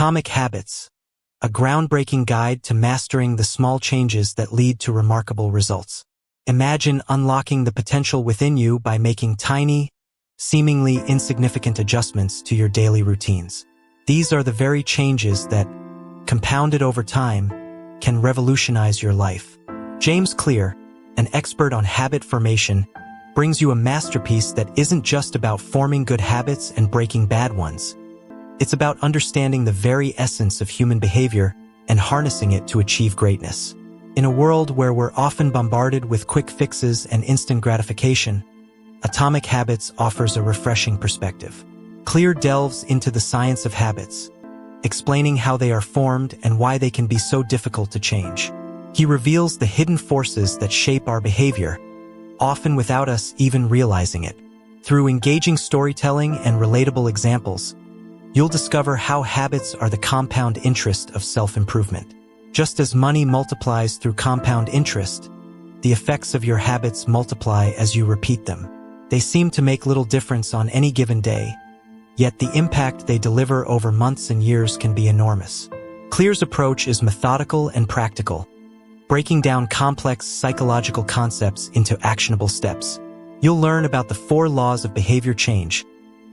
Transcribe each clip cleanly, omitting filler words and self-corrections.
Atomic Habits, a groundbreaking guide to mastering the small changes that lead to remarkable results. Imagine unlocking the potential within you by making tiny, seemingly insignificant adjustments to your daily routines. These are the very changes that, compounded over time, can revolutionize your life. James Clear, an expert on habit formation, brings you a masterpiece that isn't just about forming good habits and breaking bad ones. It's about understanding the very essence of human behavior and harnessing it to achieve greatness. In a world where we're often bombarded with quick fixes and instant gratification, Atomic Habits offers a refreshing perspective. Clear delves into the science of habits, explaining how they are formed and why they can be so difficult to change. He reveals the hidden forces that shape our behavior, often without us even realizing it. Through engaging storytelling and relatable examples, you'll discover how habits are the compound interest of self-improvement. Just as money multiplies through compound interest, the effects of your habits multiply as you repeat them. They seem to make little difference on any given day, yet the impact they deliver over months and years can be enormous. Clear's approach is methodical and practical, breaking down complex psychological concepts into actionable steps. You'll learn about the 4 laws of behavior change,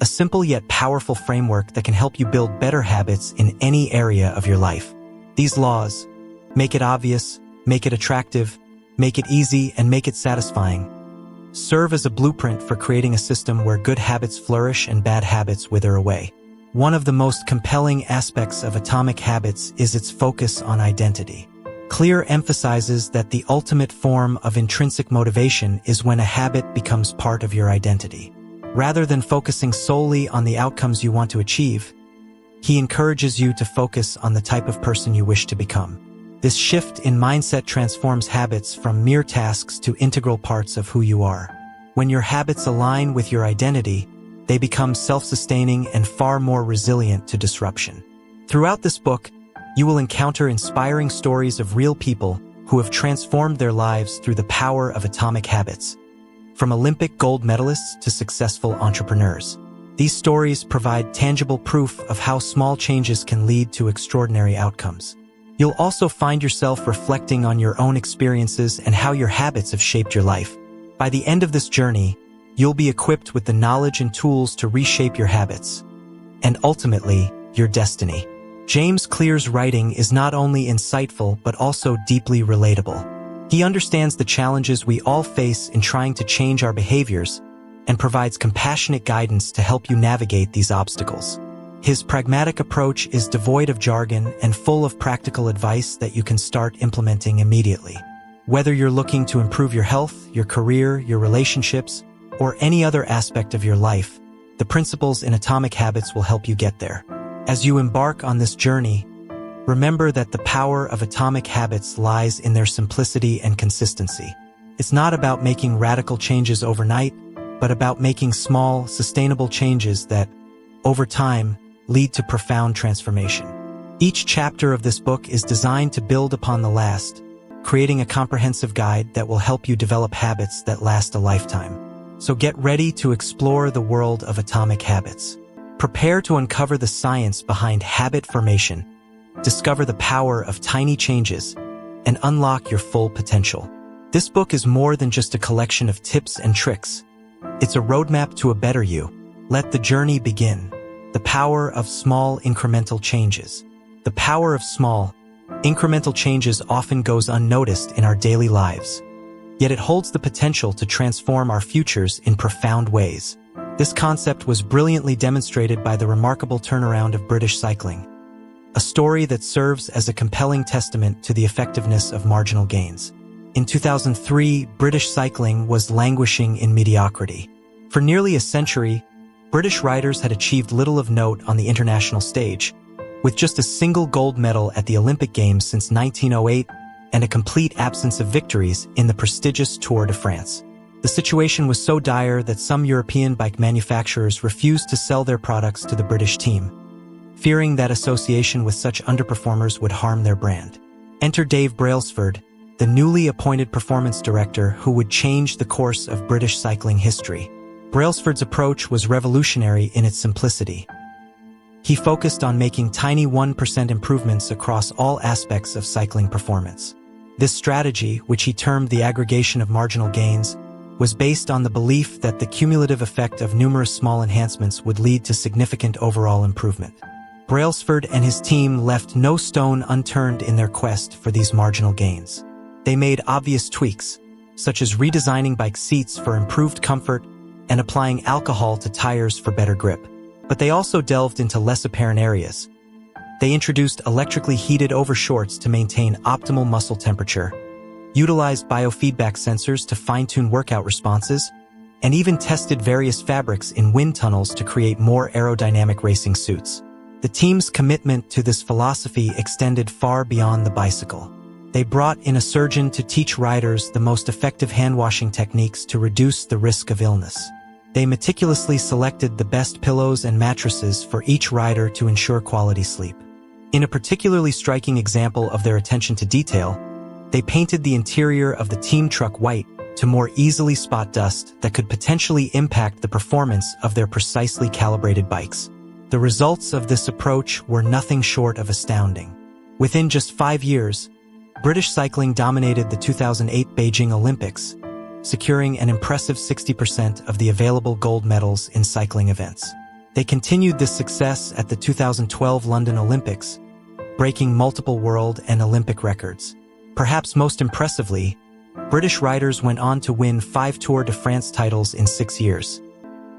a simple yet powerful framework that can help you build better habits in any area of your life. These laws: make it obvious, make it attractive, make it easy, and make it satisfying, serve as a blueprint for creating a system where good habits flourish and bad habits wither away. One of the most compelling aspects of Atomic Habits is its focus on identity. Clear emphasizes that the ultimate form of intrinsic motivation is when a habit becomes part of your identity. Rather than focusing solely on the outcomes you want to achieve, he encourages you to focus on the type of person you wish to become. This shift in mindset transforms habits from mere tasks to integral parts of who you are. When your habits align with your identity, they become self-sustaining and far more resilient to disruption. Throughout this book, you will encounter inspiring stories of real people who have transformed their lives through the power of Atomic Habits. From Olympic gold medalists to successful entrepreneurs, these stories provide tangible proof of how small changes can lead to extraordinary outcomes. You'll also find yourself reflecting on your own experiences and how your habits have shaped your life. By the end of this journey, you'll be equipped with the knowledge and tools to reshape your habits, and ultimately, your destiny. James Clear's writing is not only insightful but also deeply relatable. He understands the challenges we all face in trying to change our behaviors and provides compassionate guidance to help you navigate these obstacles. His pragmatic approach is devoid of jargon and full of practical advice that you can start implementing immediately. Whether you're looking to improve your health, your career, your relationships, or any other aspect of your life, the principles in Atomic Habits will help you get there. As you embark on this journey, remember that the power of Atomic Habits lies in their simplicity and consistency. It's not about making radical changes overnight, but about making small, sustainable changes that, over time, lead to profound transformation. Each chapter of this book is designed to build upon the last, creating a comprehensive guide that will help you develop habits that last a lifetime. So get ready to explore the world of Atomic Habits. Prepare to uncover the science behind habit formation, discover the power of tiny changes, and unlock your full potential. This book is more than just a collection of tips and tricks. It's a roadmap to a better you. Let the journey begin. The power of small incremental changes. The power of small, incremental changes often goes unnoticed in our daily lives. Yet it holds the potential to transform our futures in profound ways. This concept was brilliantly demonstrated by the remarkable turnaround of British cycling, a story that serves as a compelling testament to the effectiveness of marginal gains. In 2003, British cycling was languishing in mediocrity. For nearly a century, British riders had achieved little of note on the international stage, with just a single gold medal at the Olympic Games since 1908 and a complete absence of victories in the prestigious Tour de France. The situation was so dire that some European bike manufacturers refused to sell their products to the British team, fearing that association with such underperformers would harm their brand. Enter Dave Brailsford, the newly appointed performance director who would change the course of British cycling history. Brailsford's approach was revolutionary in its simplicity. He focused on making tiny 1% improvements across all aspects of cycling performance. This strategy, which he termed the aggregation of marginal gains, was based on the belief that the cumulative effect of numerous small enhancements would lead to significant overall improvement. Brailsford and his team left no stone unturned in their quest for these marginal gains. They made obvious tweaks, such as redesigning bike seats for improved comfort and applying alcohol to tires for better grip. But they also delved into less apparent areas. They introduced electrically heated overshorts to maintain optimal muscle temperature, utilized biofeedback sensors to fine-tune workout responses, and even tested various fabrics in wind tunnels to create more aerodynamic racing suits. The team's commitment to this philosophy extended far beyond the bicycle. They brought in a surgeon to teach riders the most effective hand-washing techniques to reduce the risk of illness. They meticulously selected the best pillows and mattresses for each rider to ensure quality sleep. In a particularly striking example of their attention to detail, they painted the interior of the team truck white to more easily spot dust that could potentially impact the performance of their precisely calibrated bikes. The results of this approach were nothing short of astounding. Within just 5 years, British cycling dominated the 2008 Beijing Olympics, securing an impressive 60% of the available gold medals in cycling events. They continued this success at the 2012 London Olympics, breaking multiple world and Olympic records. Perhaps most impressively, British riders went on to win 5 Tour de France titles in 6 years,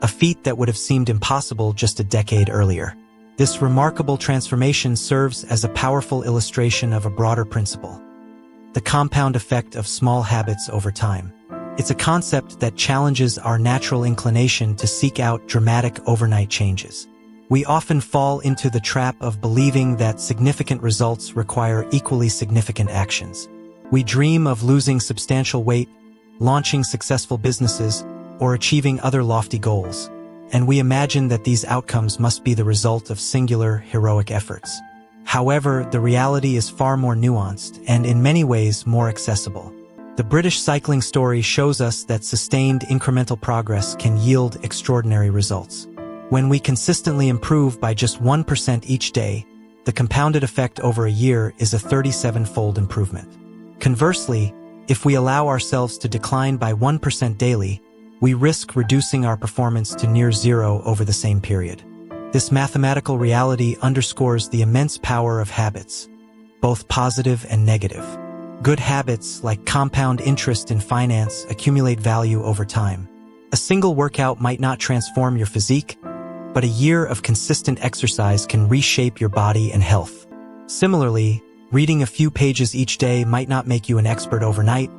a feat that would have seemed impossible just a decade earlier. This remarkable transformation serves as a powerful illustration of a broader principle: the compound effect of small habits over time. It's a concept that challenges our natural inclination to seek out dramatic overnight changes. We often fall into the trap of believing that significant results require equally significant actions. We dream of losing substantial weight, launching successful businesses, or achieving other lofty goals, and we imagine that these outcomes must be the result of singular, heroic efforts. However, the reality is far more nuanced and in many ways more accessible. The British cycling story shows us that sustained incremental progress can yield extraordinary results. When we consistently improve by just 1% each day, the compounded effect over a year is a 37-fold improvement. Conversely, if we allow ourselves to decline by 1% daily, we risk reducing our performance to near zero over the same period. This mathematical reality underscores the immense power of habits, both positive and negative. Good habits, like compound interest in finance, accumulate value over time. A single workout might not transform your physique, but a year of consistent exercise can reshape your body and health. Similarly, reading a few pages each day might not make you an expert overnight,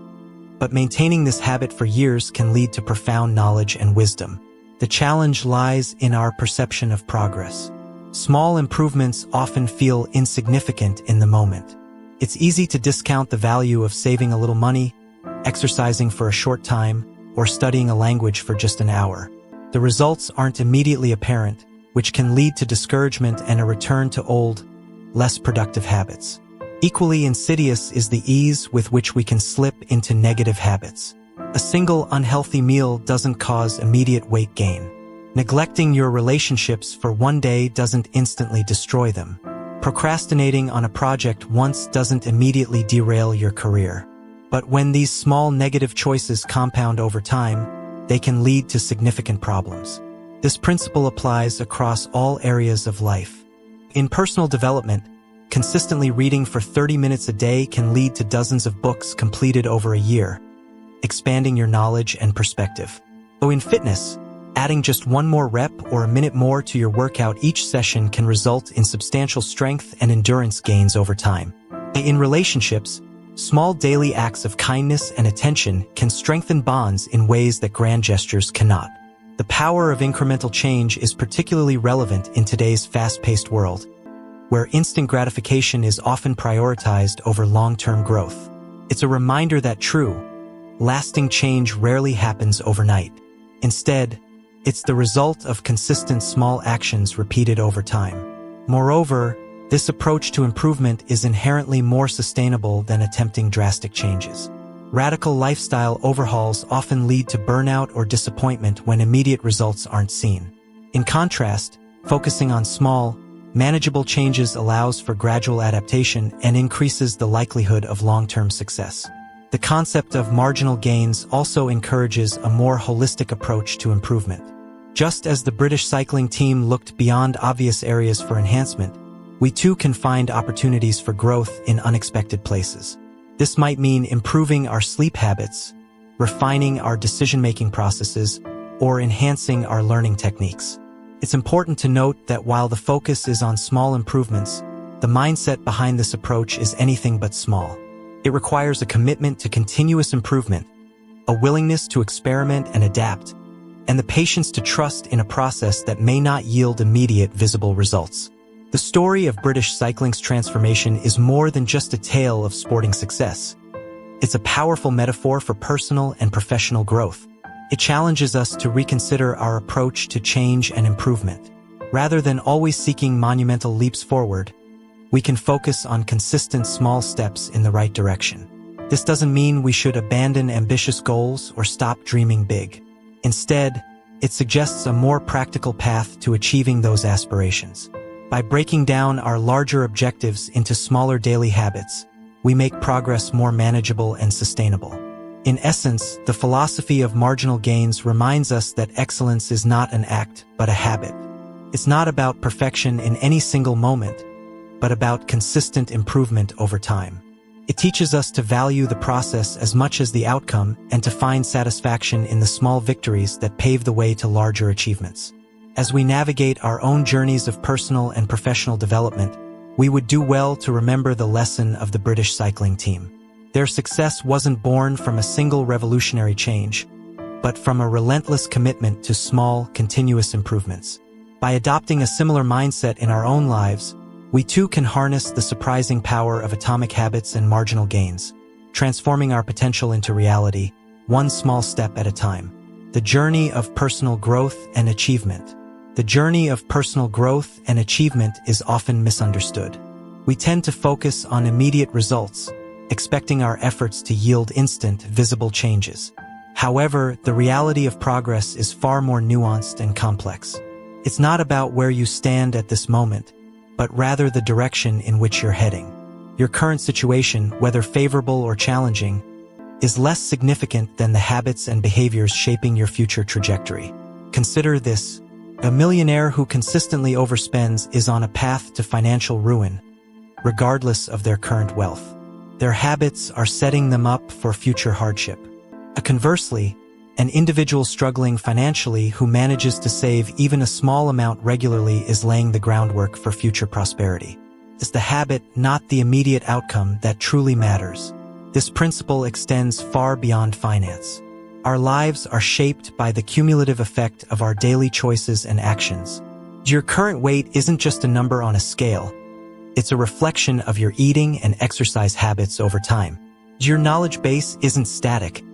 but maintaining this habit for years can lead to profound knowledge and wisdom. The challenge lies in our perception of progress. Small improvements often feel insignificant in the moment. It's easy to discount the value of saving a little money, exercising for a short time, or studying a language for just an hour. The results aren't immediately apparent, which can lead to discouragement and a return to old, less productive habits. Equally insidious is the ease with which we can slip into negative habits. A single unhealthy meal doesn't cause immediate weight gain. Neglecting your relationships for one day doesn't instantly destroy them. Procrastinating on a project once doesn't immediately derail your career. But when these small negative choices compound over time, they can lead to significant problems. This principle applies across all areas of life. In personal development, consistently reading for 30 minutes a day can lead to dozens of books completed over a year, expanding your knowledge and perspective. Though in fitness, adding just one more rep or a minute more to your workout each session can result in substantial strength and endurance gains over time. In relationships, small daily acts of kindness and attention can strengthen bonds in ways that grand gestures cannot. The power of incremental change is particularly relevant in today's fast-paced world, where instant gratification is often prioritized over long-term growth. It's a reminder that true, lasting change rarely happens overnight. Instead, it's the result of consistent small actions repeated over time. Moreover, this approach to improvement is inherently more sustainable than attempting drastic changes. Radical lifestyle overhauls often lead to burnout or disappointment when immediate results aren't seen. In contrast, focusing on small, Manageable changes allows for gradual adaptation and increases the likelihood of long-term success. The concept of marginal gains also encourages a more holistic approach to improvement. Just as the British cycling team looked beyond obvious areas for enhancement, we too can find opportunities for growth in unexpected places. This might mean improving our sleep habits, refining our decision-making processes, or enhancing our learning techniques. It's important to note that while the focus is on small improvements, the mindset behind this approach is anything but small. It requires a commitment to continuous improvement, a willingness to experiment and adapt, and the patience to trust in a process that may not yield immediate visible results. The story of British cycling's transformation is more than just a tale of sporting success. It's a powerful metaphor for personal and professional growth. It challenges us to reconsider our approach to change and improvement. Rather than always seeking monumental leaps forward, we can focus on consistent small steps in the right direction. This doesn't mean we should abandon ambitious goals or stop dreaming big. Instead, it suggests a more practical path to achieving those aspirations. By breaking down our larger objectives into smaller daily habits, we make progress more manageable and sustainable. In essence, the philosophy of marginal gains reminds us that excellence is not an act, but a habit. It's not about perfection in any single moment, but about consistent improvement over time. It teaches us to value the process as much as the outcome and to find satisfaction in the small victories that pave the way to larger achievements. As we navigate our own journeys of personal and professional development, we would do well to remember the lesson of the British cycling team. Their success wasn't born from a single revolutionary change, but from a relentless commitment to small, continuous improvements. By adopting a similar mindset in our own lives, we too can harness the surprising power of atomic habits and marginal gains, transforming our potential into reality, one small step at a time. The journey of personal growth and achievement. The journey of personal growth and achievement is often misunderstood. We tend to focus on immediate results, expecting our efforts to yield instant, visible changes. However, the reality of progress is far more nuanced and complex. It's not about where you stand at this moment, but rather the direction in which you're heading. Your current situation, whether favorable or challenging, is less significant than the habits and behaviors shaping your future trajectory. Consider this: a millionaire who consistently overspends is on a path to financial ruin, regardless of their current wealth. Their habits are setting them up for future hardship. Conversely, an individual struggling financially who manages to save even a small amount regularly is laying the groundwork for future prosperity. It's the habit, not the immediate outcome, that truly matters. This principle extends far beyond finance. Our lives are shaped by the cumulative effect of our daily choices and actions. Your current weight isn't just a number on a scale. It's a reflection of your eating and exercise habits over time. Your knowledge base isn't static.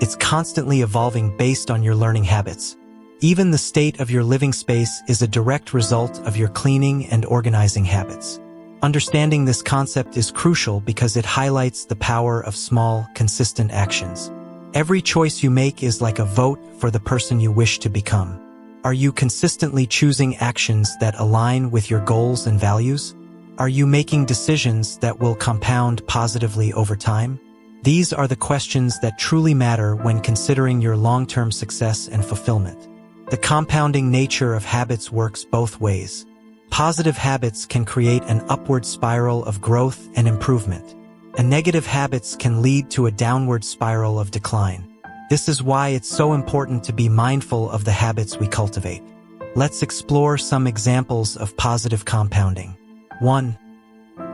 It's constantly evolving based on your learning habits. Even the state of your living space is a direct result of your cleaning and organizing habits. Understanding this concept is crucial because it highlights the power of small, consistent actions. Every choice you make is like a vote for the person you wish to become. Are you consistently choosing actions that align with your goals and values? Are you making decisions that will compound positively over time? These are the questions that truly matter when considering your long-term success and fulfillment. The compounding nature of habits works both ways. Positive habits can create an upward spiral of growth and improvement, and negative habits can lead to a downward spiral of decline. This is why it's so important to be mindful of the habits we cultivate. Let's explore some examples of positive compounding. 1.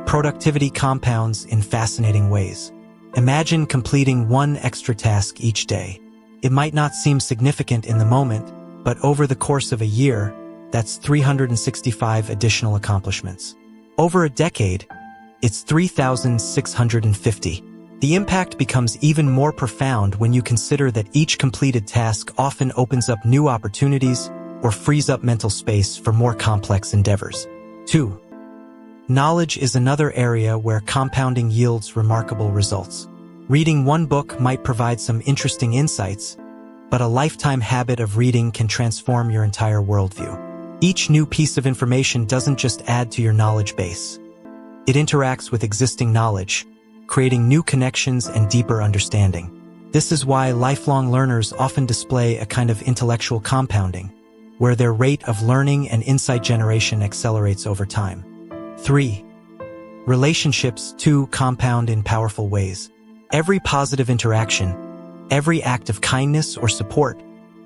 Productivity compounds in fascinating ways. Imagine completing one extra task each day. It might not seem significant in the moment, but over the course of a year, that's 365 additional accomplishments. Over a decade, it's 3,650. The impact becomes even more profound when you consider that each completed task often opens up new opportunities or frees up mental space for more complex endeavors. 2. Knowledge is another area where compounding yields remarkable results. Reading one book might provide some interesting insights, but a lifetime habit of reading can transform your entire worldview. Each new piece of information doesn't just add to your knowledge base. It interacts with existing knowledge, creating new connections and deeper understanding. This is why lifelong learners often display a kind of intellectual compounding, where their rate of learning and insight generation accelerates over time. 3. Relationships too compound in powerful ways. Every positive interaction, every act of kindness or support,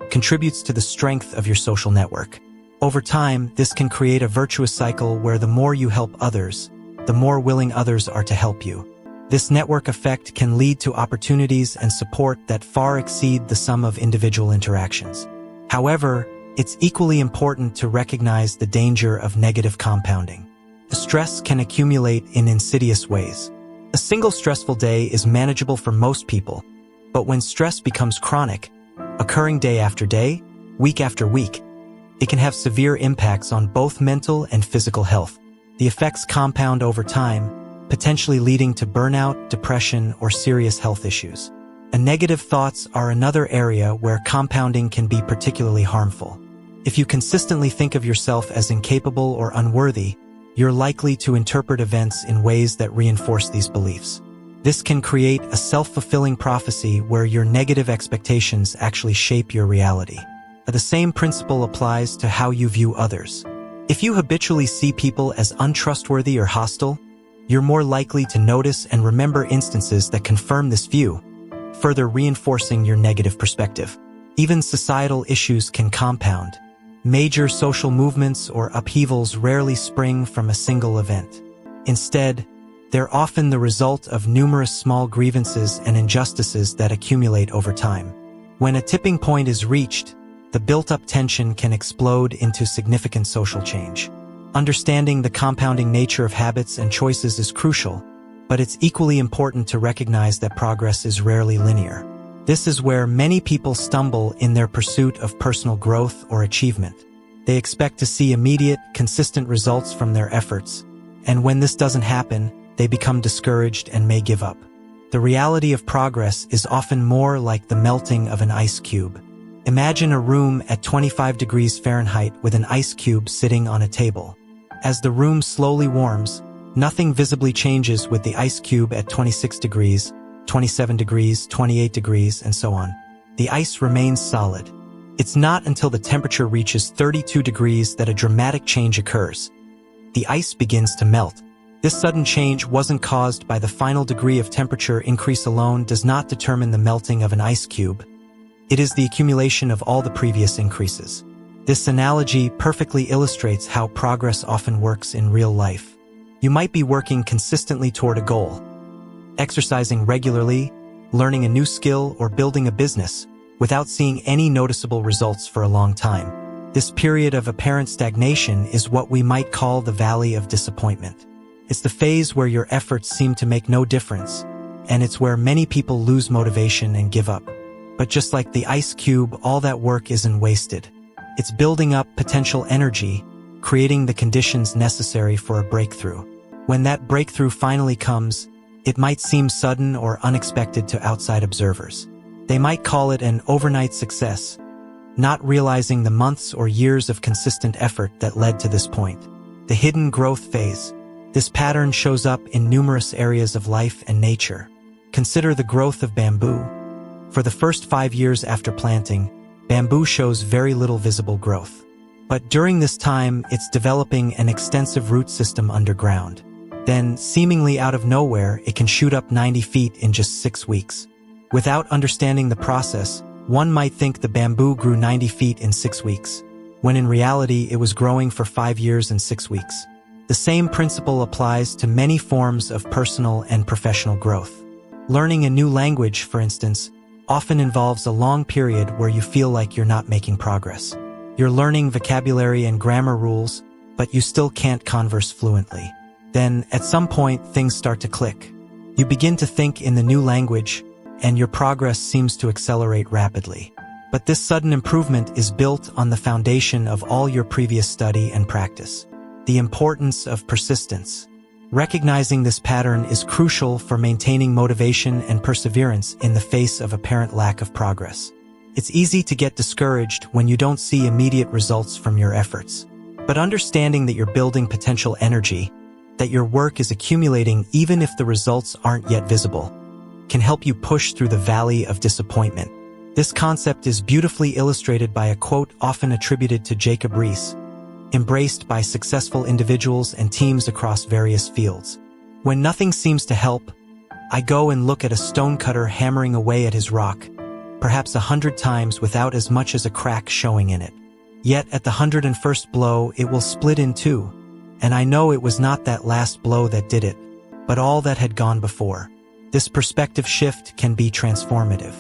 contributes to the strength of your social network. Over time, this can create a virtuous cycle where the more you help others, the more willing others are to help you. This network effect can lead to opportunities and support that far exceed the sum of individual interactions. However, it's equally important to recognize the danger of negative compounding. The stress can accumulate in insidious ways. A single stressful day is manageable for most people, but when stress becomes chronic, occurring day after day, week after week, it can have severe impacts on both mental and physical health. The effects compound over time, potentially leading to burnout, depression, or serious health issues. Negative thoughts are another area where compounding can be particularly harmful. If you consistently think of yourself as incapable or unworthy, you're likely to interpret events in ways that reinforce these beliefs. This can create a self-fulfilling prophecy where your negative expectations actually shape your reality. The same principle applies to how you view others. If you habitually see people as untrustworthy or hostile, you're more likely to notice and remember instances that confirm this view, further reinforcing your negative perspective. Even societal issues can compound. Major social movements or upheavals rarely spring from a single event. Instead, they're often the result of numerous small grievances and injustices that accumulate over time. When a tipping point is reached, the built-up tension can explode into significant social change. Understanding the compounding nature of habits and choices is crucial, but it's equally important to recognize that progress is rarely linear. This is where many people stumble in their pursuit of personal growth or achievement. They expect to see immediate, consistent results from their efforts, and when this doesn't happen, they become discouraged and may give up. The reality of progress is often more like the melting of an ice cube. Imagine a room at 25 degrees Fahrenheit with an ice cube sitting on a table. As the room slowly warms, nothing visibly changes with the ice cube at 26 degrees, 27 degrees, 28 degrees, and so on. The ice remains solid. It's not until the temperature reaches 32 degrees that a dramatic change occurs. The ice begins to melt. This sudden change wasn't caused by the final degree of temperature increase alone does not determine the melting of an ice cube. It is the accumulation of all the previous increases. This analogy perfectly illustrates how progress often works in real life. You might be working consistently toward a goal, exercising regularly, learning a new skill, or building a business, without seeing any noticeable results for a long time. This period of apparent stagnation is what we might call the valley of disappointment. It's the phase where your efforts seem to make no difference, and it's where many people lose motivation and give up. But just like the ice cube, all that work isn't wasted. It's building up potential energy, creating the conditions necessary for a breakthrough. When that breakthrough finally comes, it might seem sudden or unexpected to outside observers. They might call it an overnight success, not realizing the months or years of consistent effort that led to this point. The hidden growth phase. This pattern shows up in numerous areas of life and nature. Consider the growth of bamboo. For the first 5 years after planting, bamboo shows very little visible growth. But during this time, it's developing an extensive root system underground. Then, seemingly out of nowhere, it can shoot up 90 feet in just 6 weeks. Without understanding the process, one might think the bamboo grew 90 feet in 6 weeks, when in reality it was growing for 5 years and 6 weeks. The same principle applies to many forms of personal and professional growth. Learning a new language, for instance, often involves a long period where you feel like you're not making progress. You're learning vocabulary and grammar rules, but you still can't converse fluently. Then, at some point, things start to click. You begin to think in the new language, and your progress seems to accelerate rapidly. But this sudden improvement is built on the foundation of all your previous study and practice. The importance of persistence. Recognizing this pattern is crucial for maintaining motivation and perseverance in the face of apparent lack of progress. It's easy to get discouraged when you don't see immediate results from your efforts. But understanding that you're building potential energy, that your work is accumulating even if the results aren't yet visible, can help you push through the valley of disappointment. This concept is beautifully illustrated by a quote often attributed to Jacob Riis, embraced by successful individuals and teams across various fields. When nothing seems to help, I go and look at a stonecutter hammering away at his rock, perhaps 100 times without as much as a crack showing in it. Yet at the 101st blow it will split in two, and I know it was not that last blow that did it, but all that had gone before. This perspective shift can be transformative.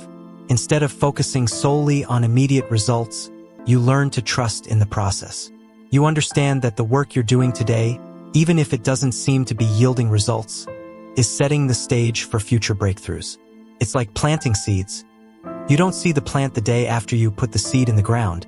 Instead of focusing solely on immediate results, you learn to trust in the process. You understand that the work you're doing today, even if it doesn't seem to be yielding results, is setting the stage for future breakthroughs. It's like planting seeds. You don't see the plant the day after you put the seed in the ground,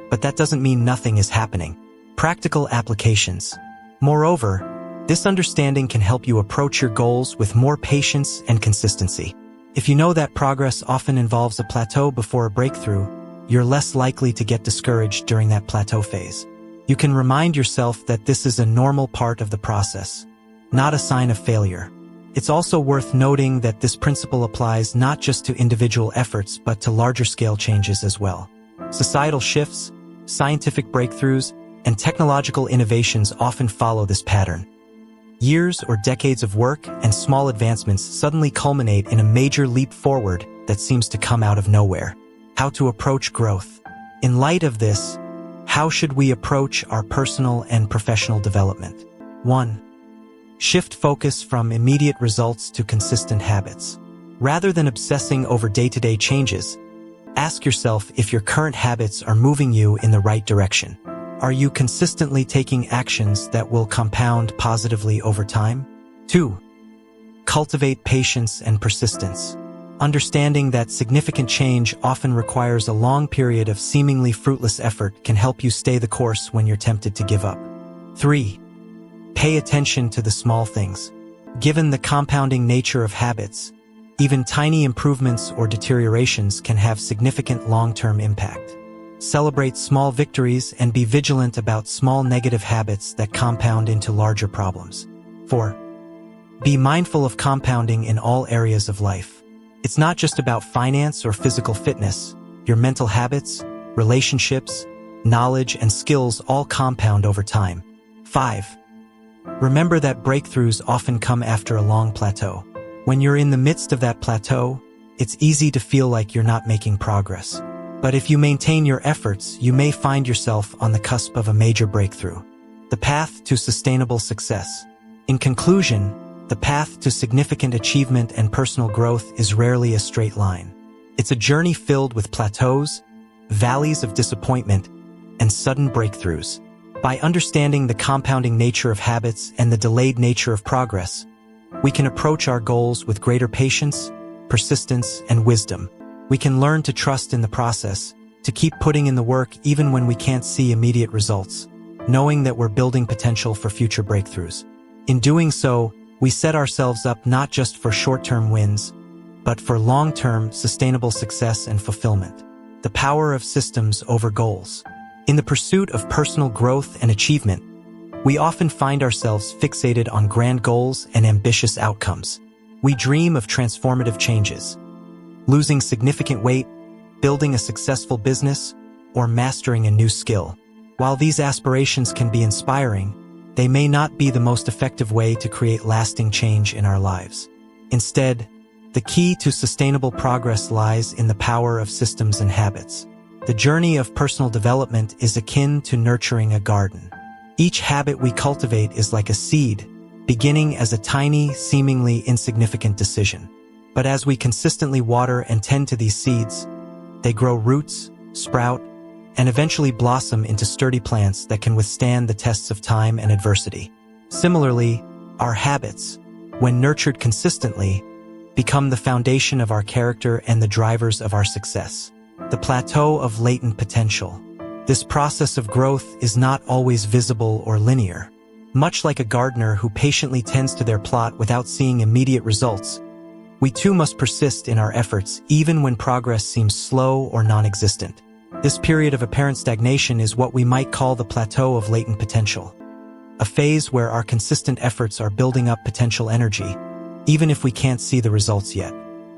but that doesn't mean nothing is happening. Practical applications. Moreover, this understanding can help you approach your goals with more patience and consistency. If you know that progress often involves a plateau before a breakthrough, you're less likely to get discouraged during that plateau phase. You can remind yourself that this is a normal part of the process, not a sign of failure. It's also worth noting that this principle applies not just to individual efforts but to larger-scale changes as well. Societal shifts, scientific breakthroughs, and technological innovations often follow this pattern. Years or decades of work and small advancements suddenly culminate in a major leap forward that seems to come out of nowhere. How to approach growth. In light of this, how should we approach our personal and professional development? 1. Shift focus from immediate results to consistent habits. Rather than obsessing over day-to-day changes, ask yourself if your current habits are moving you in the right direction. Are you consistently taking actions that will compound positively over time? 2. Cultivate patience and persistence. Understanding that significant change often requires a long period of seemingly fruitless effort can help you stay the course when you're tempted to give up. 3. Pay attention to the small things. Given the compounding nature of habits, even tiny improvements or deteriorations can have significant long-term impact. Celebrate small victories and be vigilant about small negative habits that compound into larger problems. 4. Be mindful of compounding in all areas of life. It's not just about finance or physical fitness. Your mental habits, relationships, knowledge, and skills all compound over time. 5. Remember that breakthroughs often come after a long plateau. When you're in the midst of that plateau, it's easy to feel like you're not making progress. But if you maintain your efforts, you may find yourself on the cusp of a major breakthrough. The path to sustainable success. In conclusion, the path to significant achievement and personal growth is rarely a straight line. It's a journey filled with plateaus, valleys of disappointment, and sudden breakthroughs. By understanding the compounding nature of habits and the delayed nature of progress, we can approach our goals with greater patience, persistence, and wisdom. We can learn to trust in the process, to keep putting in the work even when we can't see immediate results, knowing that we're building potential for future breakthroughs. In doing so, we set ourselves up not just for short-term wins, but for long-term, sustainable success and fulfillment. The power of systems over goals. In the pursuit of personal growth and achievement, we often find ourselves fixated on grand goals and ambitious outcomes. We dream of transformative changes, losing significant weight, building a successful business, or mastering a new skill. While these aspirations can be inspiring, they may not be the most effective way to create lasting change in our lives. Instead, the key to sustainable progress lies in the power of systems and habits. The journey of personal development is akin to nurturing a garden. Each habit we cultivate is like a seed, beginning as a tiny, seemingly insignificant decision. But as we consistently water and tend to these seeds, they grow roots, sprout, and eventually blossom into sturdy plants that can withstand the tests of time and adversity. Similarly, our habits, when nurtured consistently, become the foundation of our character and the drivers of our success. The plateau of latent potential. This process of growth is not always visible or linear. Much like a gardener who patiently tends to their plot without seeing immediate results, we too must persist in our efforts even when progress seems slow or non-existent. This period of apparent stagnation is what we might call the plateau of latent potential, a phase where our consistent efforts are building up potential energy, even if we can't see the results yet.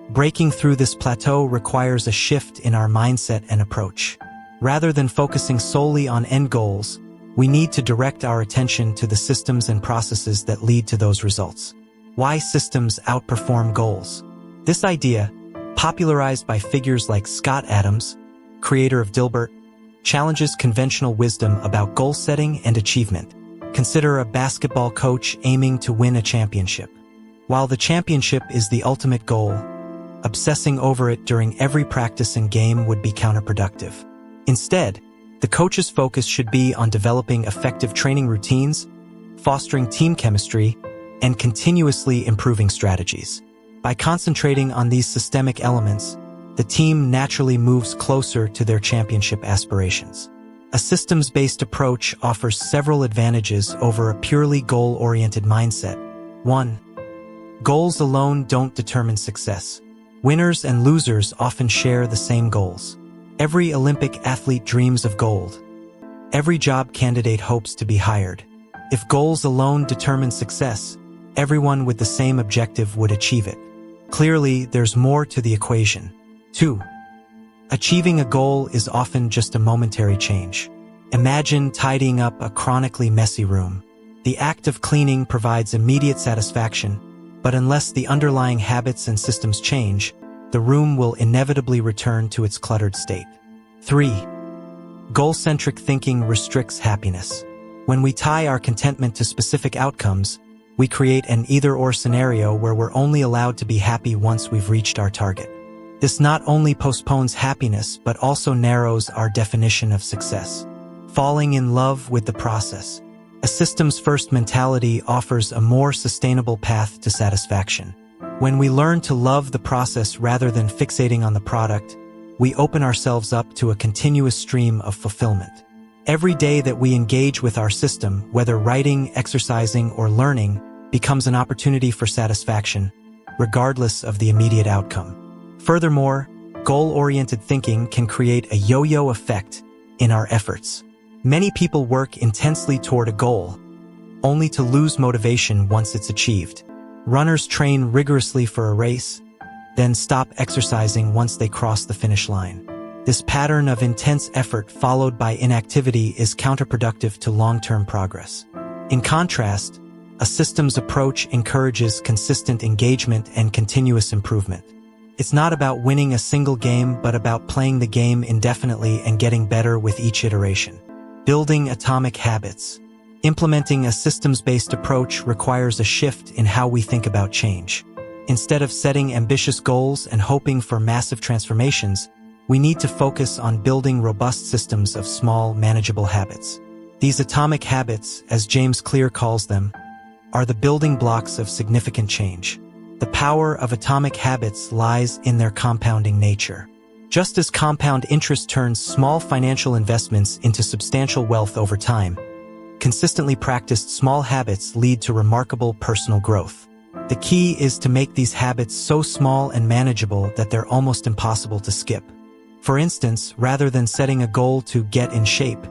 Breaking through this plateau requires a shift in our mindset and approach. Rather than focusing solely on end goals, we need to direct our attention to the systems and processes that lead to those results. Why systems outperform goals? This idea, popularized by figures like Scott Adams, creator of Dilbert, challenges conventional wisdom about goal setting and achievement. Consider a basketball coach aiming to win a championship. While the championship is the ultimate goal, obsessing over it during every practice and game would be counterproductive. Instead, the coach's focus should be on developing effective training routines, fostering team chemistry, and continuously improving strategies. By concentrating on these systemic elements, the team naturally moves closer to their championship aspirations. A systems-based approach offers several advantages over a purely goal-oriented mindset. 1. Goals alone don't determine success. Winners and losers often share the same goals. Every Olympic athlete dreams of gold. Every job candidate hopes to be hired. If goals alone determine success, everyone with the same objective would achieve it. Clearly, there's more to the equation. 2. Achieving a goal is often just a momentary change. Imagine tidying up a chronically messy room. The act of cleaning provides immediate satisfaction, but unless the underlying habits and systems change, the room will inevitably return to its cluttered state. 3. Goal-centric thinking restricts happiness. When we tie our contentment to specific outcomes, we create an either-or scenario where we're only allowed to be happy once we've reached our target. This not only postpones happiness, but also narrows our definition of success. Falling in love with the process. A systems-first mentality offers a more sustainable path to satisfaction. When we learn to love the process rather than fixating on the product, we open ourselves up to a continuous stream of fulfillment. Every day that we engage with our system, whether writing, exercising, or learning, becomes an opportunity for satisfaction, regardless of the immediate outcome. Furthermore, goal-oriented thinking can create a yo-yo effect in our efforts. Many people work intensely toward a goal, only to lose motivation once it's achieved. Runners train rigorously for a race, then stop exercising once they cross the finish line. This pattern of intense effort followed by inactivity is counterproductive to long-term progress. In contrast, a systems approach encourages consistent engagement and continuous improvement. It's not about winning a single game, but about playing the game indefinitely and getting better with each iteration. Building atomic habits. Implementing a systems-based approach requires a shift in how we think about change. Instead of setting ambitious goals and hoping for massive transformations, we need to focus on building robust systems of small, manageable habits. These atomic habits, as James Clear calls them, are the building blocks of significant change. The power of atomic habits lies in their compounding nature. Just as compound interest turns small financial investments into substantial wealth over time, consistently practiced small habits lead to remarkable personal growth. The key is to make these habits so small and manageable that they're almost impossible to skip. For instance, rather than setting a goal to get in shape,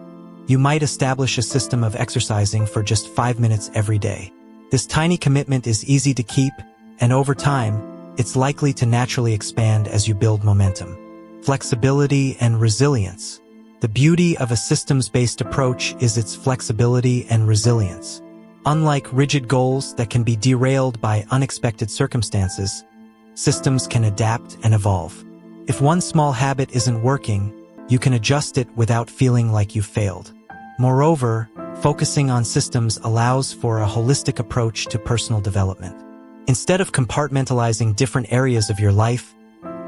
you might establish a system of exercising for just 5 minutes every day. This tiny commitment is easy to keep, and over time, it's likely to naturally expand as you build momentum. Flexibility and resilience. The beauty of a systems-based approach is its flexibility and resilience. Unlike rigid goals that can be derailed by unexpected circumstances, systems can adapt and evolve. If one small habit isn't working, you can adjust it without feeling like you've failed. Moreover, focusing on systems allows for a holistic approach to personal development. Instead of compartmentalizing different areas of your life,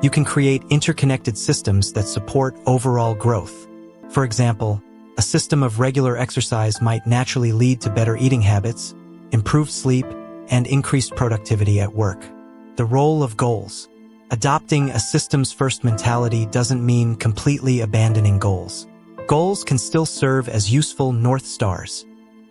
you can create interconnected systems that support overall growth. For example, a system of regular exercise might naturally lead to better eating habits, improved sleep, and increased productivity at work. The role of goals. Adopting a systems-first mentality doesn't mean completely abandoning goals. Goals can still serve as useful North Stars,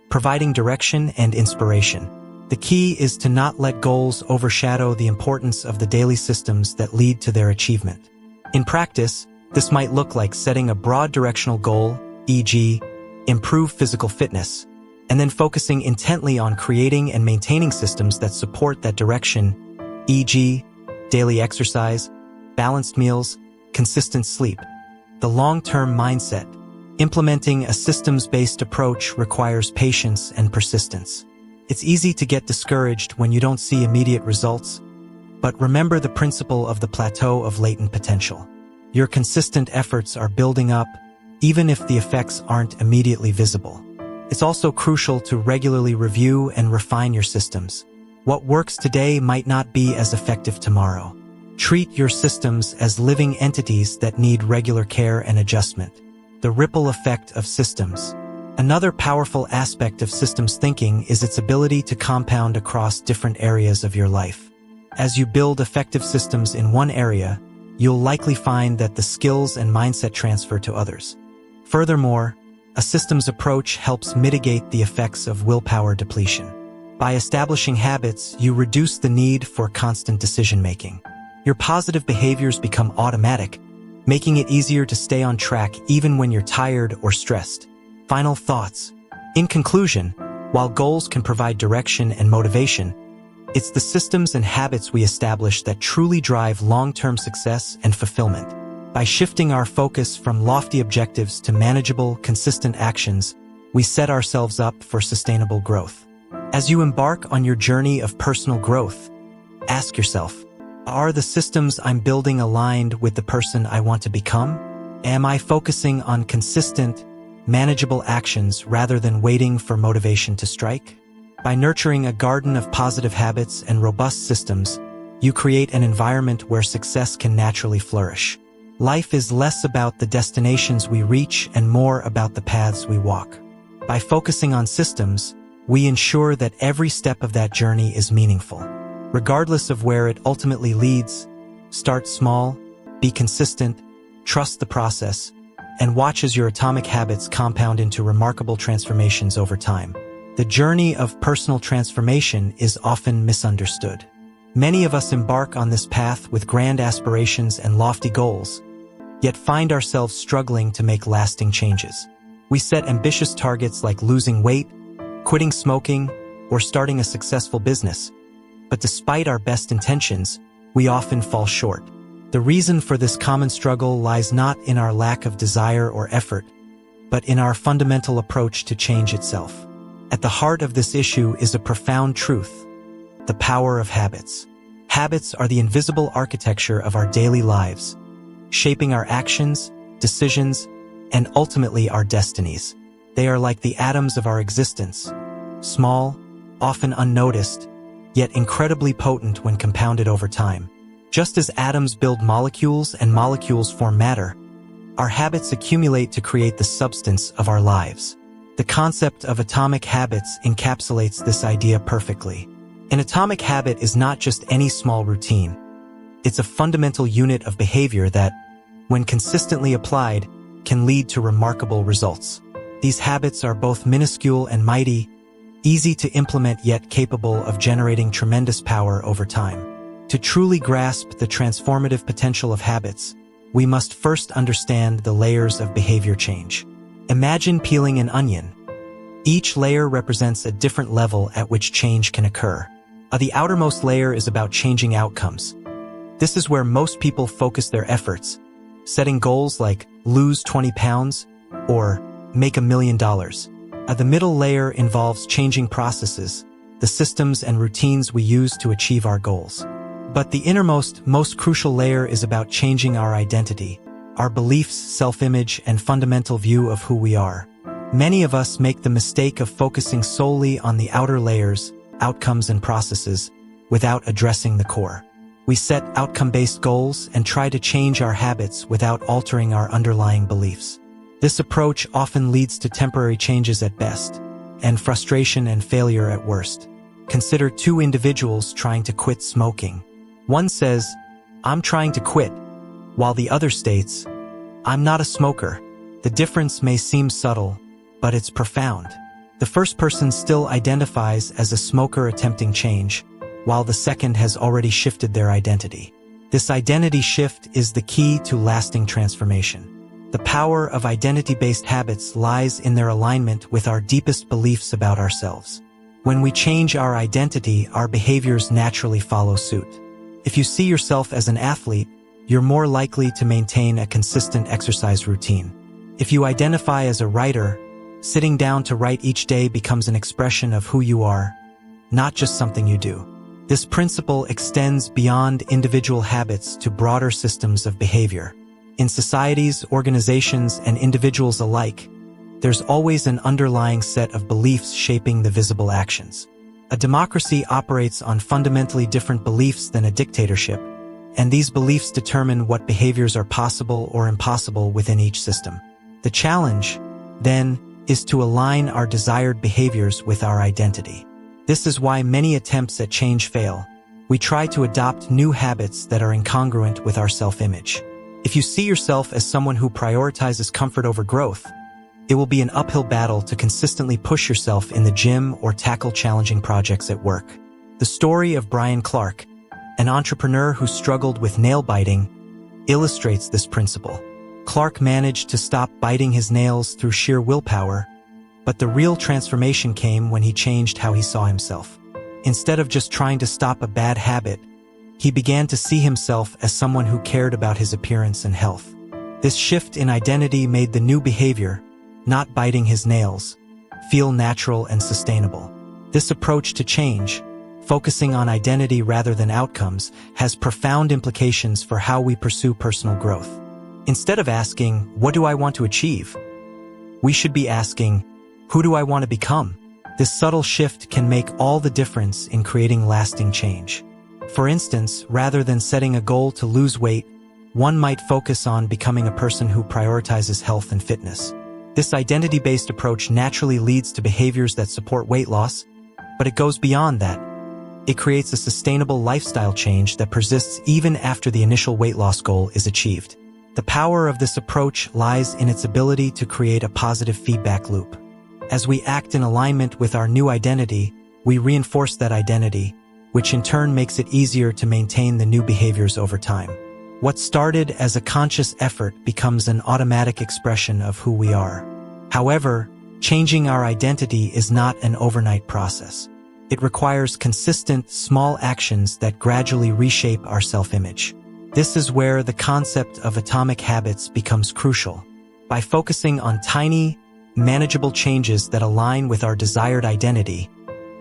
providing direction and inspiration. The key is to not let goals overshadow the importance of the daily systems that lead to their achievement. In practice, This might look like setting a broad directional goal, e.g., improve physical fitness, and then focusing intently on creating and maintaining systems that support that direction, e.g., daily exercise, balanced meals, consistent sleep. The long-term mindset. Implementing a systems-based approach requires patience and persistence. It's easy to get discouraged when you don't see immediate results, but remember the principle of the plateau of latent potential. Your consistent efforts are building up, even if the effects aren't immediately visible. It's also crucial to regularly review and refine your systems. What works today might not be as effective tomorrow. Treat your systems as living entities that need regular care and adjustment. The ripple effect of systems. Another powerful aspect of systems thinking is its ability to compound across different areas of your life. As you build effective systems in one area, you'll likely find that the skills and mindset transfer to others. Furthermore, a systems approach helps mitigate the effects of willpower depletion. By establishing habits, you reduce the need for constant decision-making. Your positive behaviors become automatic, making it easier to stay on track even when you're tired or stressed. Final thoughts. In conclusion, while goals can provide direction and motivation, it's the systems and habits we establish that truly drive long-term success and fulfillment. By shifting our focus from lofty objectives to manageable, consistent actions, we set ourselves up for sustainable growth. As you embark on your journey of personal growth, ask yourself, are the systems I'm building aligned with the person I want to become? Am I focusing on consistent, manageable actions rather than waiting for motivation to strike? By nurturing a garden of positive habits and robust systems, you create an environment where success can naturally flourish. Life is less about the destinations we reach and more about the paths we walk. By focusing on systems, we ensure that every step of that journey is meaningful. Regardless of where it ultimately leads, start small, be consistent, trust the process, and watch as your atomic habits compound into remarkable transformations over time. The journey of personal transformation is often misunderstood. Many of us embark on this path with grand aspirations and lofty goals, yet find ourselves struggling to make lasting changes. We set ambitious targets like losing weight, quitting smoking, or starting a successful business. But despite our best intentions, we often fall short. The reason for this common struggle lies not in our lack of desire or effort, but in our fundamental approach to change itself. At the heart of this issue is a profound truth: the power of habits. Habits are the invisible architecture of our daily lives, shaping our actions, decisions, and ultimately our destinies. They are like the atoms of our existence, small, often unnoticed, yet incredibly potent when compounded over time. Just as atoms build molecules and molecules form matter, our habits accumulate to create the substance of our lives. The concept of atomic habits encapsulates this idea perfectly. An atomic habit is not just any small routine. It's a fundamental unit of behavior that, when consistently applied, can lead to remarkable results. These habits are both minuscule and mighty, easy to implement yet capable of generating tremendous power over time. To truly grasp the transformative potential of habits, we must first understand the layers of behavior change. Imagine peeling an onion. Each layer represents a different level at which change can occur. The outermost layer is about changing outcomes. This is where most people focus their efforts, setting goals like lose 20 pounds or make $1 million. The middle layer involves changing processes, the systems and routines we use to achieve our goals. But the innermost, most crucial layer is about changing our identity, our beliefs, self-image, and fundamental view of who we are. Many of us make the mistake of focusing solely on the outer layers, outcomes and processes, without addressing the core. We set outcome-based goals and try to change our habits without altering our underlying beliefs. This approach often leads to temporary changes at best, and frustration and failure at worst. Consider two individuals trying to quit smoking. One says, "I'm trying to quit," while the other states, "I'm not a smoker." The difference may seem subtle, but it's profound. The first person still identifies as a smoker attempting change, while the second has already shifted their identity. This identity shift is the key to lasting transformation. The power of identity-based habits lies in their alignment with our deepest beliefs about ourselves. When we change our identity, our behaviors naturally follow suit. If you see yourself as an athlete, you're more likely to maintain a consistent exercise routine. If you identify as a writer, sitting down to write each day becomes an expression of who you are, not just something you do. This principle extends beyond individual habits to broader systems of behavior. In societies, organizations, and individuals alike, there's always an underlying set of beliefs shaping the visible actions. A democracy operates on fundamentally different beliefs than a dictatorship, and these beliefs determine what behaviors are possible or impossible within each system. The challenge, then, is to align our desired behaviors with our identity. This is why many attempts at change fail. We try to adopt new habits that are incongruent with our self-image. If you see yourself as someone who prioritizes comfort over growth, it will be an uphill battle to consistently push yourself in the gym or tackle challenging projects at work. The story of Brian Clark, an entrepreneur who struggled with nail biting, illustrates this principle. Clark managed to stop biting his nails through sheer willpower, but the real transformation came when he changed how he saw himself. Instead of just trying to stop a bad habit, he began to see himself as someone who cared about his appearance and health. This shift in identity made the new behavior, not biting his nails, feel natural and sustainable. This approach to change, focusing on identity rather than outcomes, has profound implications for how we pursue personal growth. Instead of asking, "What do I want to achieve?" we should be asking, "Who do I want to become?" This subtle shift can make all the difference in creating lasting change. For instance, rather than setting a goal to lose weight, one might focus on becoming a person who prioritizes health and fitness. This identity-based approach naturally leads to behaviors that support weight loss, but it goes beyond that. It creates a sustainable lifestyle change that persists even after the initial weight loss goal is achieved. The power of this approach lies in its ability to create a positive feedback loop. As we act in alignment with our new identity, we reinforce that identity, which in turn makes it easier to maintain the new behaviors over time. What started as a conscious effort becomes an automatic expression of who we are. However, changing our identity is not an overnight process. It requires consistent, small actions that gradually reshape our self-image. This is where the concept of atomic habits becomes crucial. By focusing on tiny, manageable changes that align with our desired identity,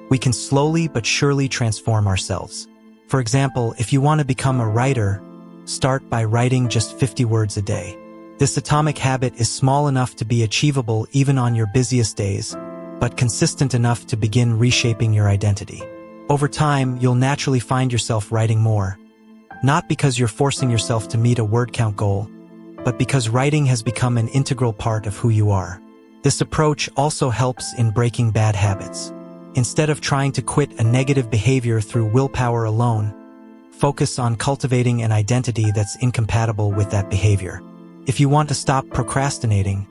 we can slowly but surely transform ourselves. For example, if you want to become a writer, start by writing just 50 words a day. This atomic habit is small enough to be achievable even on your busiest days, but consistent enough to begin reshaping your identity. Over time, you'll naturally find yourself writing more, not because you're forcing yourself to meet a word count goal, but because writing has become an integral part of who you are. This approach also helps in breaking bad habits. Instead of trying to quit a negative behavior through willpower alone, focus on cultivating an identity that's incompatible with that behavior. If you want to stop procrastinating,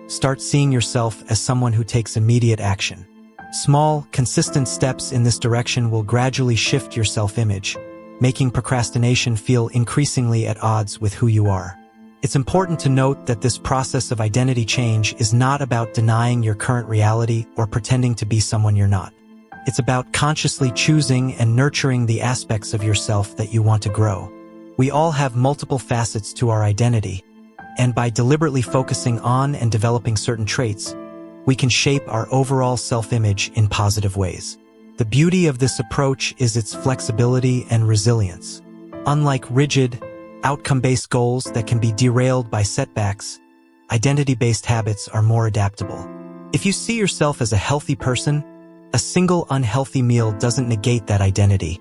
start seeing yourself as someone who takes immediate action. Small, consistent steps in this direction will gradually shift your self-image, making procrastination feel increasingly at odds with who you are. It's important to note that this process of identity change is not about denying your current reality or pretending to be someone you're not. It's about consciously choosing and nurturing the aspects of yourself that you want to grow. We all have multiple facets to our identity, and by deliberately focusing on and developing certain traits, we can shape our overall self-image in positive ways. The beauty of this approach is its flexibility and resilience. Unlike rigid, outcome-based goals that can be derailed by setbacks, identity-based habits are more adaptable. If you see yourself as a healthy person, a single unhealthy meal doesn't negate that identity.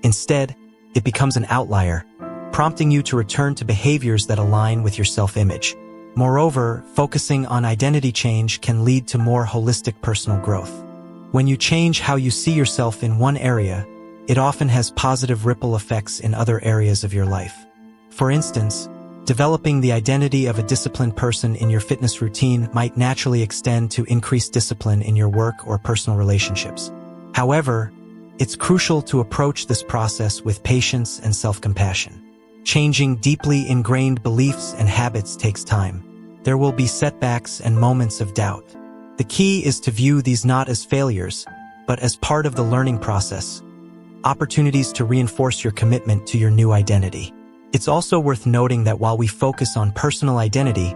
Instead, it becomes an outlier, prompting you to return to behaviors that align with your self-image. Moreover, focusing on identity change can lead to more holistic personal growth. When you change how you see yourself in one area, it often has positive ripple effects in other areas of your life. For instance, developing the identity of a disciplined person in your fitness routine might naturally extend to increased discipline in your work or personal relationships. However, it's crucial to approach this process with patience and self-compassion. Changing deeply ingrained beliefs and habits takes time. There will be setbacks and moments of doubt. The key is to view these not as failures, but as part of the learning process, opportunities to reinforce your commitment to your new identity. It's also worth noting that while we focus on personal identity,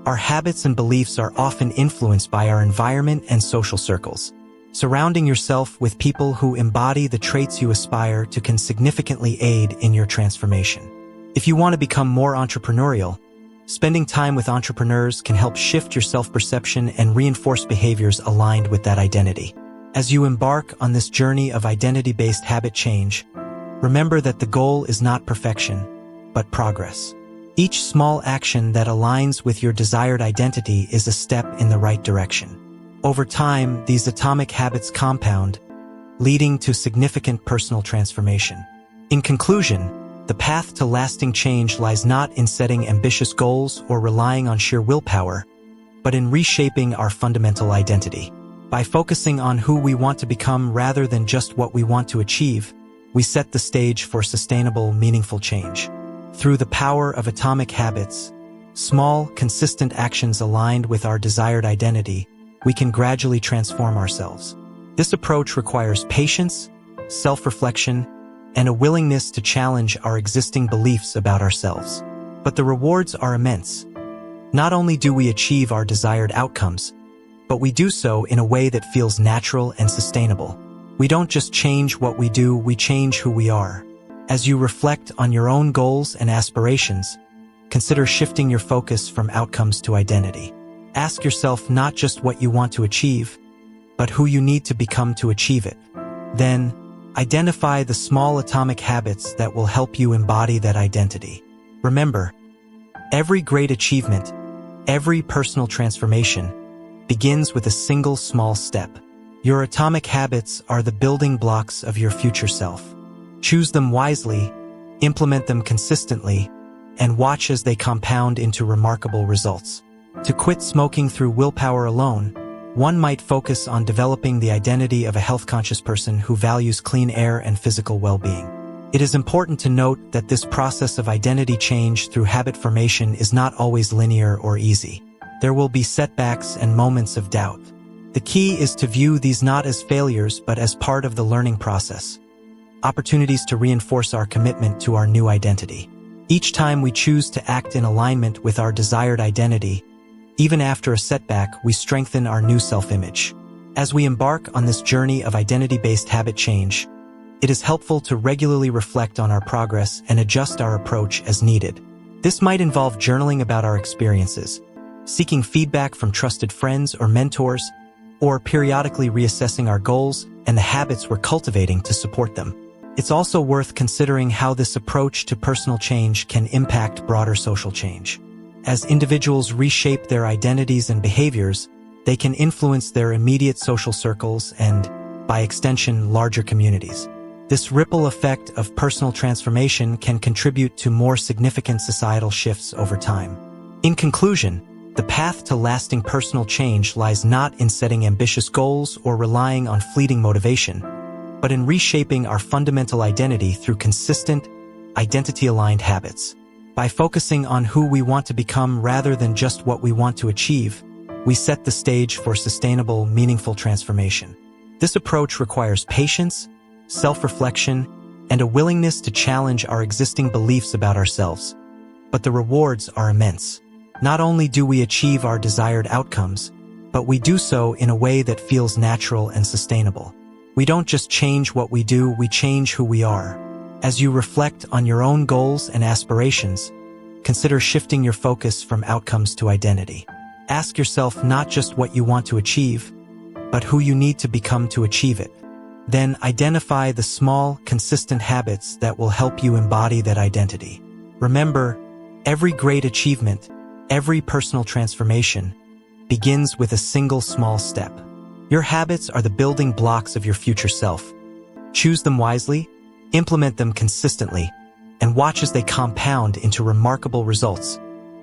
our habits and beliefs are often influenced by our environment and social circles. Surrounding yourself with people who embody the traits you aspire to can significantly aid in your transformation. If you want to become more entrepreneurial, spending time with entrepreneurs can help shift your self-perception and reinforce behaviors aligned with that identity. As you embark on this journey of identity-based habit change, remember that the goal is not perfection, but progress. Each small action that aligns with your desired identity is a step in the right direction. Over time, these atomic habits compound, leading to significant personal transformation. In conclusion, the path to lasting change lies not in setting ambitious goals or relying on sheer willpower, but in reshaping our fundamental identity. By focusing on who we want to become rather than just what we want to achieve, we set the stage for sustainable, meaningful change. Through the power of atomic habits, small, consistent actions aligned with our desired identity, we can gradually transform ourselves. This approach requires patience, self-reflection, and a willingness to challenge our existing beliefs about ourselves. But the rewards are immense. Not only do we achieve our desired outcomes, but we do so in a way that feels natural and sustainable. We don't just change what we do, we change who we are. As you reflect on your own goals and aspirations, consider shifting your focus from outcomes to identity. Ask yourself not just what you want to achieve, but who you need to become to achieve it. Then, identify the small atomic habits that will help you embody that identity. Remember, every great achievement, every personal transformation, begins with a single small step. Your atomic habits are the building blocks of your future self. Choose them wisely, implement them consistently, and watch as they compound into remarkable results. To quit smoking through willpower alone, one might focus on developing the identity of a health-conscious person who values clean air and physical well-being. It is important to note that this process of identity change through habit formation is not always linear or easy. There will be setbacks and moments of doubt. The key is to view these not as failures but as part of the learning process, opportunities to reinforce our commitment to our new identity. Each time we choose to act in alignment with our desired identity, even after a setback, we strengthen our new self-image. As we embark on this journey of identity-based habit change, it is helpful to regularly reflect on our progress and adjust our approach as needed. This might involve journaling about our experiences, seeking feedback from trusted friends or mentors, or periodically reassessing our goals and the habits we're cultivating to support them. It's also worth considering how this approach to personal change can impact broader social change. As individuals reshape their identities and behaviors, they can influence their immediate social circles and, by extension, larger communities. This ripple effect of personal transformation can contribute to more significant societal shifts over time. In conclusion, the path to lasting personal change lies not in setting ambitious goals or relying on fleeting motivation, but in reshaping our fundamental identity through consistent, identity-aligned habits. By focusing on who we want to become rather than just what we want to achieve, we set the stage for sustainable, meaningful transformation. This approach requires patience, self-reflection, and a willingness to challenge our existing beliefs about ourselves. But the rewards are immense. Not only do we achieve our desired outcomes, but we do so in a way that feels natural and sustainable. We don't just change what we do, we change who we are. As you reflect on your own goals and aspirations, consider shifting your focus from outcomes to identity. Ask yourself not just what you want to achieve, but who you need to become to achieve it. Then identify the small, consistent habits that will help you embody that identity. Remember, every great achievement, every personal transformation, begins with a single small step. Your habits are the building blocks of your future self. Choose them wisely, implement them consistently, and watch as they compound into remarkable results,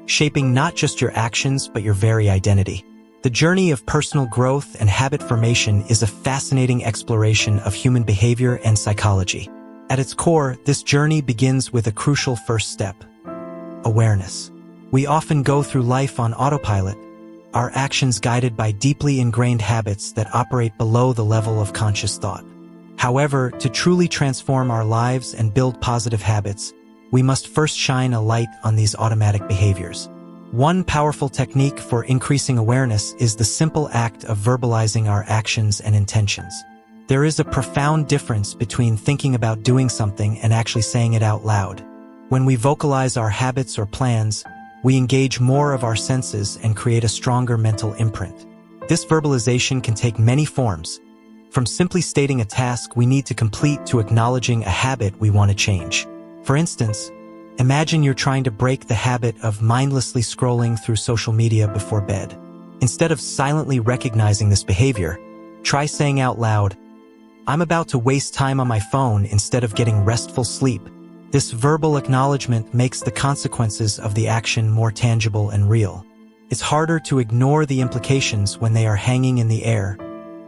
shaping not just your actions but your very identity. The journey of personal growth and habit formation is a fascinating exploration of human behavior and psychology. At its core, this journey begins with a crucial first step: awareness. We often go through life on autopilot, our actions guided by deeply ingrained habits that operate below the level of conscious thought. However, to truly transform our lives and build positive habits, we must first shine a light on these automatic behaviors. One powerful technique for increasing awareness is the simple act of verbalizing our actions and intentions. There is a profound difference between thinking about doing something and actually saying it out loud. When we vocalize our habits or plans, we engage more of our senses and create a stronger mental imprint. This verbalization can take many forms, from simply stating a task we need to complete to acknowledging a habit we want to change. For instance, imagine you're trying to break the habit of mindlessly scrolling through social media before bed. Instead of silently recognizing this behavior, try saying out loud, "I'm about to waste time on my phone instead of getting restful sleep." This verbal acknowledgement makes the consequences of the action more tangible and real. It's harder to ignore the implications when they are hanging in the air,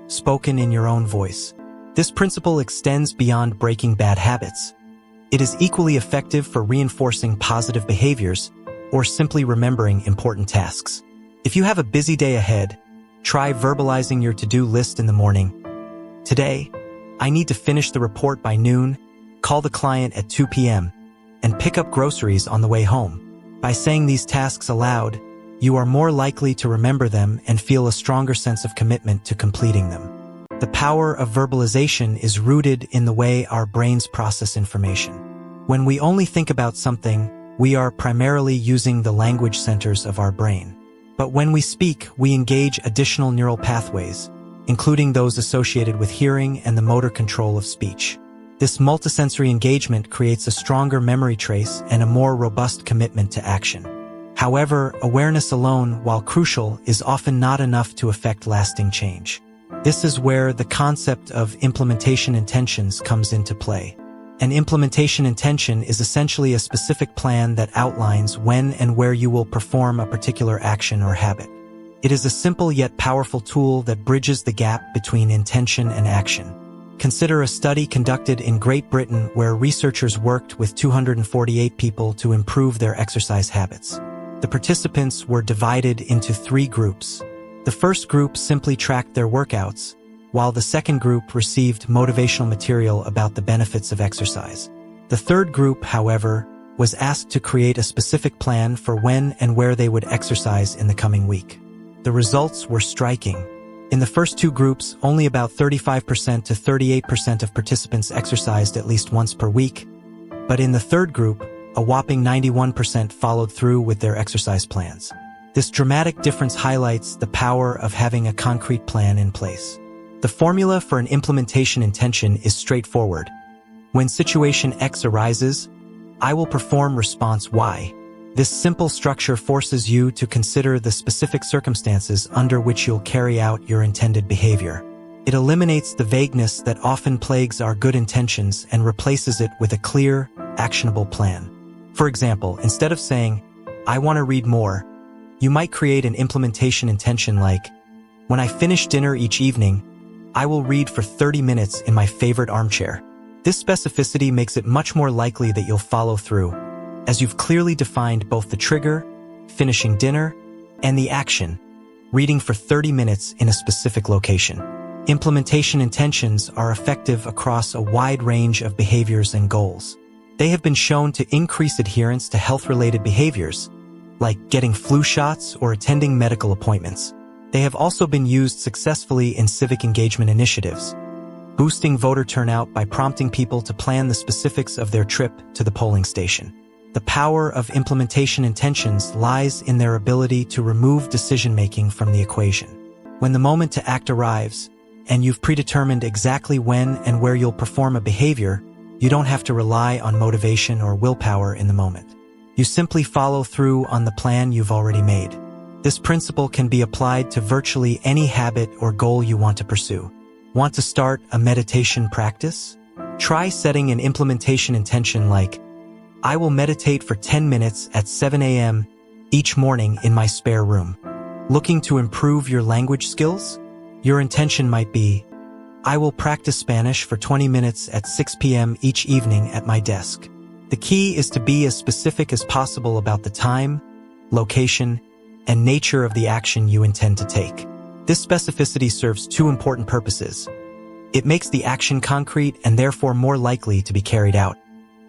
spoken in your own voice. This principle extends beyond breaking bad habits. It is equally effective for reinforcing positive behaviors or simply remembering important tasks. If you have a busy day ahead, try verbalizing your to-do list in the morning. Today, I need to finish the report by noon, call the client at 2 p.m., and pick up groceries on the way home. By saying these tasks aloud, you are more likely to remember them and feel a stronger sense of commitment to completing them. The power of verbalization is rooted in the way our brains process information. When we only think about something, we are primarily using the language centers of our brain. But when we speak, we engage additional neural pathways, including those associated with hearing and the motor control of speech. This multisensory engagement creates a stronger memory trace and a more robust commitment to action. However, awareness alone, while crucial, is often not enough to affect lasting change. This is where the concept of implementation intentions comes into play. An implementation intention is essentially a specific plan that outlines when and where you will perform a particular action or habit. It is a simple yet powerful tool that bridges the gap between intention and action. Consider a study conducted in Great Britain where researchers worked with 248 people to improve their exercise habits. The participants were divided into 3 groups. The first group simply tracked their workouts, while the second group received motivational material about the benefits of exercise. The third group, however, was asked to create a specific plan for when and where they would exercise in the coming week. The results were striking. In the first 2 groups, only about 35% to 38% of participants exercised at least once per week, but in the third group, a whopping 91% followed through with their exercise plans. This dramatic difference highlights the power of having a concrete plan in place. The formula for an implementation intention is straightforward. When situation X arises, I will perform response Y. This simple structure forces you to consider the specific circumstances under which you'll carry out your intended behavior. It eliminates the vagueness that often plagues our good intentions and replaces it with a clear, actionable plan. For example, instead of saying, "I want to read more," you might create an implementation intention like, "When I finish dinner each evening, I will read for 30 minutes in my favorite armchair." This specificity makes it much more likely that you'll follow through, as you've clearly defined both the trigger, finishing dinner, and the action, reading for 30 minutes in a specific location. Implementation intentions are effective across a wide range of behaviors and goals. They have been shown to increase adherence to health-related behaviors, like getting flu shots or attending medical appointments. They have also been used successfully in civic engagement initiatives, boosting voter turnout by prompting people to plan the specifics of their trip to the polling station. The power of implementation intentions lies in their ability to remove decision-making from the equation. When the moment to act arrives, and you've predetermined exactly when and where you'll perform a behavior, you don't have to rely on motivation or willpower in the moment. You simply follow through on the plan you've already made. This principle can be applied to virtually any habit or goal you want to pursue. Want to start a meditation practice? Try setting an implementation intention like, "I will meditate for 10 minutes at 7 a.m. each morning in my spare room." Looking to improve your language skills? Your intention might be, I will practice Spanish for 20 minutes at 6 p.m. each evening at my desk. The key is to be as specific as possible about the time, location, and nature of the action you intend to take. This specificity serves two important purposes. It makes the action concrete and therefore more likely to be carried out,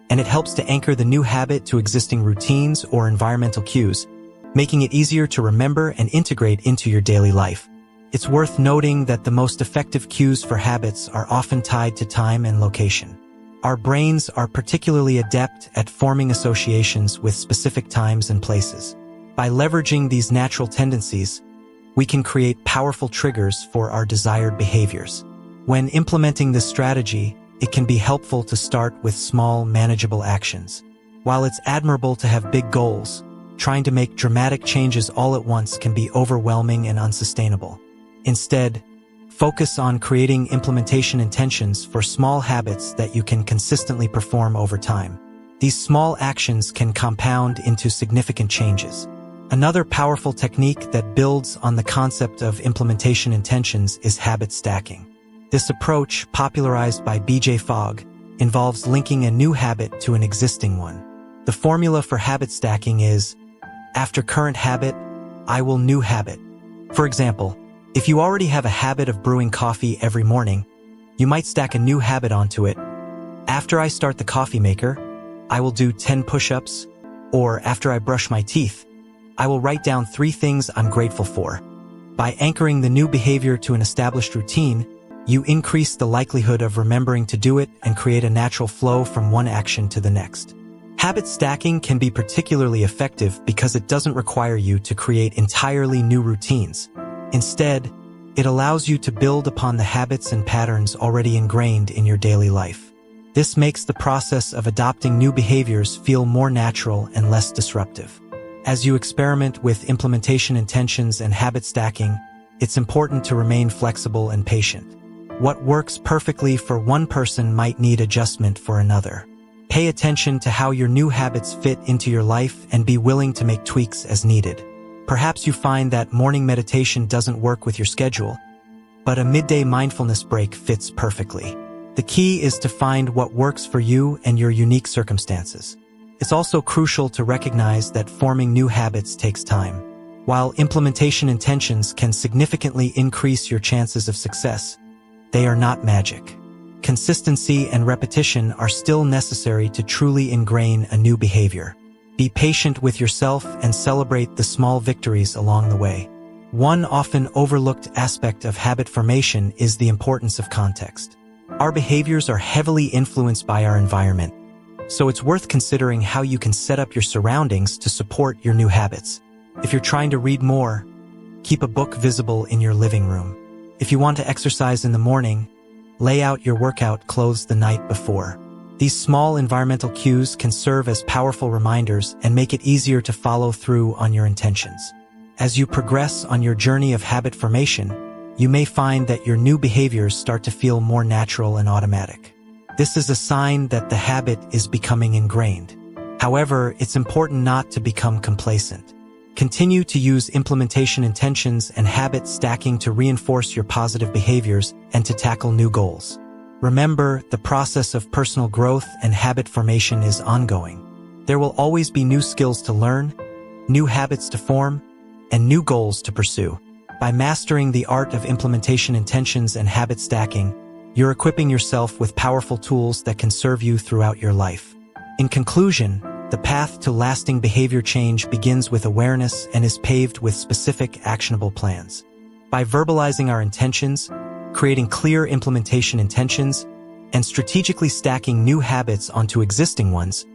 and it helps to anchor the new habit to existing routines or environmental cues, making it easier to remember and integrate into your daily life. It's worth noting that the most effective cues for habits are often tied to time and location. Our brains are particularly adept at forming associations with specific times and places. By leveraging these natural tendencies, we can create powerful triggers for our desired behaviors. When implementing this strategy, it can be helpful to start with small, manageable actions. While it's admirable to have big goals, trying to make dramatic changes all at once can be overwhelming and unsustainable. Instead, focus on creating implementation intentions for small habits that you can consistently perform over time. These small actions can compound into significant changes. Another powerful technique that builds on the concept of implementation intentions is habit stacking. This approach, popularized by B.J. Fogg, involves linking a new habit to an existing one. The formula for habit stacking is, after current habit, I will new habit. For example, if you already have a habit of brewing coffee every morning, you might stack a new habit onto it. After I start the coffee maker, I will do 10 push-ups, or after I brush my teeth, I will write down 3 things I'm grateful for. By anchoring the new behavior to an established routine, you increase the likelihood of remembering to do it and create a natural flow from one action to the next. Habit stacking can be particularly effective because it doesn't require you to create entirely new routines. Instead, it allows you to build upon the habits and patterns already ingrained in your daily life. This makes the process of adopting new behaviors feel more natural and less disruptive. As you experiment with implementation intentions and habit stacking, it's important to remain flexible and patient. What works perfectly for one person might need adjustment for another. Pay attention to how your new habits fit into your life and be willing to make tweaks as needed. Perhaps you find that morning meditation doesn't work with your schedule, but a midday mindfulness break fits perfectly. The key is to find what works for you and your unique circumstances. It's also crucial to recognize that forming new habits takes time. While implementation intentions can significantly increase your chances of success, they are not magic. Consistency and repetition are still necessary to truly ingrain a new behavior. Be patient with yourself and celebrate the small victories along the way. One often overlooked aspect of habit formation is the importance of context. Our behaviors are heavily influenced by our environment, so it's worth considering how you can set up your surroundings to support your new habits. If you're trying to read more, keep a book visible in your living room. If you want to exercise in the morning, lay out your workout clothes the night before. These small environmental cues can serve as powerful reminders and make it easier to follow through on your intentions. As you progress on your journey of habit formation, you may find that your new behaviors start to feel more natural and automatic. This is a sign that the habit is becoming ingrained. However, it's important not to become complacent. Continue to use implementation intentions and habit stacking to reinforce your positive behaviors and to tackle new goals. Remember, the process of personal growth and habit formation is ongoing. There will always be new skills to learn, new habits to form, and new goals to pursue. By mastering the art of implementation intentions and habit stacking, you're equipping yourself with powerful tools that can serve you throughout your life. In conclusion, the path to lasting behavior change begins with awareness and is paved with specific, actionable plans. By verbalizing our intentions, creating clear implementation intentions, and strategically stacking new habits onto existing ones,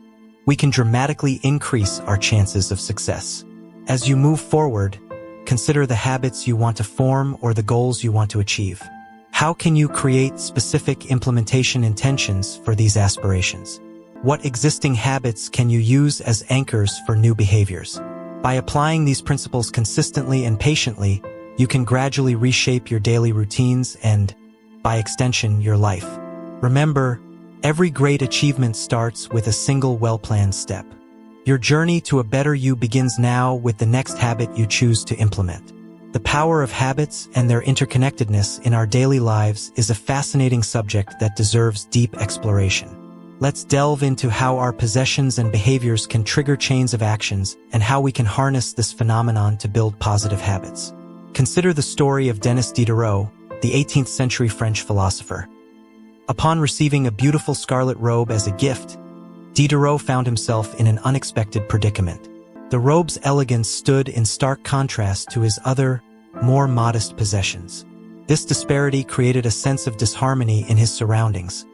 we can dramatically increase our chances of success. As you move forward, consider the habits you want to form or the goals you want to achieve. How can you create specific implementation intentions for these aspirations? What existing habits can you use as anchors for new behaviors? By applying these principles consistently and patiently, you can gradually reshape your daily routines and, by extension, your life. Remember, every great achievement starts with a single well-planned step. Your journey to a better you begins now with the next habit you choose to implement. The power of habits and their interconnectedness in our daily lives is a fascinating subject that deserves deep exploration. Let's delve into how our possessions and behaviors can trigger chains of actions and how we can harness this phenomenon to build positive habits. Consider the story of Denis Diderot, the 18th century French philosopher. Upon receiving a beautiful scarlet robe as a gift, Diderot found himself in an unexpected predicament. The robe's elegance stood in stark contrast to his other, more modest possessions. This disparity created a sense of disharmony in his surroundings,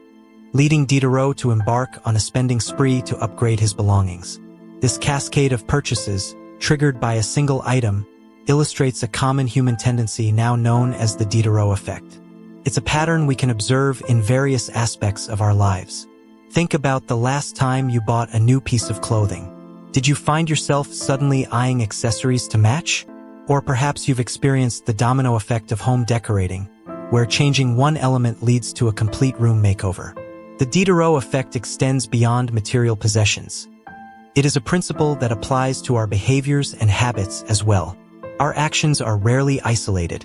leading Diderot to embark on a spending spree to upgrade his belongings. This cascade of purchases, triggered by a single item, illustrates a common human tendency now known as the Diderot effect. It's a pattern we can observe in various aspects of our lives. Think about the last time you bought a new piece of clothing. Did you find yourself suddenly eyeing accessories to match? Or perhaps you've experienced the domino effect of home decorating, where changing one element leads to a complete room makeover. The Diderot effect extends beyond material possessions. It is a principle that applies to our behaviors and habits as well. Our actions are rarely isolated.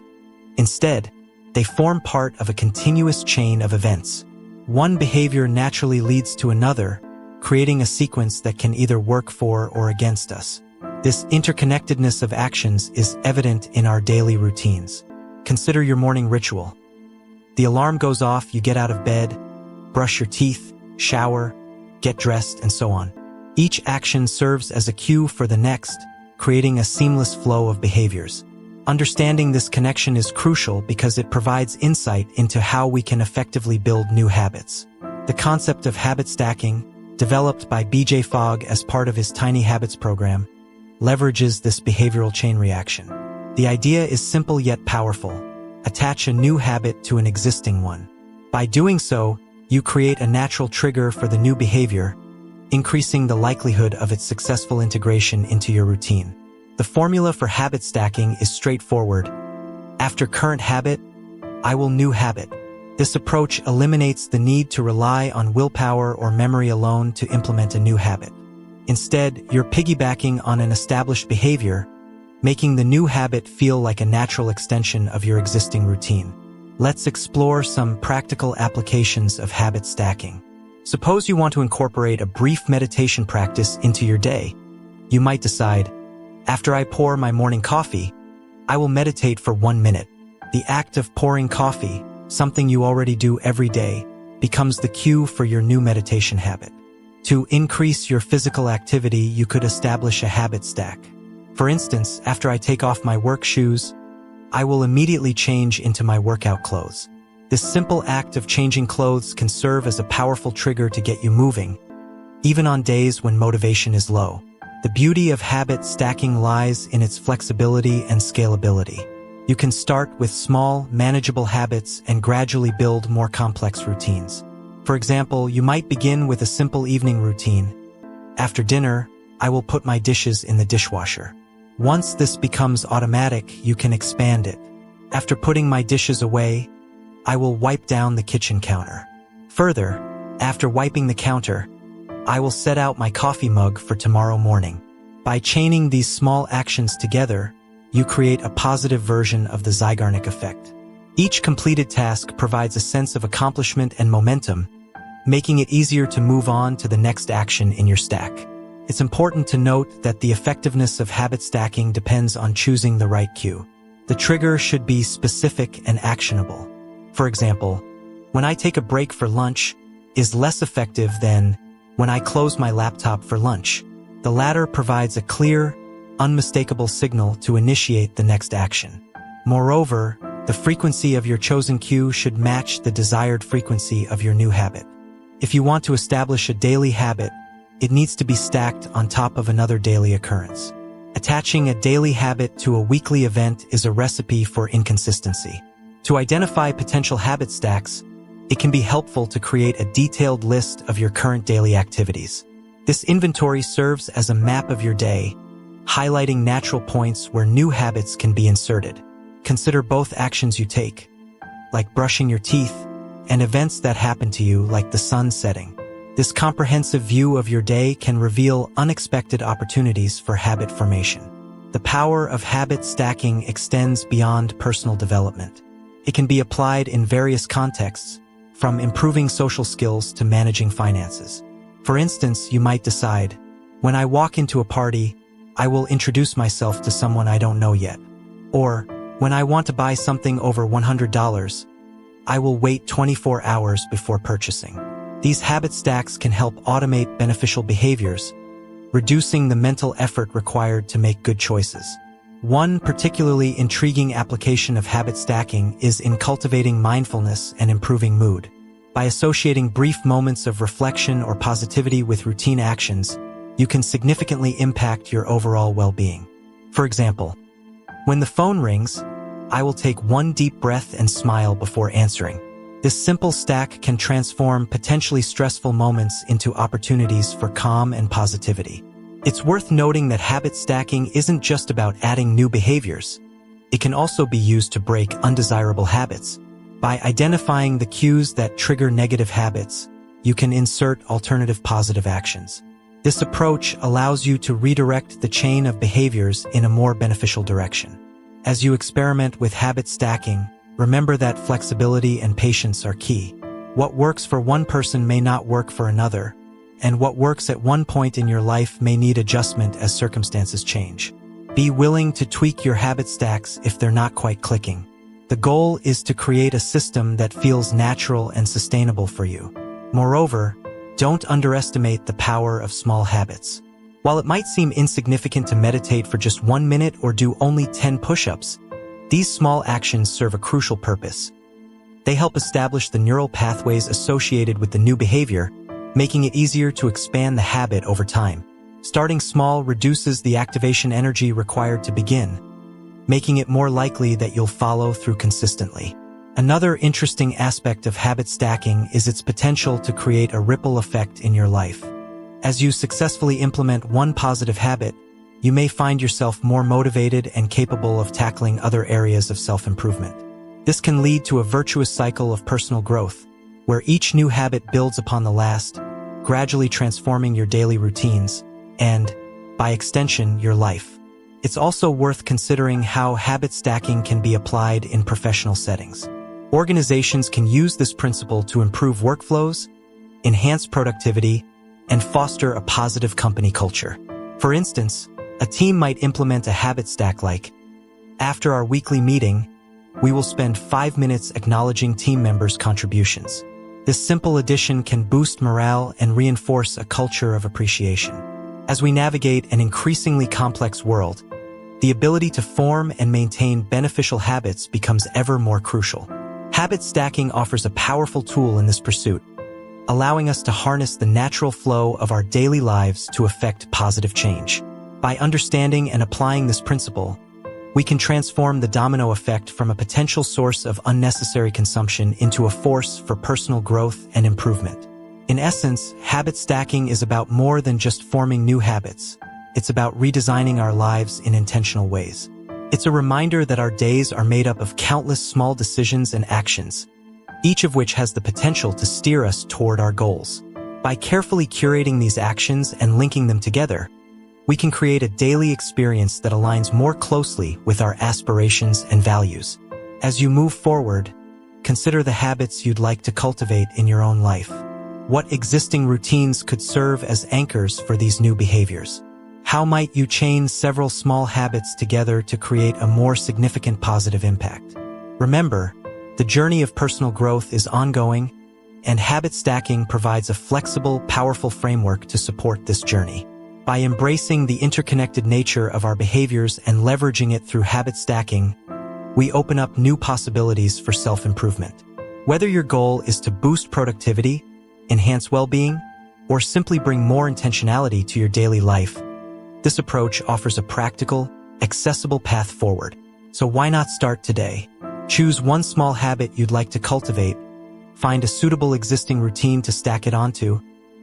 Instead, they form part of a continuous chain of events. One behavior naturally leads to another, creating a sequence that can either work for or against us. This interconnectedness of actions is evident in our daily routines. Consider your morning ritual. The alarm goes off, you get out of bed, brush your teeth, shower, get dressed, and so on. Each action serves as a cue for the next, creating a seamless flow of behaviors. Understanding this connection is crucial because it provides insight into how we can effectively build new habits. The concept of habit stacking, developed by B.J. Fogg as part of his Tiny Habits program, leverages this behavioral chain reaction. The idea is simple yet powerful. Attach a new habit to an existing one. By doing so, you create a natural trigger for the new behavior, increasing the likelihood of its successful integration into your routine. The formula for habit stacking is straightforward. After current habit, I will new habit. This approach eliminates the need to rely on willpower or memory alone to implement a new habit. Instead, you're piggybacking on an established behavior, making the new habit feel like a natural extension of your existing routine. Let's explore some practical applications of habit stacking. Suppose you want to incorporate a brief meditation practice into your day. You might decide, after I pour my morning coffee, I will meditate for 1 minute. The act of pouring coffee, something you already do every day, becomes the cue for your new meditation habit. To increase your physical activity, you could establish a habit stack. For instance, after I take off my work shoes, I will immediately change into my workout clothes. This simple act of changing clothes can serve as a powerful trigger to get you moving, even on days when motivation is low. The beauty of habit stacking lies in its flexibility and scalability. You can start with small, manageable habits and gradually build more complex routines. For example, you might begin with a simple evening routine. After dinner, I will put my dishes in the dishwasher. Once this becomes automatic, you can expand it. After putting my dishes away, I will wipe down the kitchen counter. Further, after wiping the counter, I will set out my coffee mug for tomorrow morning. By chaining these small actions together, you create a positive version of the Zeigarnik effect. Each completed task provides a sense of accomplishment and momentum, making it easier to move on to the next action in your stack. It's important to note that the effectiveness of habit stacking depends on choosing the right cue. The trigger should be specific and actionable. For example, when I take a break for lunch is less effective than when I close my laptop for lunch. The latter provides a clear, unmistakable signal to initiate the next action. Moreover, the frequency of your chosen cue should match the desired frequency of your new habit. If you want to establish a daily habit, it needs to be stacked on top of another daily occurrence. Attaching a daily habit to a weekly event is a recipe for inconsistency. To identify potential habit stacks, it can be helpful to create a detailed list of your current daily activities. This inventory serves as a map of your day, highlighting natural points where new habits can be inserted. Consider both actions you take, like brushing your teeth, and events that happen to you, like the sun setting. This comprehensive view of your day can reveal unexpected opportunities for habit formation. The power of habit stacking extends beyond personal development. It can be applied in various contexts, from improving social skills to managing finances. For instance, you might decide, when I walk into a party, I will introduce myself to someone I don't know yet. Or, when I want to buy something over $100, I will wait 24 hours before purchasing. These habit stacks can help automate beneficial behaviors, reducing the mental effort required to make good choices. One particularly intriguing application of habit stacking is in cultivating mindfulness and improving mood. By associating brief moments of reflection or positivity with routine actions, you can significantly impact your overall well-being. For example, when the phone rings, I will take one deep breath and smile before answering. This simple stack can transform potentially stressful moments into opportunities for calm and positivity. It's worth noting that habit stacking isn't just about adding new behaviors. It can also be used to break undesirable habits. By identifying the cues that trigger negative habits, you can insert alternative positive actions. This approach allows you to redirect the chain of behaviors in a more beneficial direction. As you experiment with habit stacking, remember that flexibility and patience are key. What works for one person may not work for another, and what works at one point in your life may need adjustment as circumstances change. Be willing to tweak your habit stacks if they're not quite clicking. The goal is to create a system that feels natural and sustainable for you. Moreover, don't underestimate the power of small habits. While it might seem insignificant to meditate for just 1 minute or do only 10 push-ups, these small actions serve a crucial purpose. They help establish the neural pathways associated with the new behavior, making it easier to expand the habit over time. Starting small reduces the activation energy required to begin, making it more likely that you'll follow through consistently. Another interesting aspect of habit stacking is its potential to create a ripple effect in your life. As you successfully implement one positive habit, you may find yourself more motivated and capable of tackling other areas of self-improvement. This can lead to a virtuous cycle of personal growth, where each new habit builds upon the last, gradually transforming your daily routines and, by extension, your life. It's also worth considering how habit stacking can be applied in professional settings. Organizations can use this principle to improve workflows, enhance productivity, and foster a positive company culture. For instance, a team might implement a habit stack like, after our weekly meeting, we will spend 5 minutes acknowledging team members' contributions. This simple addition can boost morale and reinforce a culture of appreciation. As we navigate an increasingly complex world, the ability to form and maintain beneficial habits becomes ever more crucial. Habit stacking offers a powerful tool in this pursuit, allowing us to harness the natural flow of our daily lives to effect positive change. By understanding and applying this principle, we can transform the domino effect from a potential source of unnecessary consumption into a force for personal growth and improvement. In essence, habit stacking is about more than just forming new habits. It's about redesigning our lives in intentional ways. It's a reminder that our days are made up of countless small decisions and actions, each of which has the potential to steer us toward our goals. By carefully curating these actions and linking them together, we can create a daily experience that aligns more closely with our aspirations and values. As you move forward, consider the habits you'd like to cultivate in your own life. What existing routines could serve as anchors for these new behaviors? How might you chain several small habits together to create a more significant positive impact? Remember, the journey of personal growth is ongoing, and habit stacking provides a flexible, powerful framework to support this journey. By embracing the interconnected nature of our behaviors and leveraging it through habit stacking, we open up new possibilities for self-improvement. Whether your goal is to boost productivity, enhance well-being, or simply bring more intentionality to your daily life, this approach offers a practical, accessible path forward. So why not start today? Choose one small habit you'd like to cultivate, find a suitable existing routine to stack it onto,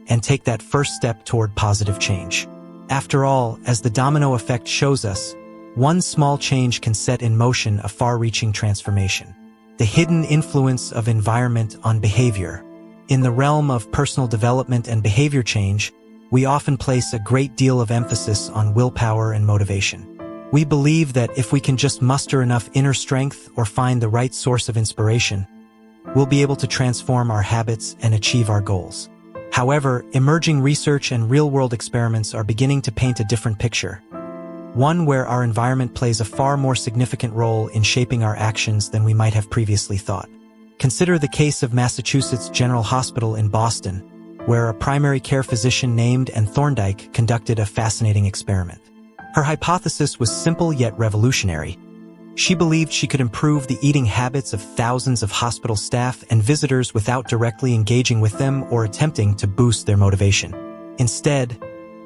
and take that first step toward positive change. After all, as the domino effect shows us, one small change can set in motion a far-reaching transformation. The hidden influence of environment on behavior. In the realm of personal development and behavior change, we often place a great deal of emphasis on willpower and motivation. We believe that if we can just muster enough inner strength or find the right source of inspiration, we'll be able to transform our habits and achieve our goals. However, emerging research and real-world experiments are beginning to paint a different picture. One where our environment plays a far more significant role in shaping our actions than we might have previously thought. Consider the case of Massachusetts General Hospital in Boston, where a primary care physician named Anne Thorndike conducted a fascinating experiment. Her hypothesis was simple yet revolutionary. She believed she could improve the eating habits of thousands of hospital staff and visitors without directly engaging with them or attempting to boost their motivation. Instead,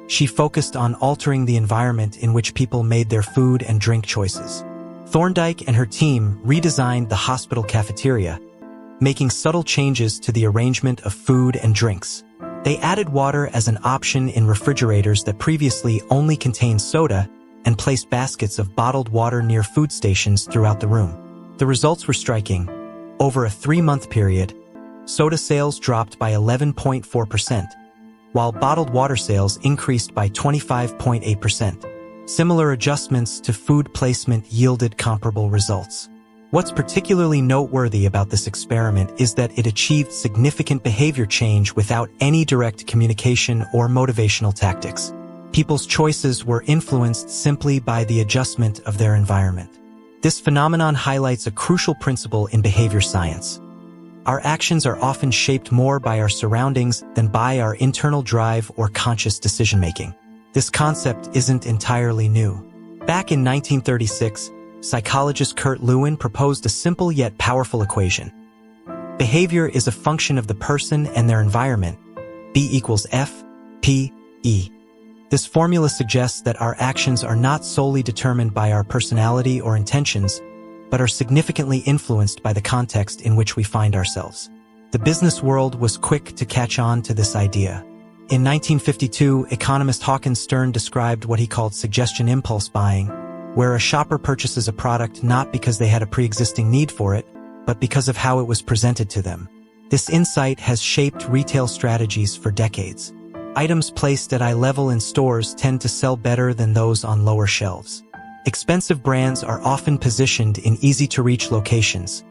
she focused on altering the environment in which people made their food and drink choices. Thorndike and her team redesigned the hospital cafeteria, making subtle changes to the arrangement of food and drinks. They added water as an option in refrigerators that previously only contained soda and placed baskets of bottled water near food stations throughout the room. The results were striking. Over a 3-month period, soda sales dropped by 11.4%, while bottled water sales increased by 25.8%. Similar adjustments to food placement yielded comparable results. What's particularly noteworthy about this experiment is that it achieved significant behavior change without any direct communication or motivational tactics. People's choices were influenced simply by the adjustment of their environment. This phenomenon highlights a crucial principle in behavior science. Our actions are often shaped more by our surroundings than by our internal drive or conscious decision-making. This concept isn't entirely new. Back in 1936, psychologist Kurt Lewin proposed a simple yet powerful equation. Behavior is a function of the person and their environment. B equals F, P, E. This formula suggests that our actions are not solely determined by our personality or intentions, but are significantly influenced by the context in which we find ourselves. The business world was quick to catch on to this idea. In 1952, economist Hawkins Stern described what he called suggestion impulse buying, where a shopper purchases a product not because they had a pre-existing need for it, but because of how it was presented to them. This insight has shaped retail strategies for decades. Items placed at eye level in stores tend to sell better than those on lower shelves. Expensive brands are often positioned in easy-to-reach locations,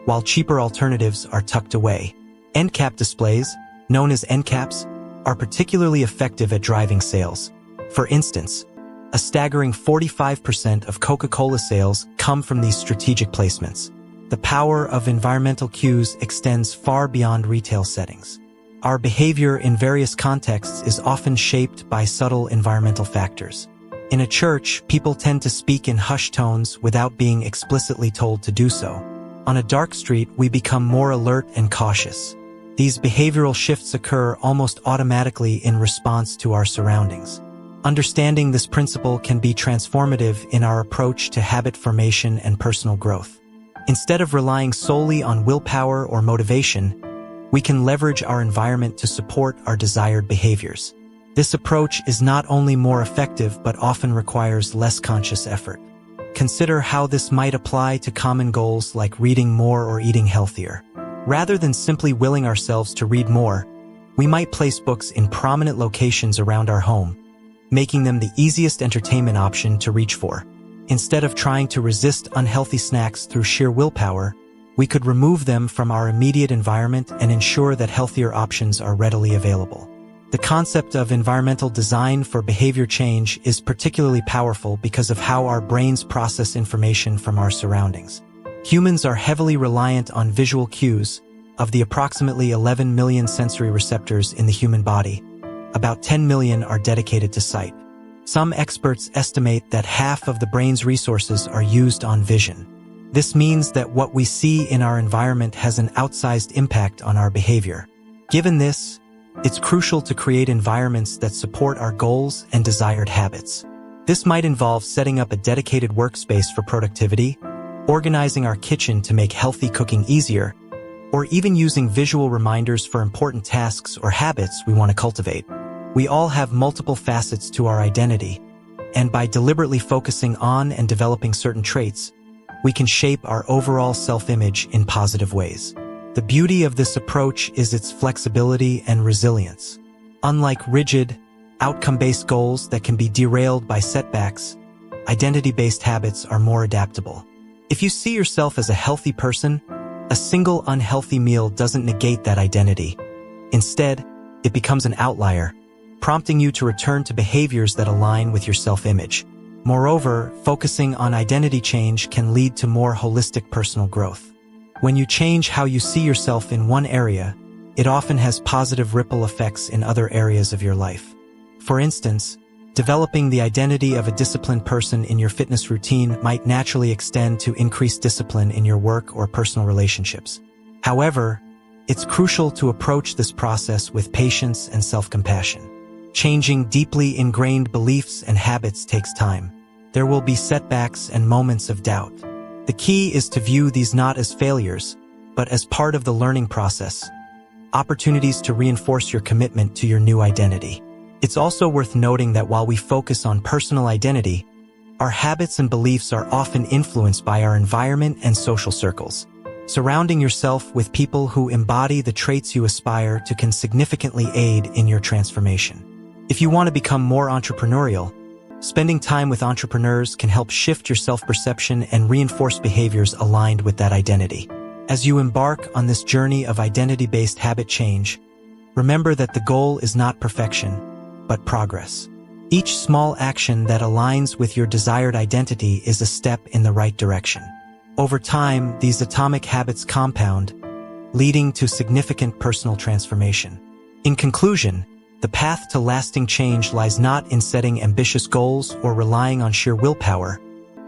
while cheaper alternatives are tucked away. End cap displays, known as end caps, are particularly effective at driving sales. For instance, a staggering 45% of Coca-Cola sales come from these strategic placements. The power of environmental cues extends far beyond retail settings. Our behavior in various contexts is often shaped by subtle environmental factors. In a church, people tend to speak in hushed tones without being explicitly told to do so. On a dark street, we become more alert and cautious. These behavioral shifts occur almost automatically in response to our surroundings. Understanding this principle can be transformative in our approach to habit formation and personal growth. Instead of relying solely on willpower or motivation, we can leverage our environment to support our desired behaviors. This approach is not only more effective but often requires less conscious effort. Consider how this might apply to common goals like reading more or eating healthier. Rather than simply willing ourselves to read more, we might place books in prominent locations around our home, making them the easiest entertainment option to reach for. Instead of trying to resist unhealthy snacks through sheer willpower, we could remove them from our immediate environment and ensure that healthier options are readily available. The concept of environmental design for behavior change is particularly powerful because of how our brains process information from our surroundings. Humans are heavily reliant on visual cues. Of the approximately 11 million sensory receptors in the human body, about 10 million are dedicated to sight. Some experts estimate that half of the brain's resources are used on vision. This means that what we see in our environment has an outsized impact on our behavior. Given this, it's crucial to create environments that support our goals and desired habits. This might involve setting up a dedicated workspace for productivity, organizing our kitchen to make healthy cooking easier, or even using visual reminders for important tasks or habits we want to cultivate. We all have multiple facets to our identity, and by deliberately focusing on and developing certain traits, we can shape our overall self-image in positive ways. The beauty of this approach is its flexibility and resilience. Unlike rigid, outcome-based goals that can be derailed by setbacks, identity-based habits are more adaptable. If you see yourself as a healthy person, a single unhealthy meal doesn't negate that identity. Instead, it becomes an outlier, prompting you to return to behaviors that align with your self-image. Moreover, focusing on identity change can lead to more holistic personal growth. When you change how you see yourself in one area, it often has positive ripple effects in other areas of your life. For instance, developing the identity of a disciplined person in your fitness routine might naturally extend to increased discipline in your work or personal relationships. However, it's crucial to approach this process with patience and self-compassion. Changing deeply ingrained beliefs and habits takes time. There will be setbacks and moments of doubt. The key is to view these not as failures, but as part of the learning process, opportunities to reinforce your commitment to your new identity. It's also worth noting that while we focus on personal identity, our habits and beliefs are often influenced by our environment and social circles. Surrounding yourself with people who embody the traits you aspire to can significantly aid in your transformation. If you want to become more entrepreneurial, spending time with entrepreneurs can help shift your self-perception and reinforce behaviors aligned with that identity. As you embark on this journey of identity-based habit change, remember that the goal is not perfection, but progress. Each small action that aligns with your desired identity is a step in the right direction. Over time, these atomic habits compound, leading to significant personal transformation. In conclusion, the path to lasting change lies not in setting ambitious goals or relying on sheer willpower,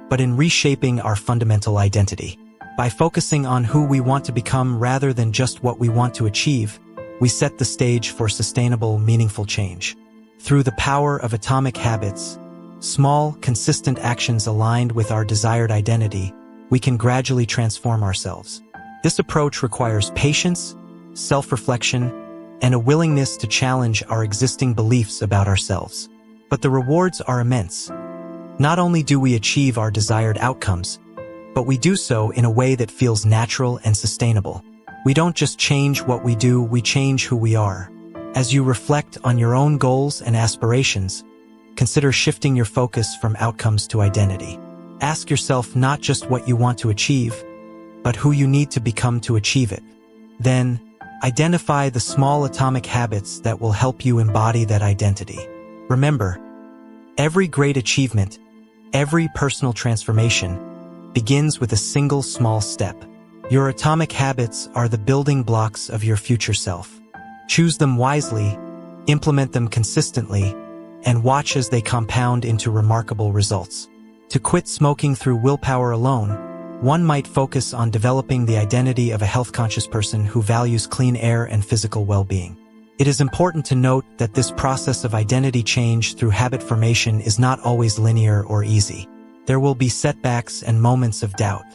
but in reshaping our fundamental identity. By focusing on who we want to become rather than just what we want to achieve, we set the stage for sustainable, meaningful change. Through the power of atomic habits, small, consistent actions aligned with our desired identity, we can gradually transform ourselves. This approach requires patience, self-reflection, and a willingness to challenge our existing beliefs about ourselves. But the rewards are immense. Not only do we achieve our desired outcomes, but we do so in a way that feels natural and sustainable. We don't just change what we do, we change who we are. As you reflect on your own goals and aspirations, consider shifting your focus from outcomes to identity. Ask yourself not just what you want to achieve, but who you need to become to achieve it. Then, identify the small atomic habits that will help you embody that identity. Remember, every great achievement, every personal transformation, begins with a single small step. Your atomic habits are the building blocks of your future self. Choose them wisely, implement them consistently, and watch as they compound into remarkable results. To quit smoking through willpower alone, one might focus on developing the identity of a health-conscious person who values clean air and physical well-being. It is important to note that this process of identity change through habit formation is not always linear or easy. There will be setbacks and moments of doubt.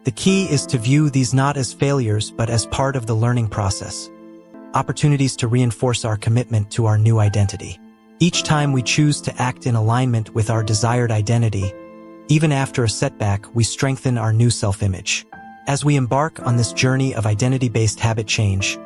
The key is to view these not as failures but as part of the learning process, opportunities to reinforce our commitment to our new identity. Each time we choose to act in alignment with our desired identity, even after a setback, we strengthen our new self-image. As we embark on this journey of identity-based habit change,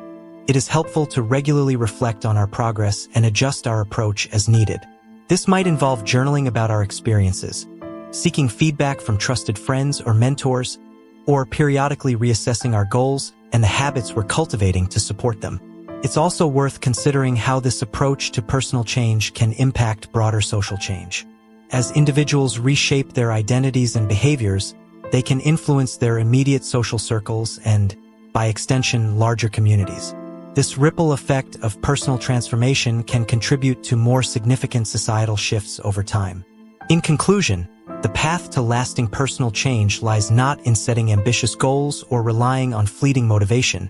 it is helpful to regularly reflect on our progress and adjust our approach as needed. This might involve journaling about our experiences, seeking feedback from trusted friends or mentors, or periodically reassessing our goals and the habits we're cultivating to support them. It's also worth considering how this approach to personal change can impact broader social change. As individuals reshape their identities and behaviors, they can influence their immediate social circles and, by extension, larger communities. This ripple effect of personal transformation can contribute to more significant societal shifts over time. In conclusion, the path to lasting personal change lies not in setting ambitious goals or relying on fleeting motivation,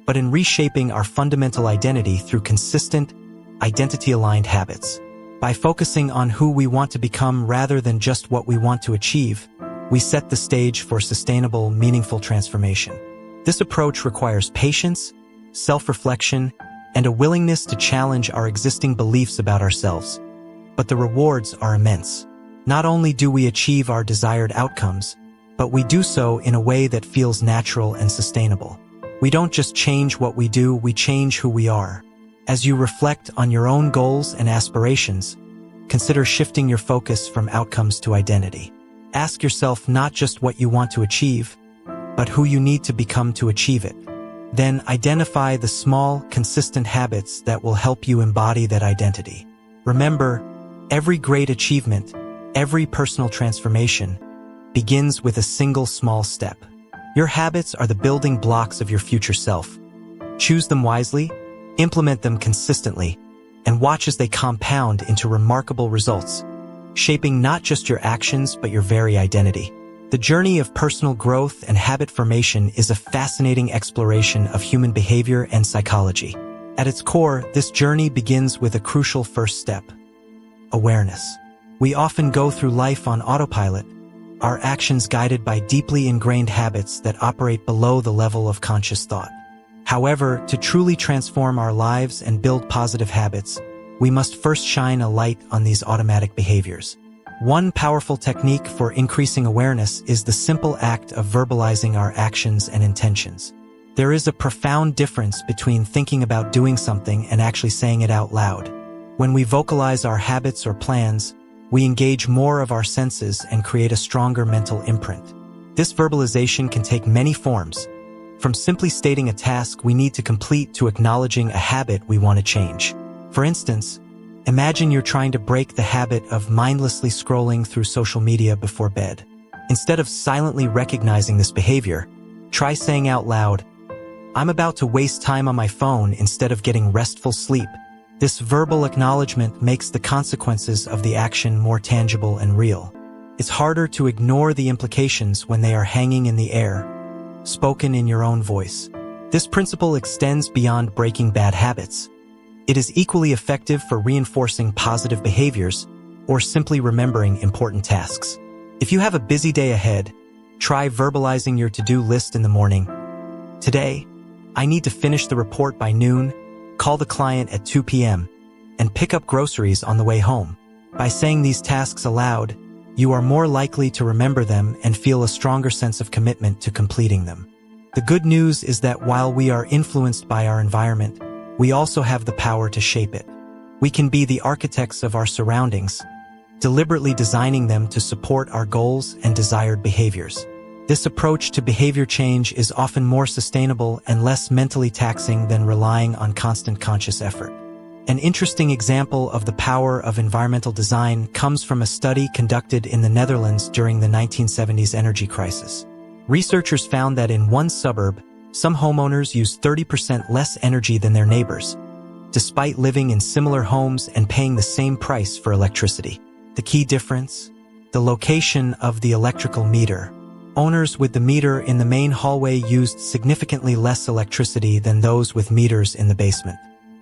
but in reshaping our fundamental identity through consistent, identity-aligned habits. By focusing on who we want to become rather than just what we want to achieve, we set the stage for sustainable, meaningful transformation. This approach requires patience, self-reflection, and a willingness to challenge our existing beliefs about ourselves. But the rewards are immense. Not only do we achieve our desired outcomes, but we do so in a way that feels natural and sustainable. We don't just change what we do, we change who we are. As you reflect on your own goals and aspirations, consider shifting your focus from outcomes to identity. Ask yourself not just what you want to achieve, but who you need to become to achieve it. Then identify the small, consistent habits that will help you embody that identity. Remember, every great achievement, every personal transformation, begins with a single small step. Your habits are the building blocks of your future self. Choose them wisely, implement them consistently, and watch as they compound into remarkable results, shaping not just your actions but your very identity. The journey of personal growth and habit formation is a fascinating exploration of human behavior and psychology. At its core, this journey begins with a crucial first step: awareness. We often go through life on autopilot, our actions guided by deeply ingrained habits that operate below the level of conscious thought. However, to truly transform our lives and build positive habits, we must first shine a light on these automatic behaviors. One powerful technique for increasing awareness is the simple act of verbalizing our actions and intentions. There is a profound difference between thinking about doing something and actually saying it out loud. When we vocalize our habits or plans, we engage more of our senses and create a stronger mental imprint. This verbalization can take many forms, from simply stating a task we need to complete to acknowledging a habit we want to change. For instance, imagine you're trying to break the habit of mindlessly scrolling through social media before bed. Instead of silently recognizing this behavior, try saying out loud, "I'm about to waste time on my phone instead of getting restful sleep." This verbal acknowledgement makes the consequences of the action more tangible and real. It's harder to ignore the implications when they are hanging in the air, spoken in your own voice. This principle extends beyond breaking bad habits. It is equally effective for reinforcing positive behaviors or simply remembering important tasks. If you have a busy day ahead, try verbalizing your to-do list in the morning. Today, I need to finish the report by noon, call the client at 2 p.m., and pick up groceries on the way home. By saying these tasks aloud, you are more likely to remember them and feel a stronger sense of commitment to completing them. The good news is that while we are influenced by our environment, we also have the power to shape it. We can be the architects of our surroundings, deliberately designing them to support our goals and desired behaviors. This approach to behavior change is often more sustainable and less mentally taxing than relying on constant conscious effort. An interesting example of the power of environmental design comes from a study conducted in the Netherlands during the 1970s energy crisis. Researchers found that in one suburb, some homeowners used 30% less energy than their neighbors, despite living in similar homes and paying the same price for electricity. The key difference? The location of the electrical meter. Owners with the meter in the main hallway used significantly less electricity than those with meters in the basement.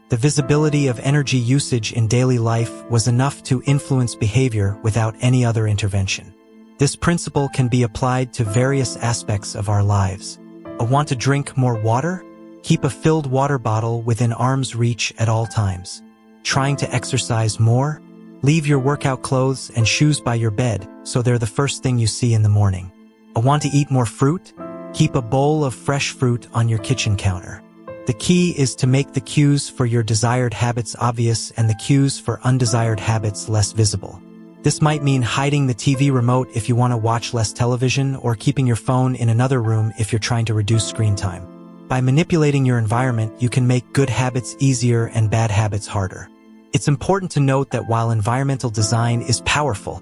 The visibility of energy usage in daily life was enough to influence behavior without any other intervention. This principle can be applied to various aspects of our lives. Want to drink more water? Keep a filled water bottle within arm's reach at all times. Trying to exercise more? Leave your workout clothes and shoes by your bed so they're the first thing you see in the morning. Want to eat more fruit? Keep a bowl of fresh fruit on your kitchen counter. The key is to make the cues for your desired habits obvious and the cues for undesired habits less visible. This might mean hiding the TV remote if you want to watch less television or keeping your phone in another room if you're trying to reduce screen time. By manipulating your environment, you can make good habits easier and bad habits harder. It's important to note that while environmental design is powerful,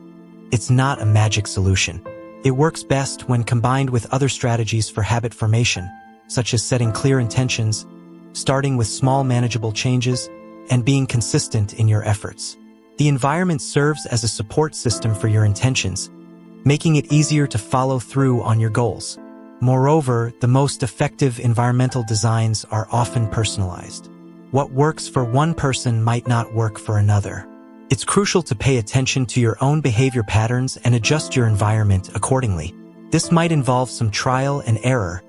it's not a magic solution. It works best when combined with other strategies for habit formation, such as setting clear intentions, starting with small manageable changes, and being consistent in your efforts. The environment serves as a support system for your intentions, making it easier to follow through on your goals. Moreover, the most effective environmental designs are often personalized. What works for one person might not work for another. It's crucial to pay attention to your own behavior patterns and adjust your environment accordingly. This might involve some trial and error,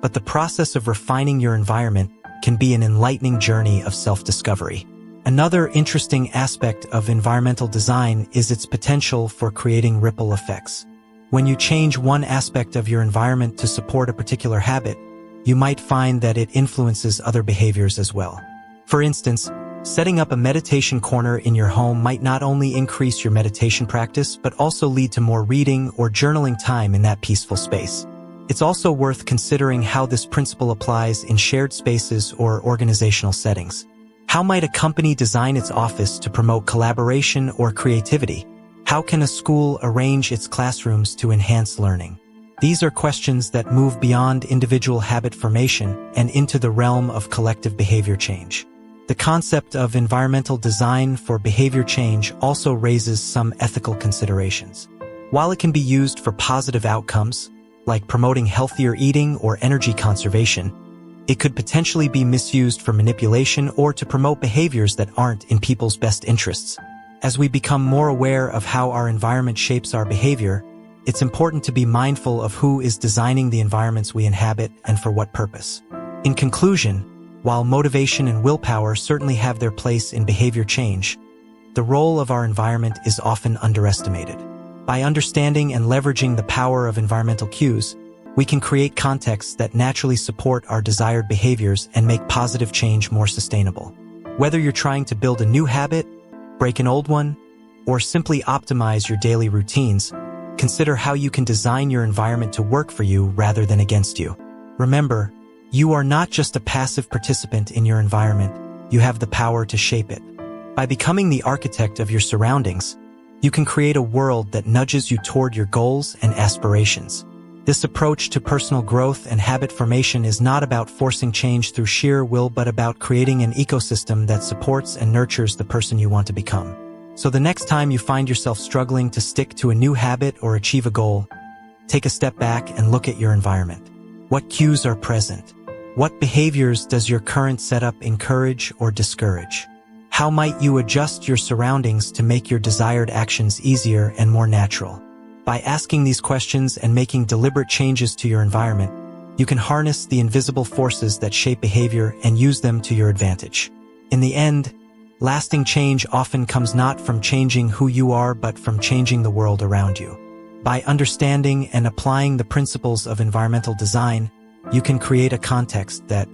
but the process of refining your environment can be an enlightening journey of self-discovery. Another interesting aspect of environmental design is its potential for creating ripple effects. When you change one aspect of your environment to support a particular habit, you might find that it influences other behaviors as well. For instance, Setting up a meditation corner in your home might not only increase your meditation practice, but also lead to more reading or journaling time in that peaceful space. It's also worth considering how this principle applies in shared spaces or organizational settings. How might a company design its office to promote collaboration or creativity? How can a school arrange its classrooms to enhance learning? These are questions that move beyond individual habit formation and into the realm of collective behavior change. The concept of environmental design for behavior change also raises some ethical considerations. While it can be used for positive outcomes, like promoting healthier eating or energy conservation, it could potentially be misused for manipulation or to promote behaviors that aren't in people's best interests. As we become more aware of how our environment shapes our behavior, it's important to be mindful of who is designing the environments we inhabit and for what purpose. In conclusion, while motivation and willpower certainly have their place in behavior change, the role of our environment is often underestimated. By understanding and leveraging the power of environmental cues, we can create contexts that naturally support our desired behaviors and make positive change more sustainable. Whether you're trying to build a new habit, break an old one, or simply optimize your daily routines, consider how you can design your environment to work for you rather than against you. Remember, you are not just a passive participant in your environment, you have the power to shape it. By becoming the architect of your surroundings, you can create a world that nudges you toward your goals and aspirations. This approach to personal growth and habit formation is not about forcing change through sheer will, but about creating an ecosystem that supports and nurtures the person you want to become. So the next time you find yourself struggling to stick to a new habit or achieve a goal, take a step back and look at your environment. What cues are present? What behaviors does your current setup encourage or discourage? How might you adjust your surroundings to make your desired actions easier and more natural? By asking these questions and making deliberate changes to your environment, you can harness the invisible forces that shape behavior and use them to your advantage. In the end, lasting change often comes not from changing who you are, but from changing the world around you. By understanding and applying the principles of environmental design, you can create a context that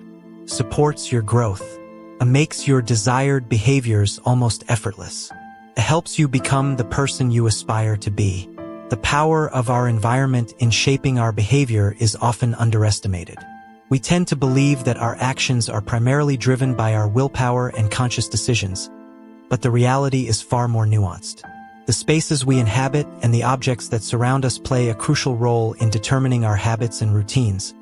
supports your growth and makes your desired behaviors almost effortless. It helps you become the person you aspire to be. The power of our environment in shaping our behavior is often underestimated. We tend to believe that our actions are primarily driven by our willpower and conscious decisions, but the reality is far more nuanced. The spaces we inhabit and the objects that surround us play a crucial role in determining our habits and routines,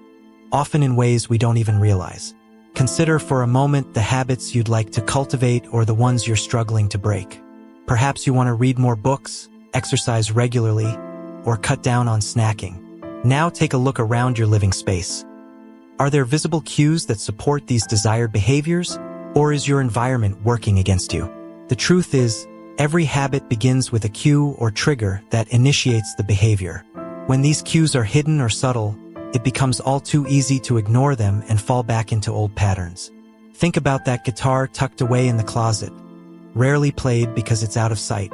often in ways we don't even realize. Consider for a moment the habits you'd like to cultivate or the ones you're struggling to break. Perhaps you want to read more books, exercise regularly, or cut down on snacking. Now take a look around your living space. Are there visible cues that support these desired behaviors, or is your environment working against you? The truth is, every habit begins with a cue or trigger that initiates the behavior. When these cues are hidden or subtle, it becomes all too easy to ignore them and fall back into old patterns. Think about that guitar tucked away in the closet, rarely played because it's out of sight,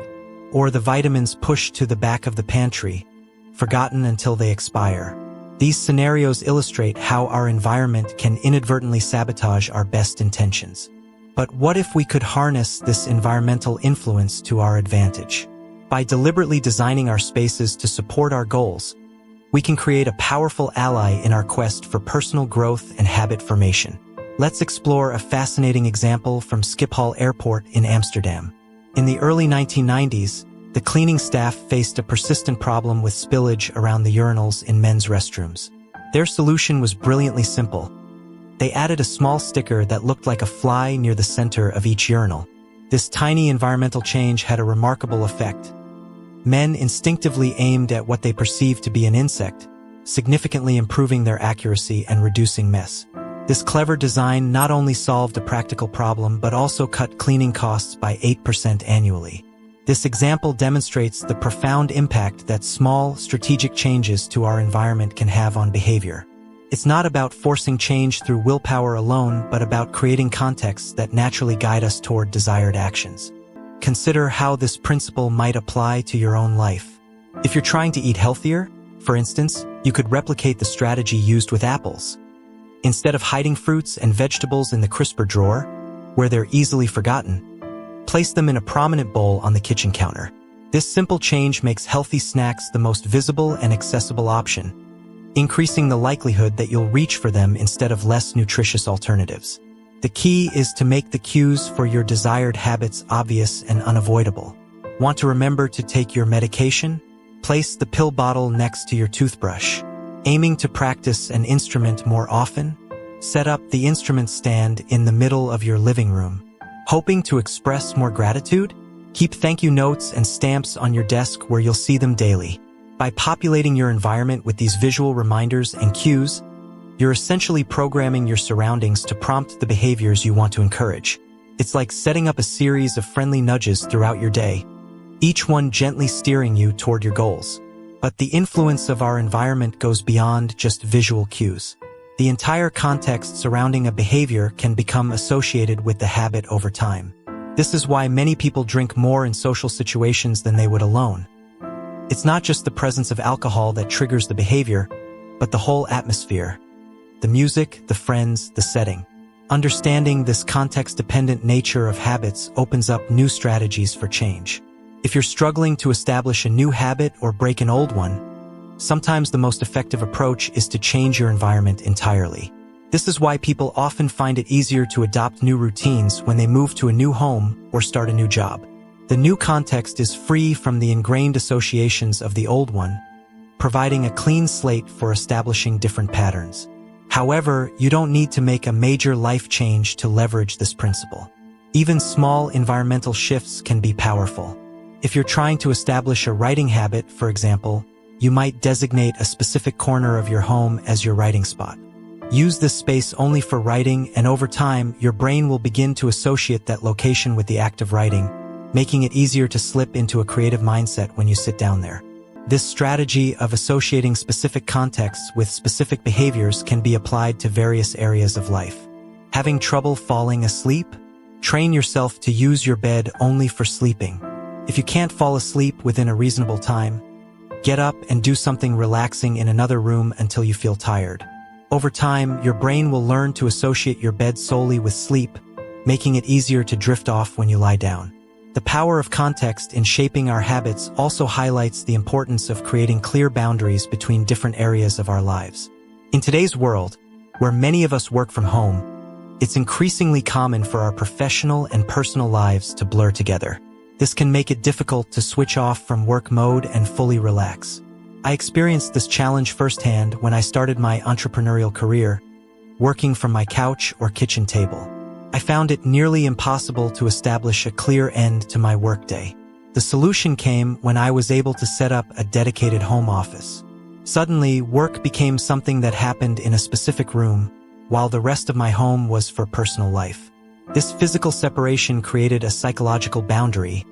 or the vitamins pushed to the back of the pantry, forgotten until they expire. These scenarios illustrate how our environment can inadvertently sabotage our best intentions. But what if we could harness this environmental influence to our advantage? By deliberately designing our spaces to support our goals, we can create a powerful ally in our quest for personal growth and habit formation. Let's explore a fascinating example from Schiphol Airport in Amsterdam. In the early 1990s, the cleaning staff faced a persistent problem with spillage around the urinals in men's restrooms. Their solution was brilliantly simple. They added a small sticker that looked like a fly near the center of each urinal. This tiny environmental change had a remarkable effect. Men instinctively aimed at what they perceived to be an insect, significantly improving their accuracy and reducing mess. This clever design not only solved a practical problem but also cut cleaning costs by 8% annually. This example demonstrates the profound impact that small, strategic changes to our environment can have on behavior. It's not about forcing change through willpower alone, but about creating contexts that naturally guide us toward desired actions. Consider how this principle might apply to your own life. If you're trying to eat healthier, for instance, you could replicate the strategy used with apples. Instead of hiding fruits and vegetables in the crisper drawer, where they're easily forgotten, place them in a prominent bowl on the kitchen counter. This simple change makes healthy snacks the most visible and accessible option, increasing the likelihood that you'll reach for them instead of less nutritious alternatives. The key is to make the cues for your desired habits obvious and unavoidable. Want to remember to take your medication? Place the pill bottle next to your toothbrush. Aiming to practice an instrument more often? Set up the instrument stand in the middle of your living room. Hoping to express more gratitude? Keep thank you notes and stamps on your desk where you'll see them daily. By populating your environment with these visual reminders and cues, you're essentially programming your surroundings to prompt the behaviors you want to encourage. It's like setting up a series of friendly nudges throughout your day, each one gently steering you toward your goals. But the influence of our environment goes beyond just visual cues. The entire context surrounding a behavior can become associated with the habit over time. This is why many people drink more in social situations than they would alone. It's not just the presence of alcohol that triggers the behavior, but the whole atmosphere. The music, the friends, the setting. Understanding this context-dependent nature of habits opens up new strategies for change. If you're struggling to establish a new habit or break an old one, sometimes the most effective approach is to change your environment entirely. This is why people often find it easier to adopt new routines when they move to a new home or start a new job. The new context is free from the ingrained associations of the old one, providing a clean slate for establishing different patterns. However, you don't need to make a major life change to leverage this principle. Even small environmental shifts can be powerful. If you're trying to establish a writing habit, for example, you might designate a specific corner of your home as your writing spot. Use this space only for writing, and over time, your brain will begin to associate that location with the act of writing, making it easier to slip into a creative mindset when you sit down there. This strategy of associating specific contexts with specific behaviors can be applied to various areas of life. Having trouble falling asleep? Train yourself to use your bed only for sleeping. If you can't fall asleep within a reasonable time, get up and do something relaxing in another room until you feel tired. Over time, your brain will learn to associate your bed solely with sleep, making it easier to drift off when you lie down. The power of context in shaping our habits also highlights the importance of creating clear boundaries between different areas of our lives. In today's world, where many of us work from home, it's increasingly common for our professional and personal lives to blur together. This can make it difficult to switch off from work mode and fully relax. I experienced this challenge firsthand when I started my entrepreneurial career, working from my couch or kitchen table. I found it nearly impossible to establish a clear end to my workday. The solution came when I was able to set up a dedicated home office. Suddenly, work became something that happened in a specific room, while the rest of my home was for personal life. This physical separation created a psychological boundary,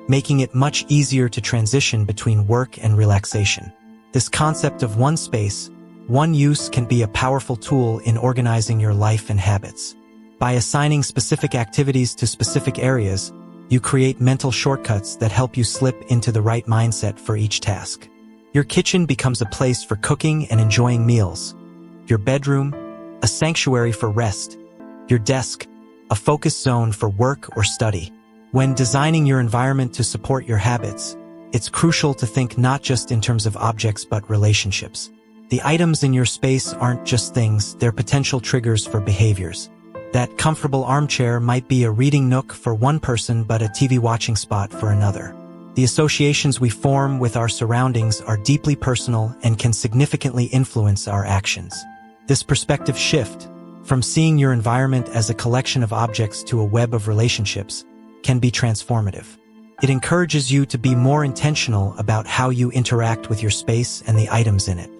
making it much easier to transition between work and relaxation. This concept of one space, one use can be a powerful tool in organizing your life and habits. By assigning specific activities to specific areas, you create mental shortcuts that help you slip into the right mindset for each task. Your kitchen becomes a place for cooking and enjoying meals. Your bedroom, a sanctuary for rest. Your desk, a focus zone for work or study. When designing your environment to support your habits, it's crucial to think not just in terms of objects but relationships. The items in your space aren't just things, they're potential triggers for behaviors. That comfortable armchair might be a reading nook for one person but a TV watching spot for another. The associations we form with our surroundings are deeply personal and can significantly influence our actions. This perspective shift, from seeing your environment as a collection of objects to a web of relationships, can be transformative. It encourages you to be more intentional about how you interact with your space and the items in it.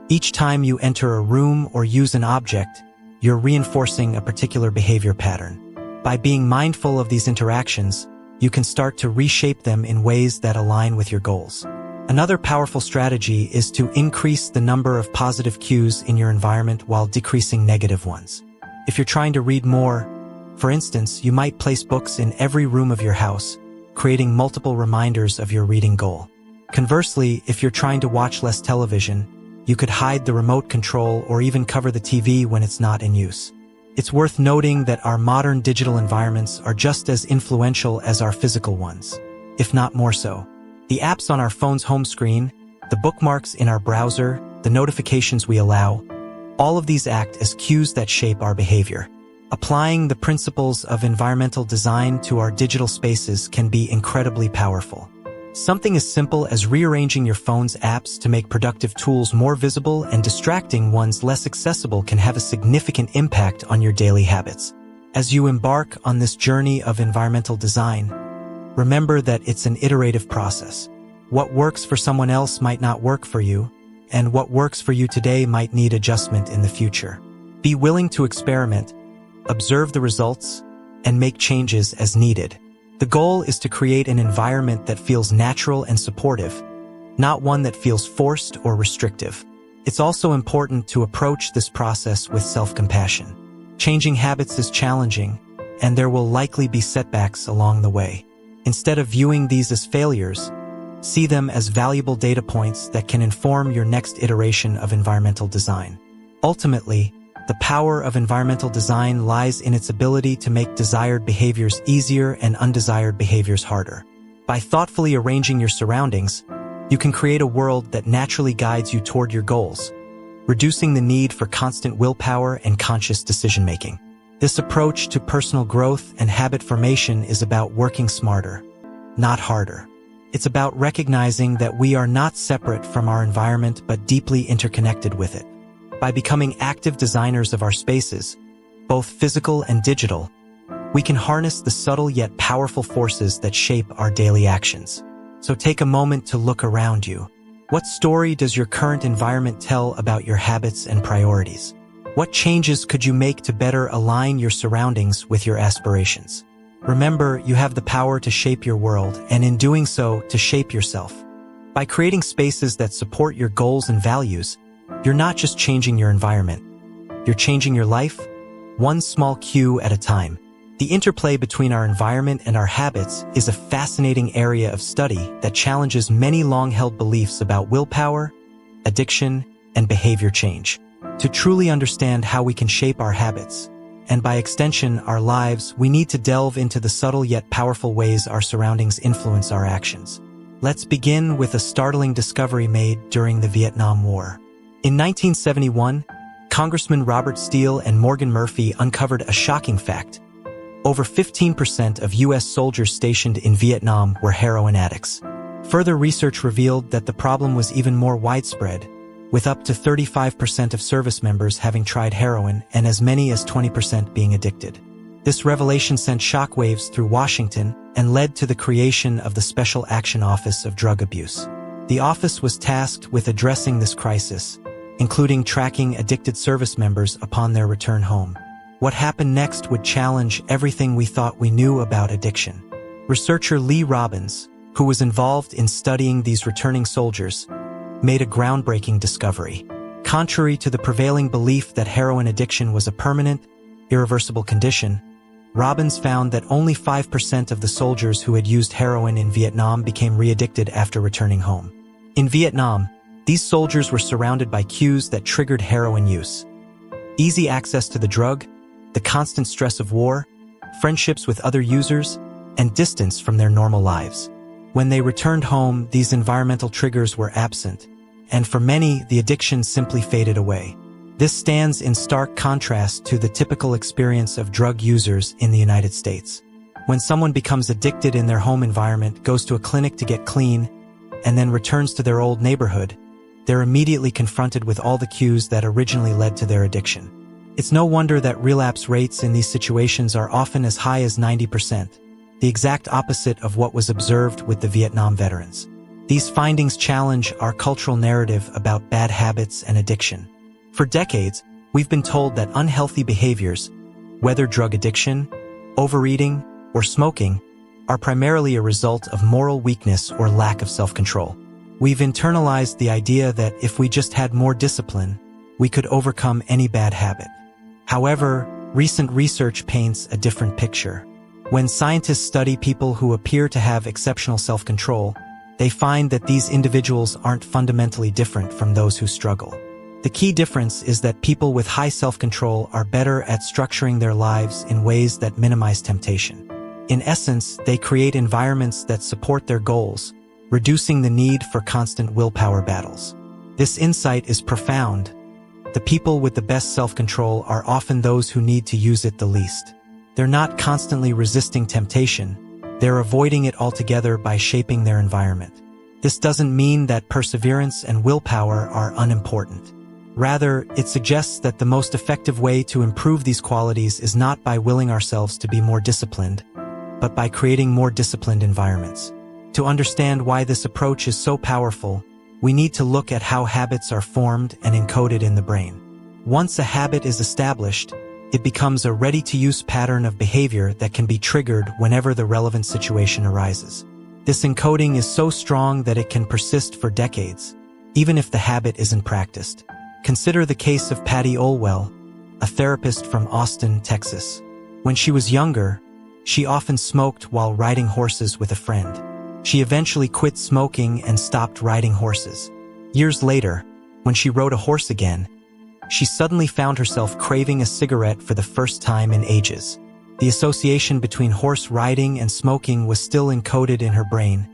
Each time you enter a room or use an object, you're reinforcing a particular behavior pattern. By being mindful of these interactions, you can start to reshape them in ways that align with your goals. Another powerful strategy is to increase the number of positive cues in your environment while decreasing negative ones. If you're trying to read more, for instance, you might place books in every room of your house, creating multiple reminders of your reading goal. Conversely, if you're trying to watch less television, you could hide the remote control or even cover the TV when it's not in use. It's worth noting that our modern digital environments are just as influential as our physical ones, if not more so. The apps on our phone's home screen, the bookmarks in our browser, the notifications we allow, all of these act as cues that shape our behavior. Applying the principles of environmental design to our digital spaces can be incredibly powerful. Something as simple as rearranging your phone's apps to make productive tools more visible and distracting ones less accessible can have a significant impact on your daily habits. As you embark on this journey of environmental design, remember that it's an iterative process. What works for someone else might not work for you, and what works for you today might need adjustment in the future. Be willing to experiment, observe the results, and make changes as needed. The goal is to create an environment that feels natural and supportive, not one that feels forced or restrictive. It's also important to approach this process with self-compassion. Changing habits is challenging, and there will likely be setbacks along the way. Instead of viewing these as failures, see them as valuable data points that can inform your next iteration of environmental design. Ultimately, the power of environmental design lies in its ability to make desired behaviors easier and undesired behaviors harder. By thoughtfully arranging your surroundings, you can create a world that naturally guides you toward your goals, reducing the need for constant willpower and conscious decision-making. This approach to personal growth and habit formation is about working smarter, not harder. It's about recognizing that we are not separate from our environment but deeply interconnected with it. By becoming active designers of our spaces, both physical and digital, we can harness the subtle yet powerful forces that shape our daily actions. So take a moment to look around you. What story does your current environment tell about your habits and priorities? What changes could you make to better align your surroundings with your aspirations? Remember, you have the power to shape your world, and in doing so, to shape yourself. By creating spaces that support your goals and values, you're not just changing your environment. You're changing your life, one small cue at a time. The interplay between our environment and our habits is a fascinating area of study that challenges many long-held beliefs about willpower, addiction, and behavior change. To truly understand how we can shape our habits, and by extension our lives, we need to delve into the subtle yet powerful ways our surroundings influence our actions. Let's begin with a startling discovery made during the Vietnam War. In 1971, Congressman Robert Steele and Morgan Murphy uncovered a shocking fact. Over 15% of U.S. soldiers stationed in Vietnam were heroin addicts. Further research revealed that the problem was even more widespread, with up to 35% of service members having tried heroin and as many as 20% being addicted. This revelation sent shockwaves through Washington and led to the creation of the Special Action Office of Drug Abuse. The office was tasked with addressing this crisis, including tracking addicted service members upon their return home. What happened next would challenge everything we thought we knew about addiction. Researcher Lee Robbins, who was involved in studying these returning soldiers, made a groundbreaking discovery. Contrary to the prevailing belief that heroin addiction was a permanent, irreversible condition, Robbins found that only 5% of the soldiers who had used heroin in Vietnam became re-addicted after returning home. In Vietnam, these soldiers were surrounded by cues that triggered heroin use. Easy access to the drug, the constant stress of war, friendships with other users, and distance from their normal lives. When they returned home, these environmental triggers were absent, and for many, the addiction simply faded away. This stands in stark contrast to the typical experience of drug users in the United States. When someone becomes addicted in their home environment, goes to a clinic to get clean, and then returns to their old neighborhood, they're immediately confronted with all the cues that originally led to their addiction. It's no wonder that relapse rates in these situations are often as high as 90%, the exact opposite of what was observed with the Vietnam veterans. These findings challenge our cultural narrative about bad habits and addiction. For decades, we've been told that unhealthy behaviors, whether drug addiction, overeating, or smoking, are primarily a result of moral weakness or lack of self-control. We've internalized the idea that if we just had more discipline, we could overcome any bad habit. However, recent research paints a different picture. When scientists study people who appear to have exceptional self-control, they find that these individuals aren't fundamentally different from those who struggle. The key difference is that people with high self-control are better at structuring their lives in ways that minimize temptation. In essence, they create environments that support their goals, reducing the need for constant willpower battles. This insight is profound. The people with the best self-control are often those who need to use it the least. They're not constantly resisting temptation, they're avoiding it altogether by shaping their environment. This doesn't mean that perseverance and willpower are unimportant. Rather, it suggests that the most effective way to improve these qualities is not by willing ourselves to be more disciplined, but by creating more disciplined environments. To understand why this approach is so powerful, we need to look at how habits are formed and encoded in the brain. Once a habit is established, it becomes a ready-to-use pattern of behavior that can be triggered whenever the relevant situation arises. This encoding is so strong that it can persist for decades, even if the habit isn't practiced. Consider the case of Patty Olwell, a therapist from Austin, Texas. When she was younger, she often smoked while riding horses with a friend. She eventually quit smoking and stopped riding horses. Years later, when she rode a horse again, she suddenly found herself craving a cigarette for the first time in ages. The association between horse riding and smoking was still encoded in her brain,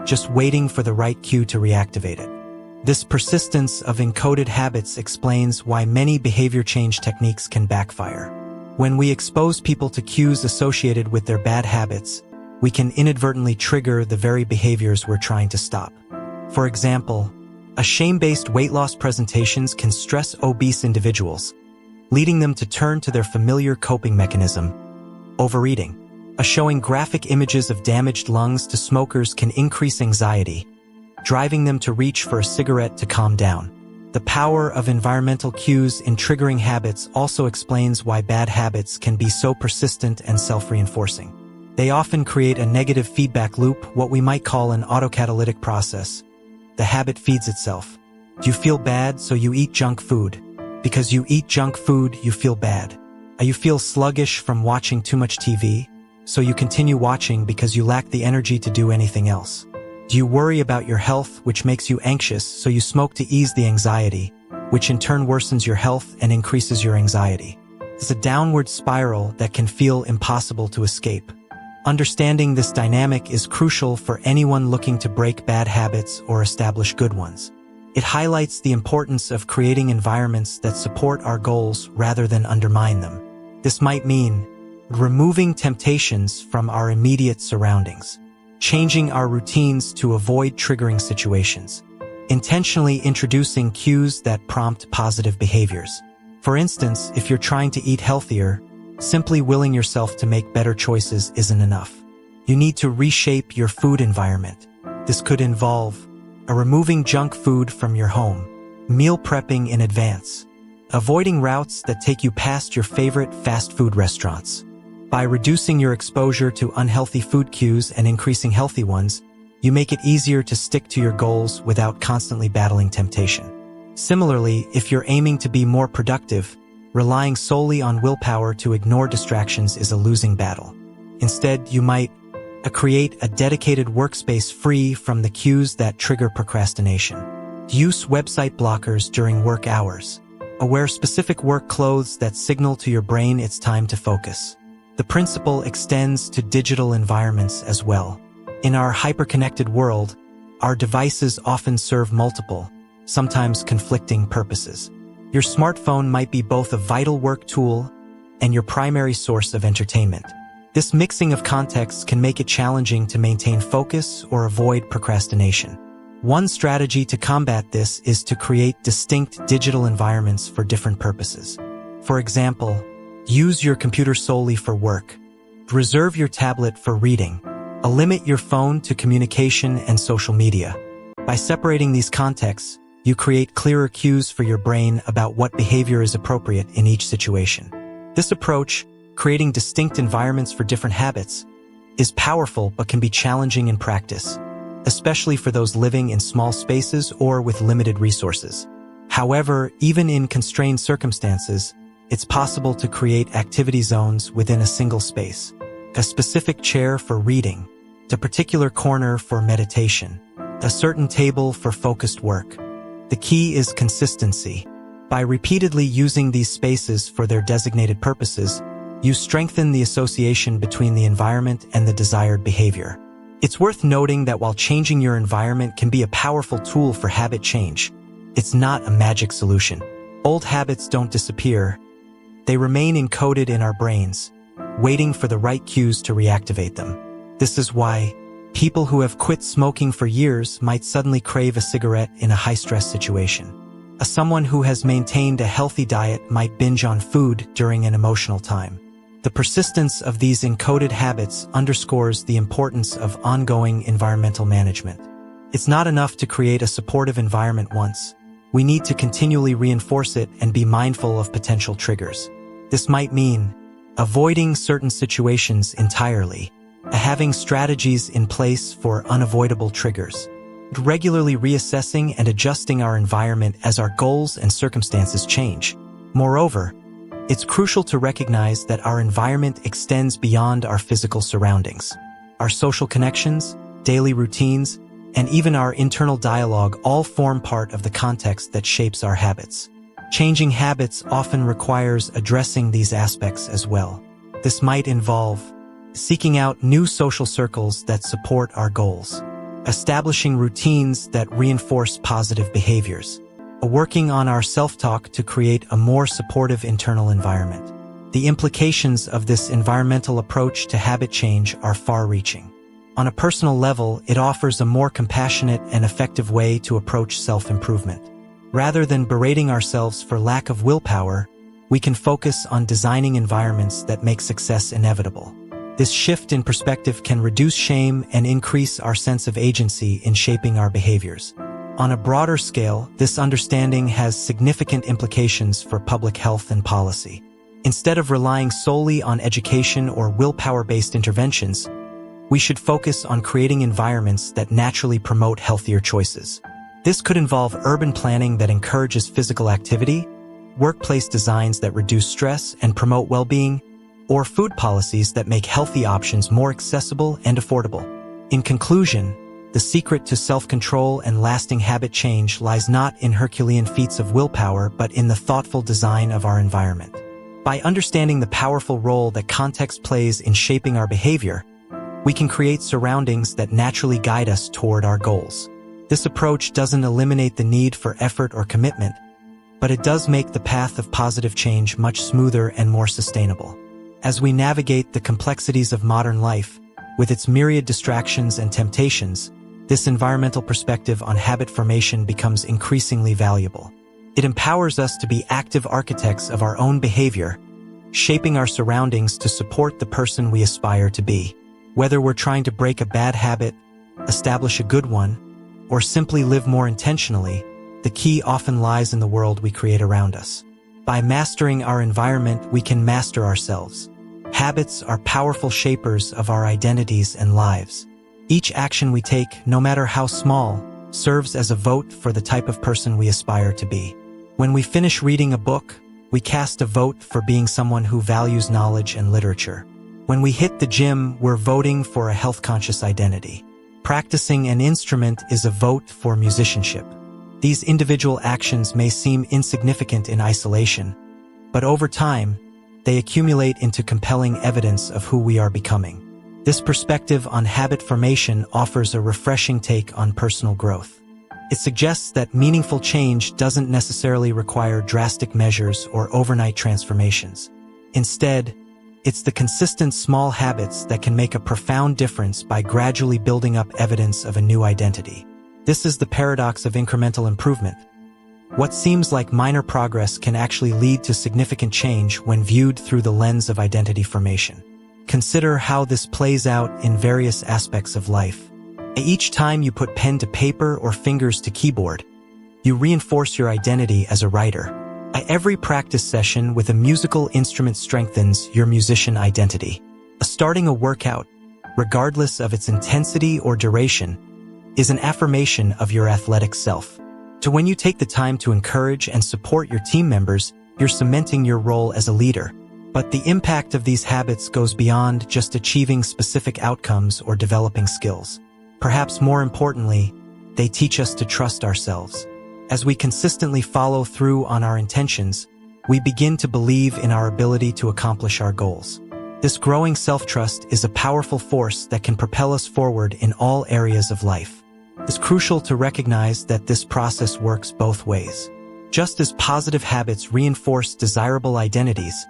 just waiting for the right cue to reactivate it. This persistence of encoded habits explains why many behavior change techniques can backfire. When we expose people to cues associated with their bad habits, we can inadvertently trigger the very behaviors we're trying to stop. For example, a shame-based weight loss presentations can stress obese individuals, leading them to turn to their familiar coping mechanism, overeating. Showing graphic images of damaged lungs to smokers can increase anxiety, driving them to reach for a cigarette to calm down. The power of environmental cues in triggering habits also explains why bad habits can be so persistent and self-reinforcing. They often create a negative feedback loop, what we might call an autocatalytic process. The habit feeds itself. You feel bad, so you eat junk food. Because you eat junk food, you feel bad. You feel sluggish from watching too much TV, so you continue watching because you lack the energy to do anything else. Do you worry about your health, which makes you anxious, so you smoke to ease the anxiety, which in turn worsens your health and increases your anxiety? It's a downward spiral that can feel impossible to escape. Understanding this dynamic is crucial for anyone looking to break bad habits or establish good ones. It highlights the importance of creating environments that support our goals rather than undermine them. This might mean removing temptations from our immediate surroundings, changing our routines to avoid triggering situations, intentionally introducing cues that prompt positive behaviors. For instance, if you're trying to eat healthier, simply willing yourself to make better choices isn't enough. You need to reshape your food environment. This could involve removing junk food from your home, meal prepping in advance, avoiding routes that take you past your favorite fast food restaurants. By reducing your exposure to unhealthy food cues and increasing healthy ones, you make it easier to stick to your goals without constantly battling temptation. Similarly, if you're aiming to be more productive, relying solely on willpower to ignore distractions is a losing battle. Instead, you might create a dedicated workspace free from the cues that trigger procrastination. Use website blockers during work hours. Wear specific work clothes that signal to your brain it's time to focus. The principle extends to digital environments as well. In our hyper-connected world, our devices often serve multiple, sometimes conflicting purposes. Your smartphone might be both a vital work tool and your primary source of entertainment. This mixing of contexts can make it challenging to maintain focus or avoid procrastination. One strategy to combat this is to create distinct digital environments for different purposes. For example, use your computer solely for work. Reserve your tablet for reading. Limit your phone to communication and social media. By separating these contexts, you create clearer cues for your brain about what behavior is appropriate in each situation. This approach, creating distinct environments for different habits, is powerful but can be challenging in practice, especially for those living in small spaces or with limited resources. However, even in constrained circumstances, it's possible to create activity zones within a single space. A specific chair for reading, a particular corner for meditation, a certain table for focused work. The key is consistency. By repeatedly using these spaces for their designated purposes, you strengthen the association between the environment and the desired behavior. It's worth noting that while changing your environment can be a powerful tool for habit change, it's not a magic solution. Old habits don't disappear. They remain encoded in our brains, waiting for the right cues to reactivate them. This is why people who have quit smoking for years might suddenly crave a cigarette in a high-stress situation. Someone who has maintained a healthy diet might binge on food during an emotional time. The persistence of these encoded habits underscores the importance of ongoing environmental management. It's not enough to create a supportive environment once. We need to continually reinforce it and be mindful of potential triggers. This might mean avoiding certain situations entirely, having strategies in place for unavoidable triggers, regularly reassessing and adjusting our environment as our goals and circumstances change. Moreover, it's crucial to recognize that our environment extends beyond our physical surroundings. Our social connections, daily routines, and even our internal dialogue all form part of the context that shapes our habits. Changing habits often requires addressing these aspects as well. This might involve seeking out new social circles that support our goals, establishing routines that reinforce positive behaviors, working on our self-talk to create a more supportive internal environment. The implications of this environmental approach to habit change are far-reaching. On a personal level, it offers a more compassionate and effective way to approach self-improvement. Rather than berating ourselves for lack of willpower, we can focus on designing environments that make success inevitable. This shift in perspective can reduce shame and increase our sense of agency in shaping our behaviors. On a broader scale, this understanding has significant implications for public health and policy. Instead of relying solely on education or willpower-based interventions, we should focus on creating environments that naturally promote healthier choices. This could involve urban planning that encourages physical activity, workplace designs that reduce stress and promote well-being, or food policies that make healthy options more accessible and affordable. In conclusion, the secret to self-control and lasting habit change lies not in Herculean feats of willpower but in the thoughtful design of our environment. By understanding the powerful role that context plays in shaping our behavior, we can create surroundings that naturally guide us toward our goals. This approach doesn't eliminate the need for effort or commitment, but it does make the path of positive change much smoother and more sustainable. As we navigate the complexities of modern life, with its myriad distractions and temptations, this environmental perspective on habit formation becomes increasingly valuable. It empowers us to be active architects of our own behavior, shaping our surroundings to support the person we aspire to be. Whether we're trying to break a bad habit, establish a good one, or simply live more intentionally, the key often lies in the world we create around us. By mastering our environment, we can master ourselves. Habits are powerful shapers of our identities and lives. Each action we take, no matter how small, serves as a vote for the type of person we aspire to be. When we finish reading a book, we cast a vote for being someone who values knowledge and literature. When we hit the gym, we're voting for a health-conscious identity. Practicing an instrument is a vote for musicianship. These individual actions may seem insignificant in isolation, but over time, they accumulate into compelling evidence of who we are becoming. This perspective on habit formation offers a refreshing take on personal growth. It suggests that meaningful change doesn't necessarily require drastic measures or overnight transformations. Instead, it's the consistent small habits that can make a profound difference by gradually building up evidence of a new identity. This is the paradox of incremental improvement. What seems like minor progress can actually lead to significant change when viewed through the lens of identity formation. Consider how this plays out in various aspects of life. Each time you put pen to paper or fingers to keyboard, you reinforce your identity as a writer. Every practice session with a musical instrument strengthens your musician identity. Starting a workout, regardless of its intensity or duration, is an affirmation of your athletic self. So when you take the time to encourage and support your team members, you're cementing your role as a leader. But the impact of these habits goes beyond just achieving specific outcomes or developing skills. Perhaps more importantly, they teach us to trust ourselves. As we consistently follow through on our intentions, we begin to believe in our ability to accomplish our goals. This growing self-trust is a powerful force that can propel us forward in all areas of life. It's crucial to recognize that this process works both ways. Just as positive habits reinforce desirable identities,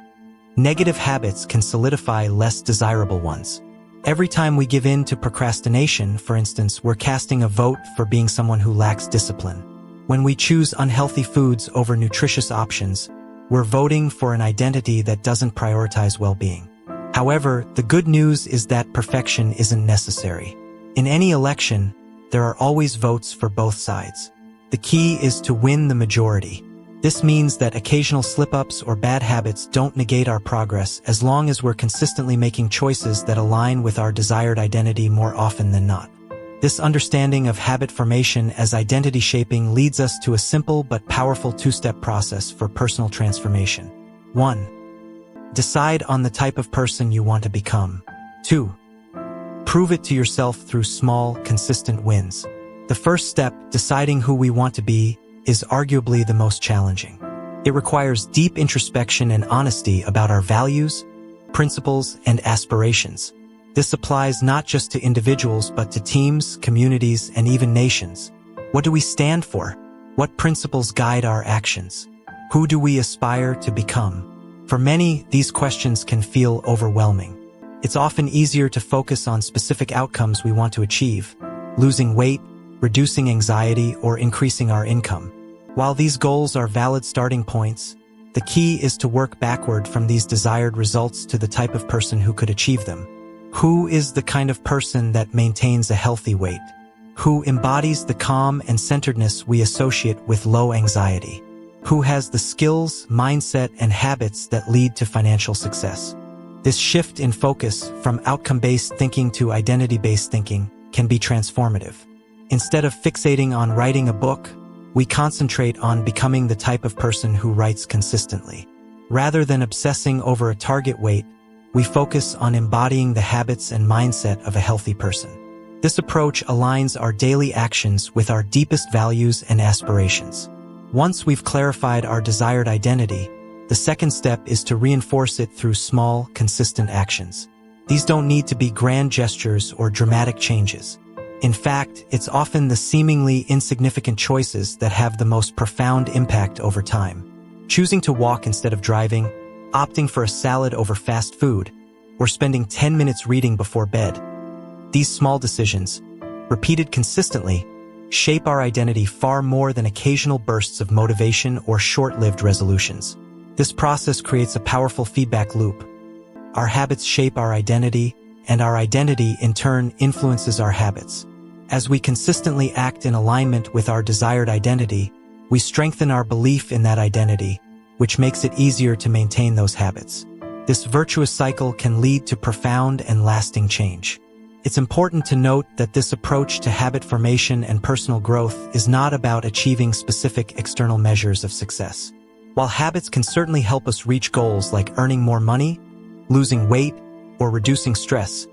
negative habits can solidify less desirable ones. Every time we give in to procrastination, for instance, we're casting a vote for being someone who lacks discipline. When we choose unhealthy foods over nutritious options, we're voting for an identity that doesn't prioritize well-being. However, the good news is that perfection isn't necessary. In any election, there are always votes for both sides. The key is to win the majority. This means that occasional slip-ups or bad habits don't negate our progress as long as we're consistently making choices that align with our desired identity more often than not. This understanding of habit formation as identity shaping leads us to a simple but powerful two-step process for personal transformation. 1. Decide on the type of person you want to become. 2. Prove it to yourself through small, consistent wins. The first step, deciding who we want to be, is arguably the most challenging. It requires deep introspection and honesty about our values, principles, and aspirations. This applies not just to individuals but to teams, communities, and even nations. What do we stand for? What principles guide our actions? Who do we aspire to become? For many, these questions can feel overwhelming. It's often easier to focus on specific outcomes we want to achieve: losing weight, reducing anxiety, or increasing our income. While these goals are valid starting points, the key is to work backward from these desired results to the type of person who could achieve them. Who is the kind of person that maintains a healthy weight? Who embodies the calm and centeredness we associate with low anxiety? Who has the skills, mindset, and habits that lead to financial success? This shift in focus from outcome-based thinking to identity-based thinking can be transformative. Instead of fixating on writing a book, we concentrate on becoming the type of person who writes consistently. Rather than obsessing over a target weight, we focus on embodying the habits and mindset of a healthy person. This approach aligns our daily actions with our deepest values and aspirations. Once we've clarified our desired identity, the second step is to reinforce it through small, consistent actions. These don't need to be grand gestures or dramatic changes. In fact, it's often the seemingly insignificant choices that have the most profound impact over time. Choosing to walk instead of driving, opting for a salad over fast food, or spending 10 minutes reading before bed. These small decisions, repeated consistently, shape our identity far more than occasional bursts of motivation or short-lived resolutions. This process creates a powerful feedback loop. Our habits shape our identity, and our identity in turn influences our habits. As we consistently act in alignment with our desired identity, we strengthen our belief in that identity, which makes it easier to maintain those habits. This virtuous cycle can lead to profound and lasting change. It's important to note that this approach to habit formation and personal growth is not about achieving specific external measures of success. While habits can certainly help us reach goals like earning more money, losing weight, or reducing stress,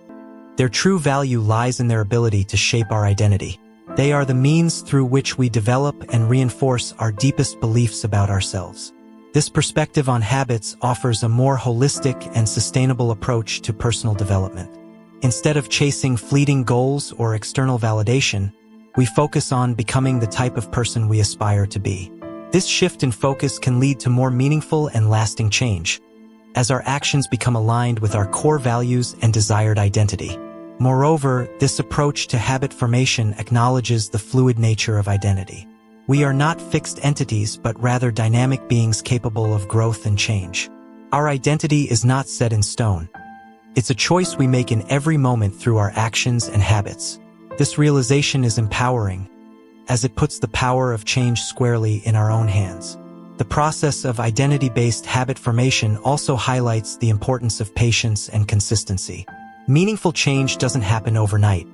their true value lies in their ability to shape our identity. They are the means through which we develop and reinforce our deepest beliefs about ourselves. This perspective on habits offers a more holistic and sustainable approach to personal development. Instead of chasing fleeting goals or external validation, we focus on becoming the type of person we aspire to be. This shift in focus can lead to more meaningful and lasting change, as our actions become aligned with our core values and desired identity. Moreover, this approach to habit formation acknowledges the fluid nature of identity. We are not fixed entities but rather dynamic beings capable of growth and change. Our identity is not set in stone. It's a choice we make in every moment through our actions and habits. This realization is empowering, as it puts the power of change squarely in our own hands. The process of identity-based habit formation also highlights the importance of patience and consistency. Meaningful change doesn't happen overnight.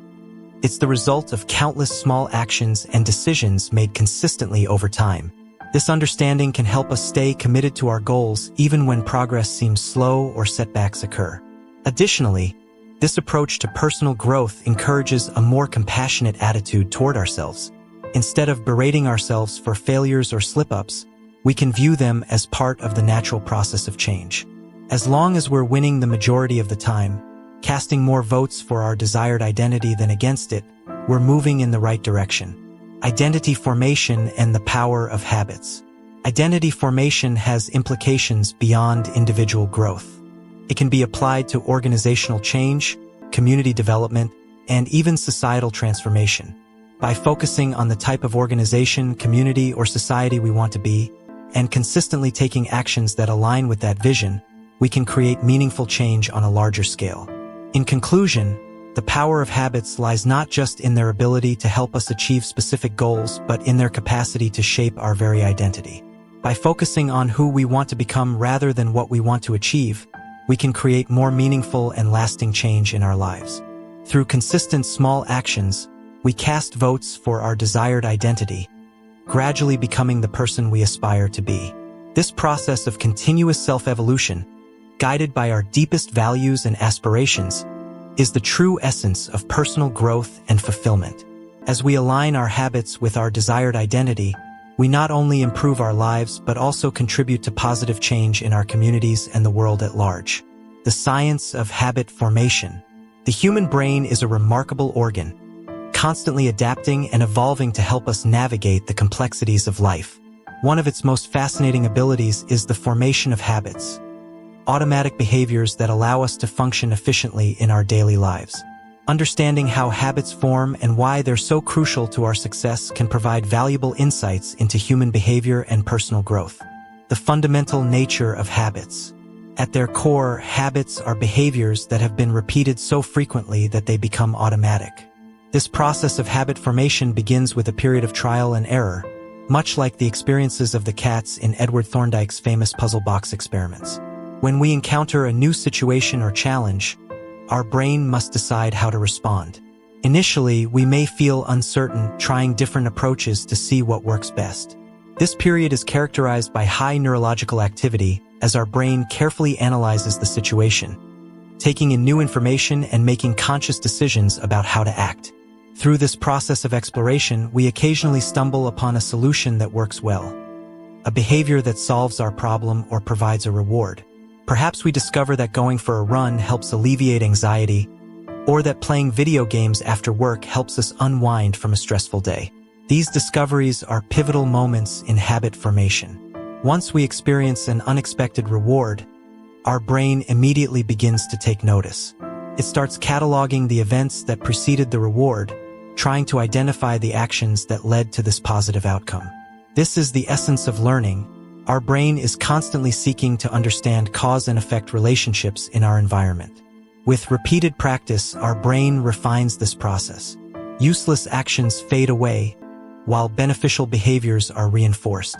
It's the result of countless small actions and decisions made consistently over time. This understanding can help us stay committed to our goals even when progress seems slow or setbacks occur. Additionally, this approach to personal growth encourages a more compassionate attitude toward ourselves. Instead of berating ourselves for failures or slip-ups, we can view them as part of the natural process of change. As long as we're winning the majority of the time, casting more votes for our desired identity than against it, we're moving in the right direction. Identity formation and the power of habits. Identity formation has implications beyond individual growth. It can be applied to organizational change, community development, and even societal transformation. By focusing on the type of organization, community, or society we want to be, and consistently taking actions that align with that vision, we can create meaningful change on a larger scale. In conclusion, the power of habits lies not just in their ability to help us achieve specific goals, but in their capacity to shape our very identity. By focusing on who we want to become rather than what we want to achieve, we can create more meaningful and lasting change in our lives. Through consistent small actions, we cast votes for our desired identity, gradually becoming the person we aspire to be. This process of continuous self-evolution, guided by our deepest values and aspirations, is the true essence of personal growth and fulfillment. As we align our habits with our desired identity, we not only improve our lives but also contribute to positive change in our communities and the world at large. The science of habit formation. The human brain is a remarkable organ, constantly adapting and evolving to help us navigate the complexities of life. One of its most fascinating abilities is the formation of habits, automatic behaviors that allow us to function efficiently in our daily lives. Understanding how habits form and why they're so crucial to our success can provide valuable insights into human behavior and personal growth. The fundamental nature of habits. At their core, habits are behaviors that have been repeated so frequently that they become automatic. This process of habit formation begins with a period of trial and error, much like the experiences of the cats in Edward Thorndike's famous puzzle box experiments. When we encounter a new situation or challenge, our brain must decide how to respond. Initially, we may feel uncertain, trying different approaches to see what works best. This period is characterized by high neurological activity as our brain carefully analyzes the situation, taking in new information and making conscious decisions about how to act. Through this process of exploration, we occasionally stumble upon a solution that works well, a behavior that solves our problem or provides a reward. Perhaps we discover that going for a run helps alleviate anxiety, or that playing video games after work helps us unwind from a stressful day. These discoveries are pivotal moments in habit formation. Once we experience an unexpected reward, our brain immediately begins to take notice. It starts cataloging the events that preceded the reward, trying to identify the actions that led to this positive outcome. This is the essence of learning. Our brain is constantly seeking to understand cause and effect relationships in our environment. With repeated practice, our brain refines this process. Useless actions fade away, while beneficial behaviors are reinforced.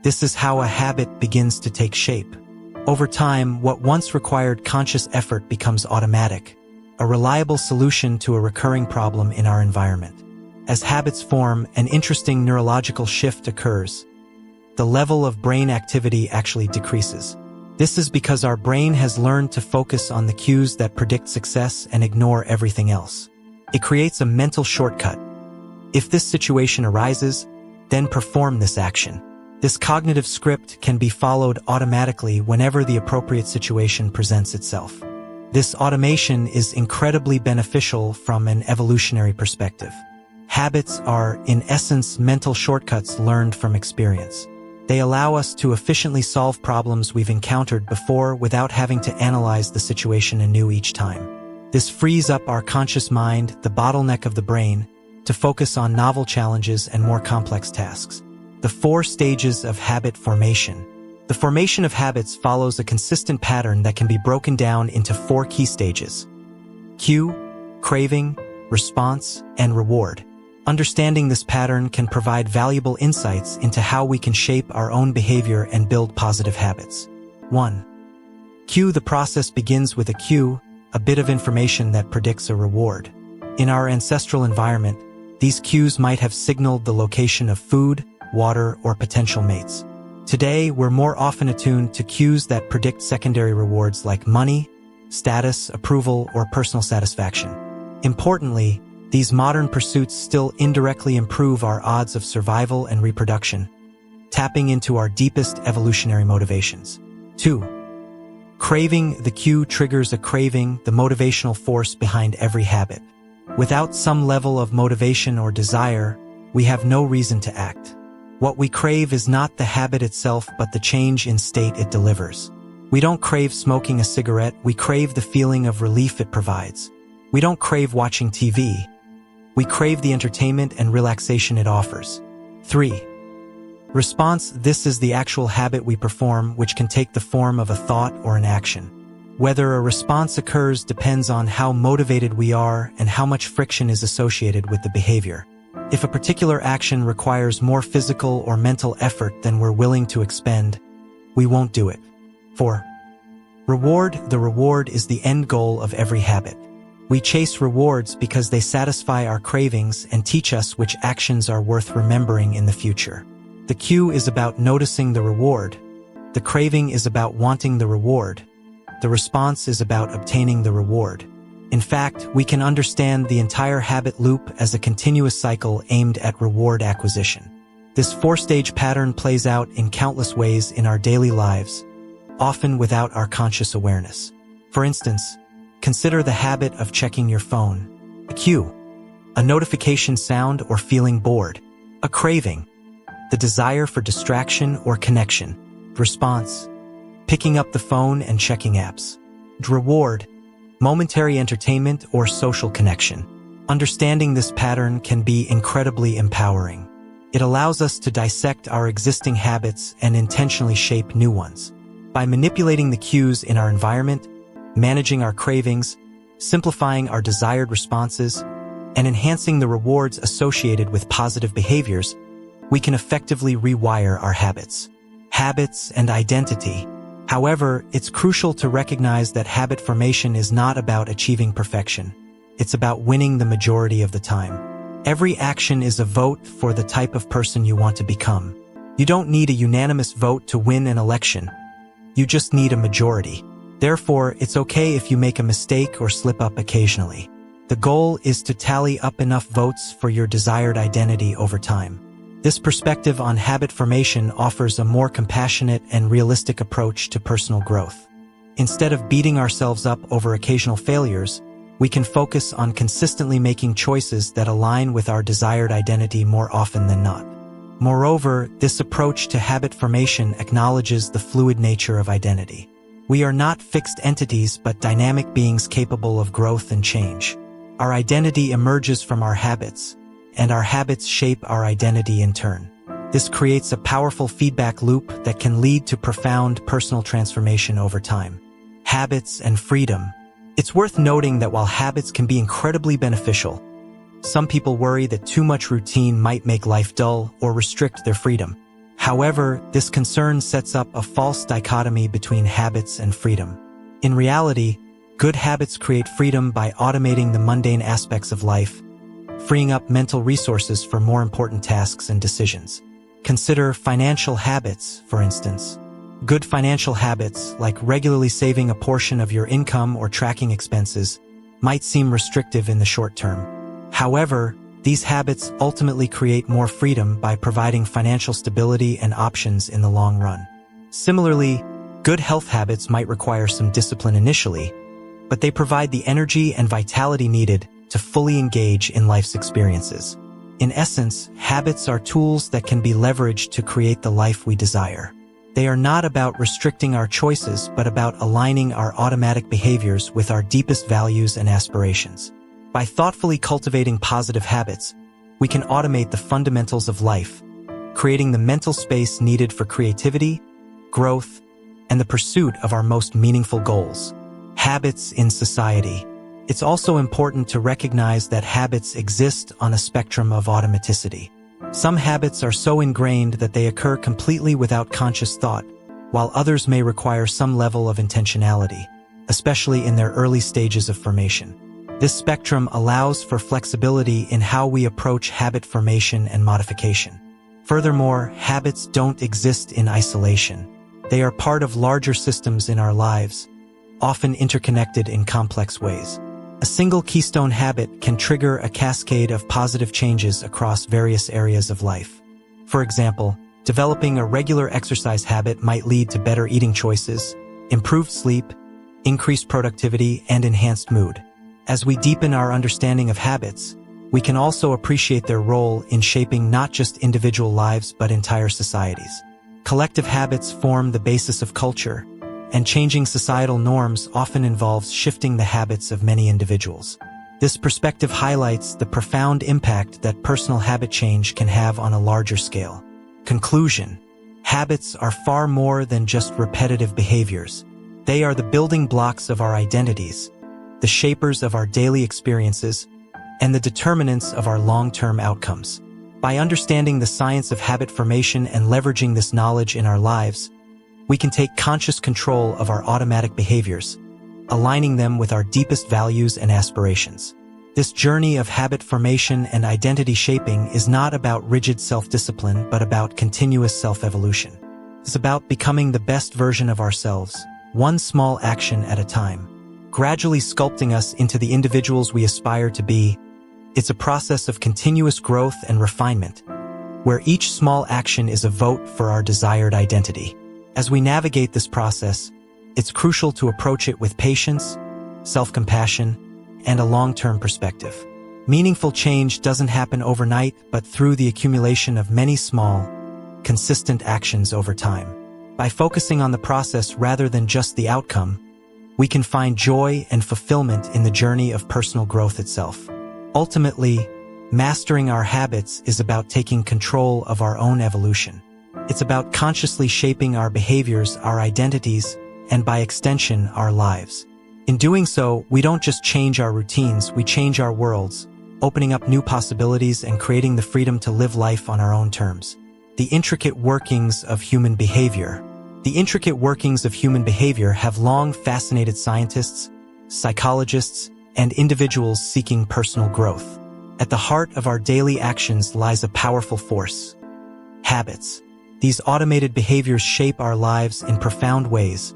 This is how a habit begins to take shape. Over time, what once required conscious effort becomes automatic, a reliable solution to a recurring problem in our environment. As habits form, an interesting neurological shift occurs. The level of brain activity actually decreases. This is because our brain has learned to focus on the cues that predict success and ignore everything else. It creates a mental shortcut. If this situation arises, then perform this action. This cognitive script can be followed automatically whenever the appropriate situation presents itself. This automation is incredibly beneficial from an evolutionary perspective. Habits are, in essence, mental shortcuts learned from experience. They allow us to efficiently solve problems we've encountered before without having to analyze the situation anew each time. This frees up our conscious mind, the bottleneck of the brain, to focus on novel challenges and more complex tasks. The 4 stages of habit formation. The formation of habits follows a consistent pattern that can be broken down into 4 key stages: cue, craving, response, and reward. Understanding this pattern can provide valuable insights into how we can shape our own behavior and build positive habits. 1. Cue. The process begins with a cue, a bit of information that predicts a reward. In our ancestral environment, these cues might have signaled the location of food, water, or potential mates. Today, we're more often attuned to cues that predict secondary rewards like money, status, approval, or personal satisfaction. Importantly, these modern pursuits still indirectly improve our odds of survival and reproduction, tapping into our deepest evolutionary motivations. 2. Craving. The cue triggers a craving, the motivational force behind every habit. Without some level of motivation or desire, we have no reason to act. What we crave is not the habit itself but the change in state it delivers. We don't crave smoking a cigarette, we crave the feeling of relief it provides. We don't crave watching TV. We crave the entertainment and relaxation it offers. 3. Response. This is the actual habit we perform, which can take the form of a thought or an action. Whether a response occurs depends on how motivated we are and how much friction is associated with the behavior. If a particular action requires more physical or mental effort than we're willing to expend, we won't do it. 4. Reward. The reward is the end goal of every habit. We chase rewards because they satisfy our cravings and teach us which actions are worth remembering in the future. The cue is about noticing the reward. The craving is about wanting the reward. The response is about obtaining the reward. In fact, we can understand the entire habit loop as a continuous cycle aimed at reward acquisition. This four-stage pattern plays out in countless ways in our daily lives, often without our conscious awareness. For instance, consider the habit of checking your phone. A cue, a notification sound or feeling bored. A craving, the desire for distraction or connection. Response, picking up the phone and checking apps. Reward, momentary entertainment or social connection. Understanding this pattern can be incredibly empowering. It allows us to dissect our existing habits and intentionally shape new ones. By manipulating the cues in our environment, managing our cravings, simplifying our desired responses, and enhancing the rewards associated with positive behaviors, we can effectively rewire our habits. Habits and identity. However, it's crucial to recognize that habit formation is not about achieving perfection. It's about winning the majority of the time. Every action is a vote for the type of person you want to become. You don't need a unanimous vote to win an election. You just need a majority. Therefore, it's okay if you make a mistake or slip up occasionally. The goal is to tally up enough votes for your desired identity over time. This perspective on habit formation offers a more compassionate and realistic approach to personal growth. Instead of beating ourselves up over occasional failures, we can focus on consistently making choices that align with our desired identity more often than not. Moreover, this approach to habit formation acknowledges the fluid nature of identity. We are not fixed entities but dynamic beings capable of growth and change. Our identity emerges from our habits, and our habits shape our identity in turn. This creates a powerful feedback loop that can lead to profound personal transformation over time. Habits and freedom. It's worth noting that while habits can be incredibly beneficial, some people worry that too much routine might make life dull or restrict their freedom. However, this concern sets up a false dichotomy between habits and freedom. In reality, good habits create freedom by automating the mundane aspects of life, freeing up mental resources for more important tasks and decisions. Consider financial habits, for instance. Good financial habits, like regularly saving a portion of your income or tracking expenses, might seem restrictive in the short term. However, these habits ultimately create more freedom by providing financial stability and options in the long run. Similarly, good health habits might require some discipline initially, but they provide the energy and vitality needed to fully engage in life's experiences. In essence, habits are tools that can be leveraged to create the life we desire. They are not about restricting our choices, but about aligning our automatic behaviors with our deepest values and aspirations. By thoughtfully cultivating positive habits, we can automate the fundamentals of life, creating the mental space needed for creativity, growth, and the pursuit of our most meaningful goals. Habits in society. It's also important to recognize that habits exist on a spectrum of automaticity. Some habits are so ingrained that they occur completely without conscious thought, while others may require some level of intentionality, especially in their early stages of formation. This spectrum allows for flexibility in how we approach habit formation and modification. Furthermore, habits don't exist in isolation. They are part of larger systems in our lives, often interconnected in complex ways. A single keystone habit can trigger a cascade of positive changes across various areas of life. For example, developing a regular exercise habit might lead to better eating choices, improved sleep, increased productivity, and enhanced mood. As we deepen our understanding of habits, we can also appreciate their role in shaping not just individual lives but entire societies. Collective habits form the basis of culture, and changing societal norms often involves shifting the habits of many individuals. This perspective highlights the profound impact that personal habit change can have on a larger scale. Conclusion: habits are far more than just repetitive behaviors. They are the building blocks of our identities, the shapers of our daily experiences, and the determinants of our long-term outcomes. By understanding the science of habit formation and leveraging this knowledge in our lives, we can take conscious control of our automatic behaviors, aligning them with our deepest values and aspirations. This journey of habit formation and identity shaping is not about rigid self-discipline, but about continuous self-evolution. It's about becoming the best version of ourselves, one small action at a time, gradually sculpting us into the individuals we aspire to be. It's a process of continuous growth and refinement, where each small action is a vote for our desired identity. As we navigate this process, it's crucial to approach it with patience, self-compassion, and a long-term perspective. Meaningful change doesn't happen overnight, but through the accumulation of many small, consistent actions over time. By focusing on the process rather than just the outcome, we can find joy and fulfillment in the journey of personal growth itself. Ultimately, mastering our habits is about taking control of our own evolution. It's about consciously shaping our behaviors, our identities, and by extension, our lives. In doing so, we don't just change our routines, we change our worlds, opening up new possibilities and creating the freedom to live life on our own terms. The intricate workings of human behavior. The intricate workings of human behavior have long fascinated scientists, psychologists, and individuals seeking personal growth. At the heart of our daily actions lies a powerful force: habits. These automated behaviors shape our lives in profound ways,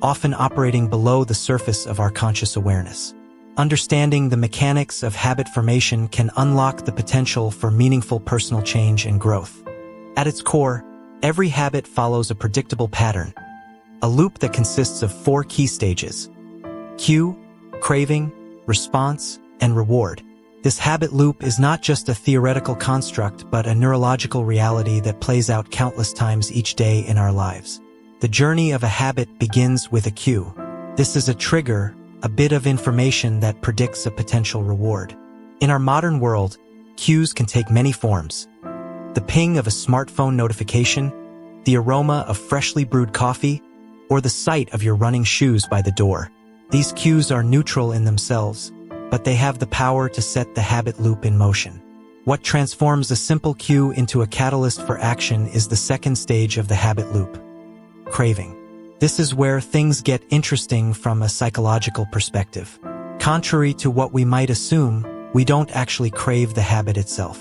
often operating below the surface of our conscious awareness. Understanding the mechanics of habit formation can unlock the potential for meaningful personal change and growth. At its core, every habit follows a predictable pattern, a loop that consists of 4 key stages: cue, craving, response, and reward. This habit loop is not just a theoretical construct, but a neurological reality that plays out countless times each day in our lives. The journey of a habit begins with a cue. This is a trigger, a bit of information that predicts a potential reward. In our modern world, cues can take many forms. The ping of a smartphone notification, the aroma of freshly brewed coffee, or the sight of your running shoes by the door. These cues are neutral in themselves, but they have the power to set the habit loop in motion. What transforms a simple cue into a catalyst for action is the second stage of the habit loop: craving. This is where things get interesting from a psychological perspective. Contrary to what we might assume, we don't actually crave the habit itself.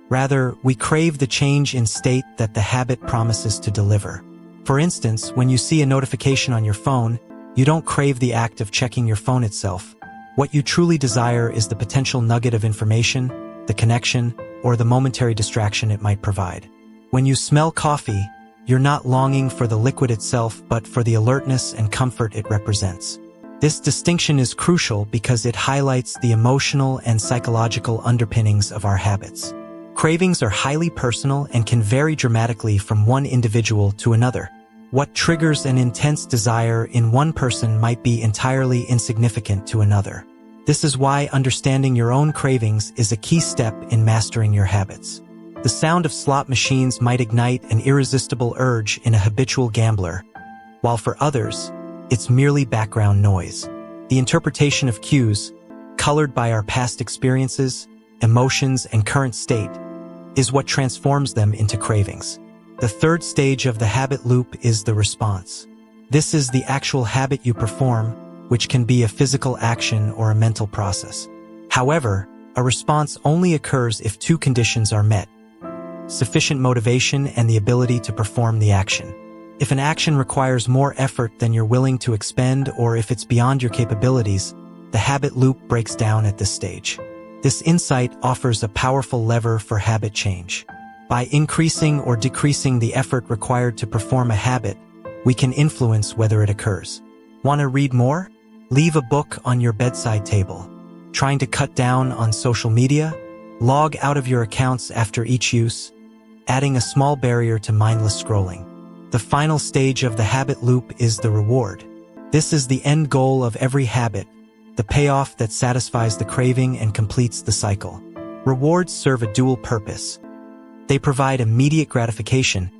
Rather, we crave the change in state that the habit promises to deliver. For instance, when you see a notification on your phone, you don't crave the act of checking your phone itself. What you truly desire is the potential nugget of information, the connection, or the momentary distraction it might provide. When you smell coffee, you're not longing for the liquid itself, but for the alertness and comfort it represents. This distinction is crucial because it highlights the emotional and psychological underpinnings of our habits. Cravings are highly personal and can vary dramatically from one individual to another. What triggers an intense desire in one person might be entirely insignificant to another. This is why understanding your own cravings is a key step in mastering your habits. The sound of slot machines might ignite an irresistible urge in a habitual gambler, while for others, it's merely background noise. The interpretation of cues, colored by our past experiences, emotions, and current state, is what transforms them into cravings. The third stage of the habit loop is the response. This is the actual habit you perform, which can be a physical action or a mental process. However, a response only occurs if 2 conditions are met: sufficient motivation and the ability to perform the action. If an action requires more effort than you're willing to expend, or if it's beyond your capabilities, The habit loop breaks down at this stage. This insight offers a powerful lever for habit change. By increasing or decreasing the effort required to perform a habit, we can influence whether it occurs. Want to read more? Leave a book on your bedside table. Trying to cut down on social media? Log out of your accounts after each use, adding a small barrier to mindless scrolling. The final stage of the habit loop is the reward. This is the end goal of every habit, the payoff that satisfies the craving and completes the cycle. Rewards serve a dual purpose. They provide immediate gratification,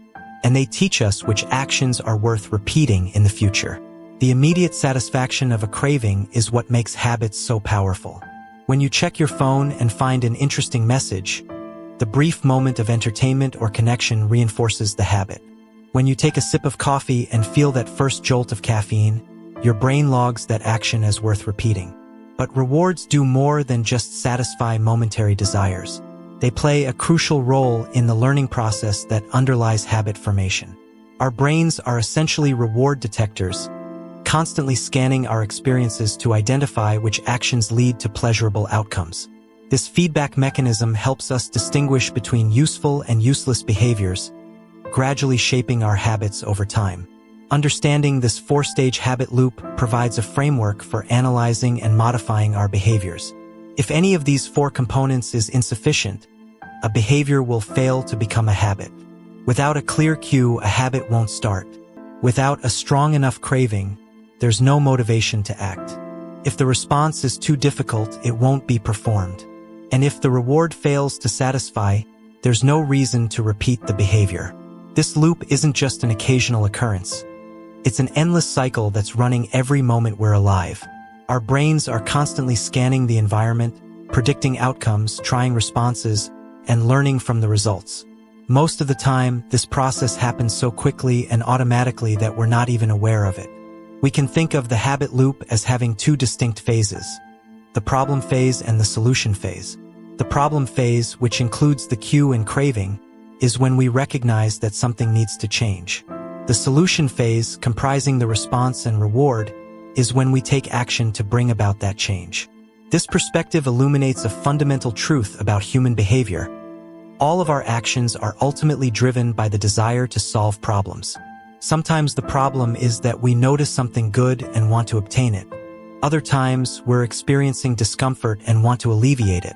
and they teach us which actions are worth repeating in the future. The immediate satisfaction of a craving is what makes habits so powerful. When you check your phone and find an interesting message, the brief moment of entertainment or connection reinforces the habit. When you take a sip of coffee and feel that first jolt of caffeine, your brain logs that action as worth repeating. But rewards do more than just satisfy momentary desires. They play a crucial role in the learning process that underlies habit formation. Our brains are essentially reward detectors, constantly scanning our experiences to identify which actions lead to pleasurable outcomes. This feedback mechanism helps us distinguish between useful and useless behaviors, gradually shaping our habits over time. Understanding this four-stage habit loop provides a framework for analyzing and modifying our behaviors. If any of these four components is insufficient, a behavior will fail to become a habit. Without a clear cue, a habit won't start. Without a strong enough craving, there's no motivation to act. If the response is too difficult, it won't be performed. And if the reward fails to satisfy, there's no reason to repeat the behavior. This loop isn't just an occasional occurrence. It's an endless cycle that's running every moment we're alive. Our brains are constantly scanning the environment, predicting outcomes, trying responses, and learning from the results. Most of the time, this process happens so quickly and automatically that we're not even aware of it. We can think of the habit loop as having two distinct phases: the problem phase and the solution phase. The problem phase, which includes the cue and craving, is when we recognize that something needs to change. The solution phase, comprising the response and reward, is when we take action to bring about that change. This perspective illuminates a fundamental truth about human behavior. All of our actions are ultimately driven by the desire to solve problems. Sometimes the problem is that we notice something good and want to obtain it. Other times, we're experiencing discomfort and want to alleviate it.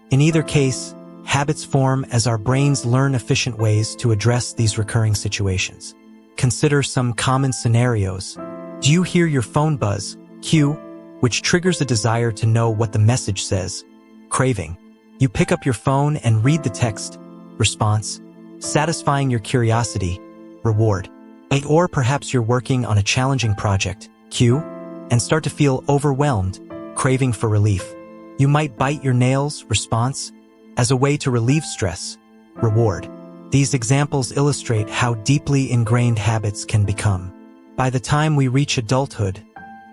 In either case, habits form as our brains learn efficient ways to address these recurring situations. Consider some common scenarios. Do you hear your phone buzz? Cue, which triggers a desire to know what the message says. Craving. You pick up your phone and read the text. Response, satisfying your curiosity. Reward. Or perhaps you're working on a challenging project. Cue, and start to feel overwhelmed. Craving for relief. You might bite your nails. Response, as a way to relieve stress. Reward. These examples illustrate how deeply ingrained habits can become. By the time we reach adulthood,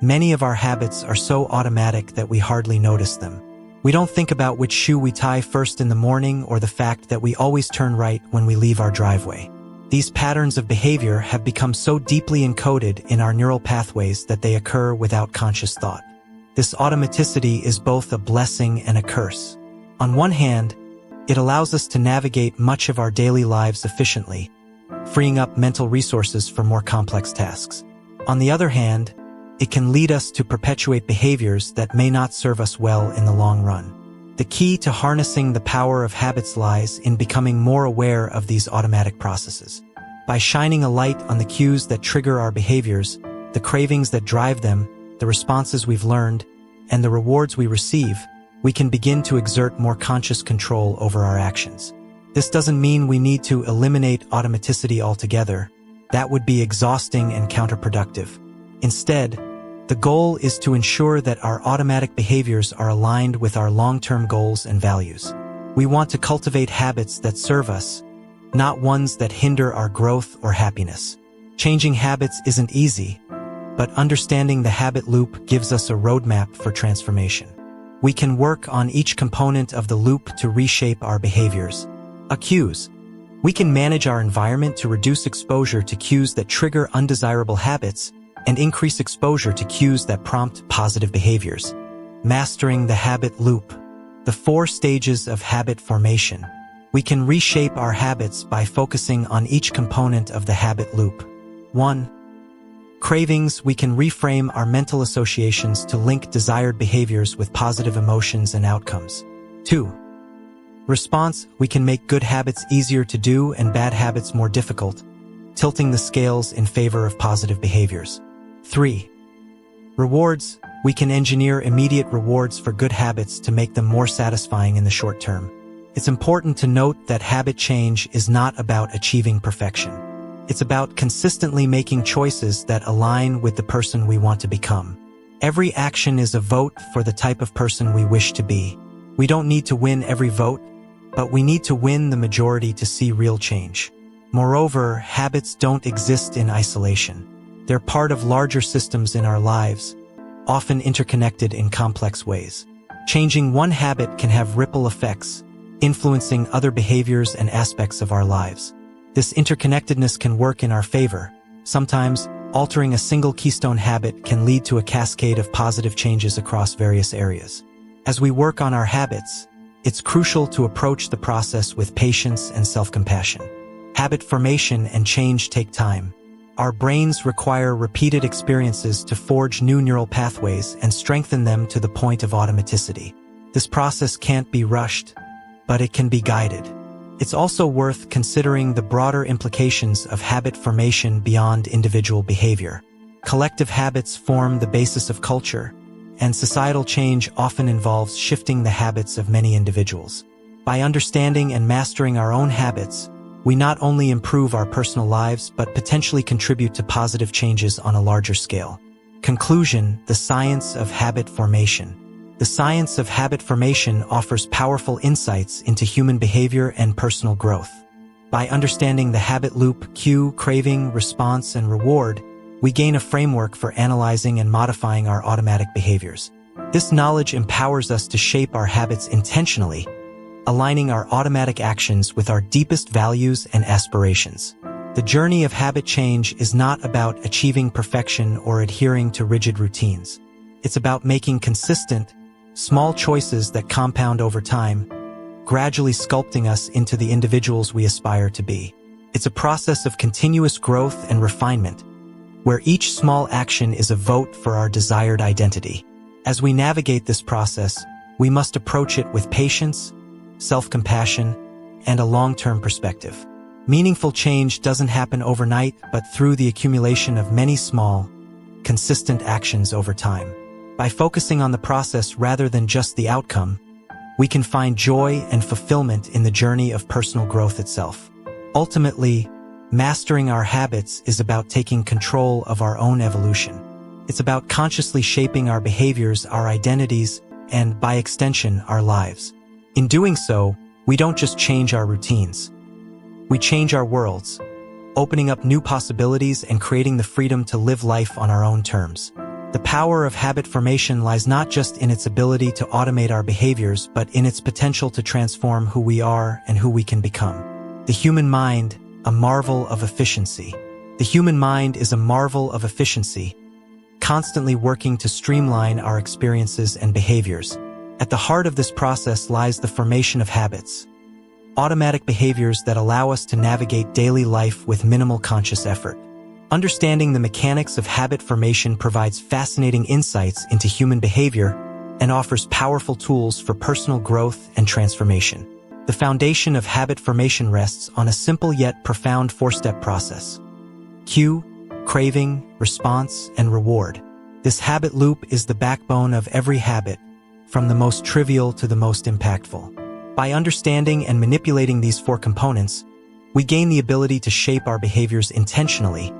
many of our habits are so automatic that we hardly notice them. We don't think about which shoe we tie first in the morning or the fact that we always turn right when we leave our driveway. These patterns of behavior have become so deeply encoded in our neural pathways that they occur without conscious thought. This automaticity is both a blessing and a curse. On one hand, it allows us to navigate much of our daily lives efficiently, freeing up mental resources for more complex tasks. On the other hand, it can lead us to perpetuate behaviors that may not serve us well in the long run. The key to harnessing the power of habits lies in becoming more aware of these automatic processes. By shining a light on the cues that trigger our behaviors, the cravings that drive them, the responses we've learned, and the rewards we receive, we can begin to exert more conscious control over our actions. This doesn't mean we need to eliminate automaticity altogether. That would be exhausting and counterproductive. Instead, the goal is to ensure that our automatic behaviors are aligned with our long-term goals and values. We want to cultivate habits that serve us, not ones that hinder our growth or happiness. Changing habits isn't easy, but understanding the habit loop gives us a roadmap for transformation. We can work on each component of the loop to reshape our behaviors. Cues. We can manage our environment to reduce exposure to cues that trigger undesirable habits and increase exposure to cues that prompt positive behaviors. Mastering the habit loop. The 4 stages of habit formation. We can reshape our habits by focusing on each component of the habit loop. 1. Cravings. We can reframe our mental associations to link desired behaviors with positive emotions and outcomes. 2. Response. We can make good habits easier to do and bad habits more difficult, tilting the scales in favor of positive behaviors. 3. Rewards. We can engineer immediate rewards for good habits to make them more satisfying in the short term. It's important to note that habit change is not about achieving perfection. It's about consistently making choices that align with the person we want to become. Every action is a vote for the type of person we wish to be. We don't need to win every vote, but we need to win the majority to see real change. Moreover, habits don't exist in isolation. They're part of larger systems in our lives, often interconnected in complex ways. Changing one habit can have ripple effects, influencing other behaviors and aspects of our lives. This interconnectedness can work in our favor. Sometimes, altering a single keystone habit can lead to a cascade of positive changes across various areas. As we work on our habits, it's crucial to approach the process with patience and self-compassion. Habit formation and change take time. Our brains require repeated experiences to forge new neural pathways and strengthen them to the point of automaticity. This process can't be rushed, but it can be guided. It's also worth considering the broader implications of habit formation beyond individual behavior. Collective habits form the basis of culture, and societal change often involves shifting the habits of many individuals. By understanding and mastering our own habits, we not only improve our personal lives but potentially contribute to positive changes on a larger scale. Conclusion: the science of habit formation. The science of habit formation offers powerful insights into human behavior and personal growth. By understanding the habit loop, cue, craving, response, and reward, we gain a framework for analyzing and modifying our automatic behaviors. This knowledge empowers us to shape our habits intentionally, aligning our automatic actions with our deepest values and aspirations. The journey of habit change is not about achieving perfection or adhering to rigid routines. It's about making consistent, small choices that compound over time, gradually sculpting us into the individuals we aspire to be. It's a process of continuous growth and refinement, where each small action is a vote for our desired identity. As we navigate this process, we must approach it with patience, self-compassion, and a long-term perspective. Meaningful change doesn't happen overnight, but through the accumulation of many small, consistent actions over time. By focusing on the process rather than just the outcome, we can find joy and fulfillment in the journey of personal growth itself. Ultimately, mastering our habits is about taking control of our own evolution. It's about consciously shaping our behaviors, our identities, and, by extension, our lives. In doing so, we don't just change our routines. We change our worlds, opening up new possibilities and creating the freedom to live life on our own terms. The power of habit formation lies not just in its ability to automate our behaviors, but in its potential to transform who we are and who we can become. The human mind, a marvel of efficiency. The human mind is a marvel of efficiency, constantly working to streamline our experiences and behaviors. At the heart of this process lies the formation of habits, automatic behaviors that allow us to navigate daily life with minimal conscious effort. Understanding the mechanics of habit formation provides fascinating insights into human behavior and offers powerful tools for personal growth and transformation. The foundation of habit formation rests on a simple yet profound 4-step process. Cue, craving, response, and reward. This habit loop is the backbone of every habit, from the most trivial to the most impactful. By understanding and manipulating these 4 components, we gain the ability to shape our behaviors intentionally,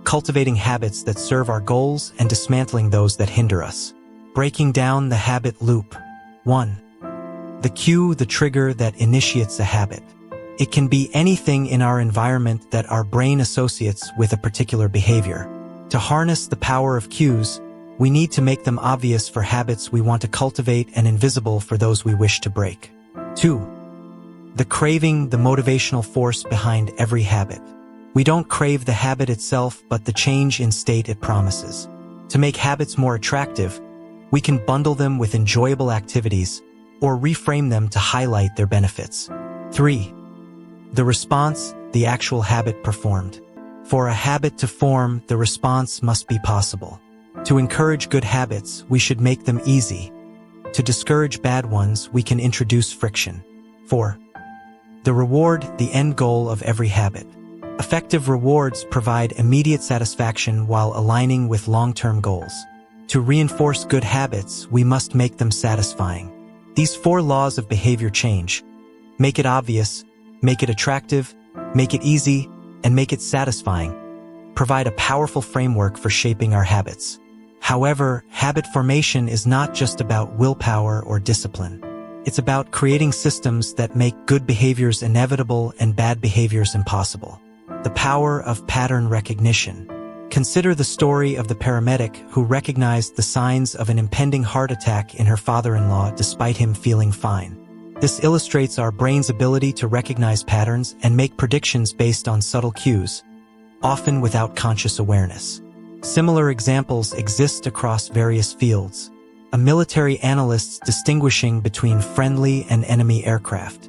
cultivating habits that serve our goals and dismantling those that hinder us. Breaking down the habit loop. 1. The cue, the trigger that initiates a habit. It can be anything in our environment that our brain associates with a particular behavior. To harness the power of cues, we need to make them obvious for habits we want to cultivate and invisible for those we wish to break. 2. The craving, the motivational force behind every habit. We don't crave the habit itself, but the change in state it promises. To make habits more attractive, We can bundle them with enjoyable activities or reframe them to highlight their benefits. 3. The response, the actual habit performed. For a habit to form, the response must be possible. To encourage good habits, we should make them easy. To discourage bad ones, we can introduce friction. 4. The reward, the end goal of every habit. Effective rewards provide immediate satisfaction while aligning with long-term goals. To reinforce good habits, we must make them satisfying. These 4 laws of behavior change. Make it obvious, make it attractive, make it easy, and make it satisfying. Provide a powerful framework for shaping our habits. However, habit formation is not just about willpower or discipline. It's about creating systems that make good behaviors inevitable and bad behaviors impossible. The power of pattern recognition. Consider the story of the paramedic who recognized the signs of an impending heart attack in her father-in-law despite him feeling fine. This illustrates our brain's ability to recognize patterns and make predictions based on subtle cues, often without conscious awareness. Similar examples exist across various fields. A military analyst distinguishing between friendly and enemy aircraft.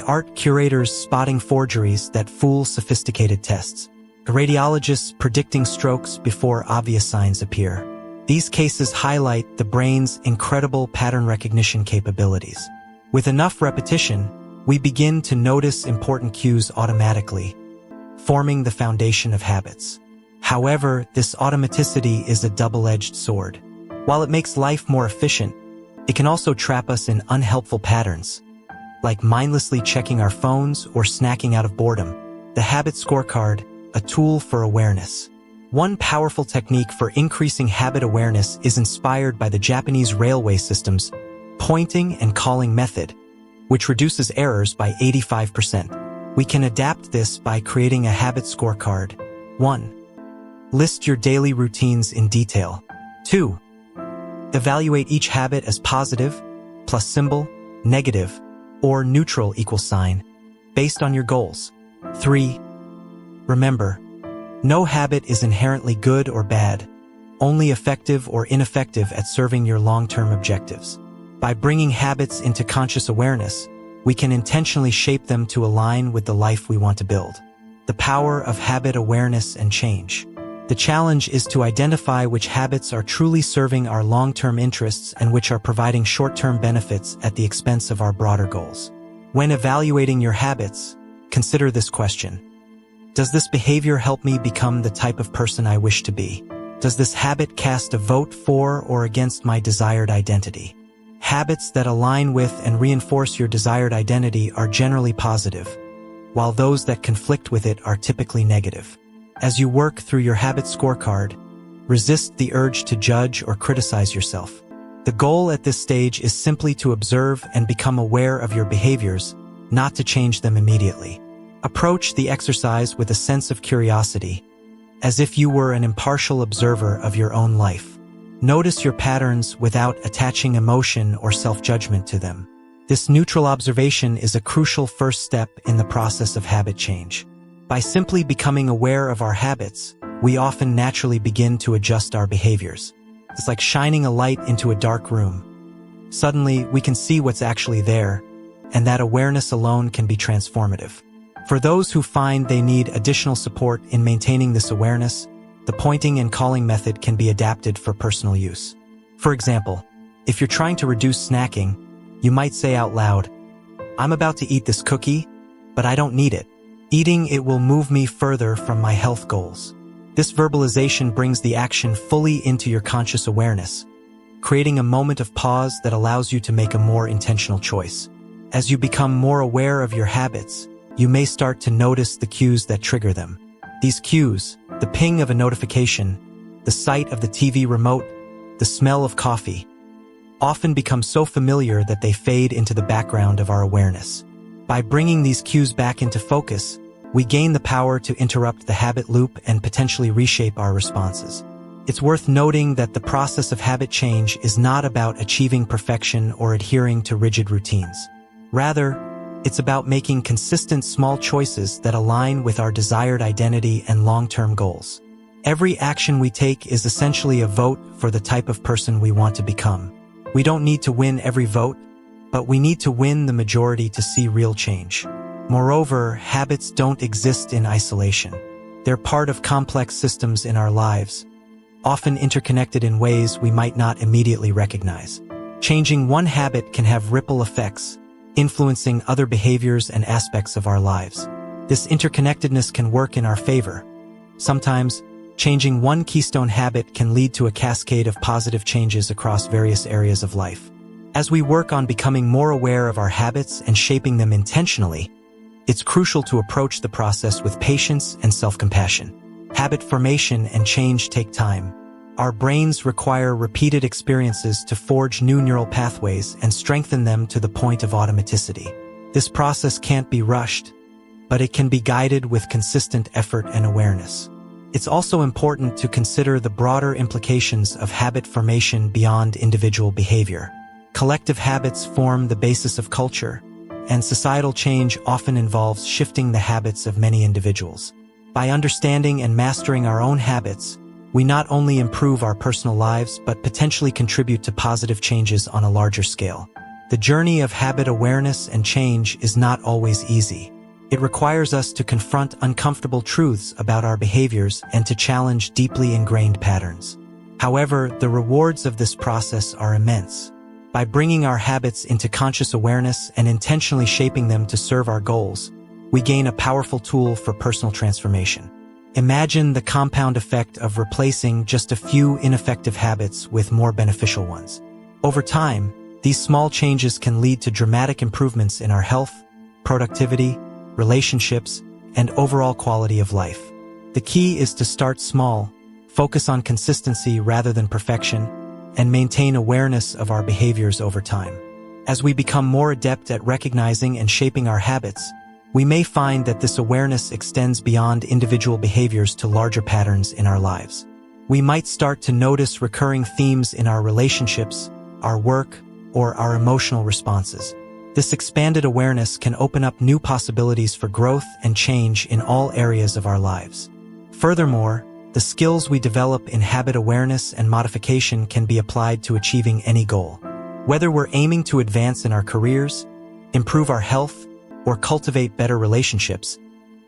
Art curators spotting forgeries that fool sophisticated tests. A radiologist predicting strokes before obvious signs appear. These cases highlight the brain's incredible pattern recognition capabilities. With enough repetition, we begin to notice important cues automatically, forming the foundation of habits. However, this automaticity is a double-edged sword. While it makes life more efficient, it can also trap us in unhelpful patterns, like mindlessly checking our phones or snacking out of boredom. The habit scorecard, a tool for awareness. One powerful technique for increasing habit awareness is inspired by the Japanese railway system's pointing and calling method, which reduces errors by 85%. We can adapt this by creating a habit scorecard. 1. List your daily routines in detail. 2. Evaluate each habit as positive, plus symbol, negative, or neutral equal sign, based on your goals. 3. Remember, no habit is inherently good or bad, only effective or ineffective at serving your long-term objectives. By bringing habits into conscious awareness, we can intentionally shape them to align with the life we want to build. The power of habit awareness and change. The challenge is to identify which habits are truly serving our long-term interests and which are providing short-term benefits at the expense of our broader goals. When evaluating your habits, consider this question. Does this behavior help me become the type of person I wish to be? Does this habit cast a vote for or against my desired identity? Habits that align with and reinforce your desired identity are generally positive, while those that conflict with it are typically negative. As you work through your habit scorecard, resist the urge to judge or criticize yourself. The goal at this stage is simply to observe and become aware of your behaviors, not to change them immediately. Approach the exercise with a sense of curiosity, as if you were an impartial observer of your own life. Notice your patterns without attaching emotion or self-judgment to them. This neutral observation is a crucial first step in the process of habit change. By simply becoming aware of our habits, we often naturally begin to adjust our behaviors. It's like shining a light into a dark room. Suddenly, we can see what's actually there, and that awareness alone can be transformative. For those who find they need additional support in maintaining this awareness, the pointing and calling method can be adapted for personal use. For example, if you're trying to reduce snacking, you might say out loud, "I'm about to eat this cookie, but I don't need it. Eating it will move me further from my health goals." This verbalization brings the action fully into your conscious awareness, creating a moment of pause that allows you to make a more intentional choice. As you become more aware of your habits, you may start to notice the cues that trigger them. These cues, the ping of a notification, the sight of the TV remote, the smell of coffee, often become so familiar that they fade into the background of our awareness. By bringing these cues back into focus, we gain the power to interrupt the habit loop and potentially reshape our responses. It's worth noting that the process of habit change is not about achieving perfection or adhering to rigid routines. Rather, it's about making consistent small choices that align with our desired identity and long-term goals. Every action we take is essentially a vote for the type of person we want to become. We don't need to win every vote, but we need to win the majority to see real change. Moreover, habits don't exist in isolation. They're part of complex systems in our lives, often interconnected in ways we might not immediately recognize. Changing one habit can have ripple effects, influencing other behaviors and aspects of our lives. This interconnectedness can work in our favor. Sometimes, changing one keystone habit can lead to a cascade of positive changes across various areas of life. As we work on becoming more aware of our habits and shaping them intentionally, it's crucial to approach the process with patience and self-compassion. Habit formation and change take time. Our brains require repeated experiences to forge new neural pathways and strengthen them to the point of automaticity. This process can't be rushed, but it can be guided with consistent effort and awareness. It's also important to consider the broader implications of habit formation beyond individual behavior. Collective habits form the basis of culture, and societal change often involves shifting the habits of many individuals. By understanding and mastering our own habits, we not only improve our personal lives but potentially contribute to positive changes on a larger scale. The journey of habit awareness and change is not always easy. It requires us to confront uncomfortable truths about our behaviors and to challenge deeply ingrained patterns. However, the rewards of this process are immense. By bringing our habits into conscious awareness and intentionally shaping them to serve our goals, we gain a powerful tool for personal transformation. Imagine the compound effect of replacing just a few ineffective habits with more beneficial ones. Over time, these small changes can lead to dramatic improvements in our health, productivity, relationships, and overall quality of life. The key is to start small, focus on consistency rather than perfection, and maintain awareness of our behaviors over time. As we become more adept at recognizing and shaping our habits, we may find that this awareness extends beyond individual behaviors to larger patterns in our lives. We might start to notice recurring themes in our relationships, our work, or our emotional responses. This expanded awareness can open up new possibilities for growth and change in all areas of our lives. Furthermore, the skills we develop in habit awareness and modification can be applied to achieving any goal. Whether we're aiming to advance in our careers, improve our health, or cultivate better relationships,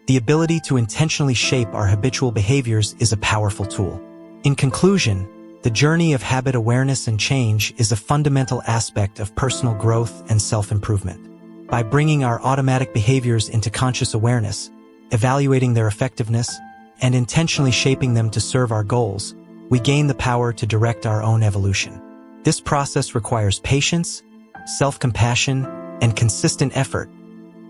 the ability to intentionally shape our habitual behaviors is a powerful tool. In conclusion, the journey of habit awareness and change is a fundamental aspect of personal growth and self-improvement. By bringing our automatic behaviors into conscious awareness, evaluating their effectiveness, and intentionally shaping them to serve our goals, we gain the power to direct our own evolution. This process requires patience, self-compassion, and consistent effort,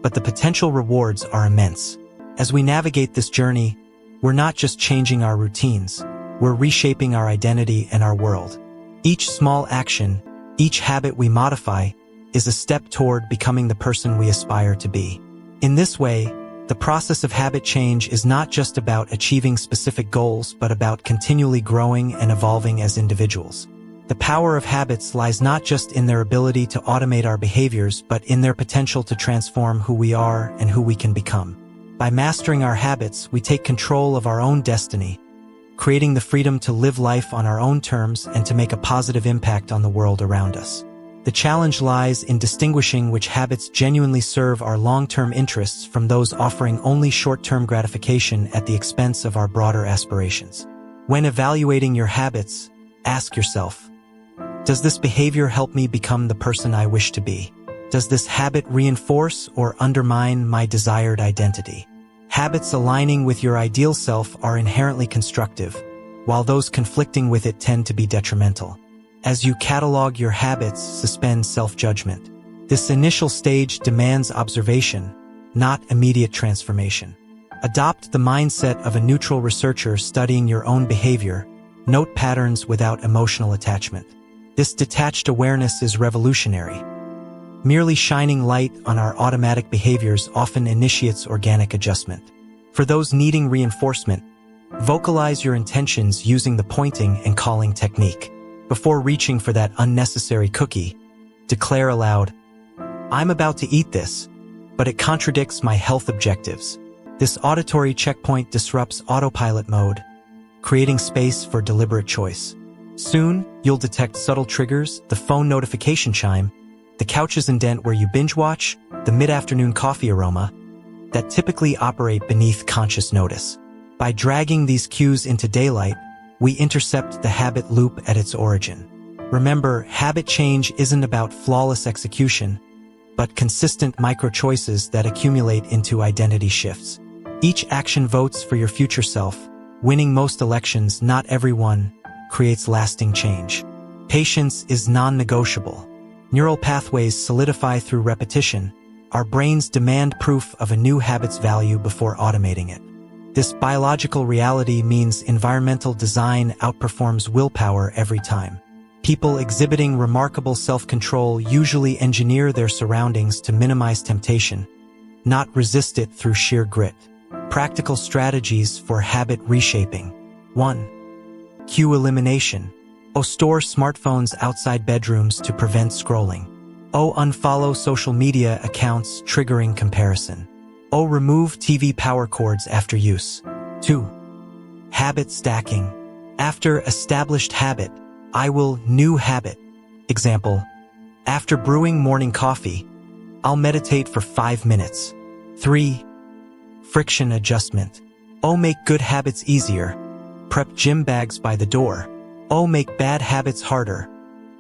but the potential rewards are immense. As we navigate this journey, we're not just changing our routines, we're reshaping our identity and our world. Each small action, each habit we modify, is a step toward becoming the person we aspire to be. In this way, the process of habit change is not just about achieving specific goals, but about continually growing and evolving as individuals. The power of habits lies not just in their ability to automate our behaviors, but in their potential to transform who we are and who we can become. By mastering our habits, we take control of our own destiny, creating the freedom to live life on our own terms and to make a positive impact on the world around us. The challenge lies in distinguishing which habits genuinely serve our long-term interests from those offering only short-term gratification at the expense of our broader aspirations. When evaluating your habits, ask yourself, does this behavior help me become the person I wish to be? Does this habit reinforce or undermine my desired identity? Habits aligning with your ideal self are inherently constructive, while those conflicting with it tend to be detrimental. As you catalog your habits, suspend self-judgment. This initial stage demands observation, not immediate transformation. Adopt the mindset of a neutral researcher studying your own behavior. Note patterns without emotional attachment. This detached awareness is revolutionary. Merely shining light on our automatic behaviors often initiates organic adjustment. For those needing reinforcement, vocalize your intentions using the pointing and calling technique. Before reaching for that unnecessary cookie, declare aloud, "I'm about to eat this, but it contradicts my health objectives." This auditory checkpoint disrupts autopilot mode, creating space for deliberate choice. Soon, you'll detect subtle triggers, the phone notification chime, the couch's indent where you binge watch, the mid-afternoon coffee aroma, that typically operate beneath conscious notice. By dragging these cues into daylight, we intercept the habit loop at its origin. Remember, habit change isn't about flawless execution, but consistent micro-choices that accumulate into identity shifts. Each action votes for your future self. Winning most elections, not everyone, creates lasting change. Patience is non-negotiable. Neural pathways solidify through repetition. Our brains demand proof of a new habit's value before automating it. This biological reality means environmental design outperforms willpower every time. People exhibiting remarkable self-control usually engineer their surroundings to minimize temptation, not resist it through sheer grit. Practical strategies for habit reshaping. 1. Cue elimination. Store smartphones outside bedrooms to prevent scrolling. Unfollow social media accounts triggering comparison. Remove TV power cords after use. 2. Habit stacking. After established habit, I will new habit. Example, after brewing morning coffee, I'll meditate for 5 minutes. 3. Friction adjustment. Make good habits easier. Prep gym bags by the door. Make bad habits harder.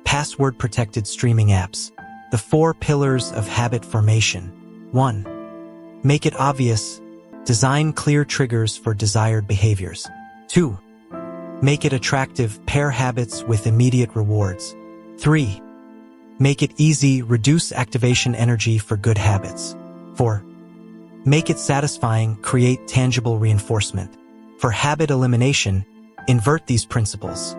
Password-protected streaming apps. The 4 pillars of habit formation. 1. Make it obvious. Design clear triggers for desired behaviors. 2. Make it attractive. Pair habits with immediate rewards. 3. Make it easy. Reduce activation energy for good habits. 4. Make it satisfying. Create tangible reinforcement. For habit elimination, invert these principles.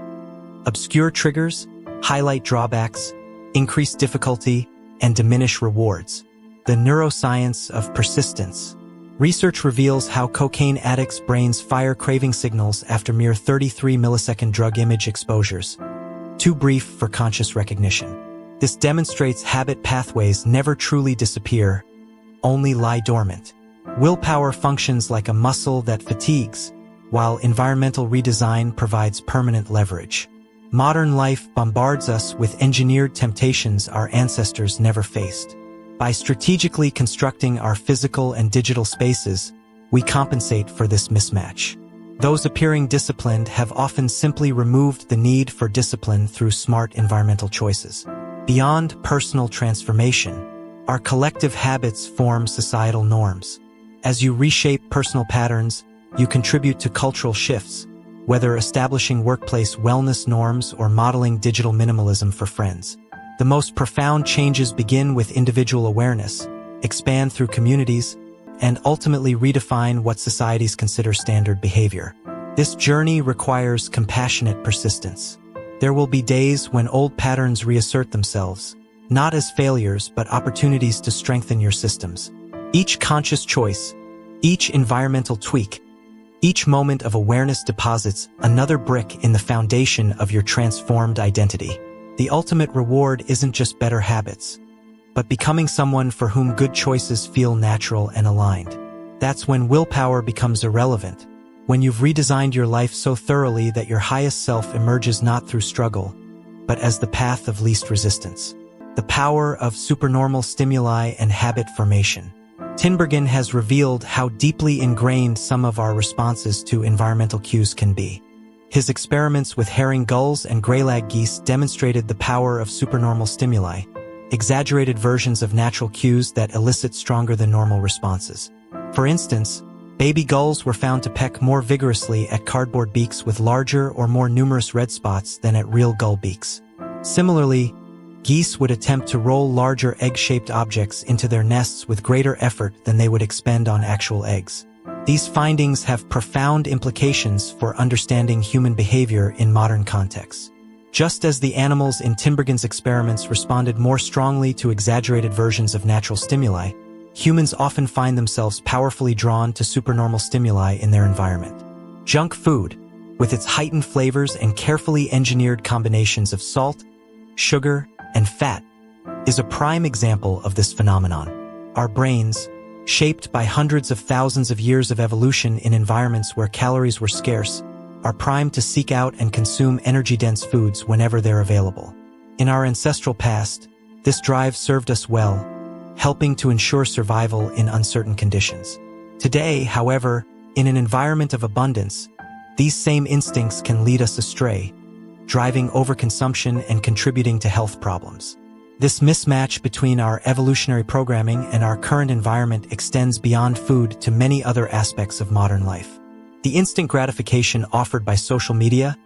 Obscure triggers, highlight drawbacks, increase difficulty, and diminish rewards. The neuroscience of persistence. Research reveals how cocaine addicts' brains fire craving signals after mere 33 millisecond drug image exposures. Too brief for conscious recognition. This demonstrates habit pathways never truly disappear, only lie dormant. Willpower functions like a muscle that fatigues, while environmental redesign provides permanent leverage. Modern life bombards us with engineered temptations our ancestors never faced. By strategically constructing our physical and digital spaces, we compensate for this mismatch. Those appearing disciplined have often simply removed the need for discipline through smart environmental choices. Beyond personal transformation, our collective habits form societal norms. As you reshape personal patterns, you contribute to cultural shifts, whether establishing workplace wellness norms or modeling digital minimalism for friends. The most profound changes begin with individual awareness, expand through communities, and ultimately redefine what societies consider standard behavior. This journey requires compassionate persistence. There will be days when old patterns reassert themselves, not as failures but opportunities to strengthen your systems. Each conscious choice, each environmental tweak, each moment of awareness deposits another brick in the foundation of your transformed identity. The ultimate reward isn't just better habits, but becoming someone for whom good choices feel natural and aligned. That's when willpower becomes irrelevant, when you've redesigned your life so thoroughly that your highest self emerges not through struggle, but as the path of least resistance. The power of supernormal stimuli and habit formation. Tinbergen has revealed how deeply ingrained some of our responses to environmental cues can be. His experiments with herring gulls and greylag geese demonstrated the power of supernormal stimuli, exaggerated versions of natural cues that elicit stronger than normal responses. For instance, baby gulls were found to peck more vigorously at cardboard beaks with larger or more numerous red spots than at real gull beaks. Similarly, geese would attempt to roll larger egg-shaped objects into their nests with greater effort than they would expend on actual eggs. These findings have profound implications for understanding human behavior in modern contexts. Just as the animals in Tinbergen's experiments responded more strongly to exaggerated versions of natural stimuli, humans often find themselves powerfully drawn to supernormal stimuli in their environment. Junk food, with its heightened flavors and carefully engineered combinations of salt, sugar, and fat, is a prime example of this phenomenon. Our brains, shaped by hundreds of thousands of years of evolution in environments where calories were scarce, are primed to seek out and consume energy-dense foods whenever they're available. In our ancestral past, this drive served us well, helping to ensure survival in uncertain conditions. Today, however, in an environment of abundance, these same instincts can lead us astray, driving overconsumption and contributing to health problems. This mismatch between our evolutionary programming and our current environment extends beyond food to many other aspects of modern life. The instant gratification offered by social media,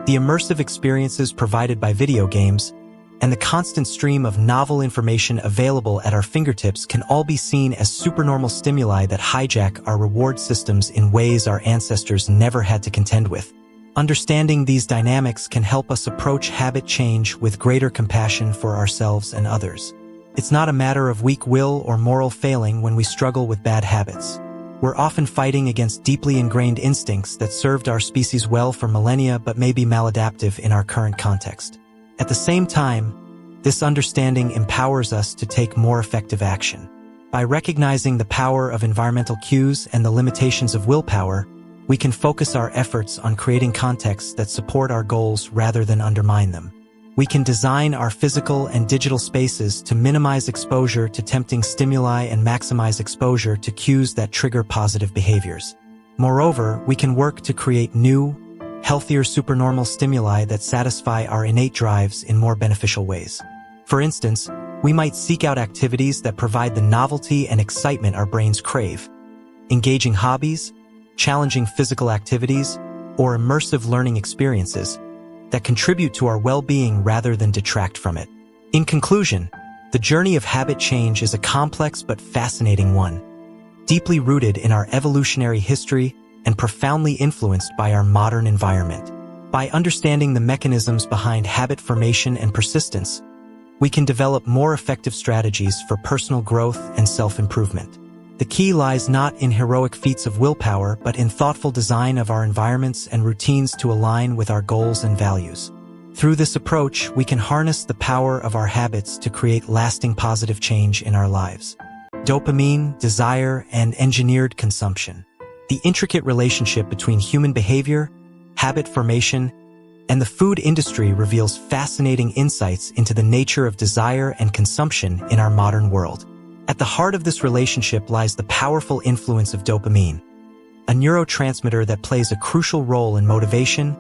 the immersive experiences provided by video games, and the constant stream of novel information available at our fingertips can all be seen as supernormal stimuli that hijack our reward systems in ways our ancestors never had to contend with. Understanding these dynamics can help us approach habit change with greater compassion for ourselves and others. It's not a matter of weak will or moral failing when we struggle with bad habits. We're often fighting against deeply ingrained instincts that served our species well for millennia but may be maladaptive in our current context. At the same time, this understanding empowers us to take more effective action. By recognizing the power of environmental cues and the limitations of willpower, we can focus our efforts on creating contexts that support our goals rather than undermine them. We can design our physical and digital spaces to minimize exposure to tempting stimuli and maximize exposure to cues that trigger positive behaviors. Moreover, we can work to create new, healthier supernormal stimuli that satisfy our innate drives in more beneficial ways. For instance, we might seek out activities that provide the novelty and excitement our brains crave. Engaging hobbies, challenging physical activities, or immersive learning experiences that contribute to our well-being rather than detract from it. In conclusion, the journey of habit change is a complex but fascinating one, deeply rooted in our evolutionary history and profoundly influenced by our modern environment. By understanding the mechanisms behind habit formation and persistence, we can develop more effective strategies for personal growth and self-improvement. The key lies not in heroic feats of willpower, but in thoughtful design of our environments and routines to align with our goals and values. Through this approach, we can harness the power of our habits to create lasting positive change in our lives. Dopamine, desire, and engineered consumption. The intricate relationship between human behavior, habit formation, and the food industry reveals fascinating insights into the nature of desire and consumption in our modern world. At the heart of this relationship lies the powerful influence of dopamine, a neurotransmitter that plays a crucial role in motivation,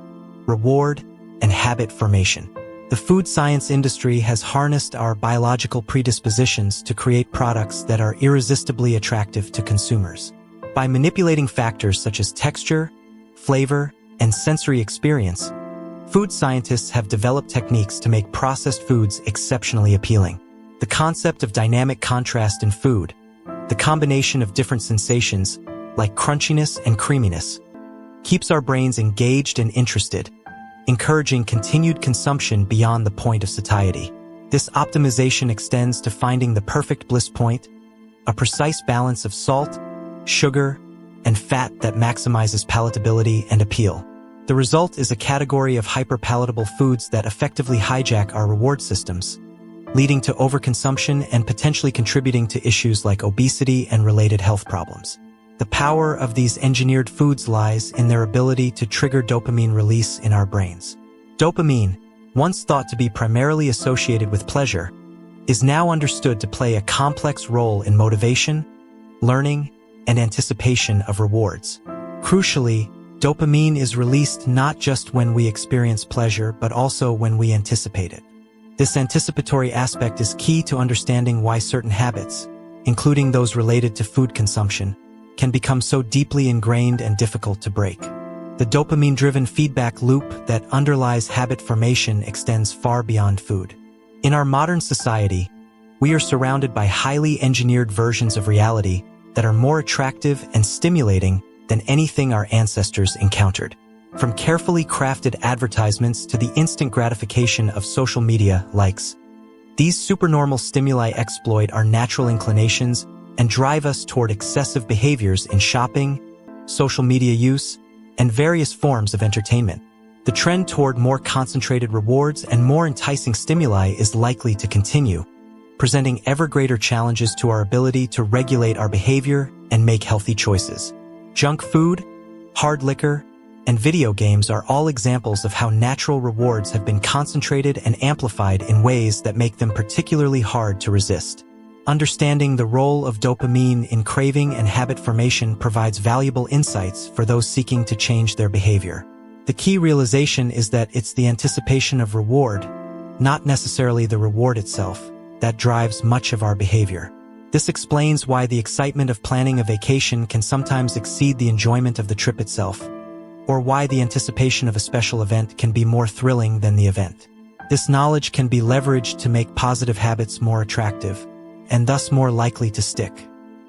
reward, and habit formation. The food science industry has harnessed our biological predispositions to create products that are irresistibly attractive to consumers. By manipulating factors such as texture, flavor, and sensory experience, food scientists have developed techniques to make processed foods exceptionally appealing. The concept of dynamic contrast in food, the combination of different sensations, like crunchiness and creaminess, keeps our brains engaged and interested, encouraging continued consumption beyond the point of satiety. This optimization extends to finding the perfect bliss point, a precise balance of salt, sugar, and fat that maximizes palatability and appeal. The result is a category of hyperpalatable foods that effectively hijack our reward systems, leading to overconsumption and potentially contributing to issues like obesity and related health problems. The power of these engineered foods lies in their ability to trigger dopamine release in our brains. Dopamine, once thought to be primarily associated with pleasure, is now understood to play a complex role in motivation, learning, and anticipation of rewards. Crucially, dopamine is released not just when we experience pleasure, but also when we anticipate it. This anticipatory aspect is key to understanding why certain habits, including those related to food consumption, can become so deeply ingrained and difficult to break. The dopamine-driven feedback loop that underlies habit formation extends far beyond food. In our modern society, we are surrounded by highly engineered versions of reality that are more attractive and stimulating than anything our ancestors encountered. From carefully crafted advertisements to the instant gratification of social media likes, these supernormal stimuli exploit our natural inclinations and drive us toward excessive behaviors in shopping, social media use, and various forms of entertainment. The trend toward more concentrated rewards and more enticing stimuli is likely to continue, presenting ever greater challenges to our ability to regulate our behavior and make healthy choices. Junk food, hard liquor, and video games are all examples of how natural rewards have been concentrated and amplified in ways that make them particularly hard to resist. Understanding the role of dopamine in craving and habit formation provides valuable insights for those seeking to change their behavior. The key realization is that it's the anticipation of reward, not necessarily the reward itself, that drives much of our behavior. This explains why the excitement of planning a vacation can sometimes exceed the enjoyment of the trip itself, or why the anticipation of a special event can be more thrilling than the event. This knowledge can be leveraged to make positive habits more attractive, and thus more likely to stick.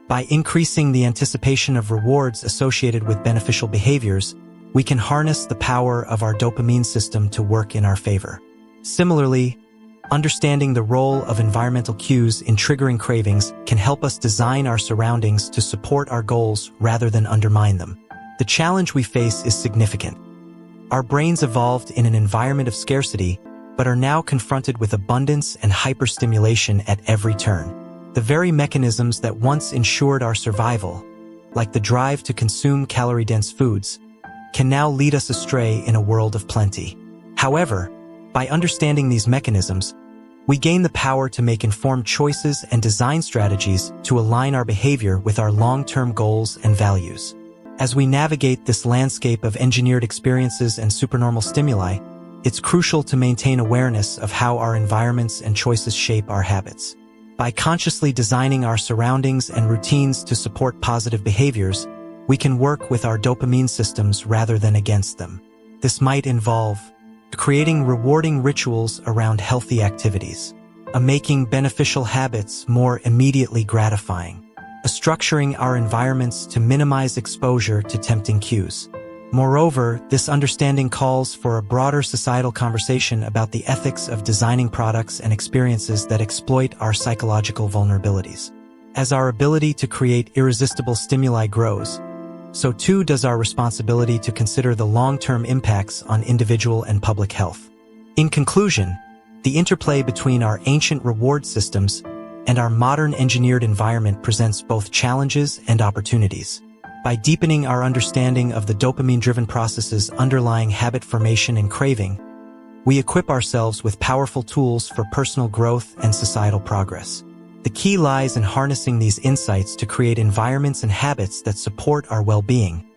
By increasing the anticipation of rewards associated with beneficial behaviors, we can harness the power of our dopamine system to work in our favor. Similarly, understanding the role of environmental cues in triggering cravings can help us design our surroundings to support our goals rather than undermine them. The challenge we face is significant. Our brains evolved in an environment of scarcity, but are now confronted with abundance and hyperstimulation at every turn. The very mechanisms that once ensured our survival, like the drive to consume calorie-dense foods, can now lead us astray in a world of plenty. However, by understanding these mechanisms, we gain the power to make informed choices and design strategies to align our behavior with our long-term goals and values. As we navigate this landscape of engineered experiences and supernormal stimuli, it's crucial to maintain awareness of how our environments and choices shape our habits. By consciously designing our surroundings and routines to support positive behaviors, we can work with our dopamine systems rather than against them. This might involve creating rewarding rituals around healthy activities, making beneficial habits more immediately gratifying, structuring our environments to minimize exposure to tempting cues. Moreover, this understanding calls for a broader societal conversation about the ethics of designing products and experiences that exploit our psychological vulnerabilities. As our ability to create irresistible stimuli grows, so too does our responsibility to consider the long-term impacts on individual and public health. In conclusion, the interplay between our ancient reward systems and our modern engineered environment presents both challenges and opportunities. By deepening our understanding of the dopamine-driven processes underlying habit formation and craving, we equip ourselves with powerful tools for personal growth and societal progress. The key lies in harnessing these insights to create environments and habits that support our well-being,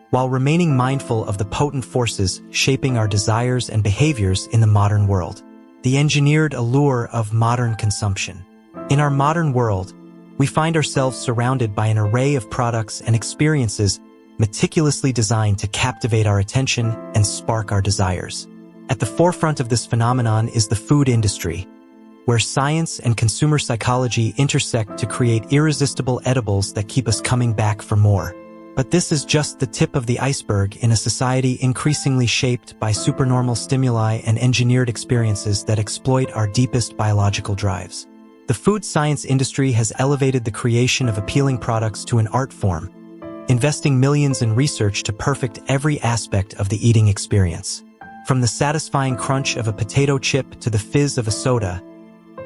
while remaining mindful of the potent forces shaping our desires and behaviors in the modern world. The engineered allure of modern consumption. In our modern world, we find ourselves surrounded by an array of products and experiences meticulously designed to captivate our attention and spark our desires. At the forefront of this phenomenon is the food industry, where science and consumer psychology intersect to create irresistible edibles that keep us coming back for more. But this is just the tip of the iceberg in a society increasingly shaped by supernormal stimuli and engineered experiences that exploit our deepest biological drives. The food science industry has elevated the creation of appealing products to an art form, investing millions in research to perfect every aspect of the eating experience. From the satisfying crunch of a potato chip to the fizz of a soda,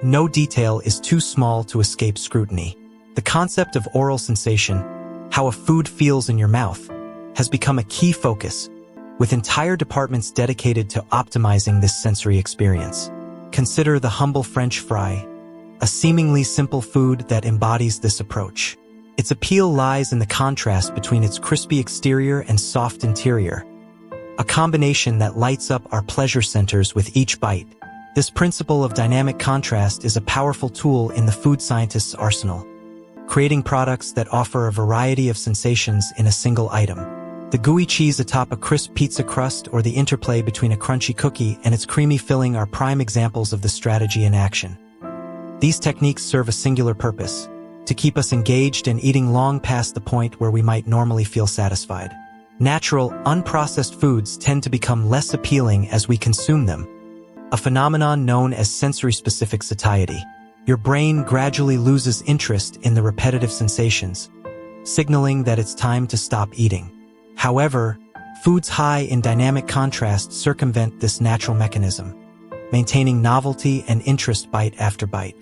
no detail is too small to escape scrutiny. The concept of oral sensation, how a food feels in your mouth, has become a key focus, with entire departments dedicated to optimizing this sensory experience. Consider the humble French fry, a seemingly simple food that embodies this approach. Its appeal lies in the contrast between its crispy exterior and soft interior, a combination that lights up our pleasure centers with each bite. This principle of dynamic contrast is a powerful tool in the food scientist's arsenal, creating products that offer a variety of sensations in a single item. The gooey cheese atop a crisp pizza crust or the interplay between a crunchy cookie and its creamy filling are prime examples of this strategy in action. These techniques serve a singular purpose: to keep us engaged and eating long past the point where we might normally feel satisfied. Natural, unprocessed foods tend to become less appealing as we consume them, a phenomenon known as sensory-specific satiety. Your brain gradually loses interest in the repetitive sensations, signaling that it's time to stop eating. However, foods high in dynamic contrast circumvent this natural mechanism, maintaining novelty and interest bite after bite.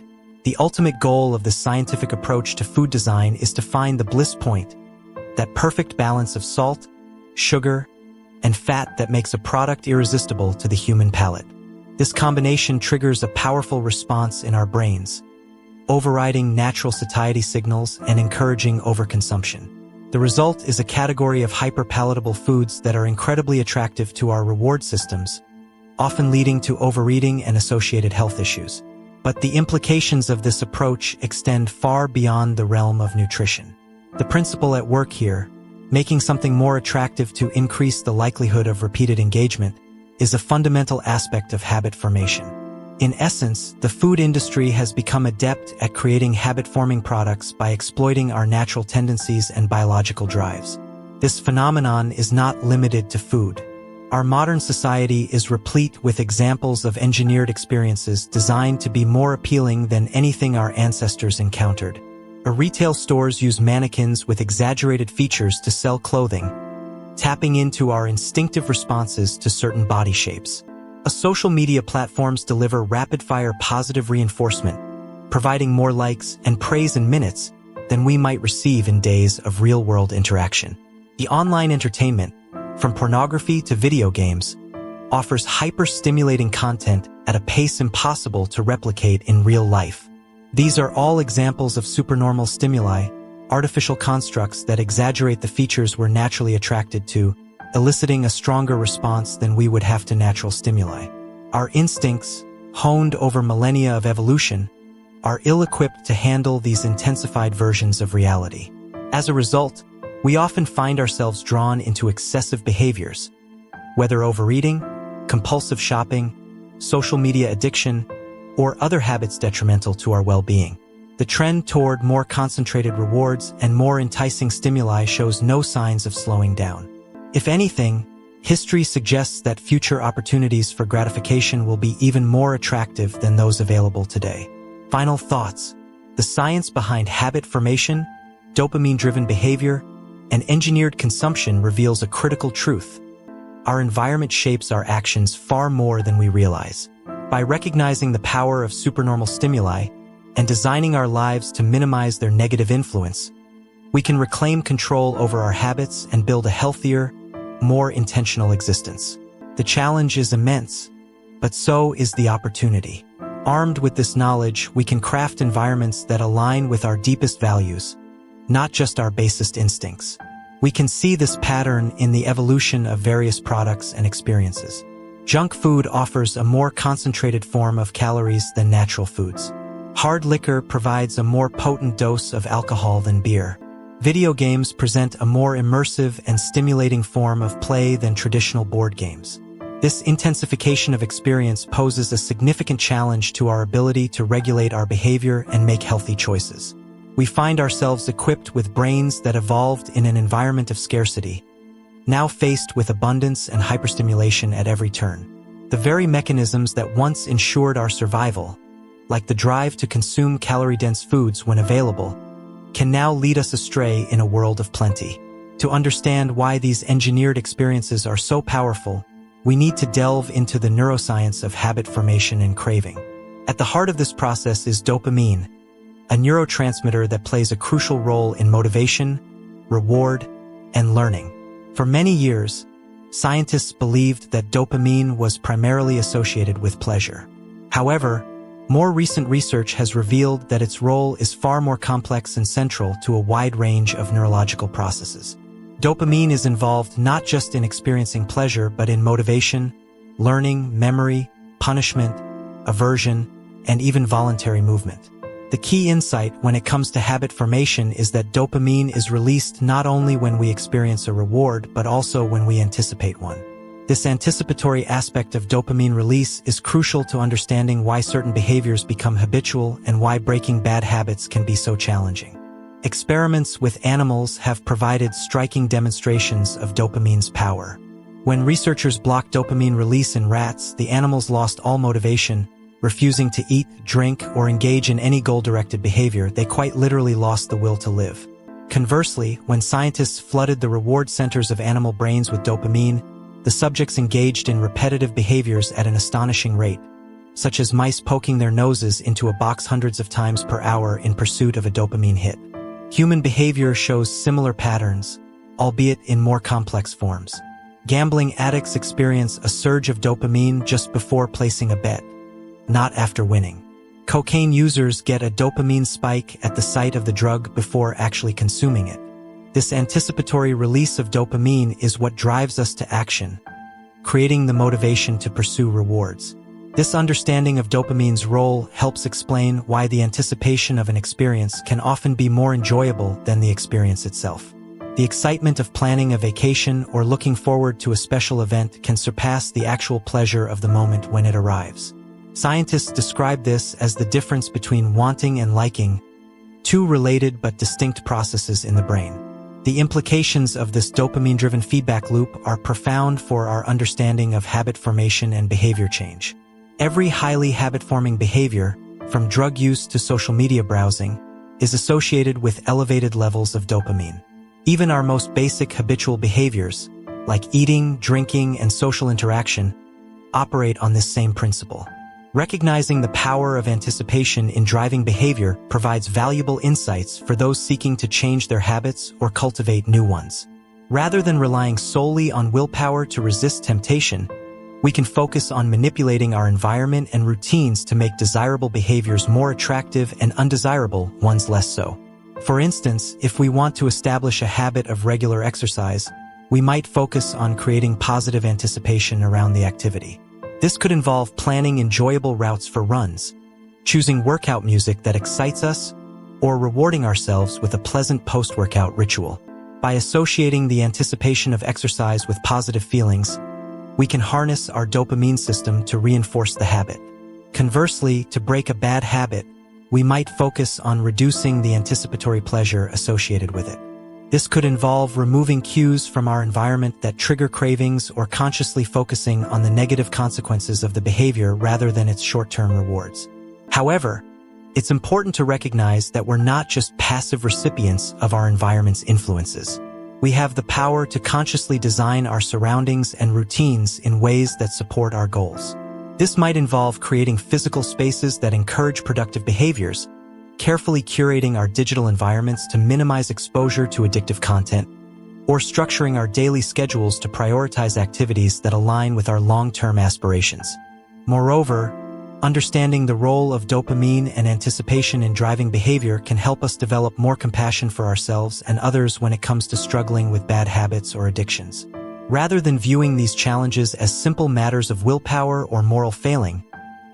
The ultimate goal of this scientific approach to food design is to find the bliss point, that perfect balance of salt, sugar, and fat that makes a product irresistible to the human palate. This combination triggers a powerful response in our brains, overriding natural satiety signals and encouraging overconsumption. The result is a category of hyperpalatable foods that are incredibly attractive to our reward systems, often leading to overeating and associated health issues. But the implications of this approach extend far beyond the realm of nutrition. The principle at work here, making something more attractive to increase the likelihood of repeated engagement, is a fundamental aspect of habit formation. In essence, the food industry has become adept at creating habit-forming products by exploiting our natural tendencies and biological drives. This phenomenon is not limited to food. Our modern society is replete with examples of engineered experiences designed to be more appealing than anything our ancestors encountered. Retail stores use mannequins with exaggerated features to sell clothing, tapping into our instinctive responses to certain body shapes. Social media platforms deliver rapid-fire positive reinforcement, providing more likes and praise in minutes than we might receive in days of real-world interaction. The online entertainment, from pornography to video games, offers hyper-stimulating content at a pace impossible to replicate in real life. These are all examples of supernormal stimuli, artificial constructs that exaggerate the features we're naturally attracted to, eliciting a stronger response than we would have to natural stimuli. Our instincts, honed over millennia of evolution, are ill-equipped to handle these intensified versions of reality. As a result, we often find ourselves drawn into excessive behaviors, whether overeating, compulsive shopping, social media addiction, or other habits detrimental to our well-being. The trend toward more concentrated rewards and more enticing stimuli shows no signs of slowing down. If anything, history suggests that future opportunities for gratification will be even more attractive than those available today. Final thoughts. The science behind habit formation, dopamine-driven behavior, and engineered consumption reveals a critical truth. Our environment shapes our actions far more than we realize. By recognizing the power of supernormal stimuli and designing our lives to minimize their negative influence, we can reclaim control over our habits and build a healthier, more intentional existence. The challenge is immense, but so is the opportunity. Armed with this knowledge, we can craft environments that align with our deepest values, not just our basest instincts. We can see this pattern in the evolution of various products and experiences. Junk food offers a more concentrated form of calories than natural foods. Hard liquor provides a more potent dose of alcohol than beer. Video games present a more immersive and stimulating form of play than traditional board games. This intensification of experience poses a significant challenge to our ability to regulate our behavior and make healthy choices. We find ourselves equipped with brains that evolved in an environment of scarcity, now faced with abundance and hyperstimulation at every turn. The very mechanisms that once ensured our survival, like the drive to consume calorie-dense foods when available, can now lead us astray in a world of plenty. To understand why these engineered experiences are so powerful, we need to delve into the neuroscience of habit formation and craving. At the heart of this process is dopamine, a neurotransmitter that plays a crucial role in motivation, reward, and learning. For many years, scientists believed that dopamine was primarily associated with pleasure. However, more recent research has revealed that its role is far more complex and central to a wide range of neurological processes. Dopamine is involved not just in experiencing pleasure, but in motivation, learning, memory, punishment, aversion, and even voluntary movement. The key insight when it comes to habit formation is that dopamine is released not only when we experience a reward, but also when we anticipate one. This anticipatory aspect of dopamine release is crucial to understanding why certain behaviors become habitual and why breaking bad habits can be so challenging. Experiments with animals have provided striking demonstrations of dopamine's power. When researchers blocked dopamine release in rats, the animals lost all motivation, refusing to eat, drink, or engage in any goal-directed behavior. They quite literally lost the will to live. Conversely, when scientists flooded the reward centers of animal brains with dopamine, the subjects engaged in repetitive behaviors at an astonishing rate, such as mice poking their noses into a box hundreds of times per hour in pursuit of a dopamine hit. Human behavior shows similar patterns, albeit in more complex forms. Gambling addicts experience a surge of dopamine just before placing a bet, not after winning. Cocaine users get a dopamine spike at the sight of the drug before actually consuming it. This anticipatory release of dopamine is what drives us to action, creating the motivation to pursue rewards. This understanding of dopamine's role helps explain why the anticipation of an experience can often be more enjoyable than the experience itself. The excitement of planning a vacation or looking forward to a special event can surpass the actual pleasure of the moment when it arrives. Scientists describe this as the difference between wanting and liking, two related but distinct processes in the brain. The implications of this dopamine-driven feedback loop are profound for our understanding of habit formation and behavior change. Every highly habit-forming behavior, from drug use to social media browsing, is associated with elevated levels of dopamine. Even our most basic habitual behaviors, like eating, drinking, and social interaction, operate on this same principle. Recognizing the power of anticipation in driving behavior provides valuable insights for those seeking to change their habits or cultivate new ones. Rather than relying solely on willpower to resist temptation, we can focus on manipulating our environment and routines to make desirable behaviors more attractive and undesirable ones less so. For instance, if we want to establish a habit of regular exercise, we might focus on creating positive anticipation around the activity. This could involve planning enjoyable routes for runs, choosing workout music that excites us, or rewarding ourselves with a pleasant post-workout ritual. By associating the anticipation of exercise with positive feelings, we can harness our dopamine system to reinforce the habit. Conversely, to break a bad habit, we might focus on reducing the anticipatory pleasure associated with it. This could involve removing cues from our environment that trigger cravings or consciously focusing on the negative consequences of the behavior rather than its short-term rewards. However, it's important to recognize that we're not just passive recipients of our environment's influences. We have the power to consciously design our surroundings and routines in ways that support our goals. This might involve creating physical spaces that encourage productive behaviors, carefully curating our digital environments to minimize exposure to addictive content, or structuring our daily schedules to prioritize activities that align with our long-term aspirations. Moreover, understanding the role of dopamine and anticipation in driving behavior can help us develop more compassion for ourselves and others when it comes to struggling with bad habits or addictions. Rather than viewing these challenges as simple matters of willpower or moral failing,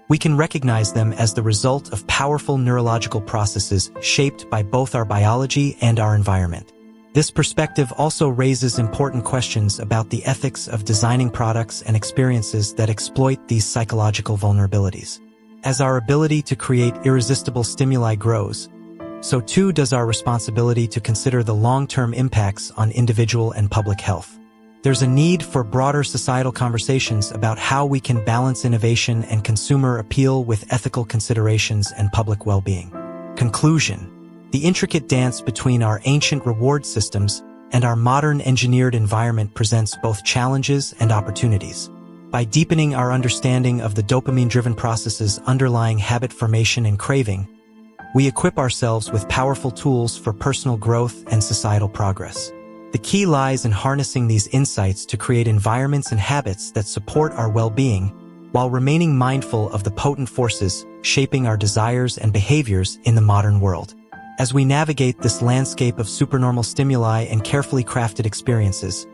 we can recognize them as the result of powerful neurological processes shaped by both our biology and our environment. This perspective also raises important questions about the ethics of designing products and experiences that exploit these psychological vulnerabilities. As our ability to create irresistible stimuli grows, so too does our responsibility to consider the long-term impacts on individual and public health. There's a need for broader societal conversations about how we can balance innovation and consumer appeal with ethical considerations and public well-being. Conclusion: the intricate dance between our ancient reward systems and our modern engineered environment presents both challenges and opportunities. By deepening our understanding of the dopamine-driven processes underlying habit formation and craving, we equip ourselves with powerful tools for personal growth and societal progress. The key lies in harnessing these insights to create environments and habits that support our well-being, while remaining mindful of the potent forces shaping our desires and behaviors in the modern world. As we navigate this landscape of supernormal stimuli and carefully crafted experiences,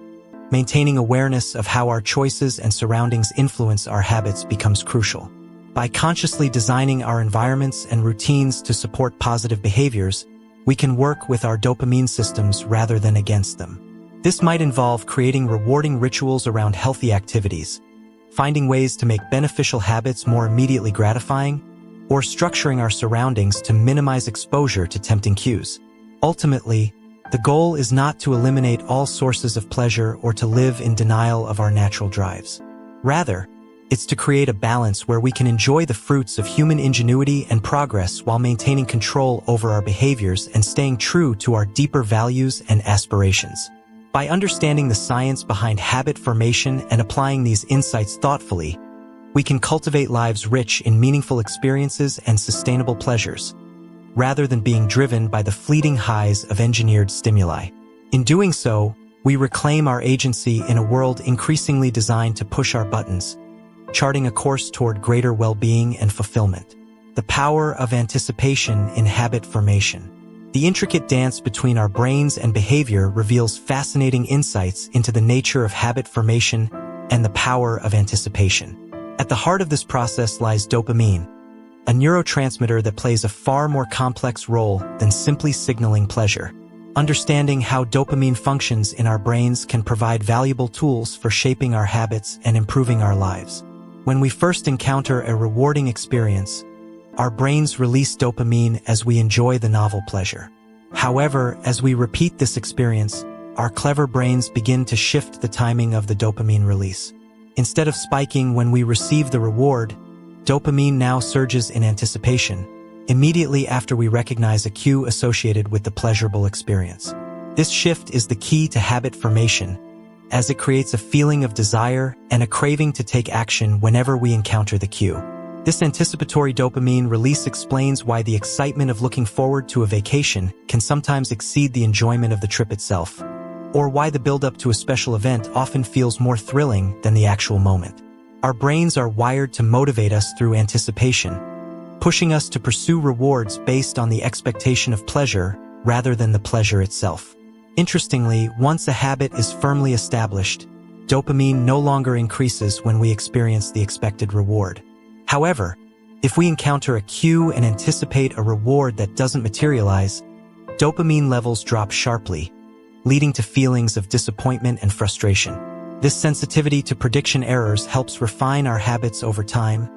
maintaining awareness of how our choices and surroundings influence our habits becomes crucial. By consciously designing our environments and routines to support positive behaviors, we can work with our dopamine systems rather than against them. This might involve creating rewarding rituals around healthy activities, finding ways to make beneficial habits more immediately gratifying, or structuring our surroundings to minimize exposure to tempting cues. Ultimately, the goal is not to eliminate all sources of pleasure or to live in denial of our natural drives. Rather, it's to create a balance where we can enjoy the fruits of human ingenuity and progress while maintaining control over our behaviors and staying true to our deeper values and aspirations. By understanding the science behind habit formation and applying these insights thoughtfully, we can cultivate lives rich in meaningful experiences and sustainable pleasures, rather than being driven by the fleeting highs of engineered stimuli. In doing so, We reclaim our agency in a world increasingly designed to push our buttons, charting a course toward greater well-being and fulfillment. The power of anticipation in habit formation. The intricate dance between our brains and behavior reveals fascinating insights into the nature of habit formation and the power of anticipation. At the heart of this process lies dopamine, a neurotransmitter that plays a far more complex role than simply signaling pleasure. Understanding how dopamine functions in our brains can provide valuable tools for shaping our habits and improving our lives. When we first encounter a rewarding experience, our brains release dopamine as we enjoy the novel pleasure. However, as we repeat this experience, our clever brains begin to shift the timing of the dopamine release. Instead of spiking when we receive the reward, dopamine now surges in anticipation, immediately after we recognize a cue associated with the pleasurable experience. This shift is the key to habit formation, as it creates a feeling of desire and a craving to take action whenever we encounter the cue. This anticipatory dopamine release explains why the excitement of looking forward to a vacation can sometimes exceed the enjoyment of the trip itself, or why the build-up to a special event often feels more thrilling than the actual moment. Our brains are wired to motivate us through anticipation, pushing us to pursue rewards based on the expectation of pleasure rather than the pleasure itself. Interestingly, once a habit is firmly established, dopamine no longer increases when we experience the expected reward. However, if we encounter a cue and anticipate a reward that doesn't materialize, dopamine levels drop sharply, leading to feelings of disappointment and frustration. This sensitivity to prediction errors helps refine our habits over time,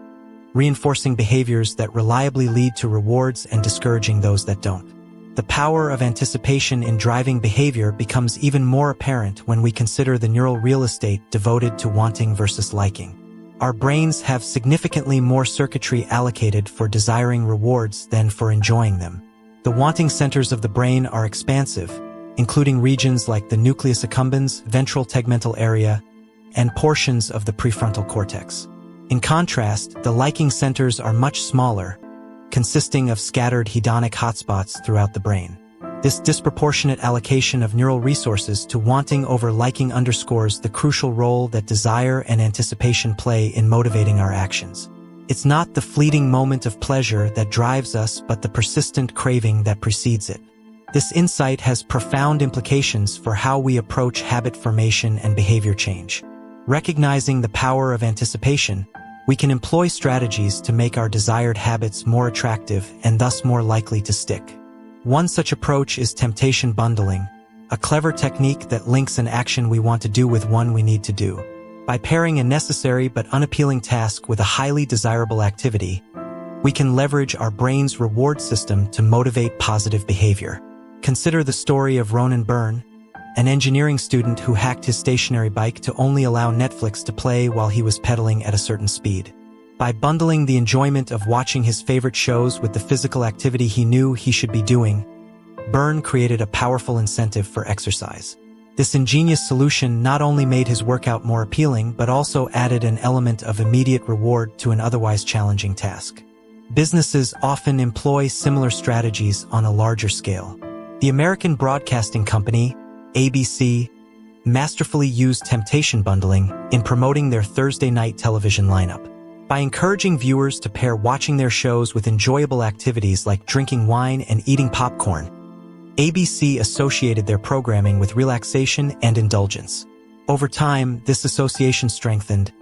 reinforcing behaviors that reliably lead to rewards and discouraging those that don't. The power of anticipation in driving behavior becomes even more apparent when we consider the neural real estate devoted to wanting versus liking. Our brains have significantly more circuitry allocated for desiring rewards than for enjoying them. The wanting centers of the brain are expansive, including regions like the nucleus accumbens, ventral tegmental area, and portions of the prefrontal cortex. In contrast, the liking centers are much smaller, consisting of scattered hedonic hotspots throughout the brain. This disproportionate allocation of neural resources to wanting over liking underscores the crucial role that desire and anticipation play in motivating our actions. It's not the fleeting moment of pleasure that drives us, but the persistent craving that precedes it. This insight has profound implications for how we approach habit formation and behavior change. Recognizing the power of anticipation, we can employ strategies to make our desired habits more attractive and thus more likely to stick. One such approach is temptation bundling, a clever technique that links an action we want to do with one we need to do. By pairing a necessary but unappealing task with a highly desirable activity, we can leverage our brain's reward system to motivate positive behavior. Consider the story of Ronan Byrne, an engineering student who hacked his stationary bike to only allow Netflix to play while he was pedaling at a certain speed. By bundling the enjoyment of watching his favorite shows with the physical activity he knew he should be doing, Byrne created a powerful incentive for exercise. This ingenious solution not only made his workout more appealing, but also added an element of immediate reward to an otherwise challenging task. Businesses often employ similar strategies on a larger scale. The American Broadcasting Company, ABC, masterfully used temptation bundling in promoting their Thursday night television lineup. By encouraging viewers to pair watching their shows with enjoyable activities like drinking wine and eating popcorn, ABC associated their programming with relaxation and indulgence. Over time, this association strengthened,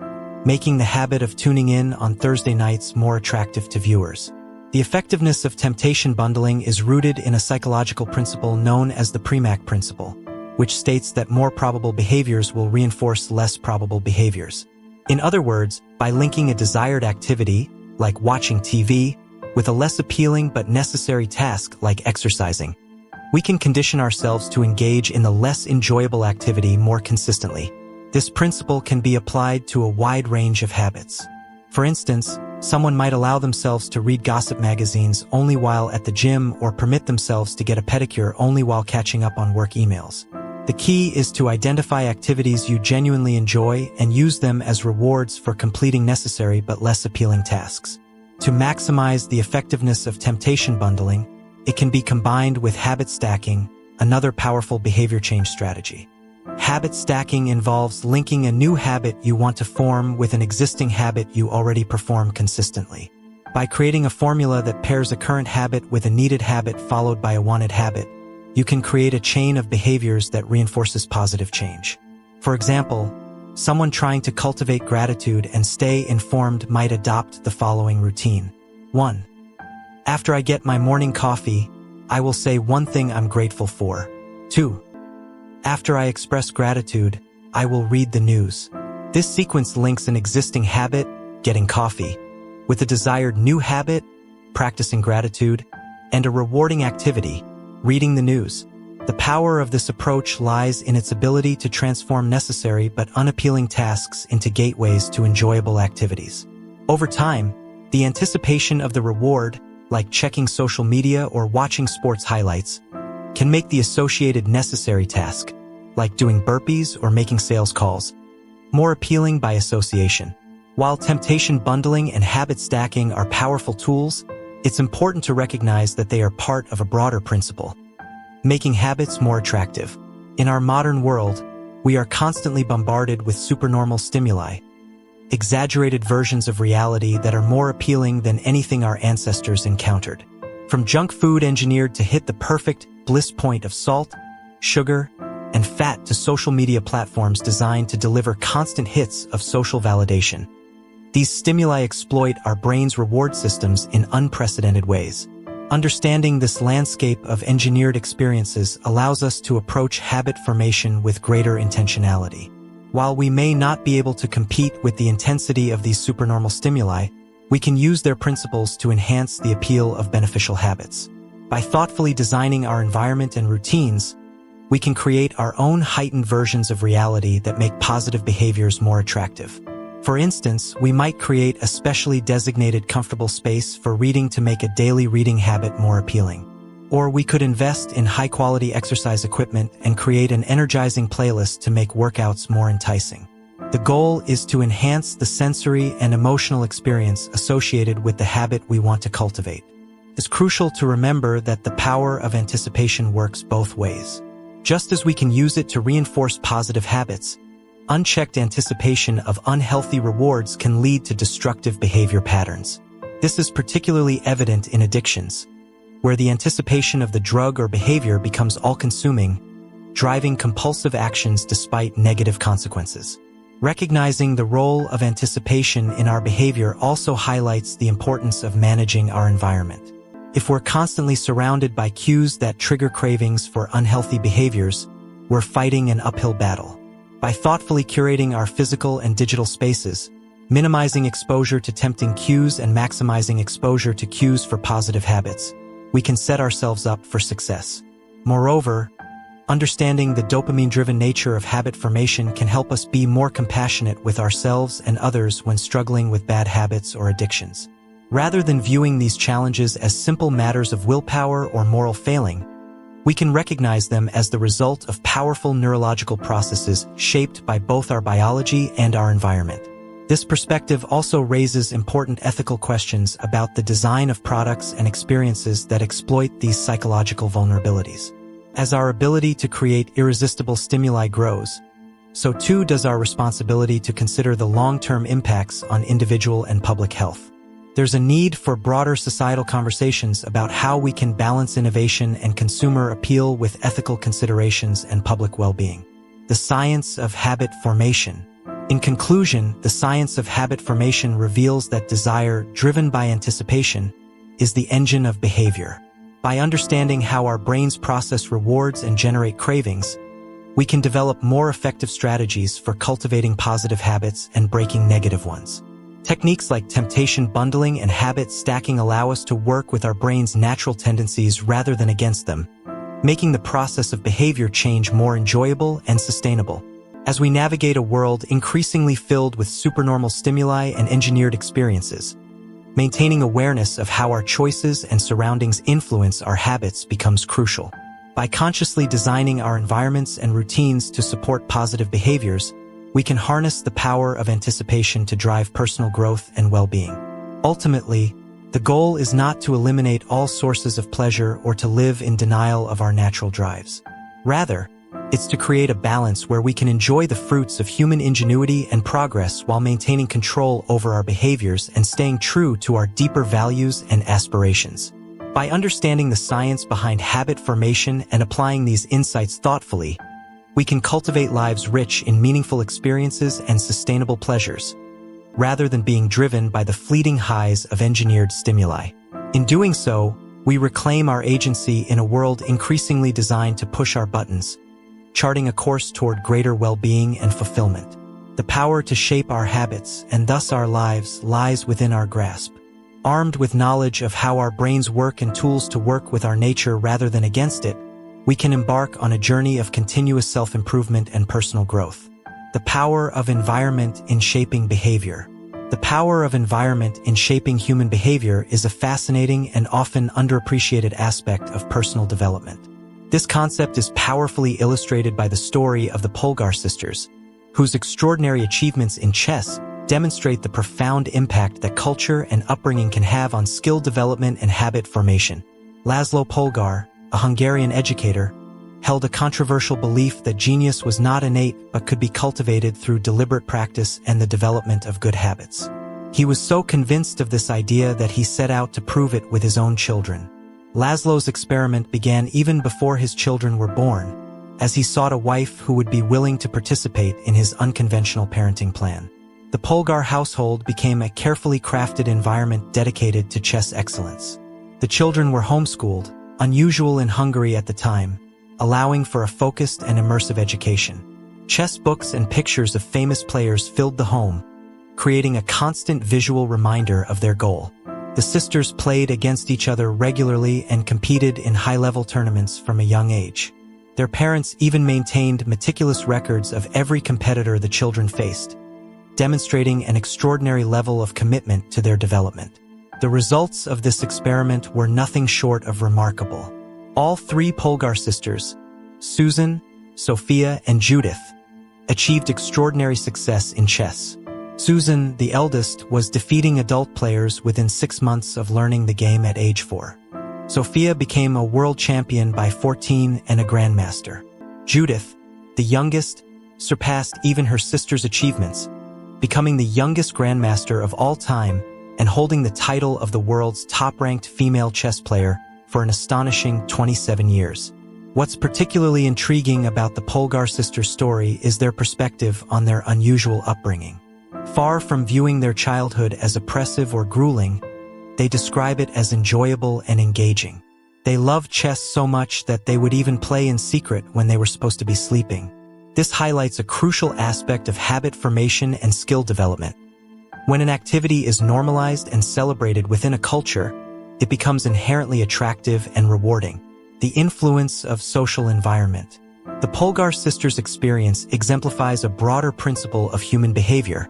making the habit of tuning in on Thursday nights more attractive to viewers. The effectiveness of temptation bundling is rooted in a psychological principle known as the Premack principle, which states that more probable behaviors will reinforce less probable behaviors. In other words, by linking a desired activity, like watching TV, with a less appealing but necessary task like exercising, we can condition ourselves to engage in the less enjoyable activity more consistently. This principle can be applied to a wide range of habits. For instance, someone might allow themselves to read gossip magazines only while at the gym or permit themselves to get a pedicure only while catching up on work emails. The key is to identify activities you genuinely enjoy and use them as rewards for completing necessary but less appealing tasks. To maximize the effectiveness of temptation bundling, it can be combined with habit stacking, another powerful behavior change strategy. Habit stacking involves linking a new habit you want to form with an existing habit you already perform consistently. By creating a formula that pairs a current habit with a needed habit followed by a wanted habit, you can create a chain of behaviors that reinforces positive change. For example, someone trying to cultivate gratitude and stay informed might adopt the following routine. 1. After I get my morning coffee, I will say one thing I'm grateful for. 2. After I express gratitude, I will read the news. This sequence links an existing habit, getting coffee, with a desired new habit, practicing gratitude, and a rewarding activity, reading the news. The power of this approach lies in its ability to transform necessary but unappealing tasks into gateways to enjoyable activities. Over time, the anticipation of the reward, like checking social media or watching sports highlights, can make the associated necessary task, like doing burpees or making sales calls, more appealing by association. While temptation bundling and habit stacking are powerful tools, it's important to recognize that they are part of a broader principle: making habits more attractive. In our modern world, we are constantly bombarded with supernormal stimuli, exaggerated versions of reality that are more appealing than anything our ancestors encountered. From junk food engineered to hit the perfect bliss point of salt, sugar, and fat to social media platforms designed to deliver constant hits of social validation, these stimuli exploit our brain's reward systems in unprecedented ways. Understanding this landscape of engineered experiences allows us to approach habit formation with greater intentionality. While we may not be able to compete with the intensity of these supernormal stimuli, we can use their principles to enhance the appeal of beneficial habits. By thoughtfully designing our environment and routines, we can create our own heightened versions of reality that make positive behaviors more attractive. For instance, we might create a specially designated comfortable space for reading to make a daily reading habit more appealing. Or we could invest in high-quality exercise equipment and create an energizing playlist to make workouts more enticing. The goal is to enhance the sensory and emotional experience associated with the habit we want to cultivate. It's crucial to remember that the power of anticipation works both ways. Just as we can use it to reinforce positive habits, unchecked anticipation of unhealthy rewards can lead to destructive behavior patterns. This is particularly evident in addictions, where the anticipation of the drug or behavior becomes all-consuming, driving compulsive actions despite negative consequences. Recognizing the role of anticipation in our behavior also highlights the importance of managing our environment. If we're constantly surrounded by cues that trigger cravings for unhealthy behaviors, we're fighting an uphill battle. By thoughtfully curating our physical and digital spaces, minimizing exposure to tempting cues and maximizing exposure to cues for positive habits, we can set ourselves up for success. Moreover, understanding the dopamine-driven nature of habit formation can help us be more compassionate with ourselves and others when struggling with bad habits or addictions. Rather than viewing these challenges as simple matters of willpower or moral failing, we can recognize them as the result of powerful neurological processes shaped by both our biology and our environment. This perspective also raises important ethical questions about the design of products and experiences that exploit these psychological vulnerabilities. As our ability to create irresistible stimuli grows, so too does our responsibility to consider the long-term impacts on individual and public health. There's a need for broader societal conversations about how we can balance innovation and consumer appeal with ethical considerations and public well-being. The science of habit formation. In conclusion, the science of habit formation reveals that desire, driven by anticipation, is the engine of behavior. By understanding how our brains process rewards and generate cravings, we can develop more effective strategies for cultivating positive habits and breaking negative ones. Techniques like temptation bundling and habit stacking allow us to work with our brain's natural tendencies rather than against them, making the process of behavior change more enjoyable and sustainable. As we navigate a world increasingly filled with supernormal stimuli and engineered experiences, maintaining awareness of how our choices and surroundings influence our habits becomes crucial. By consciously designing our environments and routines to support positive behaviors, we can harness the power of anticipation to drive personal growth and well-being. Ultimately, the goal is not to eliminate all sources of pleasure or to live in denial of our natural drives. Rather, It's to create a balance where we can enjoy the fruits of human ingenuity and progress while maintaining control over our behaviors and staying true to our deeper values and aspirations. By understanding the science behind habit formation and applying these insights thoughtfully, we can cultivate lives rich in meaningful experiences and sustainable pleasures, rather than being driven by the fleeting highs of engineered stimuli. In doing so, we reclaim our agency in a world increasingly designed to push our buttons, charting a course toward greater well-being and fulfillment. The power to shape our habits, and thus our lives, lies within our grasp. Armed with knowledge of how our brains work and tools to work with our nature rather than against it, we can embark on a journey of continuous self-improvement and personal growth. The power of environment in shaping behavior. The power of environment in shaping human behavior is a fascinating and often underappreciated aspect of personal development. This concept is powerfully illustrated by the story of the Polgar sisters, whose extraordinary achievements in chess demonstrate the profound impact that culture and upbringing can have on skill development and habit formation. Laszlo Polgar, a Hungarian educator, held a controversial belief that genius was not innate but could be cultivated through deliberate practice and the development of good habits. He was so convinced of this idea that he set out to prove it with his own children. Laszlo's experiment began even before his children were born, as he sought a wife who would be willing to participate in his unconventional parenting plan. The Polgar household became a carefully crafted environment dedicated to chess excellence. The children were homeschooled, unusual in Hungary at the time, allowing for a focused and immersive education. Chess books and pictures of famous players filled the home, creating a constant visual reminder of their goal. The sisters played against each other regularly and competed in high-level tournaments from a young age. Their parents even maintained meticulous records of every competitor the children faced, demonstrating an extraordinary level of commitment to their development. The results of this experiment were nothing short of remarkable. All three Polgar sisters, Susan, Sophia, and Judith, achieved extraordinary success in chess. Susan, the eldest, was defeating adult players within 6 months of learning the game at age 4. Sophia became a world champion by 14 and a grandmaster. Judith, the youngest, surpassed even her sister's achievements, becoming the youngest grandmaster of all time and holding the title of the world's top-ranked female chess player for an astonishing 27 years. What's particularly intriguing about the Polgar sisters' story is their perspective on their unusual upbringing. Far from viewing their childhood as oppressive or grueling, they describe it as enjoyable and engaging. They loved chess so much that they would even play in secret when they were supposed to be sleeping. This highlights a crucial aspect of habit formation and skill development. When an activity is normalized and celebrated within a culture, it becomes inherently attractive and rewarding. The influence of social environment. The Polgar sisters' experience exemplifies a broader principle of human behavior.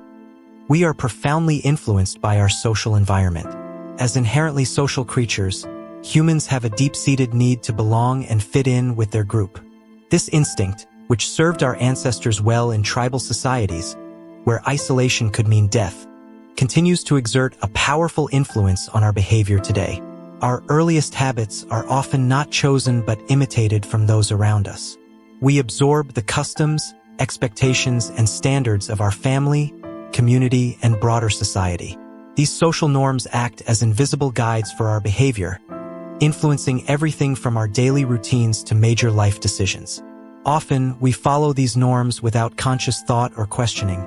We are profoundly influenced by our social environment. As inherently social creatures, humans have a deep-seated need to belong and fit in with their group. This instinct, which served our ancestors well in tribal societies, where isolation could mean death, continues to exert a powerful influence on our behavior today. Our earliest habits are often not chosen but imitated from those around us. We absorb the customs, expectations, and standards of our family, community, and broader society. These social norms act as invisible guides for our behavior, influencing everything from our daily routines to major life decisions. Often, we follow these norms without conscious thought or questioning,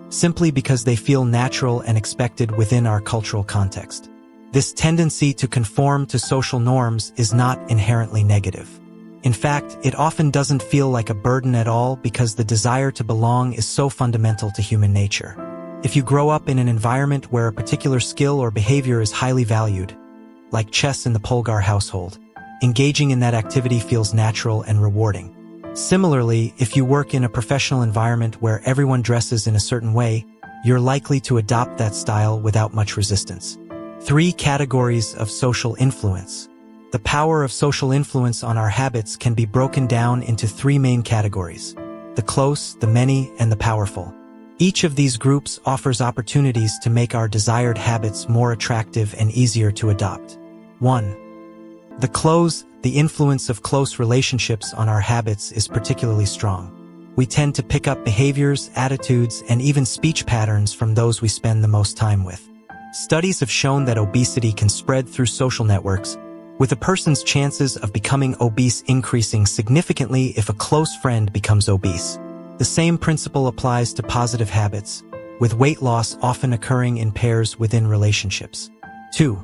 simply because they feel natural and expected within our cultural context. This tendency to conform to social norms is not inherently negative. In fact, it often doesn't feel like a burden at all because the desire to belong is so fundamental to human nature. If you grow up in an environment where a particular skill or behavior is highly valued, like chess in the Polgar household, engaging in that activity feels natural and rewarding. Similarly, if you work in a professional environment where everyone dresses in a certain way, you're likely to adopt that style without much resistance. 3 categories of social influence. The power of social influence on our habits can be broken down into 3 main categories: the close, the many, and the powerful. Each of these groups offers opportunities to make our desired habits more attractive and easier to adopt. 1. The influence of close relationships on our habits is particularly strong. We tend to pick up behaviors, attitudes, and even speech patterns from those we spend the most time with. Studies have shown that obesity can spread through social networks, with a person's chances of becoming obese increasing significantly if a close friend becomes obese. The same principle applies to positive habits, with weight loss often occurring in pairs within relationships. 2.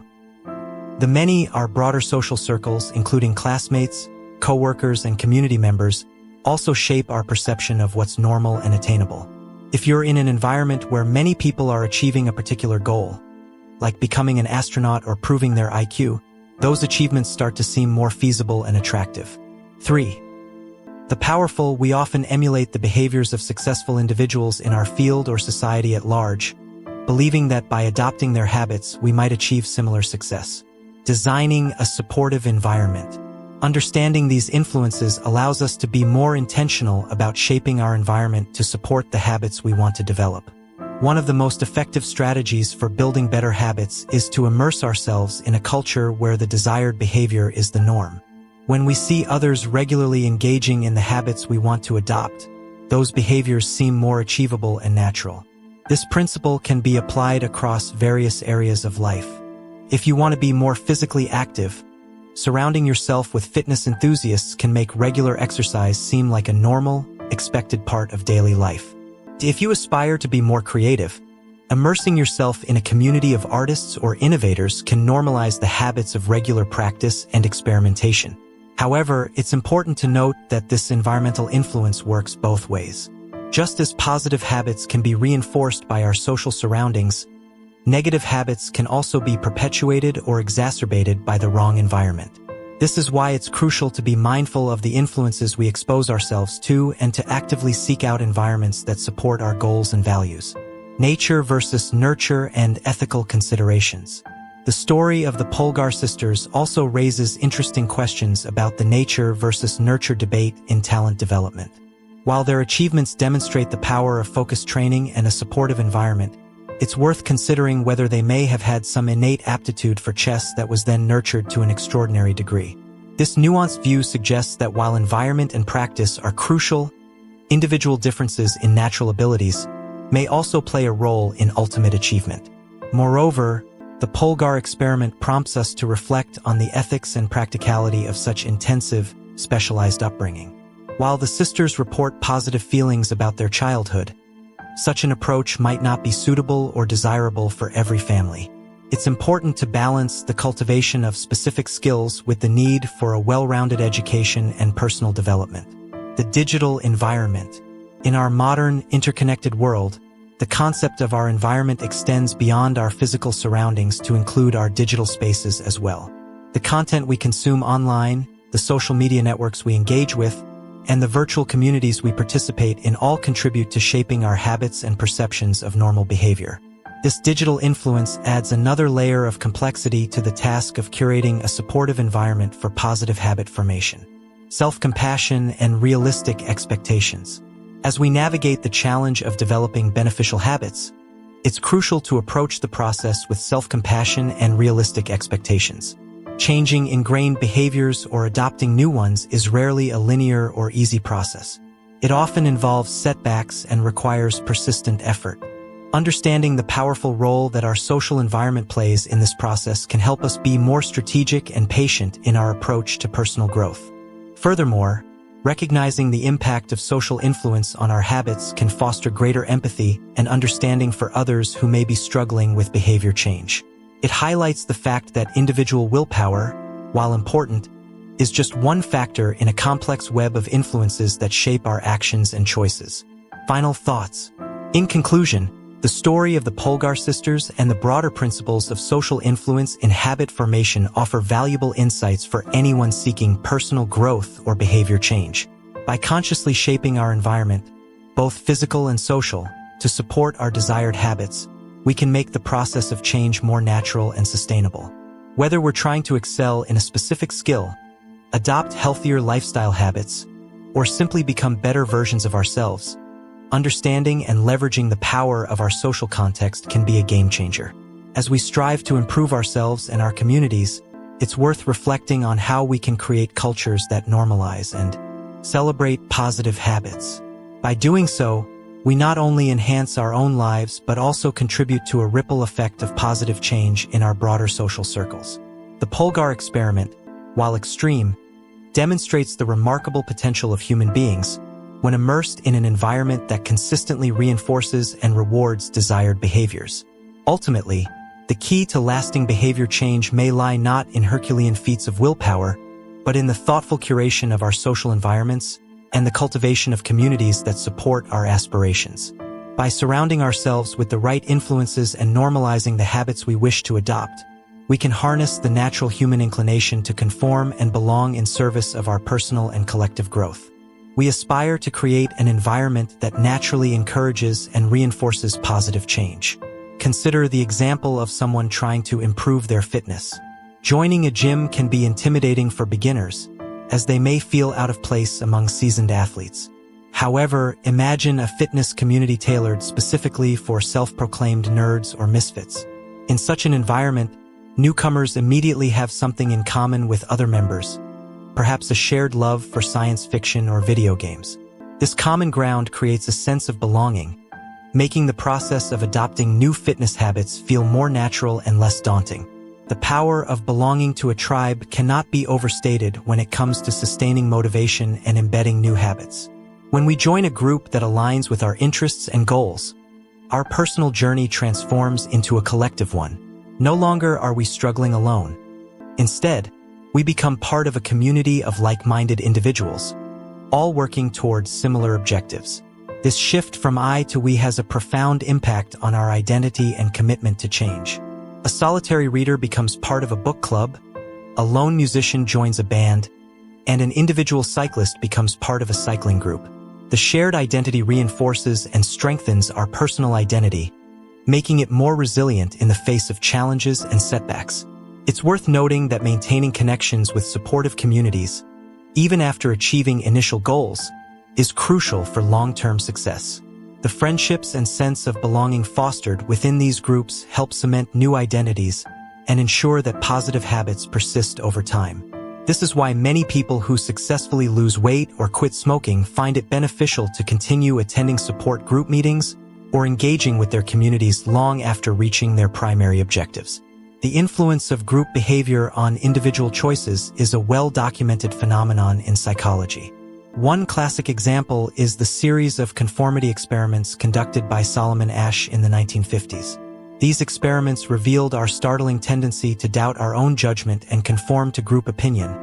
The many, our broader social circles, including classmates, coworkers, and community members, also shape our perception of what's normal and attainable. If you're in an environment where many people are achieving a particular goal, like becoming an astronaut or proving their IQ, those achievements start to seem more feasible and attractive. 3. The powerful, we often emulate the behaviors of successful individuals in our field or society at large, believing that by adopting their habits, we might achieve similar success. Designing a supportive environment. Understanding these influences allows us to be more intentional about shaping our environment to support the habits we want to develop. One of the most effective strategies for building better habits is to immerse ourselves in a culture where the desired behavior is the norm. When we see others regularly engaging in the habits we want to adopt, those behaviors seem more achievable and natural. This principle can be applied across various areas of life. If you want to be more physically active, surrounding yourself with fitness enthusiasts can make regular exercise seem like a normal, expected part of daily life. If you aspire to be more creative, immersing yourself in a community of artists or innovators can normalize the habits of regular practice and experimentation. However, it's important to note that this environmental influence works both ways. Just as positive habits can be reinforced by our social surroundings, negative habits can also be perpetuated or exacerbated by the wrong environment. This is why it's crucial to be mindful of the influences we expose ourselves to and to actively seek out environments that support our goals and values. Nature versus nurture and ethical considerations. The story of the Polgar sisters also raises interesting questions about the nature versus nurture debate in talent development. While their achievements demonstrate the power of focused training and a supportive environment, it's worth considering whether they may have had some innate aptitude for chess that was then nurtured to an extraordinary degree. This nuanced view suggests that while environment and practice are crucial, individual differences in natural abilities may also play a role in ultimate achievement. Moreover, the Polgar experiment prompts us to reflect on the ethics and practicality of such intensive, specialized upbringing. While the sisters report positive feelings about their childhood, such an approach might not be suitable or desirable for every family. It's important to balance the cultivation of specific skills with the need for a well-rounded education and personal development. The digital environment. In our modern, interconnected world, the concept of our environment extends beyond our physical surroundings to include our digital spaces as well. The content we consume online, the social media networks we engage with, and the virtual communities we participate in all contribute to shaping our habits and perceptions of normal behavior. This digital influence adds another layer of complexity to the task of curating a supportive environment for positive habit formation. Self-compassion and realistic expectations. As we navigate the challenge of developing beneficial habits, it's crucial to approach the process with self-compassion and realistic expectations. Changing ingrained behaviors or adopting new ones is rarely a linear or easy process. It often involves setbacks and requires persistent effort. Understanding the powerful role that our social environment plays in this process can help us be more strategic and patient in our approach to personal growth. Furthermore, recognizing the impact of social influence on our habits can foster greater empathy and understanding for others who may be struggling with behavior change. It highlights the fact that individual willpower, while important, is just one factor in a complex web of influences that shape our actions and choices. Final thoughts. In conclusion, the story of the Polgar sisters and the broader principles of social influence in habit formation offer valuable insights for anyone seeking personal growth or behavior change. By consciously shaping our environment, both physical and social, to support our desired habits, we can make the process of change more natural and sustainable. Whether we're trying to excel in a specific skill, adopt healthier lifestyle habits, or simply become better versions of ourselves, understanding and leveraging the power of our social context can be a game changer. As we strive to improve ourselves and our communities, it's worth reflecting on how we can create cultures that normalize and celebrate positive habits. By doing so, we not only enhance our own lives but also contribute to a ripple effect of positive change in our broader social circles. The Polgar experiment, while extreme, demonstrates the remarkable potential of human beings when immersed in an environment that consistently reinforces and rewards desired behaviors. Ultimately, the key to lasting behavior change may lie not in Herculean feats of willpower, but in the thoughtful curation of our social environments and the cultivation of communities that support our aspirations. By surrounding ourselves with the right influences and normalizing the habits we wish to adopt, we can harness the natural human inclination to conform and belong in service of our personal and collective growth. We aspire to create an environment that naturally encourages and reinforces positive change. Consider the example of someone trying to improve their fitness. Joining a gym can be intimidating for beginners, as they may feel out of place among seasoned athletes. However, imagine a fitness community tailored specifically for self-proclaimed nerds or misfits. In such an environment, newcomers immediately have something in common with other members, perhaps a shared love for science fiction or video games. This common ground creates a sense of belonging, making the process of adopting new fitness habits feel more natural and less daunting. The power of belonging to a tribe cannot be overstated when it comes to sustaining motivation and embedding new habits. When we join a group that aligns with our interests and goals, our personal journey transforms into a collective one. No longer are we struggling alone. Instead, we become part of a community of like-minded individuals, all working towards similar objectives. This shift from I to we has a profound impact on our identity and commitment to change. A solitary reader becomes part of a book club, a lone musician joins a band, and an individual cyclist becomes part of a cycling group. The shared identity reinforces and strengthens our personal identity, making it more resilient in the face of challenges and setbacks. It's worth noting that maintaining connections with supportive communities, even after achieving initial goals, is crucial for long-term success. The friendships and sense of belonging fostered within these groups help cement new identities and ensure that positive habits persist over time. This is why many people who successfully lose weight or quit smoking find it beneficial to continue attending support group meetings or engaging with their communities long after reaching their primary objectives. The influence of group behavior on individual choices is a well-documented phenomenon in psychology. One classic example is the series of conformity experiments conducted by Solomon Asch in the 1950s. These experiments revealed our startling tendency to doubt our own judgment and conform to group opinion,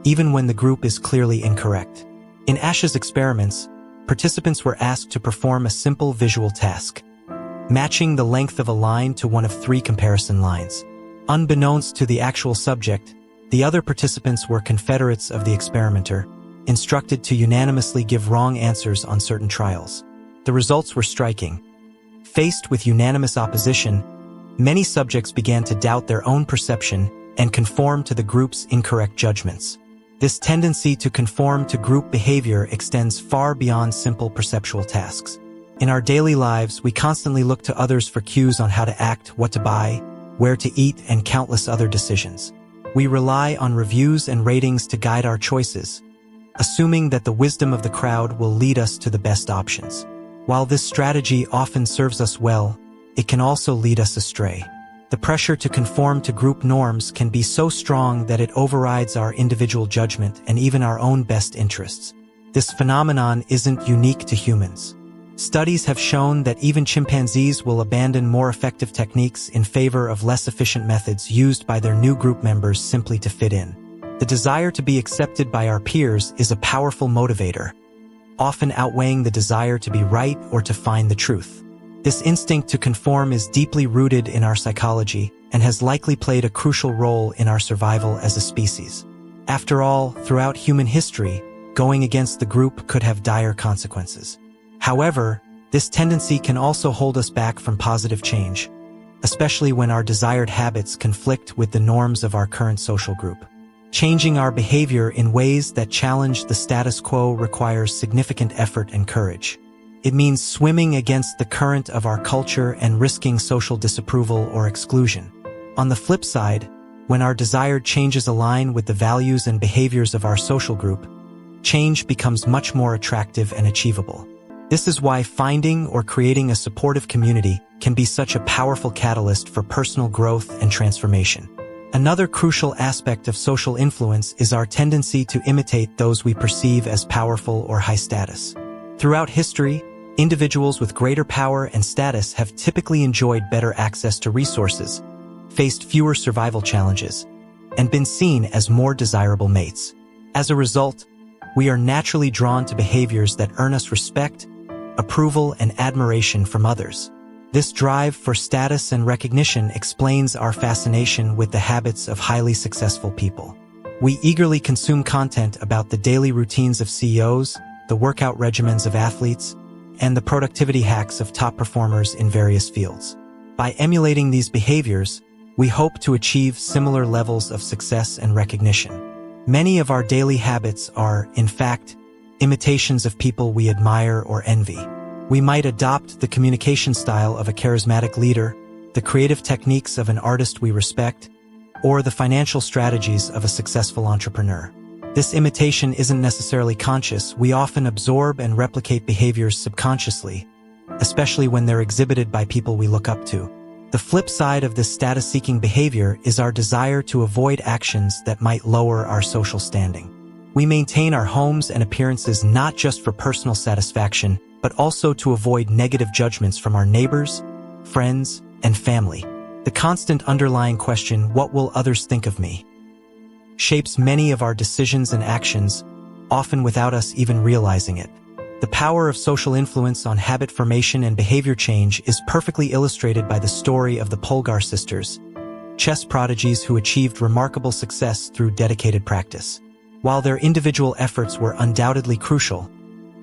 even when the group is clearly incorrect. In Asch's experiments, participants were asked to perform a simple visual task, matching the length of a line to one of 3 comparison lines. Unbeknownst to the actual subject, the other participants were confederates of the experimenter, instructed to unanimously give wrong answers on certain trials. The results were striking. Faced with unanimous opposition, many subjects began to doubt their own perception and conform to the group's incorrect judgments. This tendency to conform to group behavior extends far beyond simple perceptual tasks. In our daily lives, we constantly look to others for cues on how to act, what to buy, where to eat, and countless other decisions. We rely on reviews and ratings to guide our choices, assuming that the wisdom of the crowd will lead us to the best options. While this strategy often serves us well, it can also lead us astray. The pressure to conform to group norms can be so strong that it overrides our individual judgment and even our own best interests. This phenomenon isn't unique to humans. Studies have shown that even chimpanzees will abandon more effective techniques in favor of less efficient methods used by their new group members simply to fit in. The desire to be accepted by our peers is a powerful motivator, often outweighing the desire to be right or to find the truth. This instinct to conform is deeply rooted in our psychology and has likely played a crucial role in our survival as a species. After all, throughout human history, going against the group could have dire consequences. However, this tendency can also hold us back from positive change, especially when our desired habits conflict with the norms of our current social group. Changing our behavior in ways that challenge the status quo requires significant effort and courage. It means swimming against the current of our culture and risking social disapproval or exclusion. On the flip side, When our desired changes align with the values and behaviors of our social group, change becomes much more attractive and achievable. This is why finding or creating a supportive community can be such a powerful catalyst for personal growth and transformation. Another crucial aspect of social influence is our tendency to imitate those we perceive as powerful or high status. Throughout history, individuals with greater power and status have typically enjoyed better access to resources, faced fewer survival challenges, and been seen as more desirable mates. As a result, we are naturally drawn to behaviors that earn us respect, approval, and admiration from others. This drive for status and recognition explains our fascination with the habits of highly successful people. We eagerly consume content about the daily routines of CEOs, the workout regimens of athletes, and the productivity hacks of top performers in various fields. By emulating these behaviors, we hope to achieve similar levels of success and recognition. Many of our daily habits are, in fact, imitations of people we admire or envy. We might adopt the communication style of a charismatic leader, the creative techniques of an artist we respect, or the financial strategies of a successful entrepreneur. This imitation isn't necessarily conscious. We often absorb and replicate behaviors subconsciously, especially when they're exhibited by people we look up to. The flip side of this status-seeking behavior is our desire to avoid actions that might lower our social standing. We maintain our homes and appearances not just for personal satisfaction, but also to avoid negative judgments from our neighbors, friends, and family. The constant underlying question, "What will others think of me?" shapes many of our decisions and actions, often without us even realizing it. The power of social influence on habit formation and behavior change is perfectly illustrated by the story of the Polgar sisters, chess prodigies who achieved remarkable success through dedicated practice. While their individual efforts were undoubtedly crucial,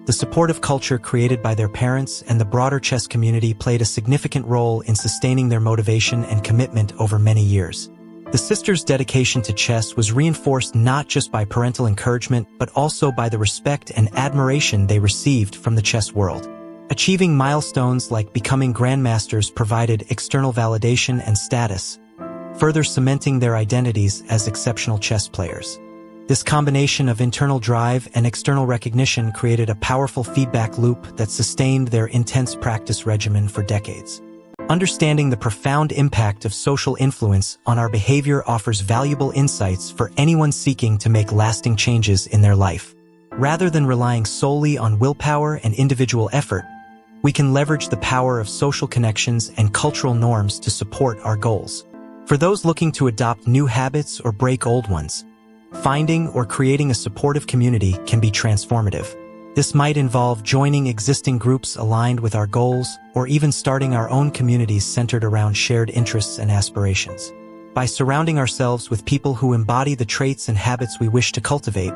the supportive culture created by their parents and the broader chess community played a significant role in sustaining their motivation and commitment over many years. The sisters' dedication to chess was reinforced not just by parental encouragement, but also by the respect and admiration they received from the chess world. Achieving milestones like becoming grandmasters provided external validation and status, further cementing their identities as exceptional chess players. This combination of internal drive and external recognition created a powerful feedback loop that sustained their intense practice regimen for decades. Understanding the profound impact of social influence on our behavior offers valuable insights for anyone seeking to make lasting changes in their life. Rather than relying solely on willpower and individual effort, we can leverage the power of social connections and cultural norms to support our goals. For those looking to adopt new habits or break old ones, finding or creating a supportive community can be transformative. This might involve joining existing groups aligned with our goals, or even starting our own communities centered around shared interests and aspirations. By surrounding ourselves with people who embody the traits and habits we wish to cultivate,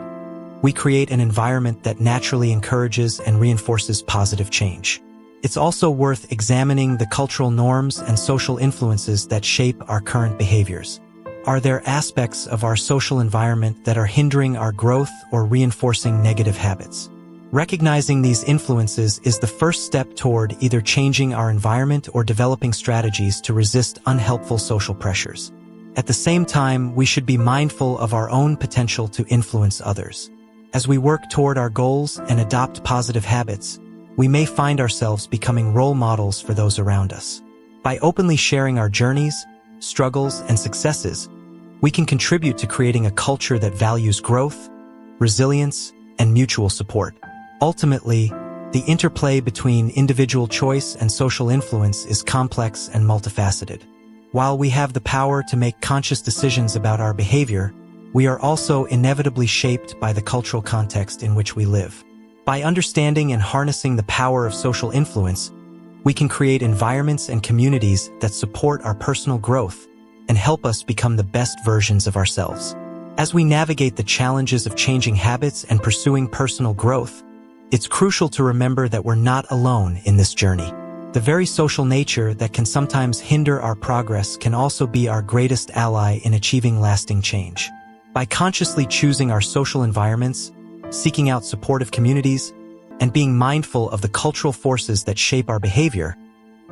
we create an environment that naturally encourages and reinforces positive change. It's also worth examining the cultural norms and social influences that shape our current behaviors. Are there aspects of our social environment that are hindering our growth or reinforcing negative habits? Recognizing these influences is the first step toward either changing our environment or developing strategies to resist unhelpful social pressures. At the same time, we should be mindful of our own potential to influence others. As we work toward our goals and adopt positive habits, we may find ourselves becoming role models for those around us. By openly sharing our journeys, struggles, and successes, we can contribute to creating a culture that values growth, resilience, and mutual support. Ultimately, the interplay between individual choice and social influence is complex and multifaceted. While we have the power to make conscious decisions about our behavior, we are also inevitably shaped by the cultural context in which we live. By understanding and harnessing the power of social influence, we can create environments and communities that support our personal growth and help us become the best versions of ourselves. As we navigate the challenges of changing habits and pursuing personal growth, it's crucial to remember that we're not alone in this journey. The very social nature that can sometimes hinder our progress can also be our greatest ally in achieving lasting change. By consciously choosing our social environments, seeking out supportive communities, and being mindful of the cultural forces that shape our behavior,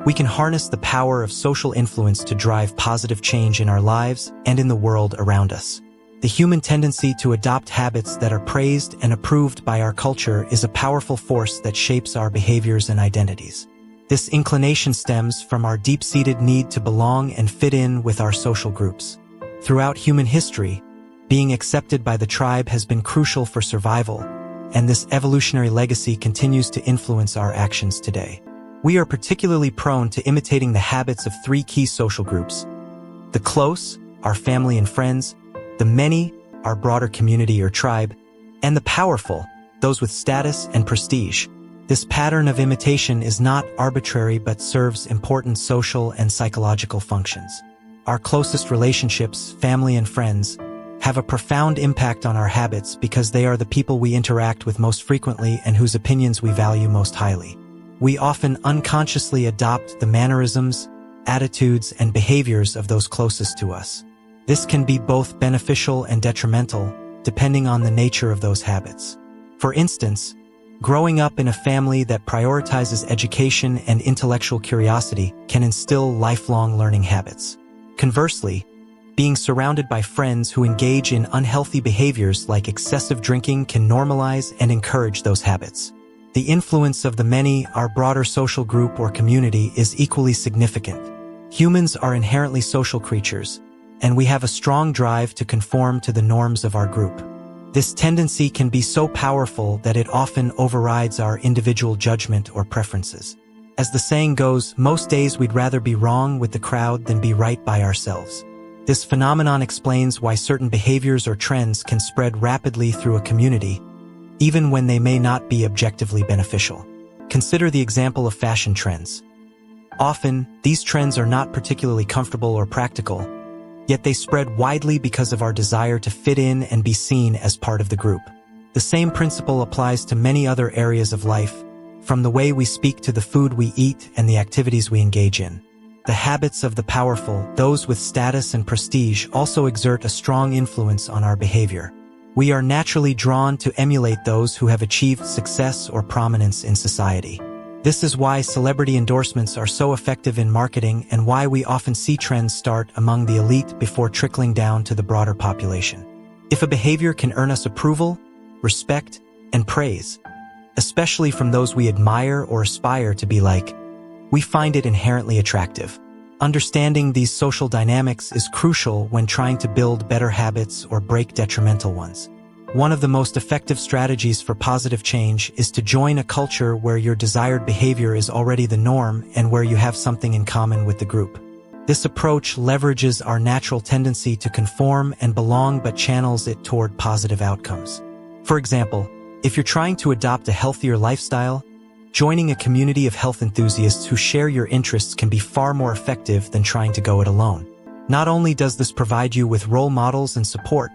we can harness the power of social influence to drive positive change in our lives and in the world around us. The human tendency to adopt habits that are praised and approved by our culture is a powerful force that shapes our behaviors and identities. This inclination stems from our deep-seated need to belong and fit in with our social groups. Throughout human history, being accepted by the tribe has been crucial for survival, and this evolutionary legacy continues to influence our actions today. We are particularly prone to imitating the habits of three key social groups: the close, our family and friends; the many, our broader community or tribe; and the powerful, those with status and prestige. This pattern of imitation is not arbitrary but serves important social and psychological functions. Our closest relationships, family and friends, have a profound impact on our habits because they are the people we interact with most frequently and whose opinions we value most highly. We often unconsciously adopt the mannerisms, attitudes, and behaviors of those closest to us. This can be both beneficial and detrimental, depending on the nature of those habits. For instance, growing up in a family that prioritizes education and intellectual curiosity can instill lifelong learning habits. Conversely, being surrounded by friends who engage in unhealthy behaviors like excessive drinking can normalize and encourage those habits. The influence of the many, our broader social group or community, is equally significant. Humans are inherently social creatures, and we have a strong drive to conform to the norms of our group. This tendency can be so powerful that it often overrides our individual judgment or preferences. As the saying goes, most days we'd rather be wrong with the crowd than be right by ourselves. This phenomenon explains why certain behaviors or trends can spread rapidly through a community, even when they may not be objectively beneficial. Consider the example of fashion trends. Often, these trends are not particularly comfortable or practical, yet they spread widely because of our desire to fit in and be seen as part of the group. The same principle applies to many other areas of life, from the way we speak to the food we eat and the activities we engage in. The habits of the powerful, those with status and prestige, also exert a strong influence on our behavior. We are naturally drawn to emulate those who have achieved success or prominence in society. This is why celebrity endorsements are so effective in marketing and why we often see trends start among the elite before trickling down to the broader population. If a behavior can earn us approval, respect, and praise, especially from those we admire or aspire to be like, we find it inherently attractive. Understanding these social dynamics is crucial when trying to build better habits or break detrimental ones. One of the most effective strategies for positive change is to join a culture where your desired behavior is already the norm and where you have something in common with the group. This approach leverages our natural tendency to conform and belong but channels it toward positive outcomes. For example, if you're trying to adopt a healthier lifestyle, joining a community of health enthusiasts who share your interests can be far more effective than trying to go it alone. Not only does this provide you with role models and support,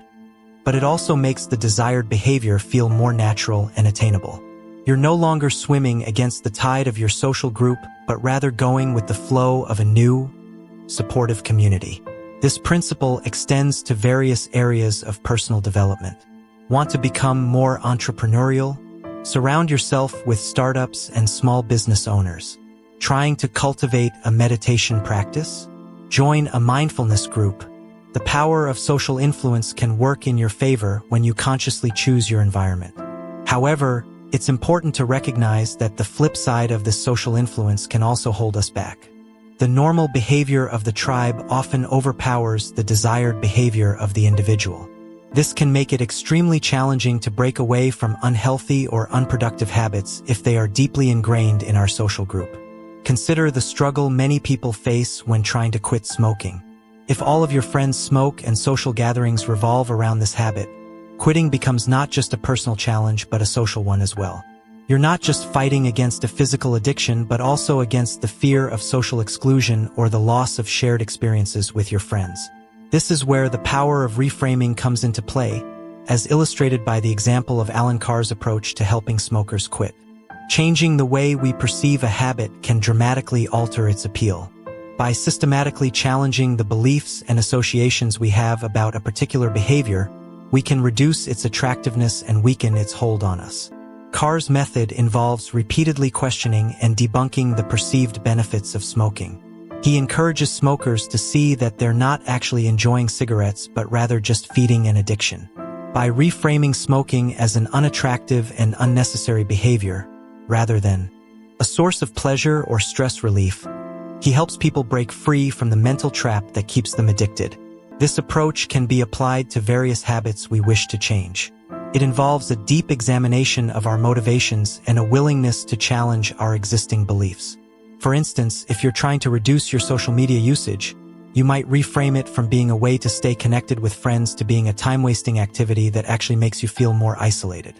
but it also makes the desired behavior feel more natural and attainable. You're no longer swimming against the tide of your social group, but rather going with the flow of a new, supportive community. This principle extends to various areas of personal development. Want to become more entrepreneurial? Surround yourself with startups and small business owners. Trying to cultivate a meditation practice? Join a mindfulness group. The power of social influence can work in your favor when you consciously choose your environment. However, it's important to recognize that the flip side of this social influence can also hold us back. The normal behavior of the tribe often overpowers the desired behavior of the individual. This can make it extremely challenging to break away from unhealthy or unproductive habits if they are deeply ingrained in our social group. Consider the struggle many people face when trying to quit smoking. If all of your friends smoke and social gatherings revolve around this habit, quitting becomes not just a personal challenge but a social one as well. You're not just fighting against a physical addiction but also against the fear of social exclusion or the loss of shared experiences with your friends. This is where the power of reframing comes into play, as illustrated by the example of Alan Carr's approach to helping smokers quit. Changing the way we perceive a habit can dramatically alter its appeal. By systematically challenging the beliefs and associations we have about a particular behavior, we can reduce its attractiveness and weaken its hold on us. Carr's method involves repeatedly questioning and debunking the perceived benefits of smoking. He encourages smokers to see that they're not actually enjoying cigarettes but rather just feeding an addiction. By reframing smoking as an unattractive and unnecessary behavior, rather than a source of pleasure or stress relief, he helps people break free from the mental trap that keeps them addicted. This approach can be applied to various habits we wish to change. It involves a deep examination of our motivations and a willingness to challenge our existing beliefs. For instance, if you're trying to reduce your social media usage, you might reframe it from being a way to stay connected with friends to being a time-wasting activity that actually makes you feel more isolated.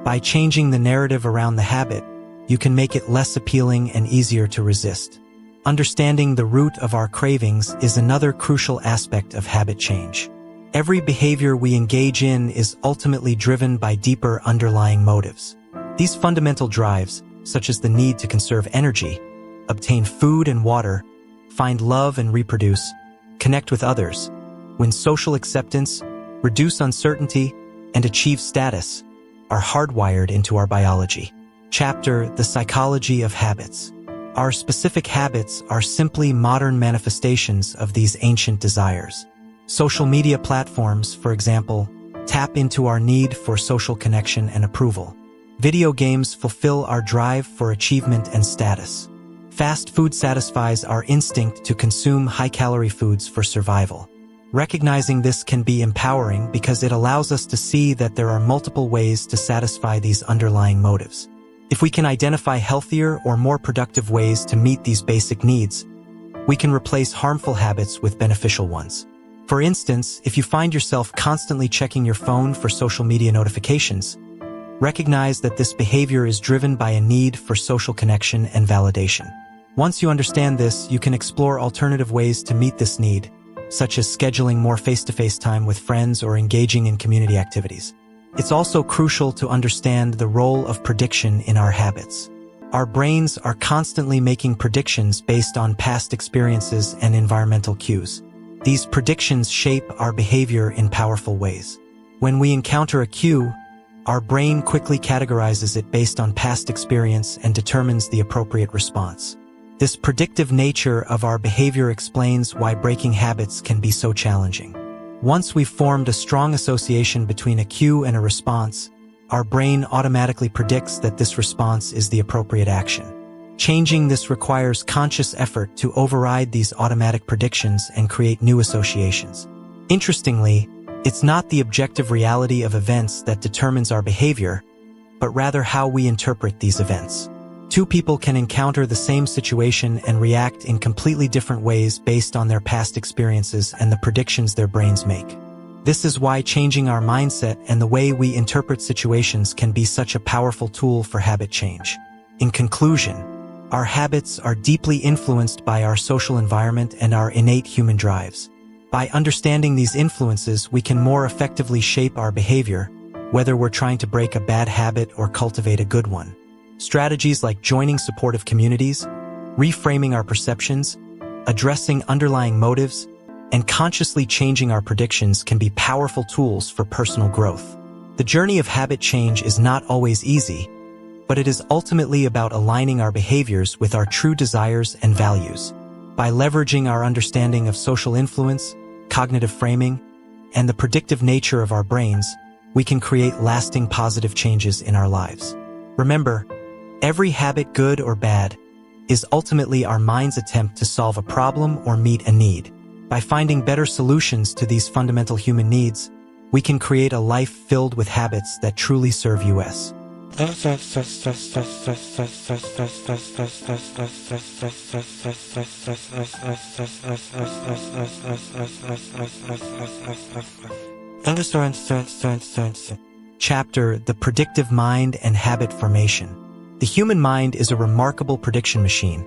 By changing the narrative around the habit, you can make it less appealing and easier to resist. Understanding the root of our cravings is another crucial aspect of habit change. Every behavior we engage in is ultimately driven by deeper underlying motives. These fundamental drives, such as the need to conserve energy, obtain food and water, find love and reproduce, connect with others, win social acceptance, reduce uncertainty, and achieve status, are hardwired into our biology. Chapter: The Psychology of Habits. Our specific habits are simply modern manifestations of these ancient desires. Social media platforms, for example, tap into our need for social connection and approval. Video games fulfill our drive for achievement and status. Fast food satisfies our instinct to consume high-calorie foods for survival. Recognizing this can be empowering because it allows us to see that there are multiple ways to satisfy these underlying motives. If we can identify healthier or more productive ways to meet these basic needs, we can replace harmful habits with beneficial ones. For instance, if you find yourself constantly checking your phone for social media notifications, recognize that this behavior is driven by a need for social connection and validation. Once you understand this, you can explore alternative ways to meet this need, such as scheduling more face-to-face time with friends or engaging in community activities. It's also crucial to understand the role of prediction in our habits. Our brains are constantly making predictions based on past experiences and environmental cues. These predictions shape our behavior in powerful ways. When we encounter a cue, our brain quickly categorizes it based on past experience and determines the appropriate response. This predictive nature of our behavior explains why breaking habits can be so challenging. Once we've formed a strong association between a cue and a response, our brain automatically predicts that this response is the appropriate action. Changing this requires conscious effort to override these automatic predictions and create new associations. Interestingly, it's not the objective reality of events that determines our behavior, but rather how we interpret these events. Two people can encounter the same situation and react in completely different ways based on their past experiences and the predictions their brains make. This is why changing our mindset and the way we interpret situations can be such a powerful tool for habit change. In conclusion, our habits are deeply influenced by our social environment and our innate human drives. By understanding these influences, we can more effectively shape our behavior, whether we're trying to break a bad habit or cultivate a good one. Strategies like joining supportive communities, reframing our perceptions, addressing underlying motives, and consciously changing our predictions can be powerful tools for personal growth. The journey of habit change is not always easy, but it is ultimately about aligning our behaviors with our true desires and values. By leveraging our understanding of social influence, cognitive framing, and the predictive nature of our brains, we can create lasting positive changes in our lives. Remember, every habit, good or bad, is ultimately our mind's attempt to solve a problem or meet a need. By finding better solutions to these fundamental human needs, we can create a life filled with habits that truly serve us. Chapter: The Predictive Mind and Habit Formation. The human mind is a remarkable prediction machine,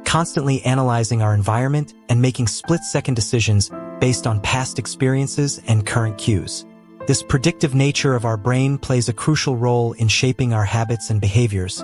constantly analyzing our environment and making split-second decisions based on past experiences and current cues. This predictive nature of our brain plays a crucial role in shaping our habits and behaviors,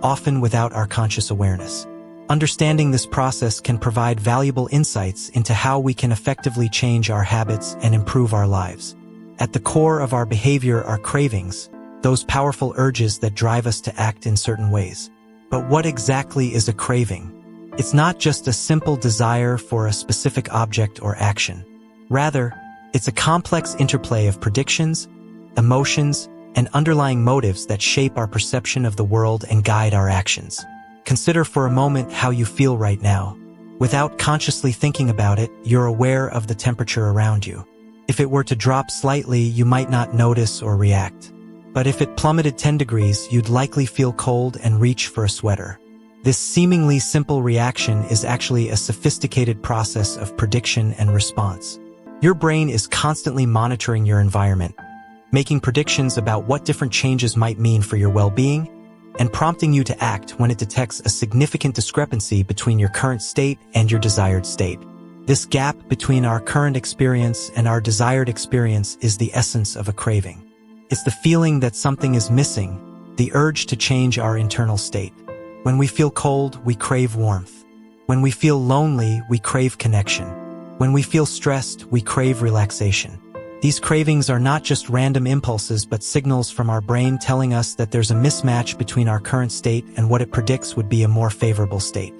often without our conscious awareness. Understanding this process can provide valuable insights into how we can effectively change our habits and improve our lives. At the core of our behavior are cravings, those powerful urges that drive us to act in certain ways. But what exactly is a craving? It's not just a simple desire for a specific object or action. Rather, it's a complex interplay of predictions, emotions, and underlying motives that shape our perception of the world and guide our actions. Consider for a moment how you feel right now. Without consciously thinking about it, you're aware of the temperature around you. If it were to drop slightly, you might not notice or react. But if it plummeted 10 degrees, you'd likely feel cold and reach for a sweater. This seemingly simple reaction is actually a sophisticated process of prediction and response. Your brain is constantly monitoring your environment, making predictions about what different changes might mean for your well-being, and prompting you to act when it detects a significant discrepancy between your current state and your desired state. This gap between our current experience and our desired experience is the essence of a craving. It's the feeling that something is missing, the urge to change our internal state. When we feel cold, we crave warmth. When we feel lonely, we crave connection. When we feel stressed, we crave relaxation. These cravings are not just random impulses but signals from our brain telling us that there's a mismatch between our current state and what it predicts would be a more favorable state.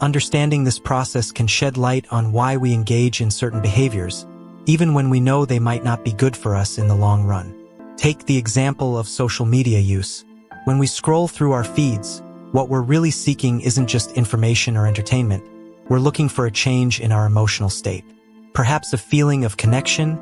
Understanding this process can shed light on why we engage in certain behaviors, even when we know they might not be good for us in the long run. Take the example of social media use. When we scroll through our feeds, what we're really seeking isn't just information or entertainment. We're looking for a change in our emotional state. Perhaps a feeling of connection,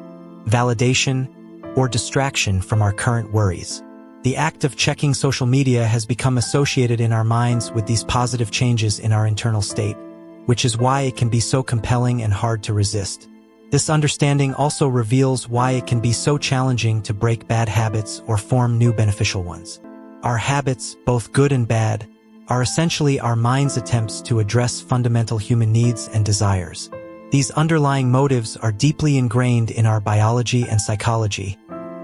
validation, or distraction from our current worries. The act of checking social media has become associated in our minds with these positive changes in our internal state, which is why it can be so compelling and hard to resist. This understanding also reveals why it can be so challenging to break bad habits or form new beneficial ones. Our habits, both good and bad, are essentially our mind's attempts to address fundamental human needs and desires. These underlying motives are deeply ingrained in our biology and psychology,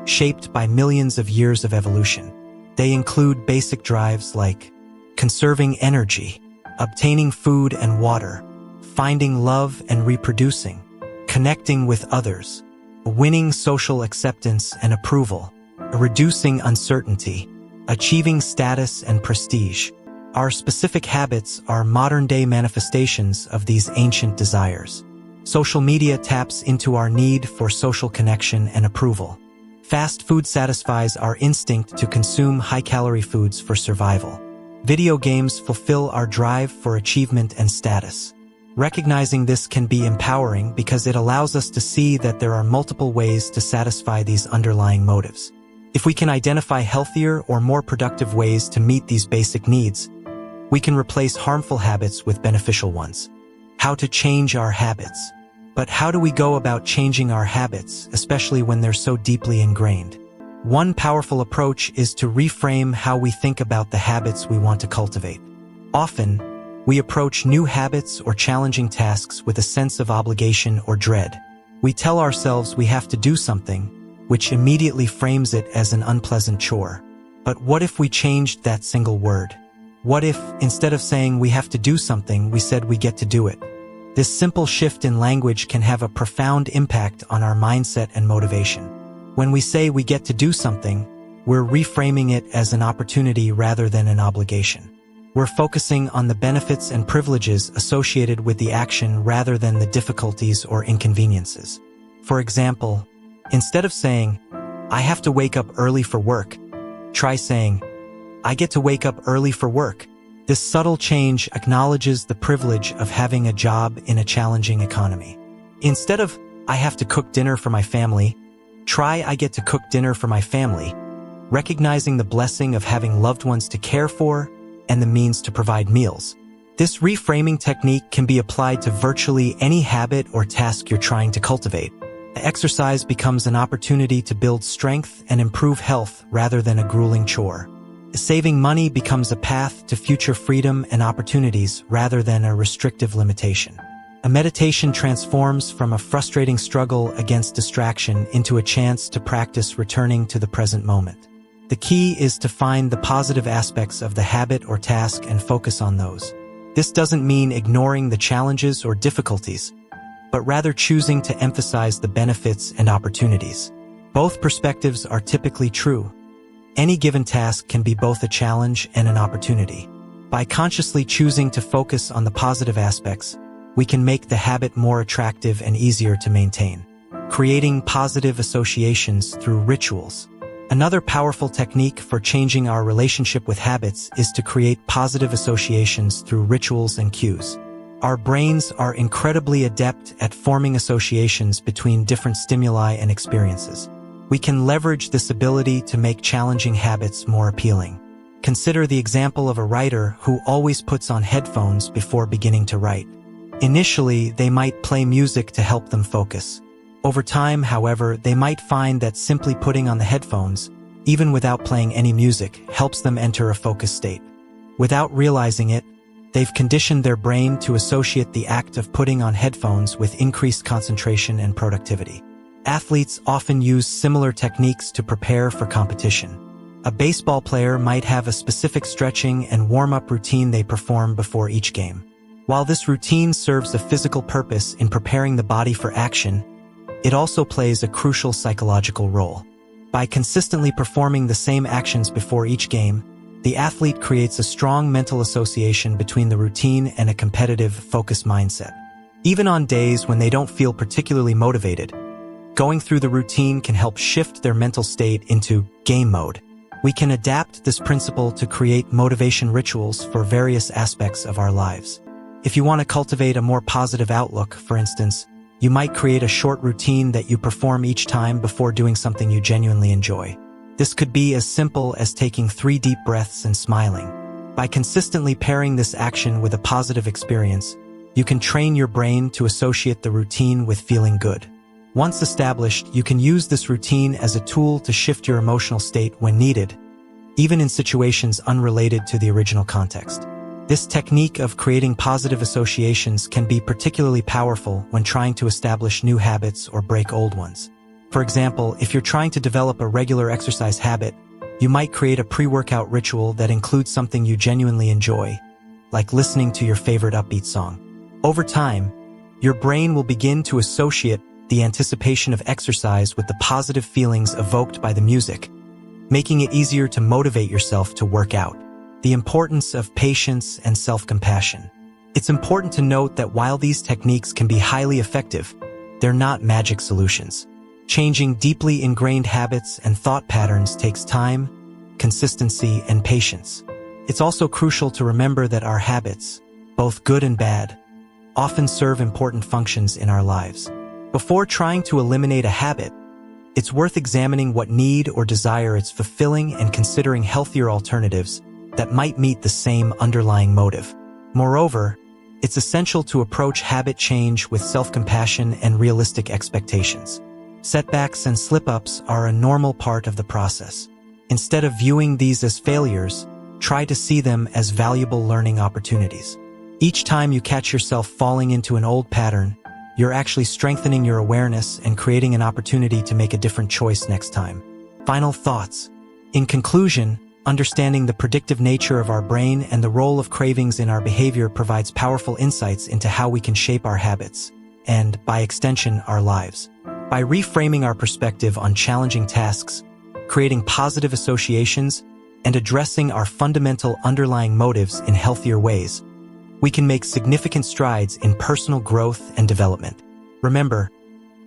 shaped by millions of years of evolution. They include basic drives like conserving energy, obtaining food and water, finding love and reproducing, connecting with others, winning social acceptance and approval, reducing uncertainty, achieving status and prestige. Our specific habits are modern-day manifestations of these ancient desires. Social media taps into our need for social connection and approval. Fast food satisfies our instinct to consume high-calorie foods for survival. Video games fulfill our drive for achievement and status. Recognizing this can be empowering because it allows us to see that there are multiple ways to satisfy these underlying motives. If we can identify healthier or more productive ways to meet these basic needs, we can replace harmful habits with beneficial ones. How to change our habits. But how do we go about changing our habits, especially when they're so deeply ingrained? One powerful approach is to reframe how we think about the habits we want to cultivate. Often, we approach new habits or challenging tasks with a sense of obligation or dread. We tell ourselves we have to do something, which immediately frames it as an unpleasant chore. But what if we changed that single word? What if, instead of saying we have to do something, we said we get to do it? This simple shift in language can have a profound impact on our mindset and motivation. When we say we get to do something, we're reframing it as an opportunity rather than an obligation. We're focusing on the benefits and privileges associated with the action rather than the difficulties or inconveniences. For example, instead of saying, I have to wake up early for work, try saying, I get to wake up early for work. This subtle change acknowledges the privilege of having a job in a challenging economy. Instead of, I have to cook dinner for my family, try I get to cook dinner for my family, recognizing the blessing of having loved ones to care for and the means to provide meals. This reframing technique can be applied to virtually any habit or task you're trying to cultivate. The exercise becomes an opportunity to build strength and improve health rather than a grueling chore. Saving money becomes a path to future freedom and opportunities rather than a restrictive limitation. A meditation transforms from a frustrating struggle against distraction into a chance to practice returning to the present moment. The key is to find the positive aspects of the habit or task and focus on those. This doesn't mean ignoring the challenges or difficulties, but rather choosing to emphasize the benefits and opportunities. Both perspectives are typically true. Any given task can be both a challenge and an opportunity. By consciously choosing to focus on the positive aspects, we can make the habit more attractive and easier to maintain. Creating positive associations through rituals. Another powerful technique for changing our relationship with habits is to create positive associations through rituals and cues. Our brains are incredibly adept at forming associations between different stimuli and experiences. We can leverage this ability to make challenging habits more appealing. Consider the example of a writer who always puts on headphones before beginning to write. Initially, they might play music to help them focus. Over time, however, they might find that simply putting on the headphones, even without playing any music, helps them enter a focused state. Without realizing it, they've conditioned their brain to associate the act of putting on headphones with increased concentration and productivity. Athletes often use similar techniques to prepare for competition. A baseball player might have a specific stretching and warm-up routine they perform before each game. While this routine serves a physical purpose in preparing the body for action, it also plays a crucial psychological role. By consistently performing the same actions before each game, the athlete creates a strong mental association between the routine and a competitive, focused mindset. Even on days when they don't feel particularly motivated, going through the routine can help shift their mental state into game mode. We can adapt this principle to create motivation rituals for various aspects of our lives. If you want to cultivate a more positive outlook, for instance, you might create a short routine that you perform each time before doing something you genuinely enjoy. This could be as simple as taking 3 deep breaths and smiling. By consistently pairing this action with a positive experience, you can train your brain to associate the routine with feeling good. Once established, you can use this routine as a tool to shift your emotional state when needed, even in situations unrelated to the original context. This technique of creating positive associations can be particularly powerful when trying to establish new habits or break old ones. For example, if you're trying to develop a regular exercise habit, you might create a pre-workout ritual that includes something you genuinely enjoy, like listening to your favorite upbeat song. Over time, your brain will begin to associate the anticipation of exercise with the positive feelings evoked by the music, making it easier to motivate yourself to work out. The importance of patience and self-compassion. It's important to note that while these techniques can be highly effective, they're not magic solutions. Changing deeply ingrained habits and thought patterns takes time, consistency, and patience. It's also crucial to remember that our habits, both good and bad, often serve important functions in our lives. Before trying to eliminate a habit, it's worth examining what need or desire it's fulfilling and considering healthier alternatives that might meet the same underlying motive. Moreover, it's essential to approach habit change with self-compassion and realistic expectations. Setbacks and slip-ups are a normal part of the process. Instead of viewing these as failures, try to see them as valuable learning opportunities. Each time you catch yourself falling into an old pattern, you're actually strengthening your awareness and creating an opportunity to make a different choice next time. Final thoughts. In conclusion, understanding the predictive nature of our brain and the role of cravings in our behavior provides powerful insights into how we can shape our habits, and, by extension, our lives. By reframing our perspective on challenging tasks, creating positive associations, and addressing our fundamental underlying motives in healthier ways, we can make significant strides in personal growth and development. Remember,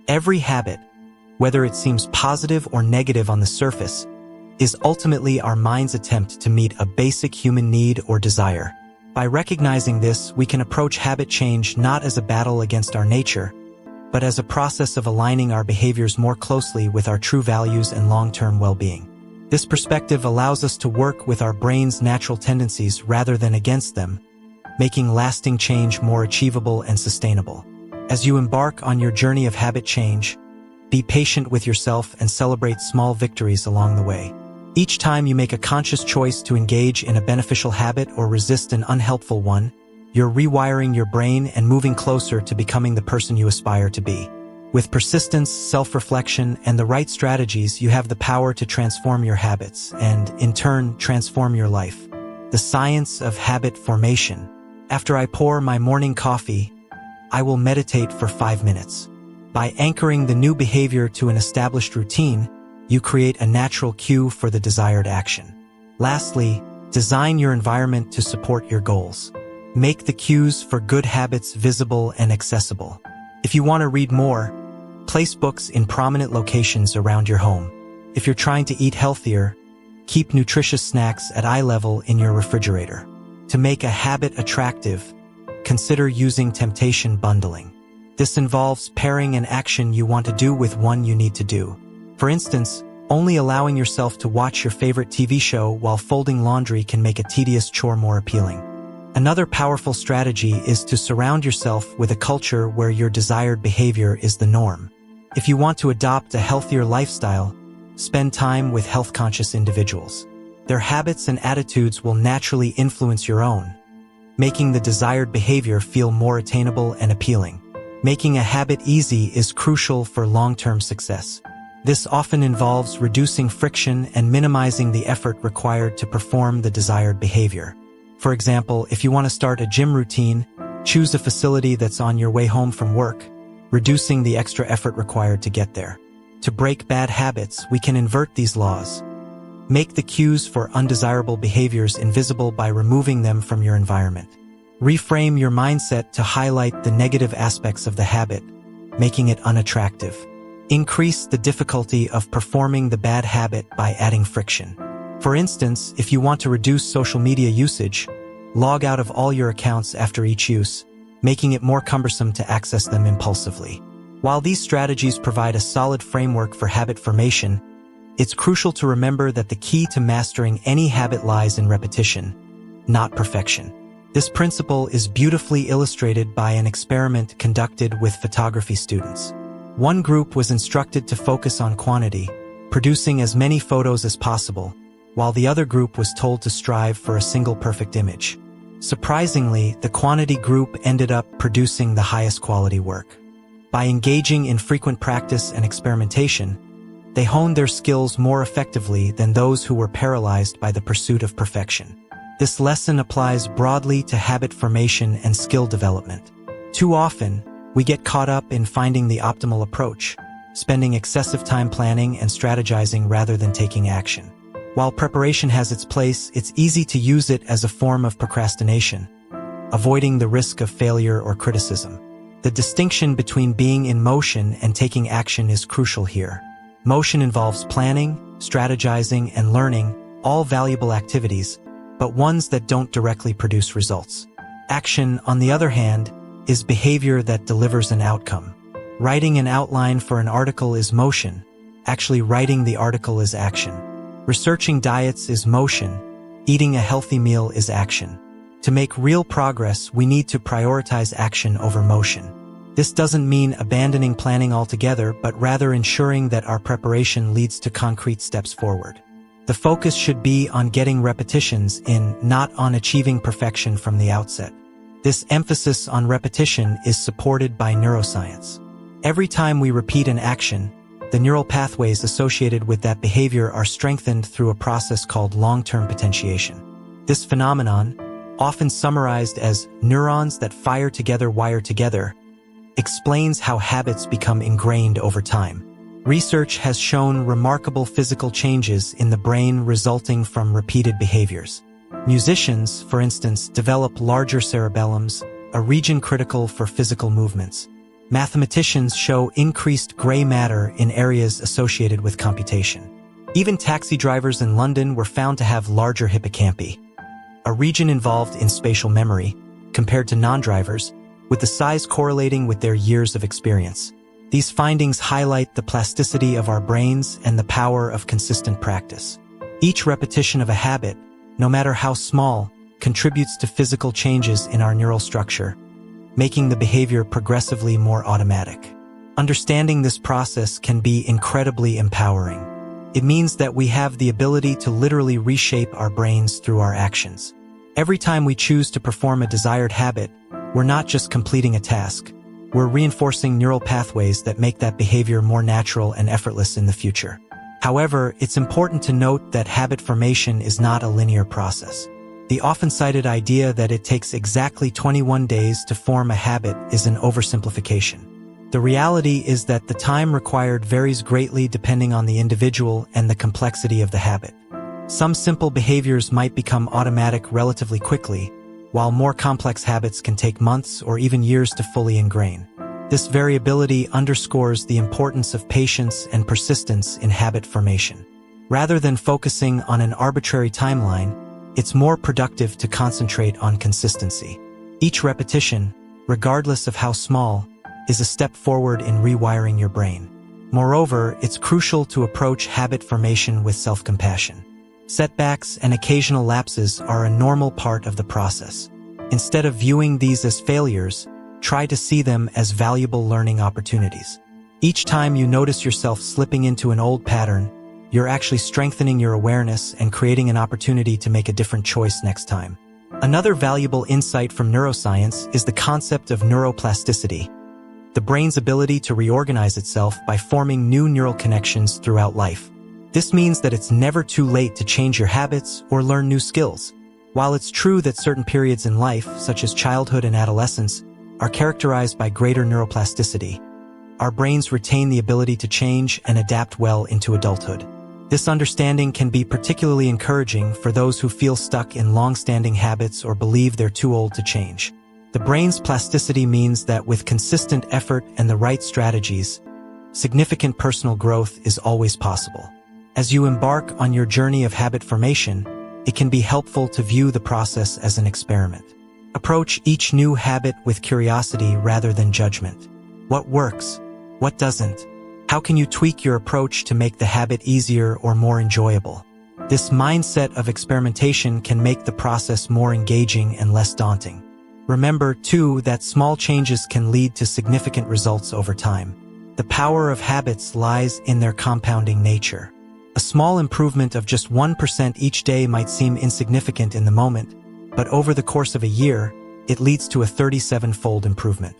every habit, whether it seems positive or negative on the surface, is ultimately our mind's attempt to meet a basic human need or desire. By recognizing this, we can approach habit change not as a battle against our nature, but as a process of aligning our behaviors more closely with our true values and long-term well-being. This perspective allows us to work with our brain's natural tendencies rather than against them, making lasting change more achievable and sustainable. As you embark on your journey of habit change, be patient with yourself and celebrate small victories along the way. Each time you make a conscious choice to engage in a beneficial habit or resist an unhelpful one, you're rewiring your brain and moving closer to becoming the person you aspire to be. With persistence, self-reflection, and the right strategies, you have the power to transform your habits and, in turn, transform your life. The science of habit formation. After I pour my morning coffee, I will meditate for 5 minutes. By anchoring the new behavior to an established routine, you create a natural cue for the desired action. Lastly, design your environment to support your goals. Make the cues for good habits visible and accessible. If you want to read more, place books in prominent locations around your home. If you're trying to eat healthier, keep nutritious snacks at eye level in your refrigerator. To make a habit attractive, consider using temptation bundling. This involves pairing an action you want to do with one you need to do. For instance, only allowing yourself to watch your favorite TV show while folding laundry can make a tedious chore more appealing. Another powerful strategy is to surround yourself with a culture where your desired behavior is the norm. If you want to adopt a healthier lifestyle, spend time with health-conscious individuals. Their habits and attitudes will naturally influence your own, making the desired behavior feel more attainable and appealing. Making a habit easy is crucial for long-term success. This often involves reducing friction and minimizing the effort required to perform the desired behavior. For example, if you want to start a gym routine, choose a facility that's on your way home from work, reducing the extra effort required to get there. To break bad habits, we can invert these laws. Make the cues for undesirable behaviors invisible by removing them from your environment. Reframe your mindset to highlight the negative aspects of the habit, making it unattractive. Increase the difficulty of performing the bad habit by adding friction. For instance, if you want to reduce social media usage, log out of all your accounts after each use, making it more cumbersome to access them impulsively. While these strategies provide a solid framework for habit formation, it's crucial to remember that the key to mastering any habit lies in repetition, not perfection. This principle is beautifully illustrated by an experiment conducted with photography students. One group was instructed to focus on quantity, producing as many photos as possible, while the other group was told to strive for a single perfect image. Surprisingly, the quantity group ended up producing the highest quality work. By engaging in frequent practice and experimentation, they honed their skills more effectively than those who were paralyzed by the pursuit of perfection. This lesson applies broadly to habit formation and skill development. Too often, we get caught up in finding the optimal approach, spending excessive time planning and strategizing rather than taking action. While preparation has its place, it's easy to use it as a form of procrastination, avoiding the risk of failure or criticism. The distinction between being in motion and taking action is crucial here. Motion involves planning, strategizing, and learning, all valuable activities, but ones that don't directly produce results. Action, on the other hand, is behavior that delivers an outcome. Writing an outline for an article is motion. Actually writing the article is action. Researching diets is motion. Eating a healthy meal is action. To make real progress, we need to prioritize action over motion. This doesn't mean abandoning planning altogether, but rather ensuring that our preparation leads to concrete steps forward. The focus should be on getting repetitions in, not on achieving perfection from the outset. This emphasis on repetition is supported by neuroscience. Every time we repeat an action, the neural pathways associated with that behavior are strengthened through a process called long-term potentiation. This phenomenon, often summarized as neurons that fire together wire together, explains how habits become ingrained over time. Research has shown remarkable physical changes in the brain resulting from repeated behaviors. Musicians, for instance, develop larger cerebellums, a region critical for physical movements. Mathematicians show increased gray matter in areas associated with computation. Even taxi drivers in London were found to have larger hippocampi, a region involved in spatial memory, compared to non-drivers, with the size correlating with their years of experience. These findings highlight the plasticity of our brains and the power of consistent practice. Each repetition of a habit, no matter how small, contributes to physical changes in our neural structure, making the behavior progressively more automatic. Understanding this process can be incredibly empowering. It means that we have the ability to literally reshape our brains through our actions. Every time we choose to perform a desired habit, we're not just completing a task. We're reinforcing neural pathways that make that behavior more natural and effortless in the future. However, it's important to note that habit formation is not a linear process. The often cited idea that it takes exactly 21 days to form a habit is an oversimplification. The reality is that the time required varies greatly depending on the individual and the complexity of the habit. Some simple behaviors might become automatic relatively quickly, while more complex habits can take months or even years to fully ingrain. This variability underscores the importance of patience and persistence in habit formation. Rather than focusing on an arbitrary timeline, it's more productive to concentrate on consistency. Each repetition, regardless of how small, is a step forward in rewiring your brain. Moreover, it's crucial to approach habit formation with self-compassion. Setbacks and occasional lapses are a normal part of the process. Instead of viewing these as failures, try to see them as valuable learning opportunities. Each time you notice yourself slipping into an old pattern, you're actually strengthening your awareness and creating an opportunity to make a different choice next time. Another valuable insight from neuroscience is the concept of neuroplasticity, the brain's ability to reorganize itself by forming new neural connections throughout life. This means that it's never too late to change your habits or learn new skills. While it's true that certain periods in life, such as childhood and adolescence, are characterized by greater neuroplasticity, our brains retain the ability to change and adapt well into adulthood. This understanding can be particularly encouraging for those who feel stuck in long-standing habits or believe they're too old to change. The brain's plasticity means that with consistent effort and the right strategies, significant personal growth is always possible. As you embark on your journey of habit formation, it can be helpful to view the process as an experiment. Approach each new habit with curiosity rather than judgment. What works? What doesn't? How can you tweak your approach to make the habit easier or more enjoyable? This mindset of experimentation can make the process more engaging and less daunting. Remember, too, that small changes can lead to significant results over time. The power of habits lies in their compounding nature. A small improvement of just 1% each day might seem insignificant in the moment, but over the course of a year, it leads to a 37-fold improvement.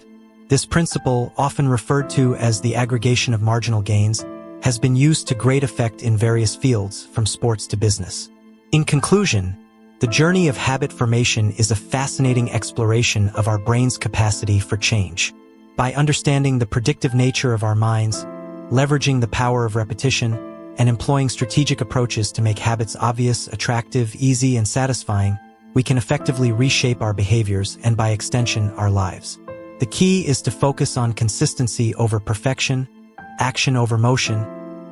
This principle, often referred to as the aggregation of marginal gains, has been used to great effect in various fields, from sports to business. In conclusion, the journey of habit formation is a fascinating exploration of our brain's capacity for change. By understanding the predictive nature of our minds, leveraging the power of repetition, and employing strategic approaches to make habits obvious, attractive, easy, and satisfying, we can effectively reshape our behaviors and, by extension, our lives. The key is to focus on consistency over perfection, action over motion,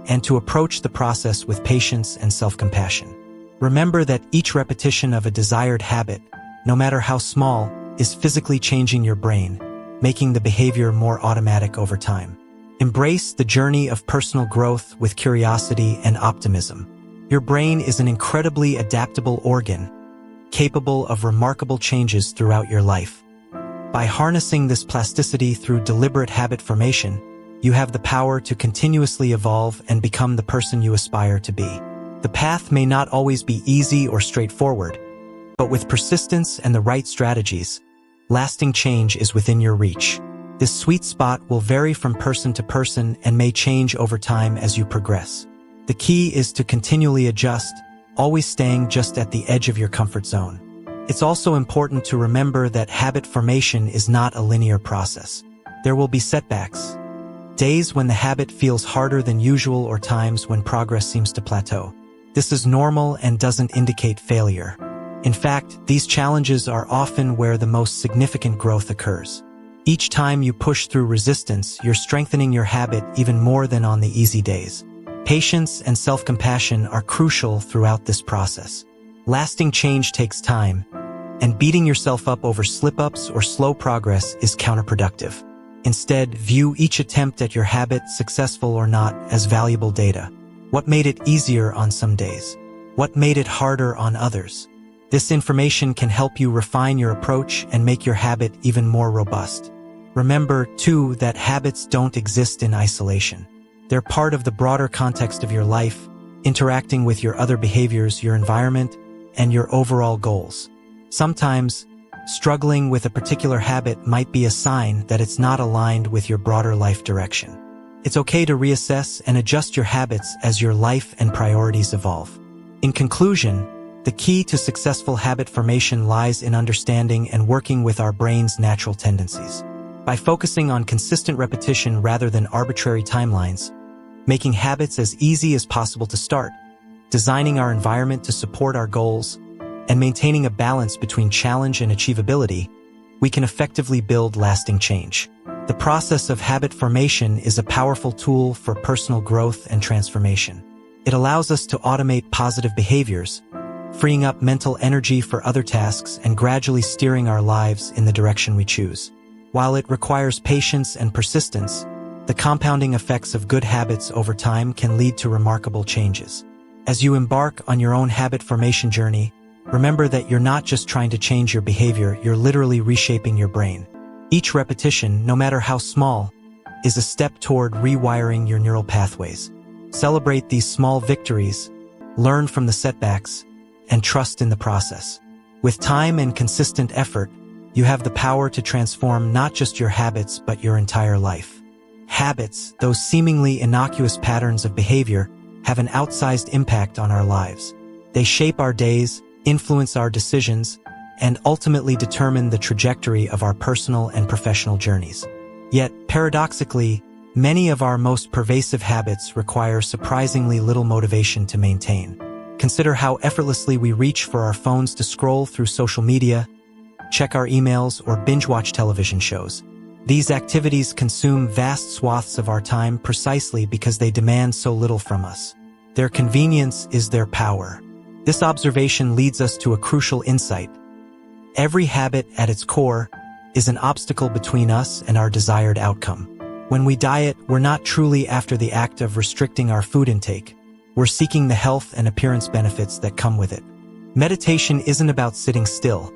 and to approach the process with patience and self-compassion. Remember that each repetition of a desired habit, no matter how small, is physically changing your brain, making the behavior more automatic over time. Embrace the journey of personal growth with curiosity and optimism. Your brain is an incredibly adaptable organ, capable of remarkable changes throughout your life. By harnessing this plasticity through deliberate habit formation, you have the power to continuously evolve and become the person you aspire to be. The path may not always be easy or straightforward, but with persistence and the right strategies, lasting change is within your reach. This sweet spot will vary from person to person and may change over time as you progress. The key is to continually adjust, always staying just at the edge of your comfort zone. It's also important to remember that habit formation is not a linear process. There will be setbacks, days when the habit feels harder than usual or times when progress seems to plateau. This is normal and doesn't indicate failure. In fact, these challenges are often where the most significant growth occurs. Each time you push through resistance, you're strengthening your habit even more than on the easy days. Patience and self-compassion are crucial throughout this process. Lasting change takes time, and beating yourself up over slip-ups or slow progress is counterproductive. Instead, view each attempt at your habit, successful or not, as valuable data. What made it easier on some days? What made it harder on others? This information can help you refine your approach and make your habit even more robust. Remember, too, that habits don't exist in isolation. They're part of the broader context of your life, interacting with your other behaviors, your environment, and your overall goals. Sometimes, struggling with a particular habit might be a sign that it's not aligned with your broader life direction. It's okay to reassess and adjust your habits as your life and priorities evolve. In conclusion, the key to successful habit formation lies in understanding and working with our brain's natural tendencies. By focusing on consistent repetition rather than arbitrary timelines, making habits as easy as possible to start, designing our environment to support our goals, and maintaining a balance between challenge and achievability, we can effectively build lasting change. The process of habit formation is a powerful tool for personal growth and transformation. It allows us to automate positive behaviors, freeing up mental energy for other tasks and gradually steering our lives in the direction we choose. While it requires patience and persistence, the compounding effects of good habits over time can lead to remarkable changes. As you embark on your own habit formation journey, remember that you're not just trying to change your behavior, you're literally reshaping your brain. Each repetition, no matter how small, is a step toward rewiring your neural pathways. Celebrate these small victories, learn from the setbacks, and trust in the process. With time and consistent effort, you have the power to transform not just your habits but your entire life. Habits, those seemingly innocuous patterns of behavior, have an outsized impact on our lives. They shape our days, influence our decisions, and ultimately determine the trajectory of our personal and professional journeys. Yet, paradoxically, many of our most pervasive habits require surprisingly little motivation to maintain. Consider how effortlessly we reach for our phones to scroll through social media, check our emails, or binge-watch television shows. These activities consume vast swaths of our time precisely because they demand so little from us. Their convenience is their power. This observation leads us to a crucial insight. Every habit at its core is an obstacle between us and our desired outcome. When we diet, we're not truly after the act of restricting our food intake. We're seeking the health and appearance benefits that come with it. Meditation isn't about sitting still.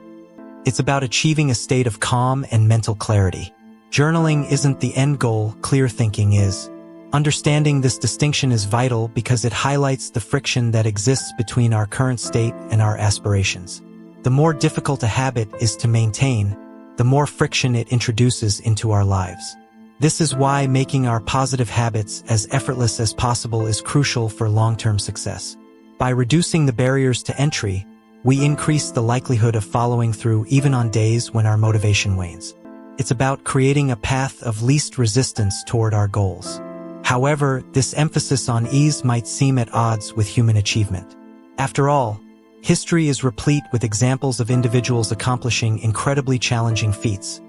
It's about achieving a state of calm and mental clarity. Journaling isn't the end goal, clear thinking is. Understanding this distinction is vital because it highlights the friction that exists between our current state and our aspirations. The more difficult a habit is to maintain, the more friction it introduces into our lives. This is why making our positive habits as effortless as possible is crucial for long-term success. By reducing the barriers to entry, we increase the likelihood of following through even on days when our motivation wanes. It's about creating a path of least resistance toward our goals. However, this emphasis on ease might seem at odds with human achievement. After all, history is replete with examples of individuals accomplishing incredibly challenging feats,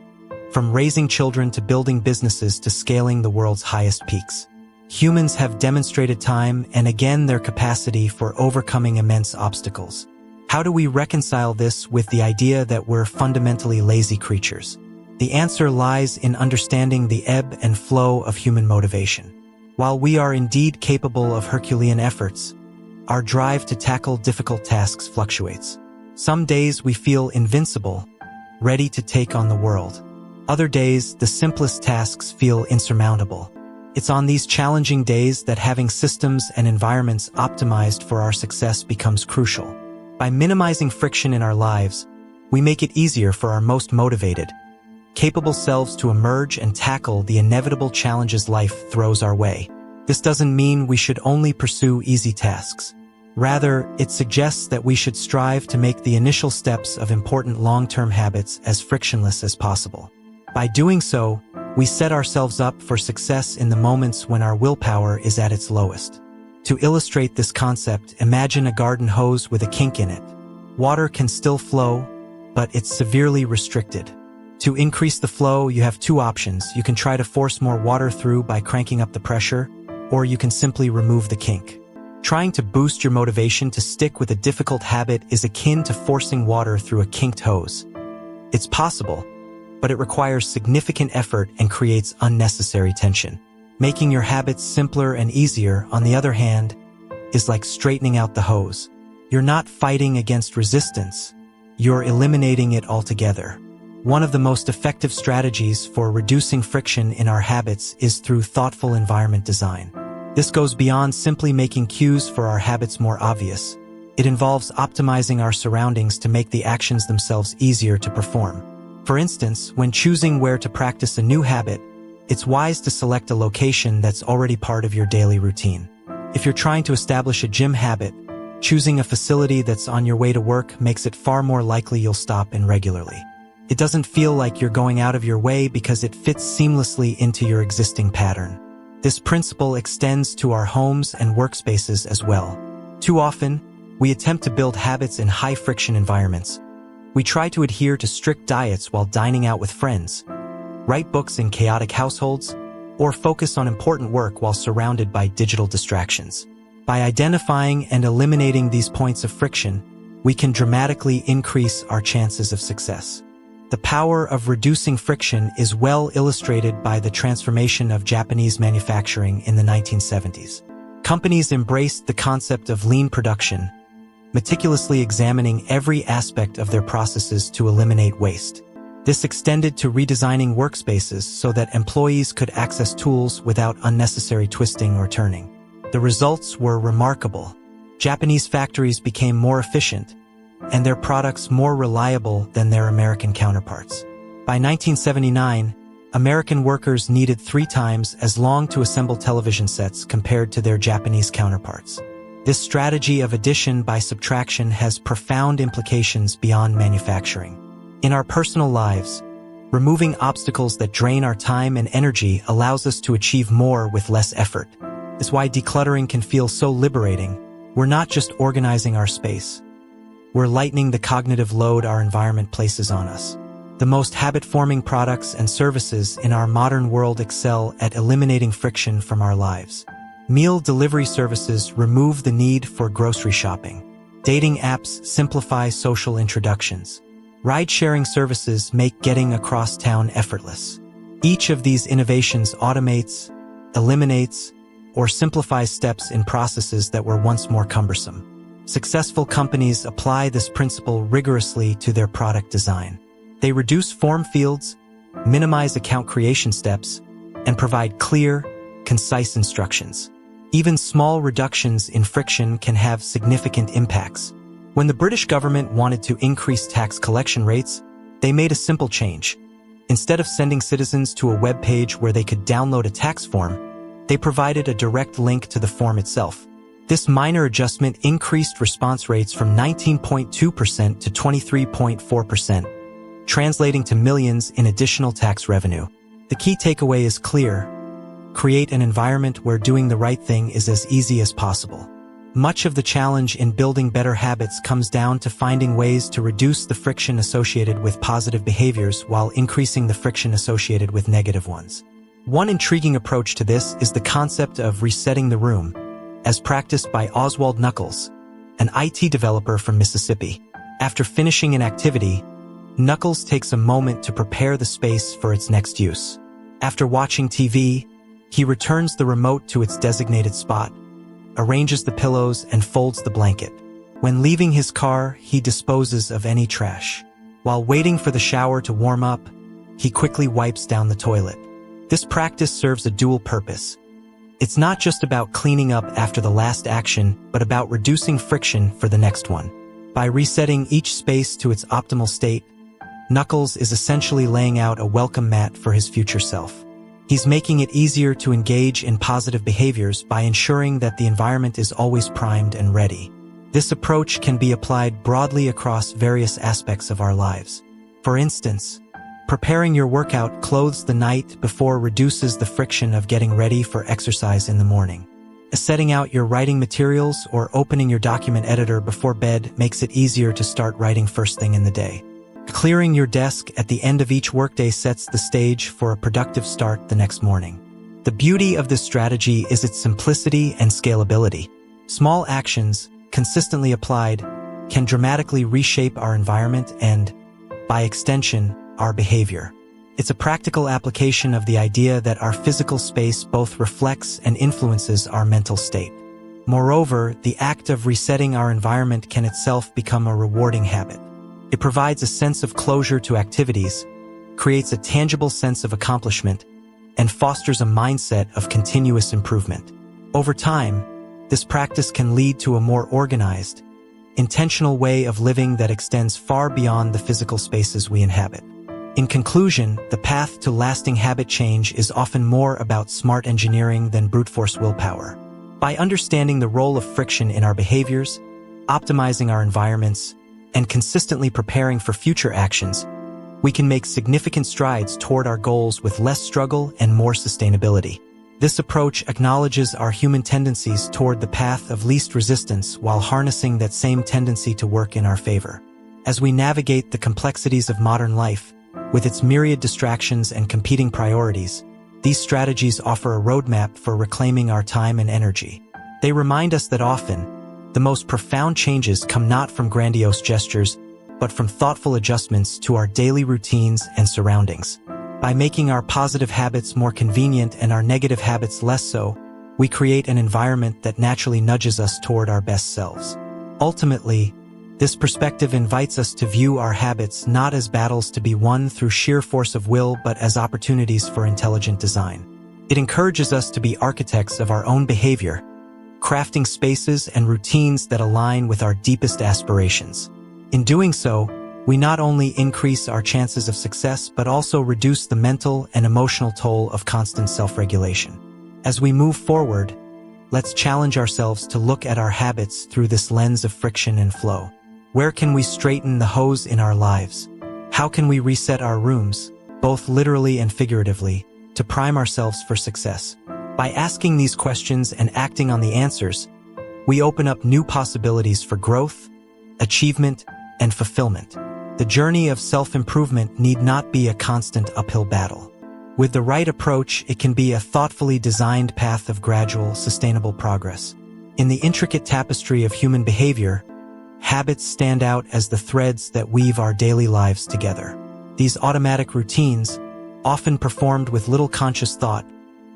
from raising children to building businesses to scaling the world's highest peaks. Humans have demonstrated time and again their capacity for overcoming immense obstacles. How do we reconcile this with the idea that we're fundamentally lazy creatures? The answer lies in understanding the ebb and flow of human motivation. While we are indeed capable of Herculean efforts, our drive to tackle difficult tasks fluctuates. Some days we feel invincible, ready to take on the world. Other days, the simplest tasks feel insurmountable. It's on these challenging days that having systems and environments optimized for our success becomes crucial. By minimizing friction in our lives, we make it easier for our most motivated, capable selves to emerge and tackle the inevitable challenges life throws our way. This doesn't mean we should only pursue easy tasks. Rather, it suggests that we should strive to make the initial steps of important long-term habits as frictionless as possible. By doing so, we set ourselves up for success in the moments when our willpower is at its lowest. To illustrate this concept, imagine a garden hose with a kink in it. Water can still flow, but it's severely restricted. To increase the flow, you have two options. You can try to force more water through by cranking up the pressure, or you can simply remove the kink. Trying to boost your motivation to stick with a difficult habit is akin to forcing water through a kinked hose. It's possible, but it requires significant effort and creates unnecessary tension. Making your habits simpler and easier, on the other hand, is like straightening out the hose. You're not fighting against resistance, you're eliminating it altogether. One of the most effective strategies for reducing friction in our habits is through thoughtful environment design. This goes beyond simply making cues for our habits more obvious. It involves optimizing our surroundings to make the actions themselves easier to perform. For instance, when choosing where to practice a new habit, it's wise to select a location that's already part of your daily routine. If you're trying to establish a gym habit, choosing a facility that's on your way to work makes it far more likely you'll stop in regularly. It doesn't feel like you're going out of your way because it fits seamlessly into your existing pattern. This principle extends to our homes and workspaces as well. Too often, we attempt to build habits in high-friction environments. We try to adhere to strict diets while dining out with friends, write books in chaotic households, or focus on important work while surrounded by digital distractions. By identifying and eliminating these points of friction, we can dramatically increase our chances of success. The power of reducing friction is well illustrated by the transformation of Japanese manufacturing in the 1970s. Companies embraced the concept of lean production, meticulously examining every aspect of their processes to eliminate waste. This extended to redesigning workspaces so that employees could access tools without unnecessary twisting or turning. The results were remarkable. Japanese factories became more efficient, and their products more reliable than their American counterparts. By 1979, American workers needed 3 times as long to assemble television sets compared to their Japanese counterparts. This strategy of addition by subtraction has profound implications beyond manufacturing. In our personal lives, removing obstacles that drain our time and energy allows us to achieve more with less effort. That's why decluttering can feel so liberating. We're not just organizing our space. We're lightening the cognitive load our environment places on us. The most habit-forming products and services in our modern world excel at eliminating friction from our lives. Meal delivery services remove the need for grocery shopping. Dating apps simplify social introductions. Ride-sharing services make getting across town effortless. Each of these innovations automates, eliminates, or simplifies steps in processes that were once more cumbersome. Successful companies apply this principle rigorously to their product design. They reduce form fields, minimize account creation steps, and provide clear, concise instructions. Even small reductions in friction can have significant impacts. When the British government wanted to increase tax collection rates, they made a simple change. Instead of sending citizens to a web page where they could download a tax form, they provided a direct link to the form itself. This minor adjustment increased response rates from 19.2% to 23.4%, translating to millions in additional tax revenue. The key takeaway is clear. Create an environment where doing the right thing is as easy as possible. Much of the challenge in building better habits comes down to finding ways to reduce the friction associated with positive behaviors while increasing the friction associated with negative ones. One intriguing approach to this is the concept of resetting the room, as practiced by Oswald Knuckles, an IT developer from Mississippi. After finishing an activity, Knuckles takes a moment to prepare the space for its next use. After watching TV, he returns the remote to its designated spot, arranges the pillows, and folds the blanket. When leaving his car, he disposes of any trash. While waiting for the shower to warm up, he quickly wipes down the toilet. This practice serves a dual purpose. It's not just about cleaning up after the last action, but about reducing friction for the next one. By resetting each space to its optimal state, Knuckles is essentially laying out a welcome mat for his future self. He's making it easier to engage in positive behaviors by ensuring that the environment is always primed and ready. This approach can be applied broadly across various aspects of our lives. For instance, preparing your workout clothes the night before reduces the friction of getting ready for exercise in the morning. Setting out your writing materials or opening your document editor before bed makes it easier to start writing first thing in the day. Clearing your desk at the end of each workday sets the stage for a productive start the next morning. The beauty of this strategy is its simplicity and scalability. Small actions, consistently applied, can dramatically reshape our environment and, by extension, our behavior. It's a practical application of the idea that our physical space both reflects and influences our mental state. Moreover, the act of resetting our environment can itself become a rewarding habit. It provides a sense of closure to activities, creates a tangible sense of accomplishment, and fosters a mindset of continuous improvement. Over time, this practice can lead to a more organized, intentional way of living that extends far beyond the physical spaces we inhabit. In conclusion, the path to lasting habit change is often more about smart engineering than brute force willpower. By understanding the role of friction in our behaviors, optimizing our environments, and consistently preparing for future actions, we can make significant strides toward our goals with less struggle and more sustainability. This approach acknowledges our human tendencies toward the path of least resistance while harnessing that same tendency to work in our favor. As we navigate the complexities of modern life, with its myriad distractions and competing priorities, these strategies offer a roadmap for reclaiming our time and energy. They remind us that often, the most profound changes come not from grandiose gestures, but from thoughtful adjustments to our daily routines and surroundings. By making our positive habits more convenient and our negative habits less so, we create an environment that naturally nudges us toward our best selves. Ultimately, this perspective invites us to view our habits not as battles to be won through sheer force of will but as opportunities for intelligent design. It encourages us to be architects of our own behavior, crafting spaces and routines that align with our deepest aspirations. In doing so, we not only increase our chances of success but also reduce the mental and emotional toll of constant self-regulation. As we move forward, let's challenge ourselves to look at our habits through this lens of friction and flow. Where can we straighten the hose in our lives? How can we reset our rooms, both literally and figuratively, to prime ourselves for success? By asking these questions and acting on the answers, we open up new possibilities for growth, achievement, and fulfillment. The journey of self-improvement need not be a constant uphill battle. With the right approach, it can be a thoughtfully designed path of gradual, sustainable progress. In the intricate tapestry of human behavior, habits stand out as the threads that weave our daily lives together. These automatic routines, often performed with little conscious thought,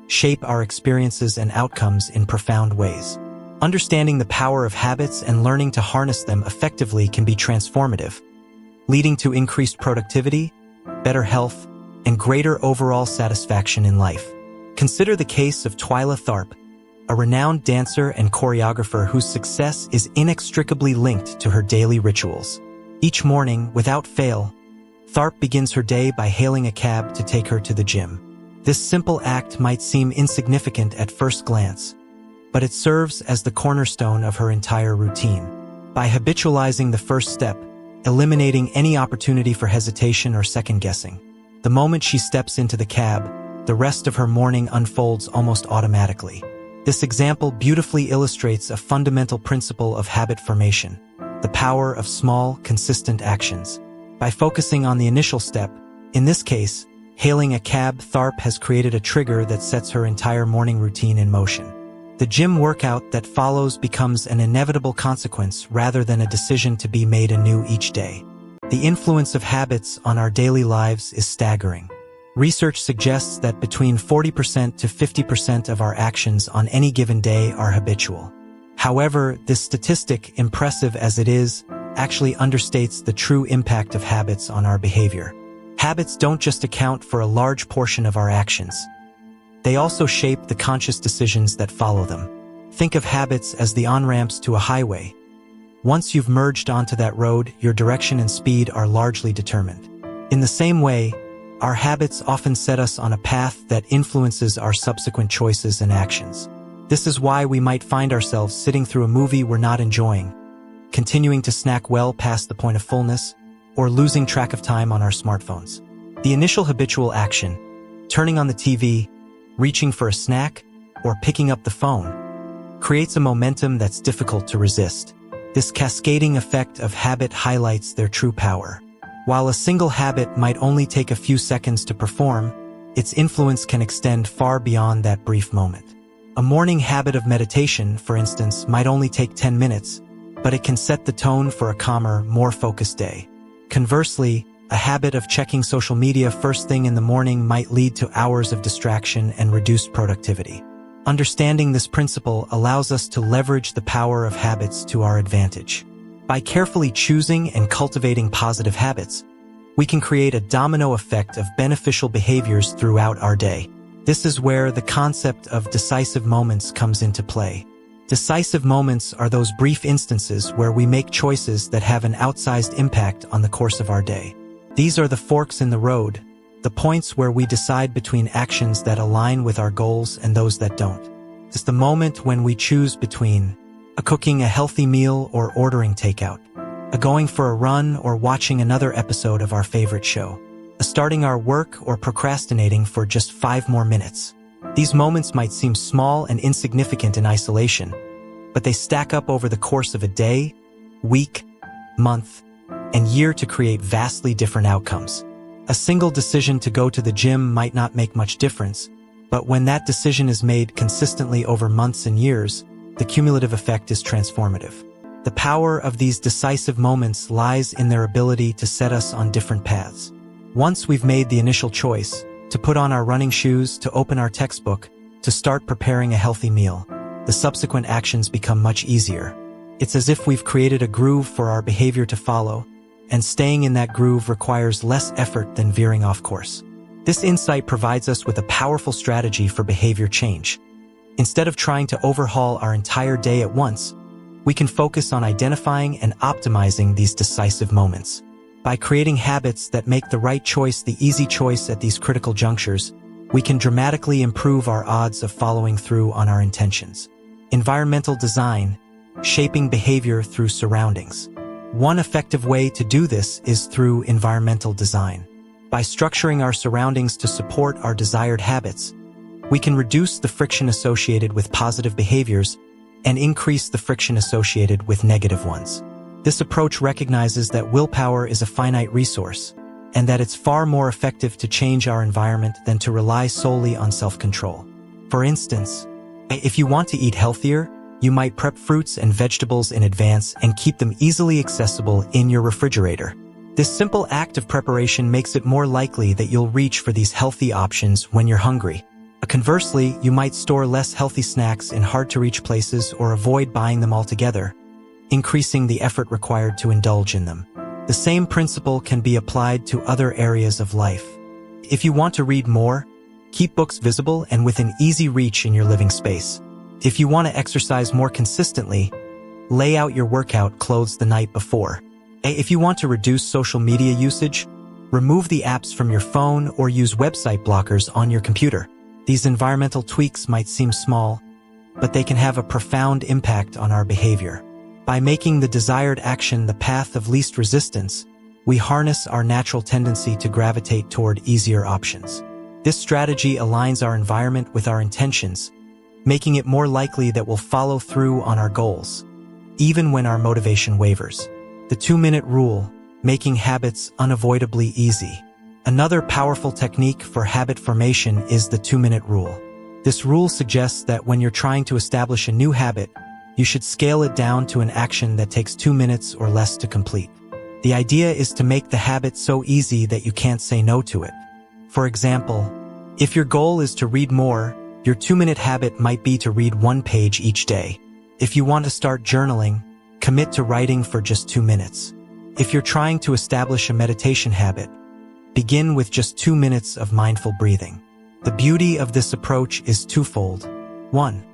shape our experiences and outcomes in profound ways. Understanding the power of habits and learning to harness them effectively can be transformative, leading to increased productivity, better health, and greater overall satisfaction in life. Consider the case of Twyla Tharp, a renowned dancer and choreographer whose success is inextricably linked to her daily rituals. Each morning, without fail, Tharp begins her day by hailing a cab to take her to the gym. This simple act might seem insignificant at first glance, but it serves as the cornerstone of her entire routine. By habitualizing the first step, eliminating any opportunity for hesitation or second-guessing, the moment she steps into the cab, the rest of her morning unfolds almost automatically. This example beautifully illustrates a fundamental principle of habit formation, the power of small, consistent actions. By focusing on the initial step, in this case, hailing a cab, Tharp has created a trigger that sets her entire morning routine in motion. The gym workout that follows becomes an inevitable consequence rather than a decision to be made anew each day. The influence of habits on our daily lives is staggering. Research suggests that between 40% to 50% of our actions on any given day are habitual. However, this statistic, impressive as it is, actually understates the true impact of habits on our behavior. Habits don't just account for a large portion of our actions. They also shape the conscious decisions that follow them. Think of habits as the on-ramps to a highway. Once you've merged onto that road, your direction and speed are largely determined. In the same way, our habits often set us on a path that influences our subsequent choices and actions. This is why we might find ourselves sitting through a movie we're not enjoying, continuing to snack well past the point of fullness, or losing track of time on our smartphones. The initial habitual action, turning on the TV, reaching for a snack, or picking up the phone, creates a momentum that's difficult to resist. This cascading effect of habit highlights their true power. While a single habit might only take a few seconds to perform, its influence can extend far beyond that brief moment. A morning habit of meditation, for instance, might only take 10 minutes, but it can set the tone for a calmer, more focused day. Conversely, a habit of checking social media first thing in the morning might lead to hours of distraction and reduced productivity. Understanding this principle allows us to leverage the power of habits to our advantage. By carefully choosing and cultivating positive habits, we can create a domino effect of beneficial behaviors throughout our day. This is where the concept of decisive moments comes into play. Decisive moments are those brief instances where we make choices that have an outsized impact on the course of our day. These are the forks in the road, the points where we decide between actions that align with our goals and those that don't. It's the moment when we choose between cooking a healthy meal or ordering takeout, going for a run or watching another episode of our favorite show. starting our work or procrastinating for just 5 more minutes. These moments might seem small and insignificant in isolation, but they stack up over the course of a day, week, month, and year to create vastly different outcomes. A single decision to go to the gym might not make much difference, but when that decision is made consistently over months and years, the cumulative effect is transformative. The power of these decisive moments lies in their ability to set us on different paths. Once we've made the initial choice, to put on our running shoes, to open our textbook, to start preparing a healthy meal, the subsequent actions become much easier. It's as if we've created a groove for our behavior to follow, and staying in that groove requires less effort than veering off course. This insight provides us with a powerful strategy for behavior change. Instead of trying to overhaul our entire day at once, we can focus on identifying and optimizing these decisive moments. By creating habits that make the right choice the easy choice at these critical junctures, we can dramatically improve our odds of following through on our intentions. Environmental design, shaping behavior through surroundings. One effective way to do this is through environmental design. By structuring our surroundings to support our desired habits, we can reduce the friction associated with positive behaviors and increase the friction associated with negative ones. This approach recognizes that willpower is a finite resource, and that it's far more effective to change our environment than to rely solely on self-control. For instance, if you want to eat healthier, you might prep fruits and vegetables in advance and keep them easily accessible in your refrigerator. This simple act of preparation makes it more likely that you'll reach for these healthy options when you're hungry. Conversely, you might store less healthy snacks in hard-to-reach places or avoid buying them altogether, increasing the effort required to indulge in them. The same principle can be applied to other areas of life. If you want to read more, keep books visible and within easy reach in your living space. If you want to exercise more consistently, lay out your workout clothes the night before. If you want to reduce social media usage, remove the apps from your phone or use website blockers on your computer. These environmental tweaks might seem small, but they can have a profound impact on our behavior. By making the desired action the path of least resistance, we harness our natural tendency to gravitate toward easier options. This strategy aligns our environment with our intentions, making it more likely that we'll follow through on our goals, even when our motivation wavers. The 2-minute rule, making habits unavoidably easy. Another powerful technique for habit formation is the 2-minute rule. This rule suggests that when you're trying to establish a new habit, you should scale it down to an action that takes 2 minutes or less to complete. The idea is to make the habit so easy that you can't say no to it. For example, if your goal is to read more, your 2-minute habit might be to read 1 page each day. If you want to start journaling, commit to writing for just 2 minutes. If you're trying to establish a meditation habit, begin with just 2 minutes of mindful breathing. The beauty of this approach is twofold. 1.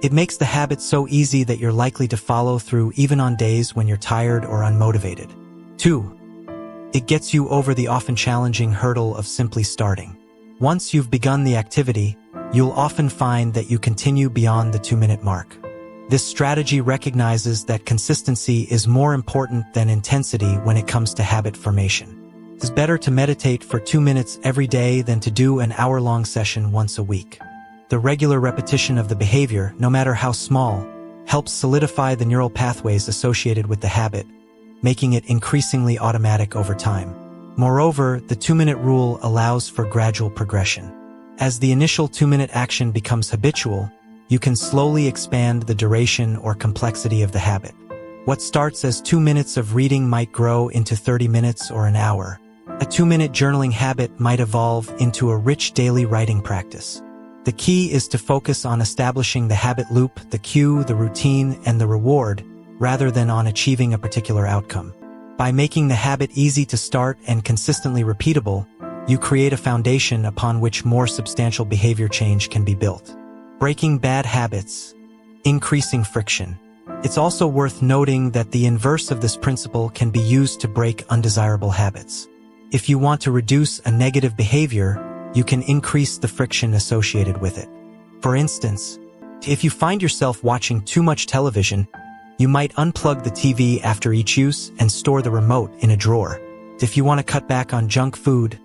It makes the habit so easy that you're likely to follow through even on days when you're tired or unmotivated. 2. It gets you over the often challenging hurdle of simply starting. Once you've begun the activity, you'll often find that you continue beyond the 2-minute mark. This strategy recognizes that consistency is more important than intensity when it comes to habit formation. It's better to meditate for 2 minutes every day than to do an hour-long session once a week. The regular repetition of the behavior, no matter how small, helps solidify the neural pathways associated with the habit, making it increasingly automatic over time. Moreover, the 2-minute rule allows for gradual progression. As the initial 2-minute action becomes habitual, you can slowly expand the duration or complexity of the habit. What starts as 2 minutes of reading might grow into 30 minutes or an hour. A 2-minute journaling habit might evolve into a rich daily writing practice. The key is to focus on establishing the habit loop, the cue, the routine, and the reward, rather than on achieving a particular outcome. By making the habit easy to start and consistently repeatable, you create a foundation upon which more substantial behavior change can be built. Breaking bad habits, increasing friction. It's also worth noting that the inverse of this principle can be used to break undesirable habits. If you want to reduce a negative behavior, you can increase the friction associated with it. For instance, if you find yourself watching too much television, you might unplug the TV after each use and store the remote in a drawer. If you want to cut back on junk food,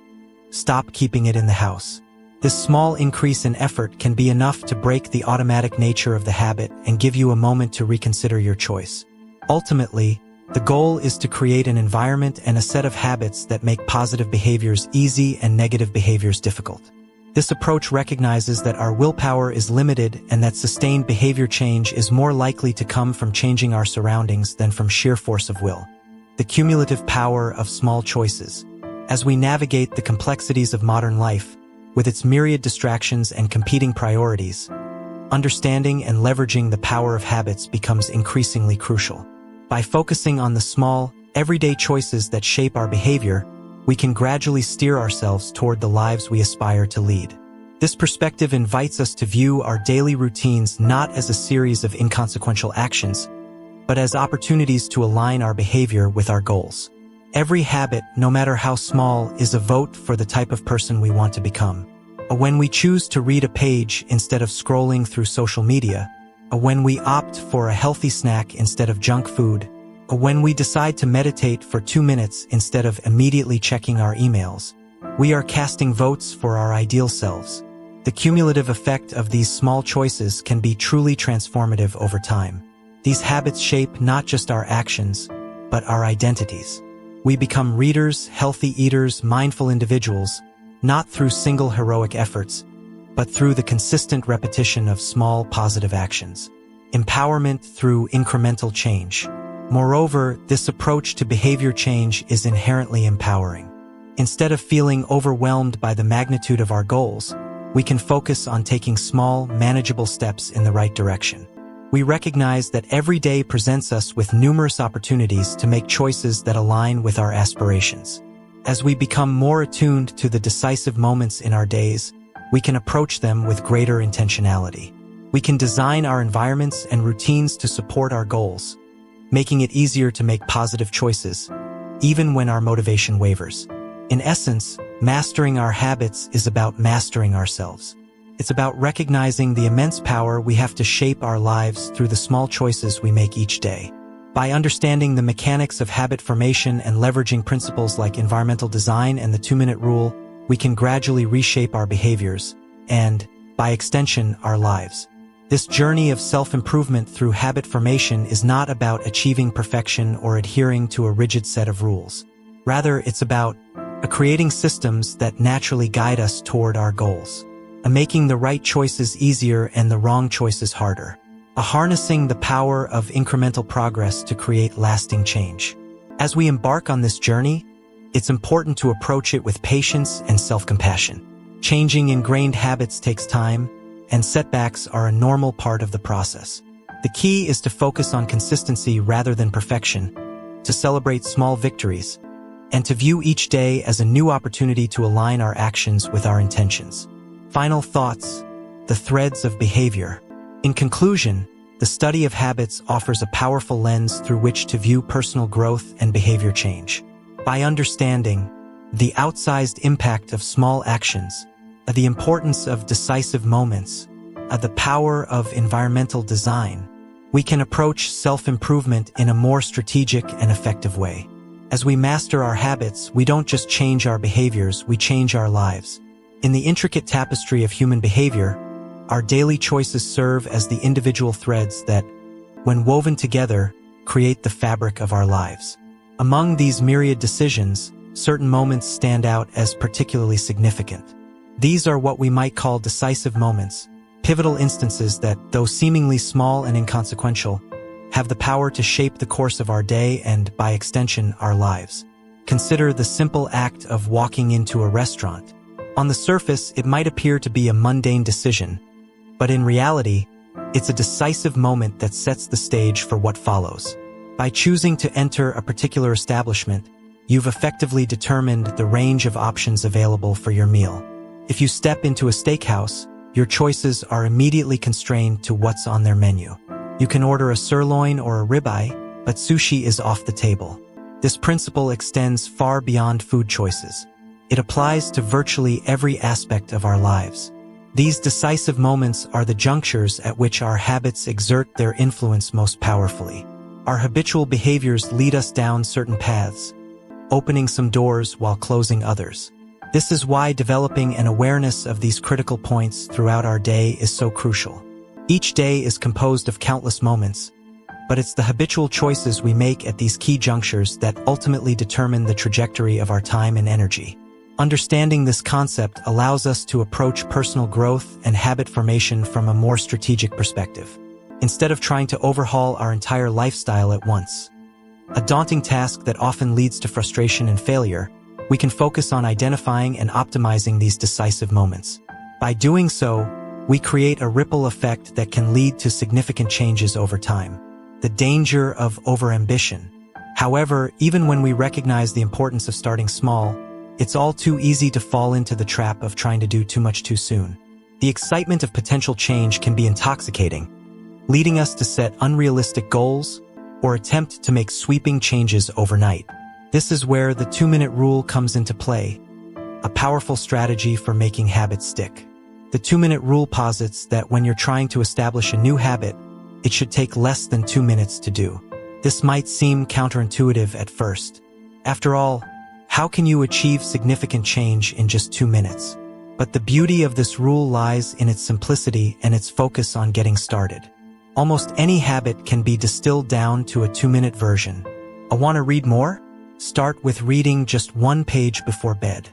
stop keeping it in the house. This small increase in effort can be enough to break the automatic nature of the habit and give you a moment to reconsider your choice. Ultimately, the goal is to create an environment and a set of habits that make positive behaviors easy and negative behaviors difficult. This approach recognizes that our willpower is limited and that sustained behavior change is more likely to come from changing our surroundings than from sheer force of will. The cumulative power of small choices. As we navigate the complexities of modern life, with its myriad distractions and competing priorities, understanding and leveraging the power of habits becomes increasingly crucial. By focusing on the small, everyday choices that shape our behavior, we can gradually steer ourselves toward the lives we aspire to lead. This perspective invites us to view our daily routines not as a series of inconsequential actions, but as opportunities to align our behavior with our goals. Every habit, no matter how small, is a vote for the type of person we want to become. When we choose to read a page instead of scrolling through social media, when we opt for a healthy snack instead of junk food, when we decide to meditate for 2 minutes instead of immediately checking our emails, we are casting votes for our ideal selves. The cumulative effect of these small choices can be truly transformative over time. These habits shape not just our actions, but our identities. We become readers, healthy eaters, mindful individuals, not through single heroic efforts, but through the consistent repetition of small positive actions. Empowerment through incremental change. Moreover, this approach to behavior change is inherently empowering. Instead of feeling overwhelmed by the magnitude of our goals, we can focus on taking small, manageable steps in the right direction. We recognize that every day presents us with numerous opportunities to make choices that align with our aspirations. As we become more attuned to the decisive moments in our days, we can approach them with greater intentionality. We can design our environments and routines to support our goals, making it easier to make positive choices, even when our motivation wavers. In essence, mastering our habits is about mastering ourselves. It's about recognizing the immense power we have to shape our lives through the small choices we make each day. By understanding the mechanics of habit formation and leveraging principles like environmental design and the 2-minute rule, we can gradually reshape our behaviors and, by extension, our lives. This journey of self-improvement through habit formation is not about achieving perfection or adhering to a rigid set of rules. Rather, it's about creating systems that naturally guide us toward our goals. Making the right choices easier and the wrong choices harder. Harnessing the power of incremental progress to create lasting change. As we embark on this journey, it's important to approach it with patience and self-compassion. Changing ingrained habits takes time, and setbacks are a normal part of the process. The key is to focus on consistency rather than perfection, to celebrate small victories, and to view each day as a new opportunity to align our actions with our intentions. Final thoughts: the threads of behavior. In conclusion, the study of habits offers a powerful lens through which to view personal growth and behavior change. By understanding the outsized impact of small actions, the importance of decisive moments, the power of environmental design, we can approach self-improvement in a more strategic and effective way. As we master our habits, we don't just change our behaviors, we change our lives. In the intricate tapestry of human behavior, our daily choices serve as the individual threads that, when woven together, create the fabric of our lives. Among these myriad decisions, certain moments stand out as particularly significant. These are what we might call decisive moments, pivotal instances that, though seemingly small and inconsequential, have the power to shape the course of our day and, by extension, our lives. Consider the simple act of walking into a restaurant. On the surface, it might appear to be a mundane decision, but in reality, it's a decisive moment that sets the stage for what follows. By choosing to enter a particular establishment, you've effectively determined the range of options available for your meal. If you step into a steakhouse, your choices are immediately constrained to what's on their menu. You can order a sirloin or a ribeye, but sushi is off the table. This principle extends far beyond food choices. It applies to virtually every aspect of our lives. These decisive moments are the junctures at which our habits exert their influence most powerfully. Our habitual behaviors lead us down certain paths, opening some doors while closing others. This is why developing an awareness of these critical points throughout our day is so crucial. Each day is composed of countless moments, but it's the habitual choices we make at these key junctures that ultimately determine the trajectory of our time and energy. Understanding this concept allows us to approach personal growth and habit formation from a more strategic perspective, instead of trying to overhaul our entire lifestyle at once. A daunting task that often leads to frustration and failure, we can focus on identifying and optimizing these decisive moments. By doing so, we create a ripple effect that can lead to significant changes over time. The danger of overambition. However, even when we recognize the importance of starting small, it's all too easy to fall into the trap of trying to do too much too soon. The excitement of potential change can be intoxicating, leading us to set unrealistic goals or attempt to make sweeping changes overnight. This is where the 2-minute rule comes into play, a powerful strategy for making habits stick. The 2-minute rule posits that when you're trying to establish a new habit, it should take less than 2 minutes to do. This might seem counterintuitive at first. After all, how can you achieve significant change in just 2 minutes? But the beauty of this rule lies in its simplicity and its focus on getting started. Almost any habit can be distilled down to a 2-minute version. Want to read more? Start with reading just 1 page before bed.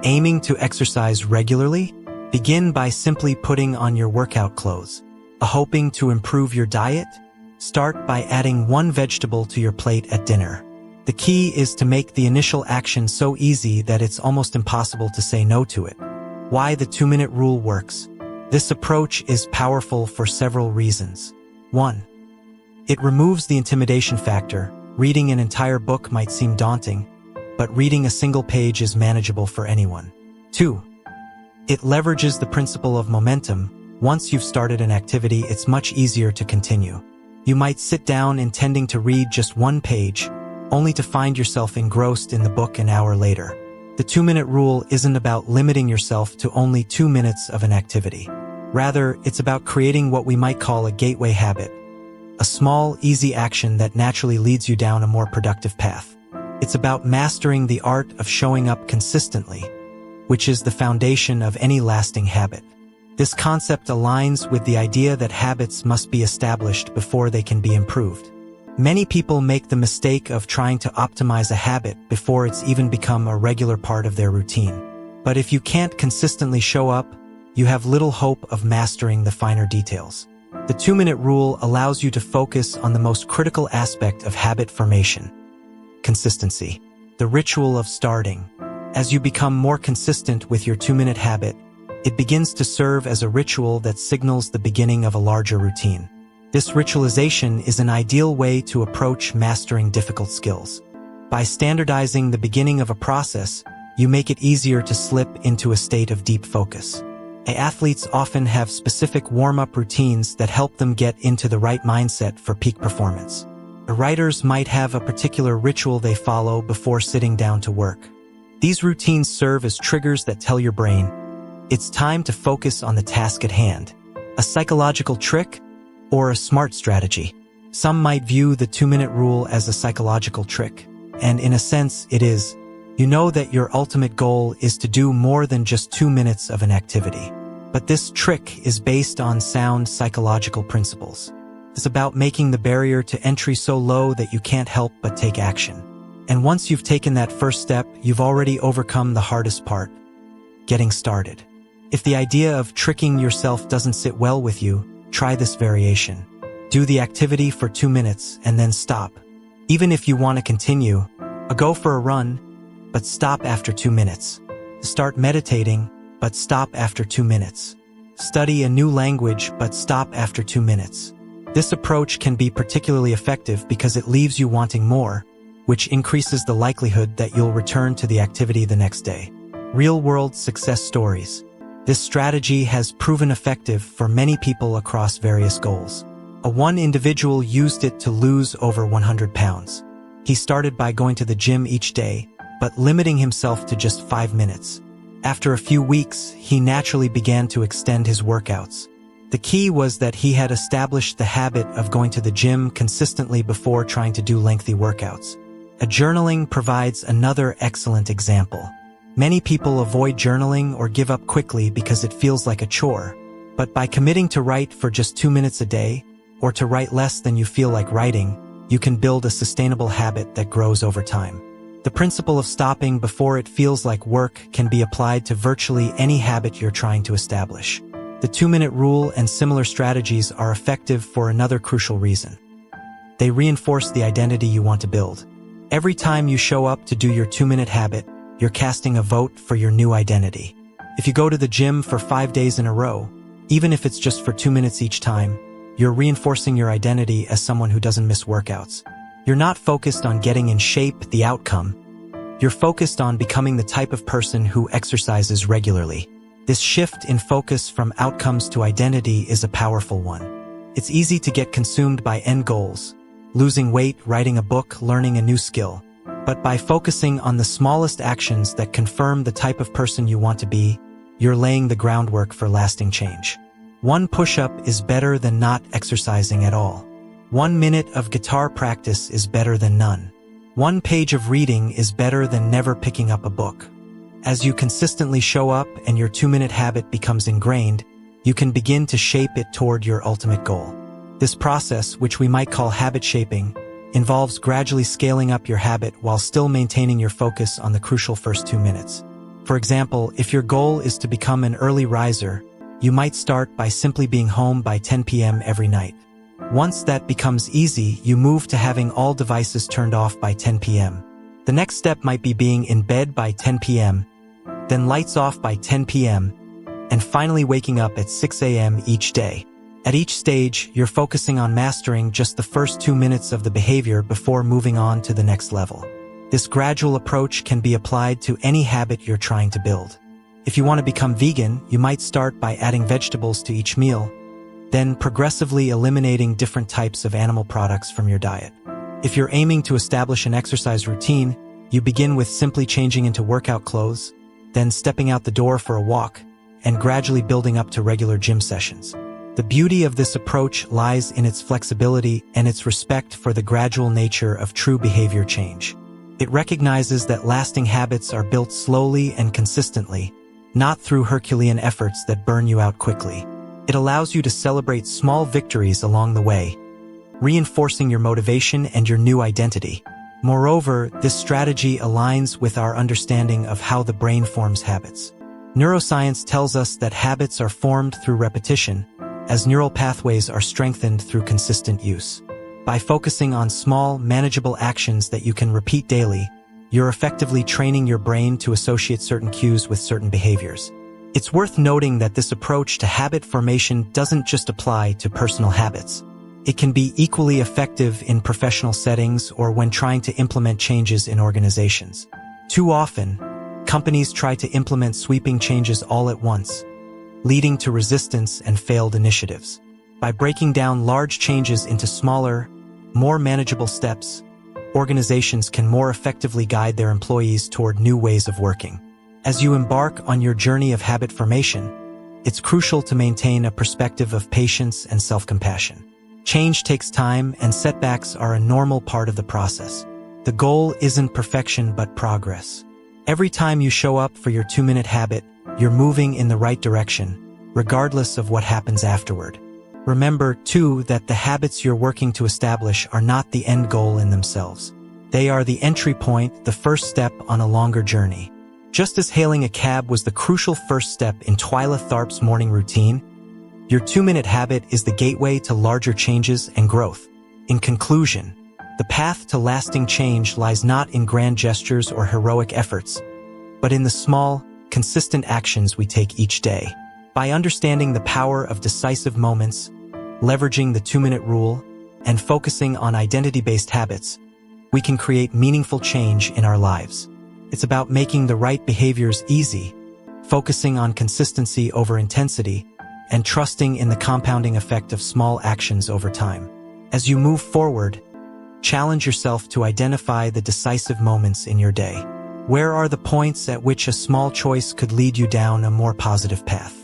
Aiming to exercise regularly? Begin by simply putting on your workout clothes. Hoping to improve your diet? Start by adding 1 vegetable to your plate at dinner. The key is to make the initial action so easy that it's almost impossible to say no to it. Why the 2-minute rule works. This approach is powerful for several reasons. 1. It removes the intimidation factor. Reading an entire book might seem daunting, but reading a single page is manageable for anyone. 2. It leverages the principle of momentum. Once you've started an activity, it's much easier to continue. You might sit down intending to read just 1 page, only to find yourself engrossed in the book an hour later. The 2-minute rule isn't about limiting yourself to only 2 minutes of an activity. Rather, it's about creating what we might call a gateway habit, a small, easy action that naturally leads you down a more productive path. It's about mastering the art of showing up consistently, which is the foundation of any lasting habit. This concept aligns with the idea that habits must be established before they can be improved. Many people make the mistake of trying to optimize a habit before it's even become a regular part of their routine. But if you can't consistently show up, you have little hope of mastering the finer details. The 2-minute rule allows you to focus on the most critical aspect of habit formation: consistency. The ritual of starting. As you become more consistent with your 2-minute habit, it begins to serve as a ritual that signals the beginning of a larger routine. This ritualization is an ideal way to approach mastering difficult skills. By standardizing the beginning of a process, you make it easier to slip into a state of deep focus. Athletes often have specific warm-up routines that help them get into the right mindset for peak performance. Writers might have a particular ritual they follow before sitting down to work. These routines serve as triggers that tell your brain, it's time to focus on the task at hand. A psychological trick or a smart strategy? Some might view the 2-minute rule as a psychological trick, and in a sense it is. You know that your ultimate goal is to do more than just 2 minutes of an activity. But this trick is based on sound psychological principles. It's about making the barrier to entry so low that you can't help but take action. And once you've taken that first step, you've already overcome the hardest part: getting started. If the idea of tricking yourself doesn't sit well with you, try this variation. Do the activity for 2 minutes and then stop. Even if you want to continue, go for a run, but stop after 2 minutes. Start meditating, but stop after 2 minutes. Study a new language, but stop after 2 minutes. This approach can be particularly effective because it leaves you wanting more, which increases the likelihood that you'll return to the activity the next day. Real-world success stories. This strategy has proven effective for many people across various goals. One individual used it to lose over 100 pounds. He started by going to the gym each day, but limiting himself to just 5 minutes. After a few weeks, he naturally began to extend his workouts. The key was that he had established the habit of going to the gym consistently before trying to do lengthy workouts. A journaling provides another excellent example. Many people avoid journaling or give up quickly because it feels like a chore. But by committing to write for just 2 minutes a day, or to write less than you feel like writing, you can build a sustainable habit that grows over time. The principle of stopping before it feels like work can be applied to virtually any habit you're trying to establish. The 2-minute rule and similar strategies are effective for another crucial reason. They reinforce the identity you want to build. Every time you show up to do your 2-minute habit, you're casting a vote for your new identity. If you go to the gym for 5 days in a row, even if it's just for 2 minutes each time, you're reinforcing your identity as someone who doesn't miss workouts. You're not focused on getting in shape, the outcome. You're focused on becoming the type of person who exercises regularly. This shift in focus from outcomes to identity is a powerful one. It's easy to get consumed by end goals, losing weight, writing a book, learning a new skill. But by focusing on the smallest actions that confirm the type of person you want to be, you're laying the groundwork for lasting change. 1 push-up is better than not exercising at all. 1 minute of guitar practice is better than none. 1 page of reading is better than never picking up a book. As you consistently show up and your 2-minute habit becomes ingrained, you can begin to shape it toward your ultimate goal. This process, which we might call habit shaping, involves gradually scaling up your habit while still maintaining your focus on the crucial first 2 minutes. For example, if your goal is to become an early riser, you might start by simply being home by 10 p.m. every night. Once that becomes easy, you move to having all devices turned off by 10 p.m. The next step might be being in bed by 10 p.m., then lights off by 10 p.m., and finally waking up at 6 a.m. each day. At each stage, you're focusing on mastering just the first 2 minutes of the behavior before moving on to the next level. This gradual approach can be applied to any habit you're trying to build. If you want to become vegan, you might start by adding vegetables to each meal, then progressively eliminating different types of animal products from your diet. If you're aiming to establish an exercise routine, you begin with simply changing into workout clothes, then stepping out the door for a walk, and gradually building up to regular gym sessions. The beauty of this approach lies in its flexibility and its respect for the gradual nature of true behavior change. It recognizes that lasting habits are built slowly and consistently, not through Herculean efforts that burn you out quickly. It allows you to celebrate small victories along the way, reinforcing your motivation and your new identity. Moreover, this strategy aligns with our understanding of how the brain forms habits. Neuroscience tells us that habits are formed through repetition, as neural pathways are strengthened through consistent use. By focusing on small, manageable actions that you can repeat daily, you're effectively training your brain to associate certain cues with certain behaviors. It's worth noting that this approach to habit formation doesn't just apply to personal habits. It can be equally effective in professional settings or when trying to implement changes in organizations. Too often, companies try to implement sweeping changes all at once, leading to resistance and failed initiatives. By breaking down large changes into smaller, more manageable steps, organizations can more effectively guide their employees toward new ways of working. As you embark on your journey of habit formation, it's crucial to maintain a perspective of patience and self-compassion. Change takes time, and setbacks are a normal part of the process. The goal isn't perfection but progress. Every time you show up for your 2-minute habit, you're moving in the right direction, regardless of what happens afterward. Remember, too, that the habits you're working to establish are not the end goal in themselves. They are the entry point, the first step on a longer journey. Just as hailing a cab was the crucial first step in Twyla Tharp's morning routine, your 2-minute habit is the gateway to larger changes and growth. In conclusion, the path to lasting change lies not in grand gestures or heroic efforts, but in the small, consistent actions we take each day. By understanding the power of decisive moments, leveraging the 2-minute rule, and focusing on identity-based habits, we can create meaningful change in our lives. It's about making the right behaviors easy, focusing on consistency over intensity, and trusting in the compounding effect of small actions over time. As you move forward, challenge yourself to identify the decisive moments in your day. Where are the points at which a small choice could lead you down a more positive path?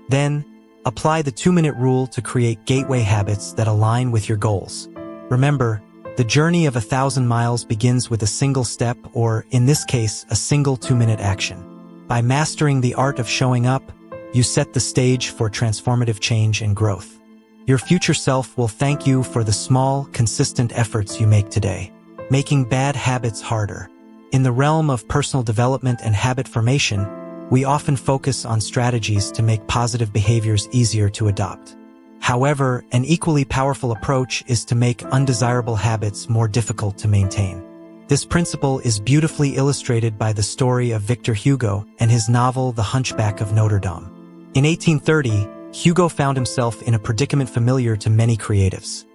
Then, apply the 2-minute rule to create gateway habits that align with your goals. Remember, The journey of 1,000 miles begins with a single step, or, in this case, a single 2-minute action. By mastering the art of showing up, you set the stage for transformative change and growth. Your future self will thank you for the small, consistent efforts you make today. Making bad habits harder. In the realm of personal development and habit formation, we often focus on strategies to make positive behaviors easier to adopt. However, an equally powerful approach is to make undesirable habits more difficult to maintain. This principle is beautifully illustrated by the story of Victor Hugo and his novel The Hunchback of Notre Dame. In 1830, Hugo found himself in a predicament familiar to many creatives.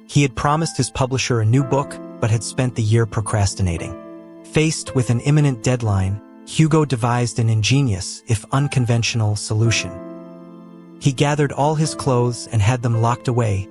He had promised his publisher a new book, but had spent the year procrastinating. Faced with an imminent deadline, Hugo devised an ingenious, if unconventional, solution. He gathered all his clothes and had them locked away,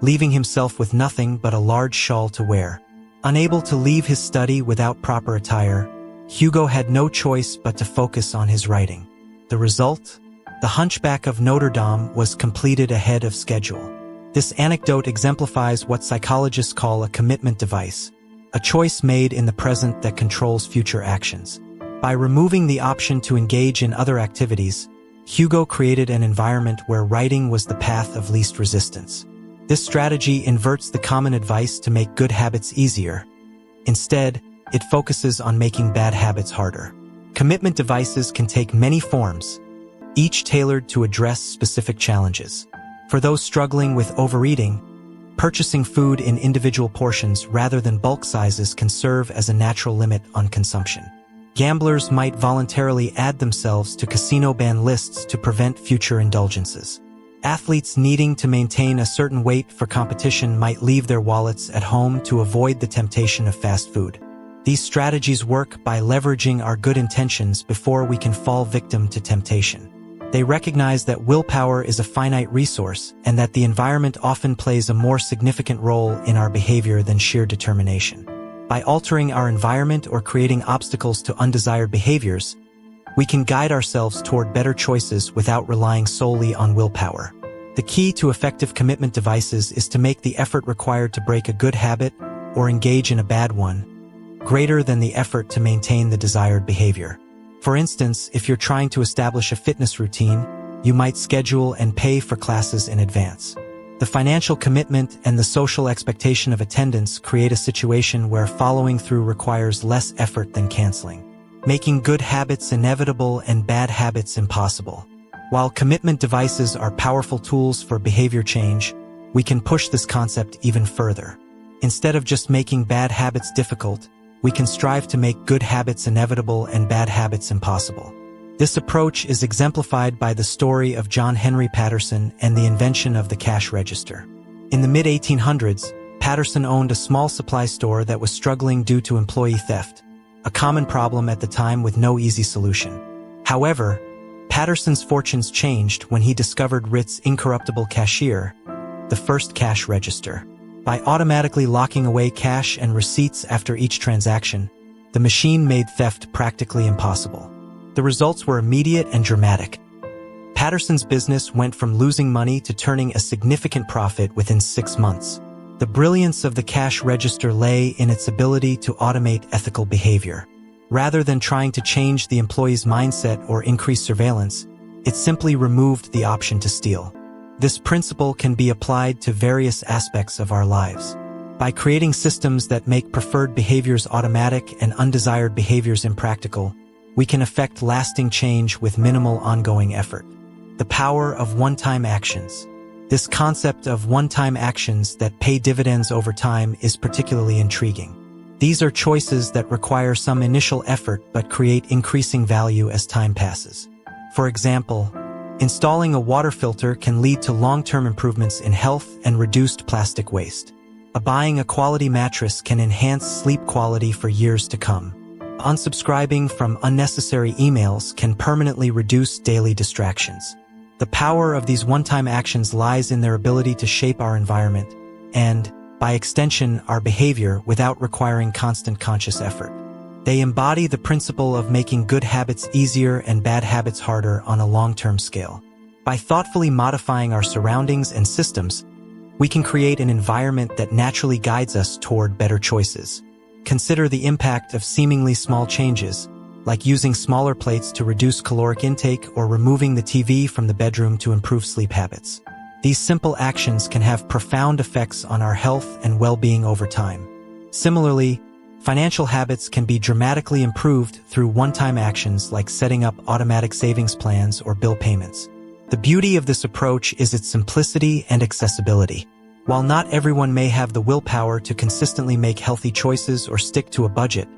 leaving himself with nothing but a large shawl to wear. Unable to leave his study without proper attire, Hugo had no choice but to focus on his writing. The result? The Hunchback of Notre Dame was completed ahead of schedule. This anecdote exemplifies what psychologists call a commitment device, a choice made in the present that controls future actions. By removing the option to engage in other activities, Hugo created an environment where writing was the path of least resistance. This strategy inverts the common advice to make good habits easier. Instead, it focuses on making bad habits harder. Commitment devices can take many forms, each tailored to address specific challenges. For those struggling with overeating, purchasing food in individual portions rather than bulk sizes can serve as a natural limit on consumption. Gamblers might voluntarily add themselves to casino ban lists to prevent future indulgences. Athletes needing to maintain a certain weight for competition might leave their wallets at home to avoid the temptation of fast food. These strategies work by leveraging our good intentions before we can fall victim to temptation. They recognize that willpower is a finite resource and that the environment often plays a more significant role in our behavior than sheer determination. By altering our environment or creating obstacles to undesired behaviors, we can guide ourselves toward better choices without relying solely on willpower. The key to effective commitment devices is to make the effort required to break a good habit or engage in a bad one greater than the effort to maintain the desired behavior. For instance, if you're trying to establish a fitness routine, you might schedule and pay for classes in advance. The financial commitment and the social expectation of attendance create a situation where following through requires less effort than canceling, making good habits inevitable and bad habits impossible. While commitment devices are powerful tools for behavior change, we can push this concept even further. Instead of just making bad habits difficult, we can strive to make good habits inevitable and bad habits impossible. This approach is exemplified by the story of John Henry Patterson and the invention of the cash register. In the mid-1800s, Patterson owned a small supply store that was struggling due to employee theft, a common problem at the time with no easy solution. However, Patterson's fortunes changed when he discovered Ritz Incorruptible Cashier, the first cash register. By automatically locking away cash and receipts after each transaction, the machine made theft practically impossible. The results were immediate and dramatic. Patterson's business went from losing money to turning a significant profit within 6 months. The brilliance of the cash register lay in its ability to automate ethical behavior. Rather than trying to change the employee's mindset or increase surveillance, it simply removed the option to steal. This principle can be applied to various aspects of our lives. By creating systems that make preferred behaviors automatic and undesired behaviors impractical, we can effect lasting change with minimal ongoing effort. The power of one-time actions. This concept of one-time actions that pay dividends over time is particularly intriguing. These are choices that require some initial effort but create increasing value as time passes. For example, installing a water filter can lead to long-term improvements in health and reduced plastic waste. Buying a quality mattress can enhance sleep quality for years to come. Unsubscribing from unnecessary emails can permanently reduce daily distractions. The power of these one-time actions lies in their ability to shape our environment and, by extension, our behavior without requiring constant conscious effort. They embody the principle of making good habits easier and bad habits harder on a long-term scale. By thoughtfully modifying our surroundings and systems, we can create an environment that naturally guides us toward better choices. Consider the impact of seemingly small changes, like using smaller plates to reduce caloric intake or removing the TV from the bedroom to improve sleep habits. These simple actions can have profound effects on our health and well-being over time. Similarly, financial habits can be dramatically improved through one-time actions like setting up automatic savings plans or bill payments. The beauty of this approach is its simplicity and accessibility. While not everyone may have the willpower to consistently make healthy choices or stick to a budget,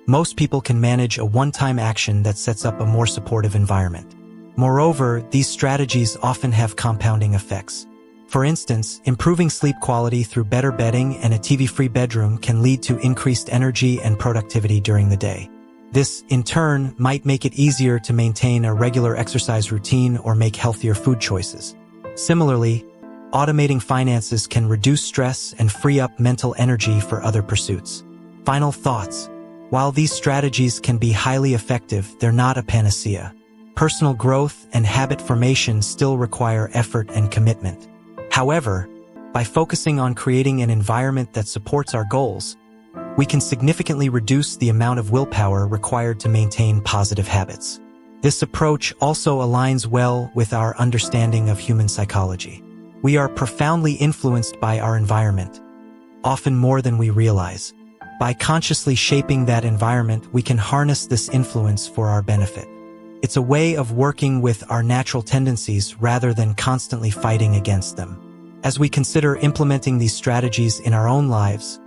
most people can manage a one-time action that sets up a more supportive environment. Moreover, these strategies often have compounding effects. For instance, improving sleep quality through better bedding and a TV-free bedroom can lead to increased energy and productivity during the day. This, in turn, might make it easier to maintain a regular exercise routine or make healthier food choices. Similarly, automating finances can reduce stress and free up mental energy for other pursuits. Final thoughts. While these strategies can be highly effective, they're not a panacea. Personal growth and habit formation still require effort and commitment. However, by focusing on creating an environment that supports our goals, we can significantly reduce the amount of willpower required to maintain positive habits. This approach also aligns well with our understanding of human psychology. We are profoundly influenced by our environment, often more than we realize. By consciously shaping that environment, we can harness this influence for our benefit. It's a way of working with our natural tendencies rather than constantly fighting against them. As we consider implementing these strategies in our own lives,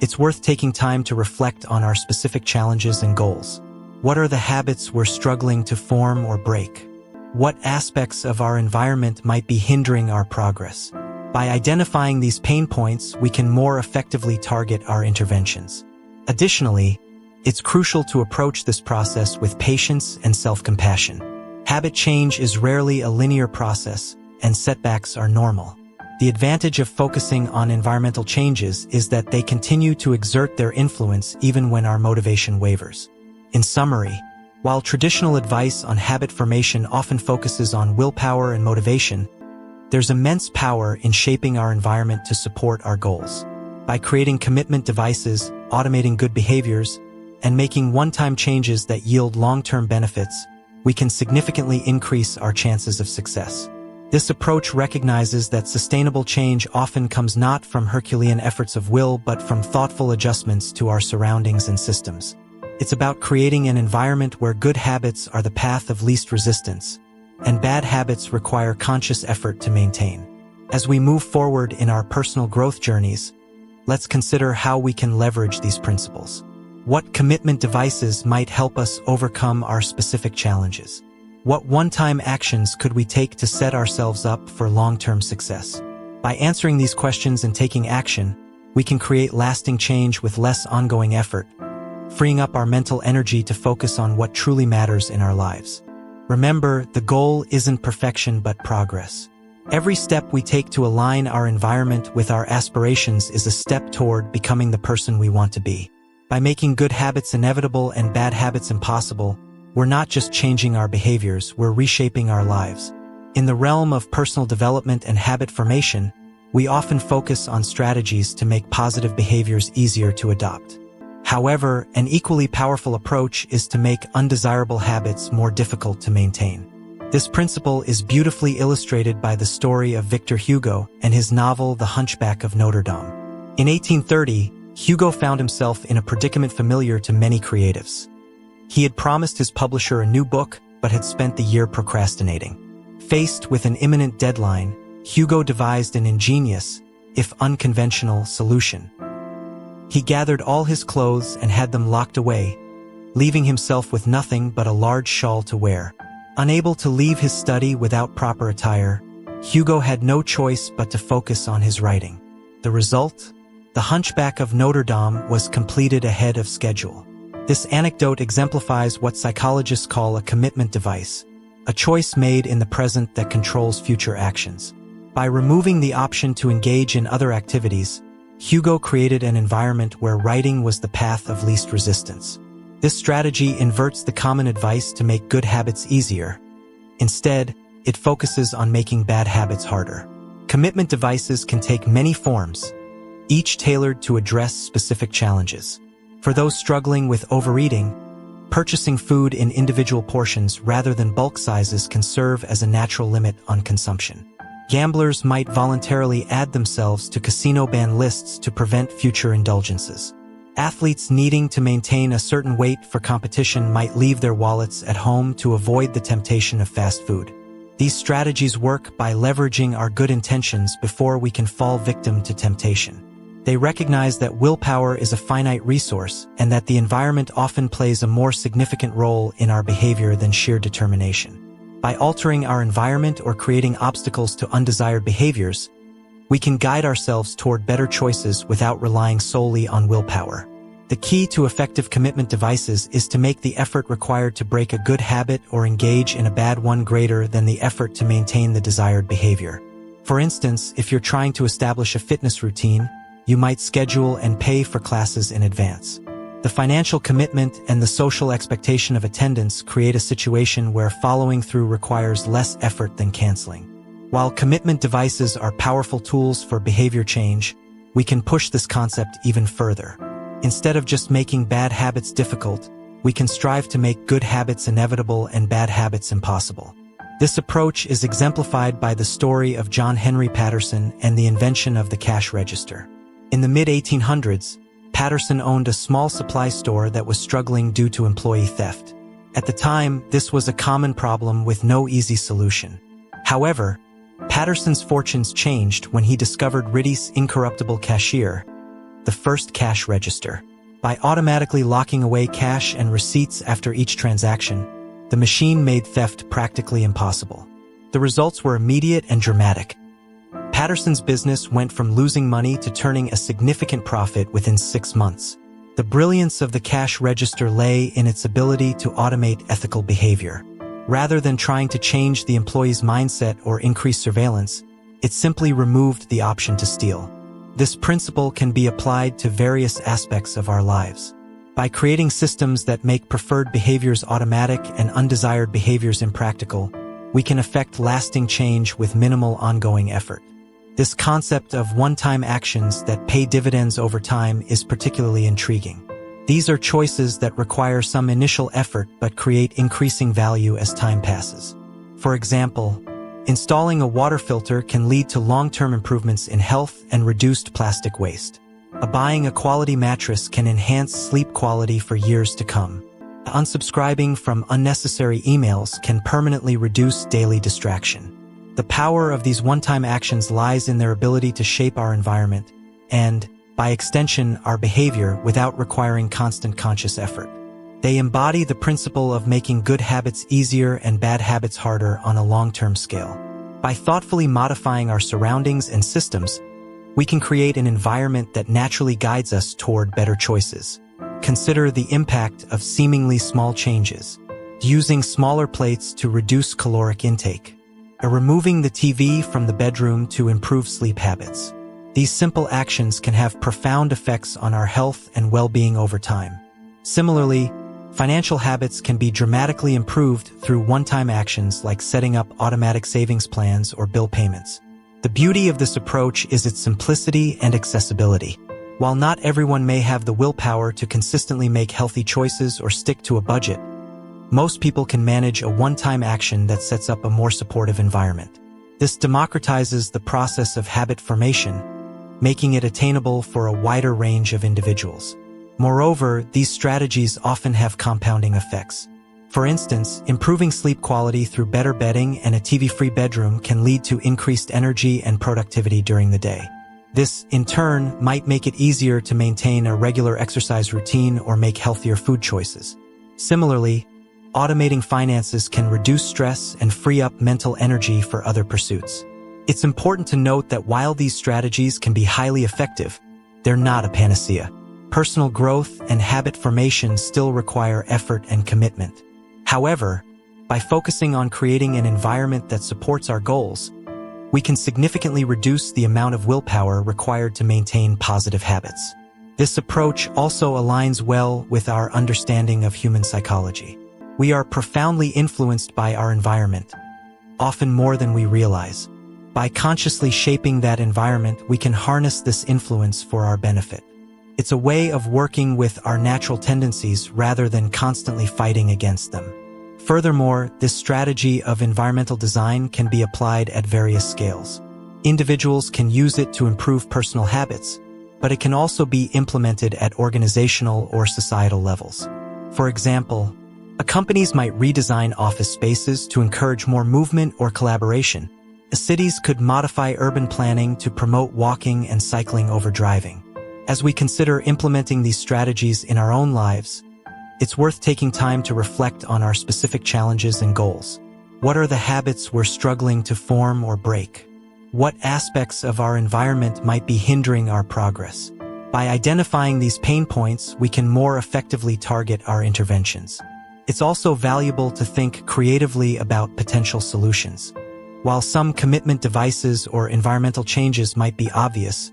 it's worth taking time to reflect on our specific challenges and goals. What are the habits we're struggling to form or break? What aspects of our environment might be hindering our progress? By identifying these pain points, we can more effectively target our interventions. Additionally, it's crucial to approach this process with patience and self-compassion. Habit change is rarely a linear process, and setbacks are normal. The advantage of focusing on environmental changes is that they continue to exert their influence even when our motivation wavers. In summary, while traditional advice on habit formation often focuses on willpower and motivation, there's immense power in shaping our environment to support our goals. By creating commitment devices, automating good behaviors, and making one-time changes that yield long-term benefits, we can significantly increase our chances of success. This approach recognizes that sustainable change often comes not from Herculean efforts of will but from thoughtful adjustments to our surroundings and systems. It's about creating an environment where good habits are the path of least resistance, and bad habits require conscious effort to maintain. As we move forward in our personal growth journeys, let's consider how we can leverage these principles. What commitment devices might help us overcome our specific challenges? What one-time actions could we take to set ourselves up for long-term success? By answering these questions and taking action, we can create lasting change with less ongoing effort, freeing up our mental energy to focus on what truly matters in our lives. Remember, the goal isn't perfection but progress. Every step we take to align our environment with our aspirations is a step toward becoming the person we want to be. By making good habits inevitable and bad habits impossible, we're not just changing our behaviors, we're reshaping our lives. In the realm of personal development and habit formation, we often focus on strategies to make positive behaviors easier to adopt. However, an equally powerful approach is to make undesirable habits more difficult to maintain. This principle is beautifully illustrated by the story of Victor Hugo and his novel The Hunchback of Notre Dame. In 1830, Hugo found himself in a predicament familiar to many creatives. He had promised his publisher a new book, but had spent the year procrastinating. Faced with an imminent deadline, Hugo devised an ingenious, if unconventional, solution. He gathered all his clothes and had them locked away, leaving himself with nothing but a large shawl to wear. Unable to leave his study without proper attire, Hugo had no choice but to focus on his writing. The result? The Hunchback of Notre Dame was completed ahead of schedule. This anecdote exemplifies what psychologists call a commitment device, a choice made in the present that controls future actions. By removing the option to engage in other activities, Hugo created an environment where writing was the path of least resistance. This strategy inverts the common advice to make good habits easier. Instead, it focuses on making bad habits harder. Commitment devices can take many forms, each tailored to address specific challenges. For those struggling with overeating, purchasing food in individual portions rather than bulk sizes can serve as a natural limit on consumption. Gamblers might voluntarily add themselves to casino ban lists to prevent future indulgences. Athletes needing to maintain a certain weight for competition might leave their wallets at home to avoid the temptation of fast food. These strategies work by leveraging our good intentions before we can fall victim to temptation. They recognize that willpower is a finite resource and that the environment often plays a more significant role in our behavior than sheer determination. By altering our environment or creating obstacles to undesired behaviors, we can guide ourselves toward better choices without relying solely on willpower. The key to effective commitment devices is to make the effort required to break a good habit or engage in a bad one greater than the effort to maintain the desired behavior. For instance, if you're trying to establish a fitness routine, you might schedule and pay for classes in advance. The financial commitment and the social expectation of attendance create a situation where following through requires less effort than canceling. While commitment devices are powerful tools for behavior change, we can push this concept even further. Instead of just making bad habits difficult, we can strive to make good habits inevitable and bad habits impossible. This approach is exemplified by the story of John Henry Patterson and the invention of the cash register. In the mid-1800s, Patterson owned a small supply store that was struggling due to employee theft. At the time, this was a common problem with no easy solution. However, Patterson's fortunes changed when he discovered Ritty's incorruptible cashier, the first cash register. By automatically locking away cash and receipts after each transaction, the machine made theft practically impossible. The results were immediate and dramatic. Patterson's business went from losing money to turning a significant profit within 6 months. The brilliance of the cash register lay in its ability to automate ethical behavior. Rather than trying to change the employee's mindset or increase surveillance, it simply removed the option to steal. This principle can be applied to various aspects of our lives. By creating systems that make preferred behaviors automatic and undesired behaviors impractical, we can effect lasting change with minimal ongoing effort. This concept of one-time actions that pay dividends over time is particularly intriguing. These are choices that require some initial effort but create increasing value as time passes. For example, installing a water filter can lead to long-term improvements in health and reduced plastic waste. Buying a quality mattress can enhance sleep quality for years to come. Unsubscribing from unnecessary emails can permanently reduce daily distraction. The power of these one-time actions lies in their ability to shape our environment and, by extension, our behavior without requiring constant conscious effort. They embody the principle of making good habits easier and bad habits harder on a long-term scale. By thoughtfully modifying our surroundings and systems, we can create an environment that naturally guides us toward better choices. Consider the impact of seemingly small changes. Using smaller plates to reduce caloric intake, or removing the TV from the bedroom to improve sleep habits. These simple actions can have profound effects on our health and well-being over time. Similarly, financial habits can be dramatically improved through one-time actions like setting up automatic savings plans or bill payments. The beauty of this approach is its simplicity and accessibility. While not everyone may have the willpower to consistently make healthy choices or stick to a budget, most people can manage a one-time action that sets up a more supportive environment. This democratizes the process of habit formation, making it attainable for a wider range of individuals. Moreover, these strategies often have compounding effects. For instance, improving sleep quality through better bedding and a TV-free bedroom can lead to increased energy and productivity during the day. This, in turn, might make it easier to maintain a regular exercise routine or make healthier food choices. Similarly, automating finances can reduce stress and free up mental energy for other pursuits. It's important to note that while these strategies can be highly effective, they're not a panacea. Personal growth and habit formation still require effort and commitment. However, by focusing on creating an environment that supports our goals, we can significantly reduce the amount of willpower required to maintain positive habits. This approach also aligns well with our understanding of human psychology. We are profoundly influenced by our environment, often more than we realize. By consciously shaping that environment, we can harness this influence for our benefit. It's a way of working with our natural tendencies rather than constantly fighting against them. Furthermore, this strategy of environmental design can be applied at various scales. Individuals can use it to improve personal habits, but it can also be implemented at organizational or societal levels. For example, companies might redesign office spaces to encourage more movement or collaboration. Cities could modify urban planning to promote walking and cycling over driving. As we consider implementing these strategies in our own lives, it's worth taking time to reflect on our specific challenges and goals. What are the habits we're struggling to form or break? What aspects of our environment might be hindering our progress? By identifying these pain points, we can more effectively target our interventions. It's also valuable to think creatively about potential solutions. While some commitment devices or environmental changes might be obvious,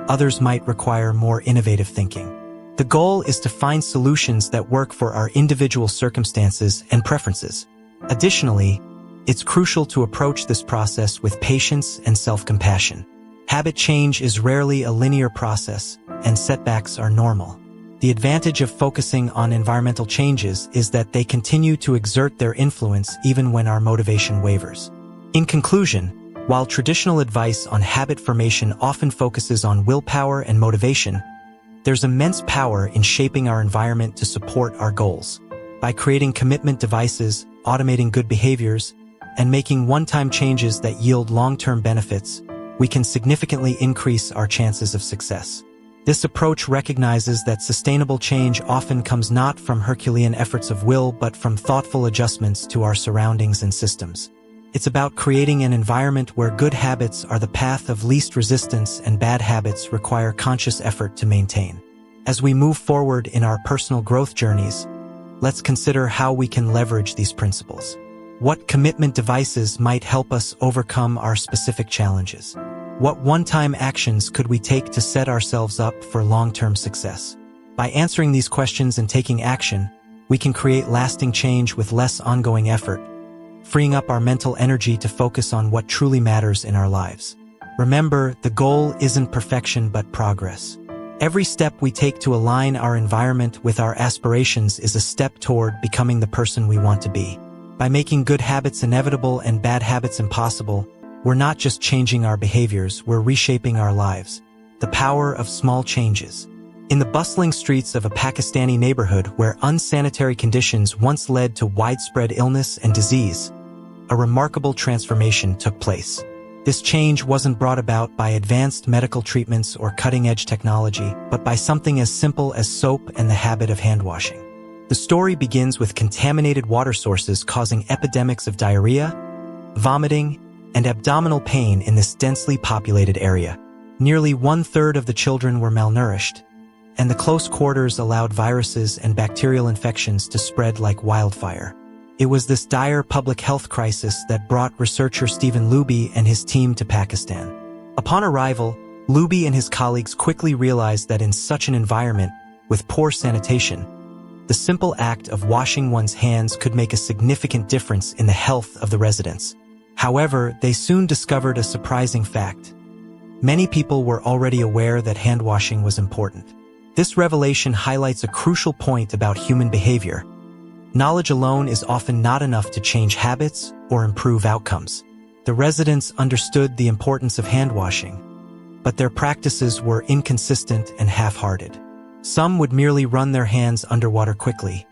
others might require more innovative thinking. The goal is to find solutions that work for our individual circumstances and preferences. Additionally, it's crucial to approach this process with patience and self-compassion. Habit change is rarely a linear process, and setbacks are normal. The advantage of focusing on environmental changes is that they continue to exert their influence even when our motivation wavers. In conclusion, while traditional advice on habit formation often focuses on willpower and motivation, there's immense power in shaping our environment to support our goals. By creating commitment devices, automating good behaviors, and making one-time changes that yield long-term benefits, we can significantly increase our chances of success. This approach recognizes that sustainable change often comes not from Herculean efforts of will but from thoughtful adjustments to our surroundings and systems. It's about creating an environment where good habits are the path of least resistance and bad habits require conscious effort to maintain. As we move forward in our personal growth journeys, let's consider how we can leverage these principles. What commitment devices might help us overcome our specific challenges? What one-time actions could we take to set ourselves up for long-term success? By answering these questions and taking action, we can create lasting change with less ongoing effort, freeing up our mental energy to focus on what truly matters in our lives. Remember, the goal isn't perfection but progress. Every step we take to align our environment with our aspirations is a step toward becoming the person we want to be. By making good habits inevitable and bad habits impossible, we're not just changing our behaviors, we're reshaping our lives. The power of small changes. In the bustling streets of a Pakistani neighborhood where unsanitary conditions once led to widespread illness and disease, a remarkable transformation took place. This change wasn't brought about by advanced medical treatments or cutting-edge technology, but by something as simple as soap and the habit of hand-washing. The story begins with contaminated water sources causing epidemics of diarrhea, vomiting, and abdominal pain in this densely populated area. Nearly 1/3 of the children were malnourished, and the close quarters allowed viruses and bacterial infections to spread like wildfire. It was this dire public health crisis that brought researcher Stephen Luby and his team to Pakistan. Upon arrival, Luby and his colleagues quickly realized that in such an environment, with poor sanitation, the simple act of washing one's hands could make a significant difference in the health of the residents. However, they soon discovered a surprising fact. Many people were already aware that hand washing was important. This revelation highlights a crucial point about human behavior. Knowledge alone is often not enough to change habits or improve outcomes. The residents understood the importance of hand washing, but their practices were inconsistent and half-hearted. Some would merely run their hands underwater quickly.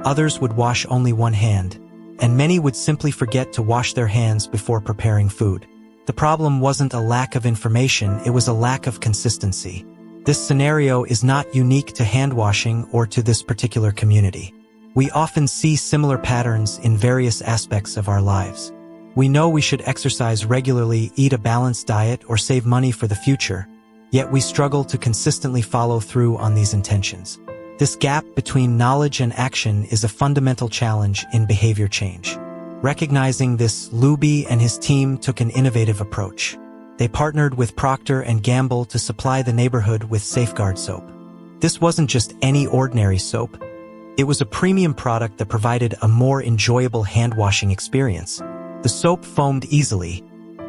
Others would wash only one hand, and many would simply forget to wash their hands before preparing food. The problem wasn't a lack of information, it was a lack of consistency. This scenario is not unique to hand washing or to this particular community. We often see similar patterns in various aspects of our lives. We know we should exercise regularly, eat a balanced diet, or save money for the future, yet we struggle to consistently follow through on these intentions. This gap between knowledge and action is a fundamental challenge in behavior change. Recognizing this, Luby and his team took an innovative approach. They partnered with Procter & Gamble to supply the neighborhood with Safeguard soap. This wasn't just any ordinary soap. It was a premium product that provided a more enjoyable hand-washing experience. The soap foamed easily,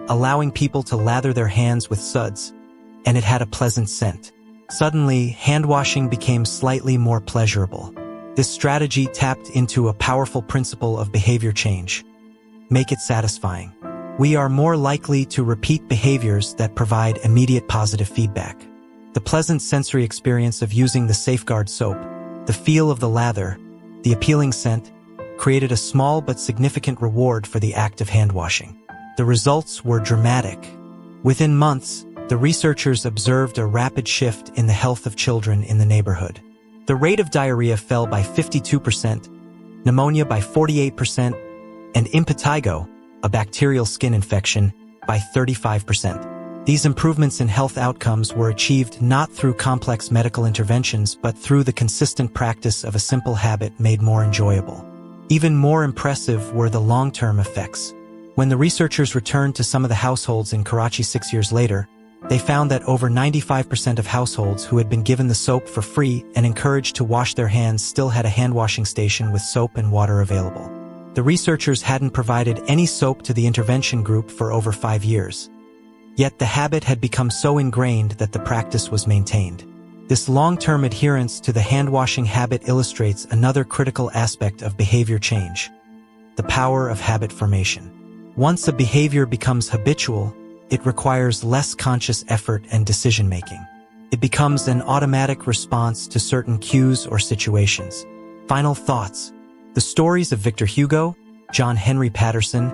allowing people to lather their hands with suds, and it had a pleasant scent. Suddenly, hand-washing became slightly more pleasurable. This strategy tapped into a powerful principle of behavior change. Make it satisfying. We are more likely to repeat behaviors that provide immediate positive feedback. The pleasant sensory experience of using the Safeguard soap, the feel of the lather, the appealing scent, created a small but significant reward for the act of hand-washing. The results were dramatic. Within months, the researchers observed a rapid shift in the health of children in the neighborhood. The rate of diarrhea fell by 52%, pneumonia by 48%, and impetigo, a bacterial skin infection, by 35%. These improvements in health outcomes were achieved not through complex medical interventions but through the consistent practice of a simple habit made more enjoyable. Even more impressive were the long-term effects. When the researchers returned to some of the households in Karachi 6 years later, they found that over 95% of households who had been given the soap for free and encouraged to wash their hands still had a hand-washing station with soap and water available. The researchers hadn't provided any soap to the intervention group for over 5 years. Yet the habit had become so ingrained that the practice was maintained. This long-term adherence to the hand-washing habit illustrates another critical aspect of behavior change: the power of habit formation. Once a behavior becomes habitual, it requires less conscious effort and decision-making. It becomes an automatic response to certain cues or situations. Final thoughts. The stories of Victor Hugo, John Henry Patterson,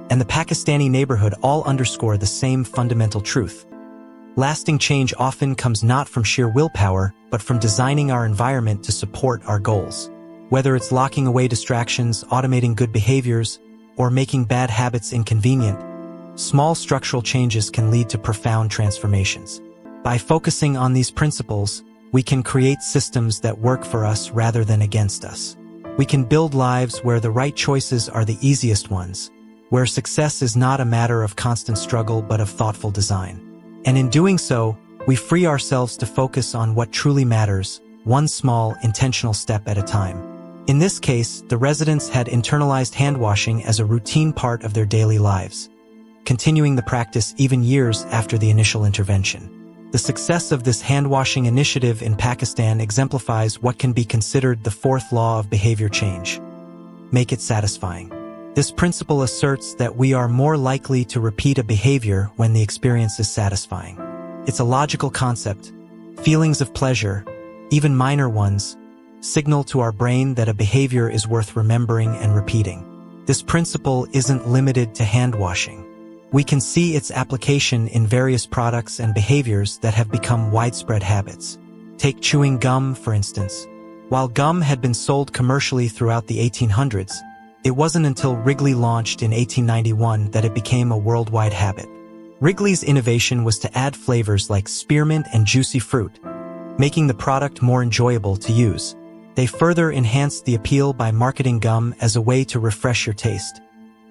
and the Pakistani neighborhood all underscore the same fundamental truth. Lasting change often comes not from sheer willpower, but from designing our environment to support our goals. Whether it's locking away distractions, automating good behaviors, or making bad habits inconvenient, small structural changes can lead to profound transformations. By focusing on these principles, we can create systems that work for us rather than against us. We can build lives where the right choices are the easiest ones, where success is not a matter of constant struggle but of thoughtful design. And in doing so, we free ourselves to focus on what truly matters, one small, intentional step at a time. In this case, the residents had internalized hand-washing as a routine part of their daily lives, continuing the practice even years after the initial intervention. The success of this hand-washing initiative in Pakistan exemplifies what can be considered the fourth law of behavior change: make it satisfying. This principle asserts that we are more likely to repeat a behavior when the experience is satisfying. It's a logical concept. Feelings of pleasure, even minor ones, signal to our brain that a behavior is worth remembering and repeating. This principle isn't limited to hand-washing. We can see its application in various products and behaviors that have become widespread habits. Take chewing gum, for instance. While gum had been sold commercially throughout the 1800s, it wasn't until Wrigley launched in 1891 that it became a worldwide habit. Wrigley's innovation was to add flavors like spearmint and juicy fruit, making the product more enjoyable to use. They further enhanced the appeal by marketing gum as a way to refresh your taste,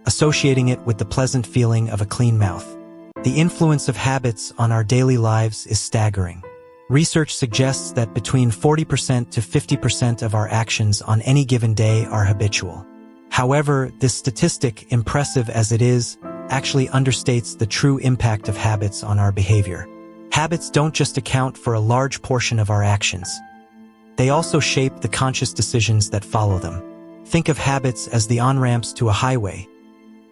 associating it with the pleasant feeling of a clean mouth. The influence of habits on our daily lives is staggering. Research suggests that between 40% to 50% of our actions on any given day are habitual. However, this statistic, impressive as it is, actually understates the true impact of habits on our behavior. Habits don't just account for a large portion of our actions. They also shape the conscious decisions that follow them. Think of habits as the on-ramps to a highway.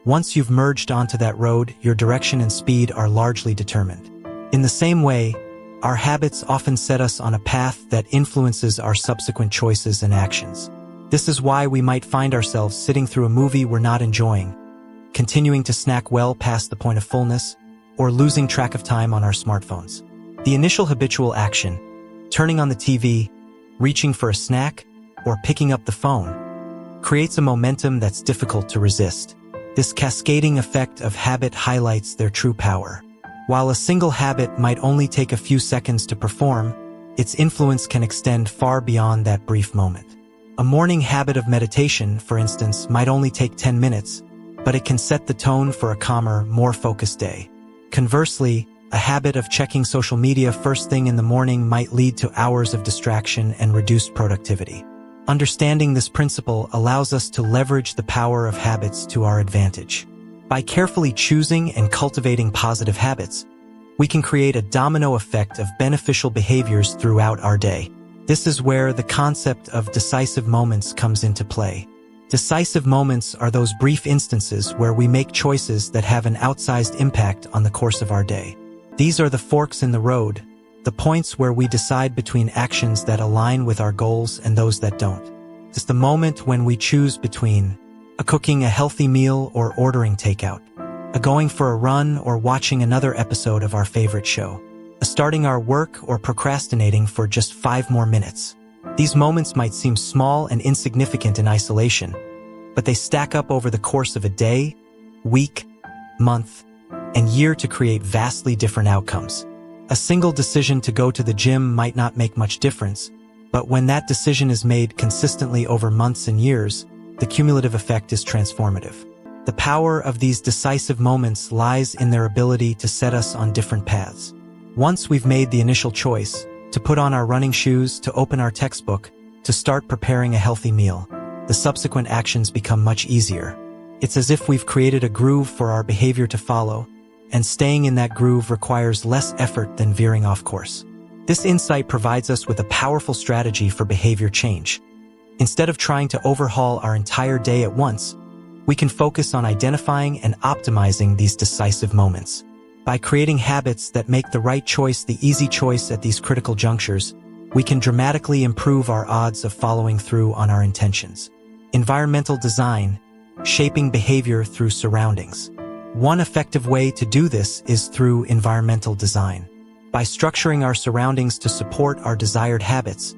Once you've merged onto that road, your direction and speed are largely determined. In the same way, our habits often set us on a path that influences our subsequent choices and actions. This is why we might find ourselves sitting through a movie we're not enjoying, continuing to snack well past the point of fullness, or losing track of time on our smartphones. The initial habitual action, turning on the TV, reaching for a snack, or picking up the phone, creates a momentum that's difficult to resist. This cascading effect of habit highlights their true power. While a single habit might only take a few seconds to perform, its influence can extend far beyond that brief moment. A morning habit of meditation, for instance, might only take 10 minutes, but it can set the tone for a calmer, more focused day. Conversely, a habit of checking social media first thing in the morning might lead to hours of distraction and reduced productivity. Understanding this principle allows us to leverage the power of habits to our advantage. By carefully choosing and cultivating positive habits, we can create a domino effect of beneficial behaviors throughout our day. This is where the concept of decisive moments comes into play. Decisive moments are those brief instances where we make choices that have an outsized impact on the course of our day. These are the forks in the road, the points where we decide between actions that align with our goals and those that don't. It's the moment when we choose between cooking a healthy meal or ordering takeout, going for a run or watching another episode of our favorite show, starting our work or procrastinating for just 5 more minutes. These moments might seem small and insignificant in isolation, but they stack up over the course of a day, week, month, and year to create vastly different outcomes. A single decision to go to the gym might not make much difference, but when that decision is made consistently over months and years, the cumulative effect is transformative. The power of these decisive moments lies in their ability to set us on different paths. Once we've made the initial choice, to put on our running shoes, to open our textbook, to start preparing a healthy meal, the subsequent actions become much easier. It's as if we've created a groove for our behavior to follow, and staying in that groove requires less effort than veering off course. This insight provides us with a powerful strategy for behavior change. Instead of trying to overhaul our entire day at once, we can focus on identifying and optimizing these decisive moments. By creating habits that make the right choice the easy choice at these critical junctures, we can dramatically improve our odds of following through on our intentions. Environmental design, shaping behavior through surroundings. One effective way to do this is through environmental design. By structuring our surroundings to support our desired habits,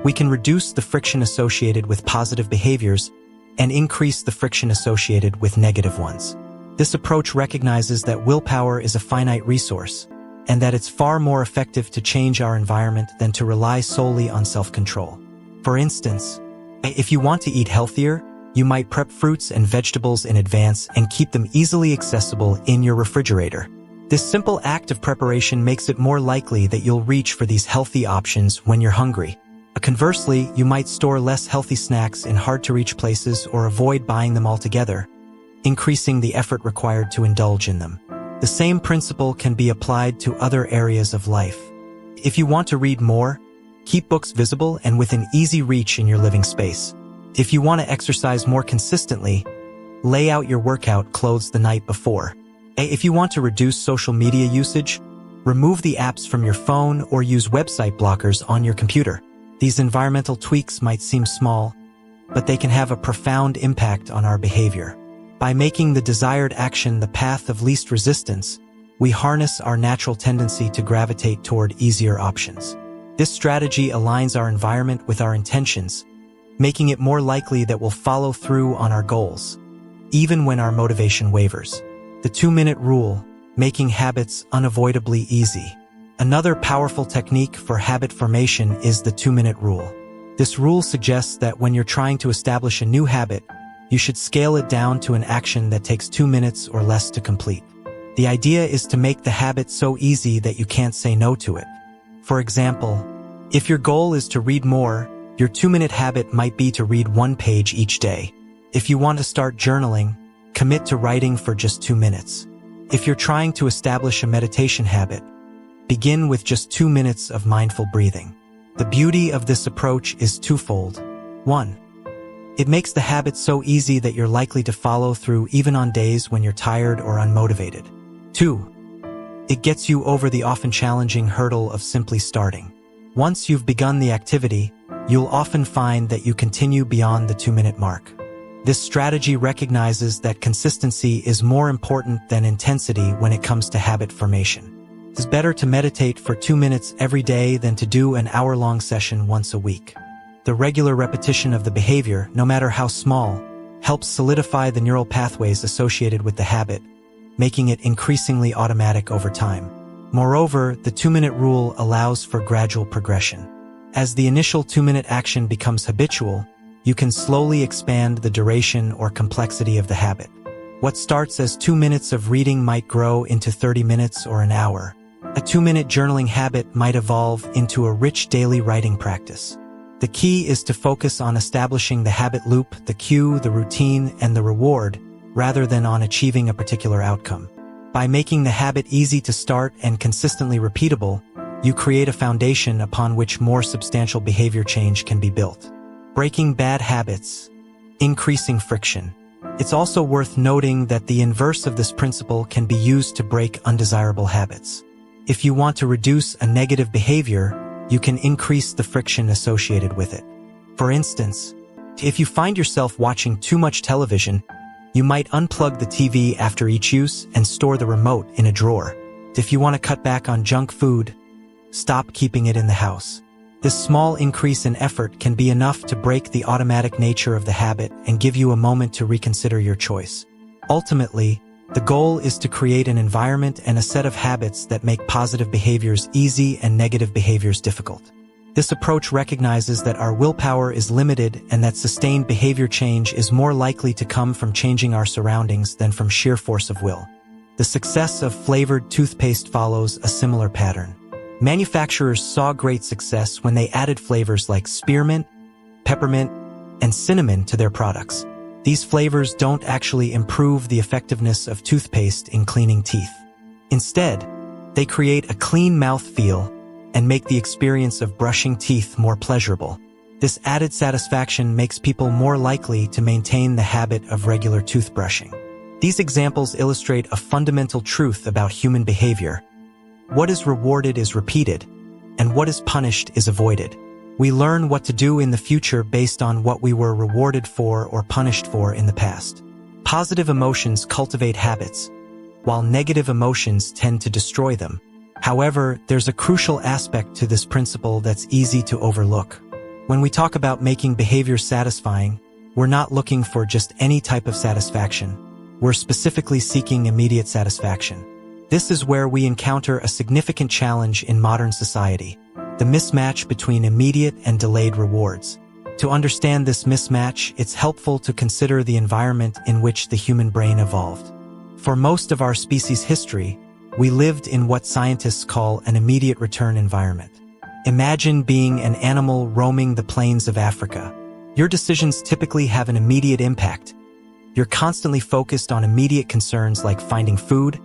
we can reduce the friction associated with positive behaviors and increase the friction associated with negative ones. This approach recognizes that willpower is a finite resource, and that it's far more effective to change our environment than to rely solely on self-control. For instance, if you want to eat healthier, you might prep fruits and vegetables in advance and keep them easily accessible in your refrigerator. This simple act of preparation makes it more likely that you'll reach for these healthy options when you're hungry. Conversely, you might store less healthy snacks in hard-to-reach places or avoid buying them altogether, increasing the effort required to indulge in them. The same principle can be applied to other areas of life. If you want to read more, keep books visible and within easy reach in your living space. If you want to exercise more consistently, lay out your workout clothes the night before. If you want to reduce social media usage, remove the apps from your phone or use website blockers on your computer. These environmental tweaks might seem small, but they can have a profound impact on our behavior. By making the desired action the path of least resistance, we harness our natural tendency to gravitate toward easier options. This strategy aligns our environment with our intentions, making it more likely that we'll follow through on our goals, even when our motivation wavers. The 2-minute rule, making habits unavoidably easy. Another powerful technique for habit formation is the 2-minute rule. This rule suggests that when you're trying to establish a new habit, you should scale it down to an action that takes 2 minutes or less to complete. The idea is to make the habit so easy that you can't say no to it. For example, if your goal is to read more, your 2-minute habit might be to read 1 page each day. If you want to start journaling, commit to writing for just 2 minutes. If you're trying to establish a meditation habit, begin with just 2 minutes of mindful breathing. The beauty of this approach is twofold. 1. It makes the habit so easy that you're likely to follow through even on days when you're tired or unmotivated. 2. It gets you over the often challenging hurdle of simply starting. Once you've begun the activity, you'll often find that you continue beyond the 2-minute mark. This strategy recognizes that consistency is more important than intensity when it comes to habit formation. It's better to meditate for 2 minutes every day than to do an hour-long session once a week. The regular repetition of the behavior, no matter how small, helps solidify the neural pathways associated with the habit, making it increasingly automatic over time. Moreover, the 2-minute rule allows for gradual progression. As the initial 2-minute action becomes habitual, you can slowly expand the duration or complexity of the habit. What starts as 2 minutes of reading might grow into 30 minutes or an hour. A 2-minute journaling habit might evolve into a rich daily writing practice. The key is to focus on establishing the habit loop, the cue, the routine, and the reward, rather than on achieving a particular outcome. By making the habit easy to start and consistently repeatable, you create a foundation upon which more substantial behavior change can be built. Breaking bad habits. Increasing friction. It's also worth noting that the inverse of this principle can be used to break undesirable habits. If you want to reduce a negative behavior, you can increase the friction associated with it. For instance, if you find yourself watching too much television, you might unplug the TV after each use and store the remote in a drawer. If you want to cut back on junk food, stop keeping it in the house. This small increase in effort can be enough to break the automatic nature of the habit and give you a moment to reconsider your choice. Ultimately, the goal is to create an environment and a set of habits that make positive behaviors easy and negative behaviors difficult. This approach recognizes that our willpower is limited and that sustained behavior change is more likely to come from changing our surroundings than from sheer force of will. The success of flavored toothpaste follows a similar pattern. Manufacturers saw great success when they added flavors like spearmint, peppermint, and cinnamon to their products. These flavors don't actually improve the effectiveness of toothpaste in cleaning teeth. Instead, they create a clean mouth feel and make the experience of brushing teeth more pleasurable. This added satisfaction makes people more likely to maintain the habit of regular toothbrushing. These examples illustrate a fundamental truth about human behavior. What is rewarded is repeated, and what is punished is avoided. We learn what to do in the future based on what we were rewarded for or punished for in the past. Positive emotions cultivate habits, while negative emotions tend to destroy them. However, there's a crucial aspect to this principle that's easy to overlook. When we talk about making behavior satisfying, we're not looking for just any type of satisfaction. We're specifically seeking immediate satisfaction. This is where we encounter a significant challenge in modern society: the mismatch between immediate and delayed rewards. To understand this mismatch, it's helpful to consider the environment in which the human brain evolved. For most of our species' history, we lived in what scientists call an immediate return environment. Imagine being an animal roaming the plains of Africa. Your decisions typically have an immediate impact. You're constantly focused on immediate concerns like finding food,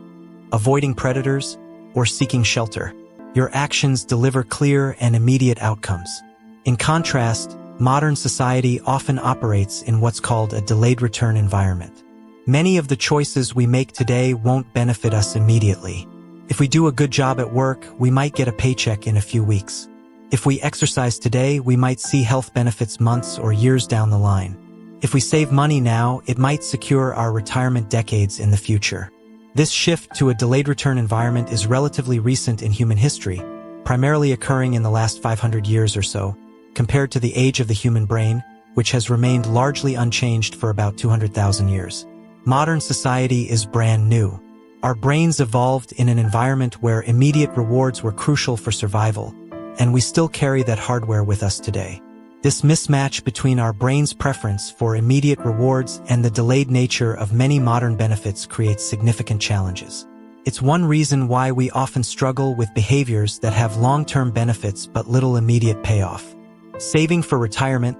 avoiding predators, or seeking shelter. Your actions deliver clear and immediate outcomes. In contrast, modern society often operates in what's called a delayed return environment. Many of the choices we make today won't benefit us immediately. If we do a good job at work, we might get a paycheck in a few weeks. If we exercise today, we might see health benefits months or years down the line. If we save money now, it might secure our retirement decades in the future. This shift to a delayed return environment is relatively recent in human history, primarily occurring in the last 500 years or so, compared to the age of the human brain, which has remained largely unchanged for about 200,000 years. Modern society is brand new. Our brains evolved in an environment where immediate rewards were crucial for survival, and we still carry that hardware with us today. This mismatch between our brain's preference for immediate rewards and the delayed nature of many modern benefits creates significant challenges. It's one reason why we often struggle with behaviors that have long-term benefits but little immediate payoff. Saving for retirement,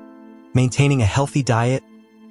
maintaining a healthy diet,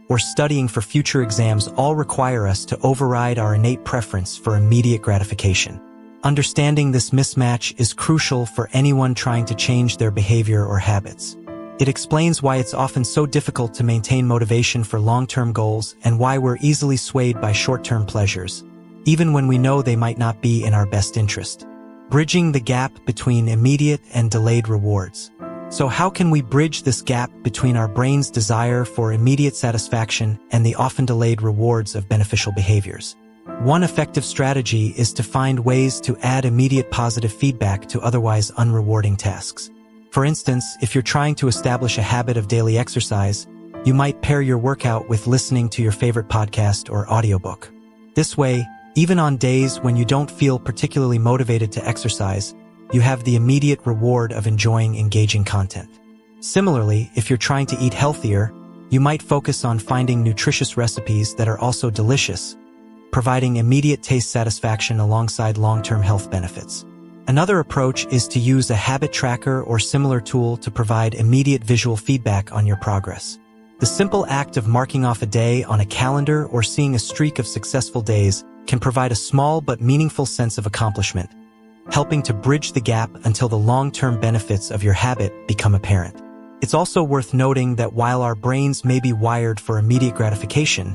or studying for future exams all require us to override our innate preference for immediate gratification. Understanding this mismatch is crucial for anyone trying to change their behavior or habits. It explains why it's often so difficult to maintain motivation for long-term goals and why we're easily swayed by short-term pleasures, even when we know they might not be in our best interest. Bridging the gap between immediate and delayed rewards. So how can we bridge this gap between our brain's desire for immediate satisfaction and the often delayed rewards of beneficial behaviors? One effective strategy is to find ways to add immediate positive feedback to otherwise unrewarding tasks. For instance, if you're trying to establish a habit of daily exercise, you might pair your workout with listening to your favorite podcast or audiobook. This way, even on days when you don't feel particularly motivated to exercise, you have the immediate reward of enjoying engaging content. Similarly, if you're trying to eat healthier, you might focus on finding nutritious recipes that are also delicious, providing immediate taste satisfaction alongside long-term health benefits. Another approach is to use a habit tracker or similar tool to provide immediate visual feedback on your progress. The simple act of marking off a day on a calendar or seeing a streak of successful days can provide a small but meaningful sense of accomplishment, helping to bridge the gap until the long-term benefits of your habit become apparent. It's also worth noting that while our brains may be wired for immediate gratification,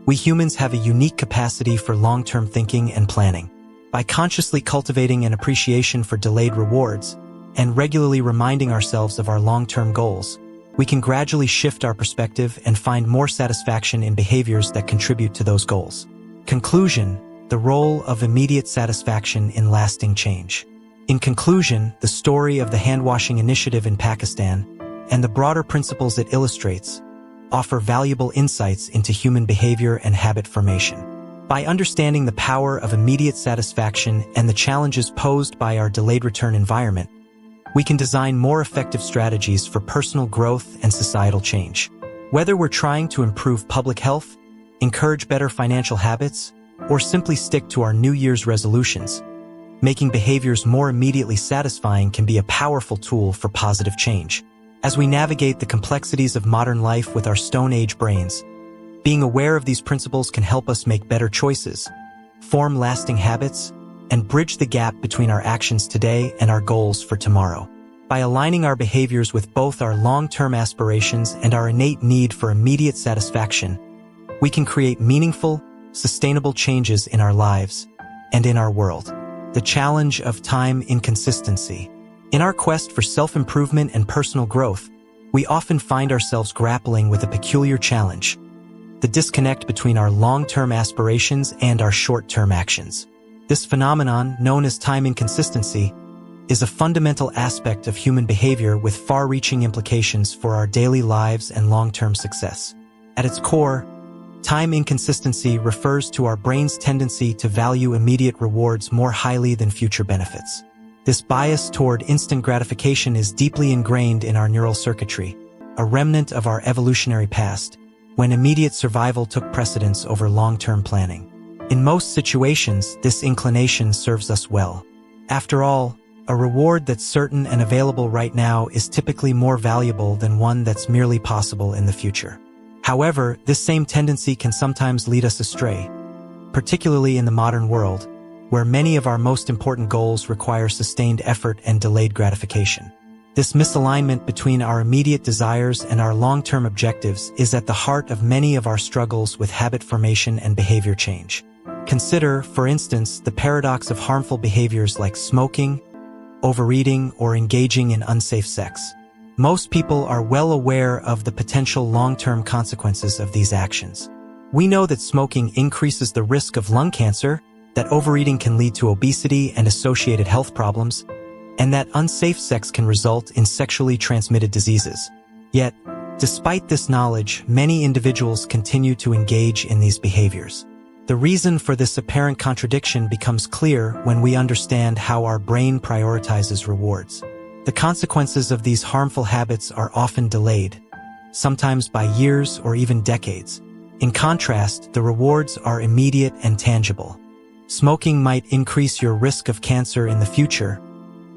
we humans have a unique capacity for long-term thinking and planning. By consciously cultivating an appreciation for delayed rewards and regularly reminding ourselves of our long-term goals, we can gradually shift our perspective and find more satisfaction in behaviors that contribute to those goals. Conclusion: the role of immediate satisfaction in lasting change. In conclusion, the story of the hand-washing initiative in Pakistan and the broader principles it illustrates offer valuable insights into human behavior and habit formation. By understanding the power of immediate satisfaction and the challenges posed by our delayed return environment, we can design more effective strategies for personal growth and societal change. Whether we're trying to improve public health, encourage better financial habits, or simply stick to our New Year's resolutions, making behaviors more immediately satisfying can be a powerful tool for positive change. As we navigate the complexities of modern life with our Stone Age brains, being aware of these principles can help us make better choices, form lasting habits, and bridge the gap between our actions today and our goals for tomorrow. By aligning our behaviors with both our long-term aspirations and our innate need for immediate satisfaction, we can create meaningful, sustainable changes in our lives and in our world. The challenge of time inconsistency. In our quest for self-improvement and personal growth, we often find ourselves grappling with a peculiar challenge: the disconnect between our long-term aspirations and our short-term actions. This phenomenon, known as time inconsistency, is a fundamental aspect of human behavior with far-reaching implications for our daily lives and long-term success. At its core, time inconsistency refers to our brain's tendency to value immediate rewards more highly than future benefits. This bias toward instant gratification is deeply ingrained in our neural circuitry, a remnant of our evolutionary past, when immediate survival took precedence over long-term planning. In most situations, this inclination serves us well. After all, a reward that's certain and available right now is typically more valuable than one that's merely possible in the future. However, this same tendency can sometimes lead us astray, particularly in the modern world, where many of our most important goals require sustained effort and delayed gratification. This misalignment between our immediate desires and our long-term objectives is at the heart of many of our struggles with habit formation and behavior change. Consider, for instance, the paradox of harmful behaviors like smoking, overeating, or engaging in unsafe sex. Most people are well aware of the potential long-term consequences of these actions. We know that smoking increases the risk of lung cancer, that overeating can lead to obesity and associated health problems, and that unsafe sex can result in sexually transmitted diseases. Yet, despite this knowledge, many individuals continue to engage in these behaviors. The reason for this apparent contradiction becomes clear when we understand how our brain prioritizes rewards. The consequences of these harmful habits are often delayed, sometimes by years or even decades. In contrast, the rewards are immediate and tangible. Smoking might increase your risk of cancer in the future,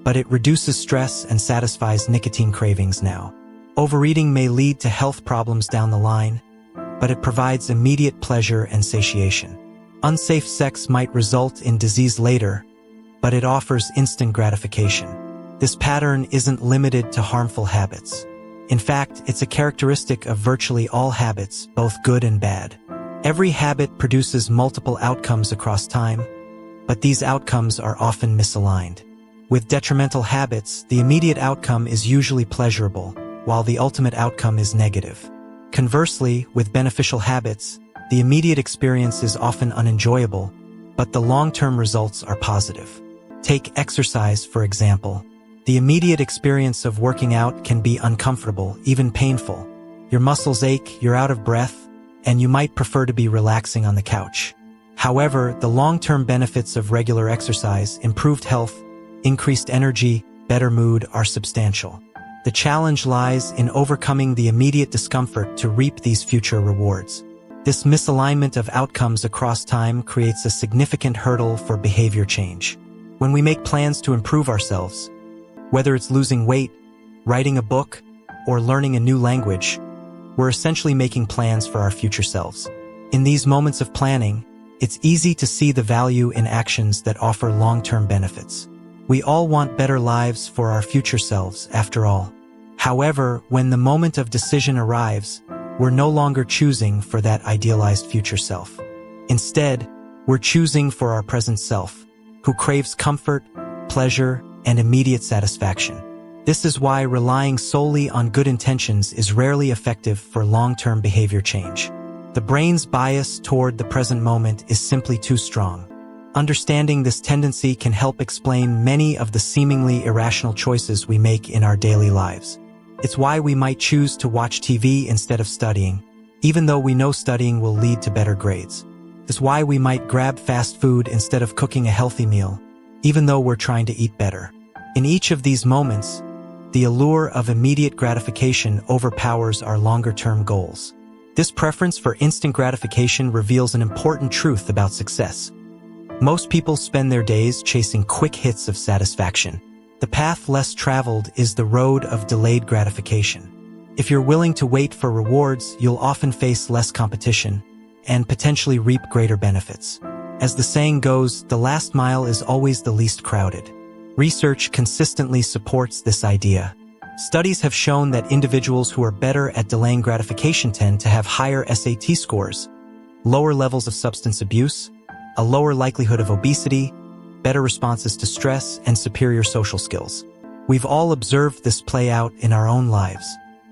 but it reduces stress and satisfies nicotine cravings now. Overeating may lead to health problems down the line, but it provides immediate pleasure and satiation. Unsafe sex might result in disease later, but it offers instant gratification. This pattern isn't limited to harmful habits. In fact, it's a characteristic of virtually all habits, both good and bad. Every habit produces multiple outcomes across time, but these outcomes are often misaligned. With detrimental habits, the immediate outcome is usually pleasurable, while the ultimate outcome is negative. Conversely, with beneficial habits, the immediate experience is often unenjoyable, but the long-term results are positive. Take exercise, for example. The immediate experience of working out can be uncomfortable, even painful. Your muscles ache, you're out of breath, and you might prefer to be relaxing on the couch. However, the long-term benefits of regular exercise, improved health, increased energy, better mood are substantial. The challenge lies in overcoming the immediate discomfort to reap these future rewards. This misalignment of outcomes across time creates a significant hurdle for behavior change. When we make plans to improve ourselves, whether it's losing weight, writing a book, or learning a new language, we're essentially making plans for our future selves. In these moments of planning, it's easy to see the value in actions that offer long-term benefits. We all want better lives for our future selves, after all. However, when the moment of decision arrives, we're no longer choosing for that idealized future self. Instead, we're choosing for our present self, who craves comfort, pleasure, and immediate satisfaction. This is why relying solely on good intentions is rarely effective for long-term behavior change. The brain's bias toward the present moment is simply too strong. Understanding this tendency can help explain many of the seemingly irrational choices we make in our daily lives. It's why we might choose to watch TV instead of studying, even though we know studying will lead to better grades. It's why we might grab fast food instead of cooking a healthy meal, even though we're trying to eat better. In each of these moments, the allure of immediate gratification overpowers our longer-term goals. This preference for instant gratification reveals an important truth about success. Most people spend their days chasing quick hits of satisfaction. The path less traveled is the road of delayed gratification. If you're willing to wait for rewards, you'll often face less competition and potentially reap greater benefits. As the saying goes, the last mile is always the least crowded. Research consistently supports this idea. Studies have shown that individuals who are better at delaying gratification tend to have higher SAT scores, lower levels of substance abuse, a lower likelihood of obesity, better responses to stress, and superior social skills. We've all observed this play out in our own lives.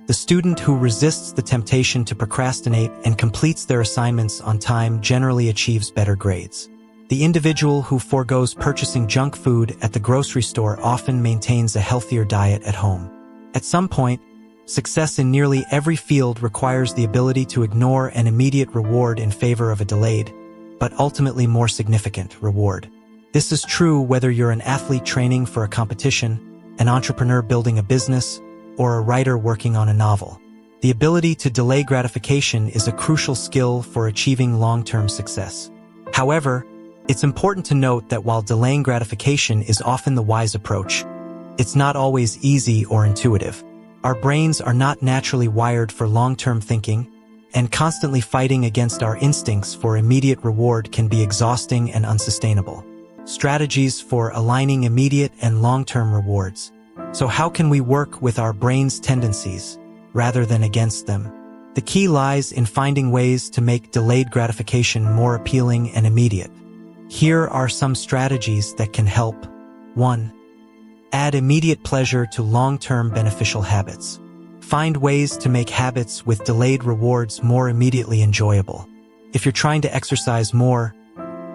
The student who resists the temptation to procrastinate and completes their assignments on time generally achieves better grades. The individual who forgoes purchasing junk food at the grocery store often maintains a healthier diet at home. At some point, success in nearly every field requires the ability to ignore an immediate reward in favor of a delayed, but ultimately more significant reward. This is true whether you're an athlete training for a competition, an entrepreneur building a business, or a writer working on a novel. The ability to delay gratification is a crucial skill for achieving long-term success. However, it's important to note that while delaying gratification is often the wise approach, it's not always easy or intuitive. Our brains are not naturally wired for long-term thinking, and constantly fighting against our instincts for immediate reward can be exhausting and unsustainable. Strategies for aligning immediate and long-term rewards. So how can we work with our brain's tendencies, rather than against them? The key lies in finding ways to make delayed gratification more appealing and immediate. Here are some strategies that can help. 1. Add immediate pleasure to long-term beneficial habits. Find ways to make habits with delayed rewards more immediately enjoyable. If you're trying to exercise more,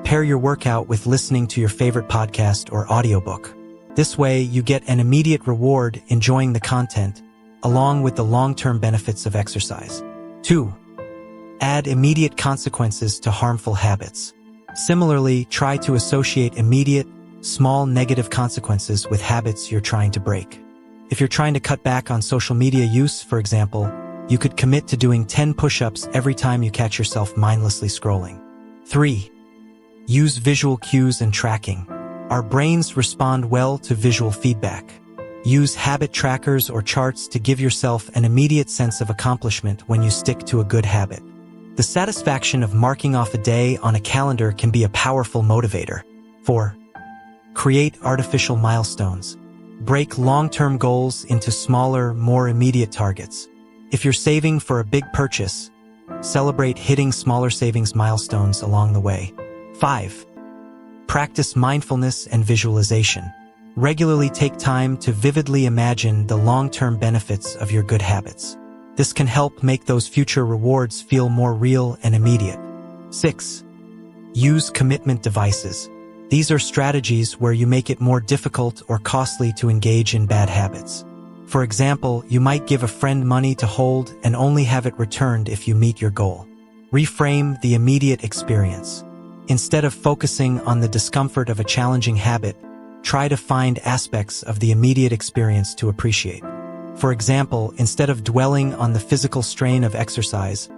pair your workout with listening to your favorite podcast or audiobook. This way, you get an immediate reward enjoying the content, along with the long-term benefits of exercise. 2. Add immediate consequences to harmful habits. Similarly, try to associate immediate, small negative consequences with habits you're trying to break. If you're trying to cut back on social media use, for example, you could commit to doing 10 push-ups every time you catch yourself mindlessly scrolling. 3. Use visual cues and tracking. Our brains respond well to visual feedback. Use habit trackers or charts to give yourself an immediate sense of accomplishment when you stick to a good habit. The satisfaction of marking off a day on a calendar can be a powerful motivator. 4. Create artificial milestones. Break long-term goals into smaller, more immediate targets. If you're saving for a big purchase, celebrate hitting smaller savings milestones along the way. 5. Practice mindfulness and visualization. Regularly take time to vividly imagine the long-term benefits of your good habits. This can help make those future rewards feel more real and immediate. 6. Use commitment devices. These are strategies where you make it more difficult or costly to engage in bad habits. For example, you might give a friend money to hold and only have it returned if you meet your goal. Reframe the immediate experience. Instead of focusing on the discomfort of a challenging habit, try to find aspects of the immediate experience to appreciate. For example, instead of dwelling on the physical strain of exercise,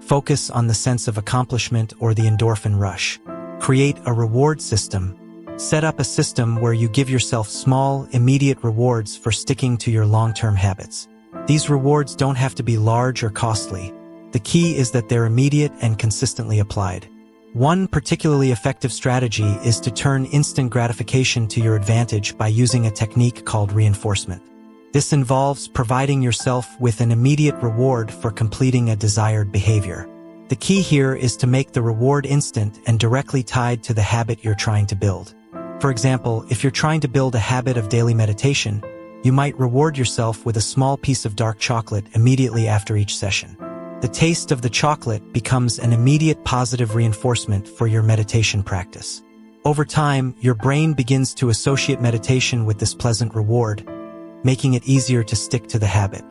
focus on the sense of accomplishment or the endorphin rush. Create a reward system. Set up a system where you give yourself small, immediate rewards for sticking to your long-term habits. These rewards don't have to be large or costly. The key is that they're immediate and consistently applied. One particularly effective strategy is to turn instant gratification to your advantage by using a technique called reinforcement. This involves providing yourself with an immediate reward for completing a desired behavior. The key here is to make the reward instant and directly tied to the habit you're trying to build. For example, if you're trying to build a habit of daily meditation, you might reward yourself with a small piece of dark chocolate immediately after each session. The taste of the chocolate becomes an immediate positive reinforcement for your meditation practice. Over time, your brain begins to associate meditation with this pleasant reward, making it easier to stick to the habit.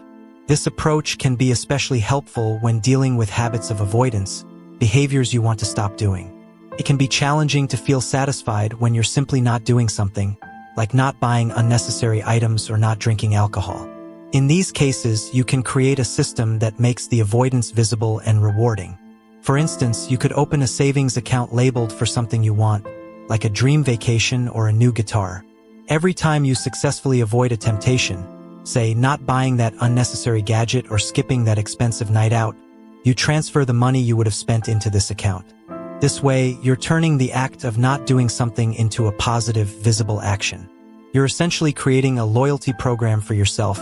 This approach can be especially helpful when dealing with habits of avoidance, behaviors you want to stop doing. It can be challenging to feel satisfied when you're simply not doing something, like not buying unnecessary items or not drinking alcohol. In these cases, you can create a system that makes the avoidance visible and rewarding. For instance, you could open a savings account labeled for something you want, like a dream vacation or a new guitar. Every time you successfully avoid a temptation, say not buying that unnecessary gadget or skipping that expensive night out, you transfer the money you would have spent into this account. This way, you're turning the act of not doing something into a positive, visible action. You're essentially creating a loyalty program for yourself,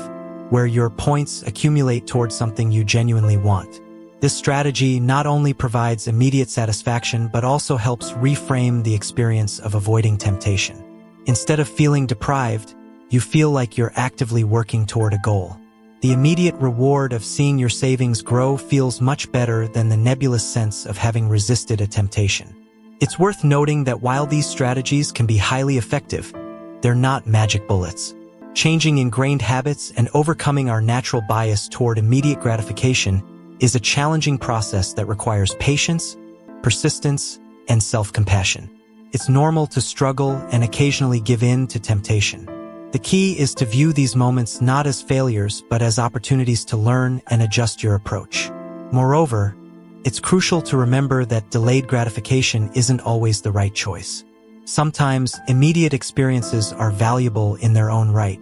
where your points accumulate towards something you genuinely want. This strategy not only provides immediate satisfaction but also helps reframe the experience of avoiding temptation. Instead of feeling deprived, you feel like you're actively working toward a goal. The immediate reward of seeing your savings grow feels much better than the nebulous sense of having resisted a temptation. It's worth noting that while these strategies can be highly effective, they're not magic bullets. Changing ingrained habits and overcoming our natural bias toward immediate gratification is a challenging process that requires patience, persistence, and self-compassion. It's normal to struggle and occasionally give in to temptation. The key is to view these moments not as failures but as opportunities to learn and adjust your approach. Moreover, it's crucial to remember that delayed gratification isn't always the right choice. Sometimes, immediate experiences are valuable in their own right.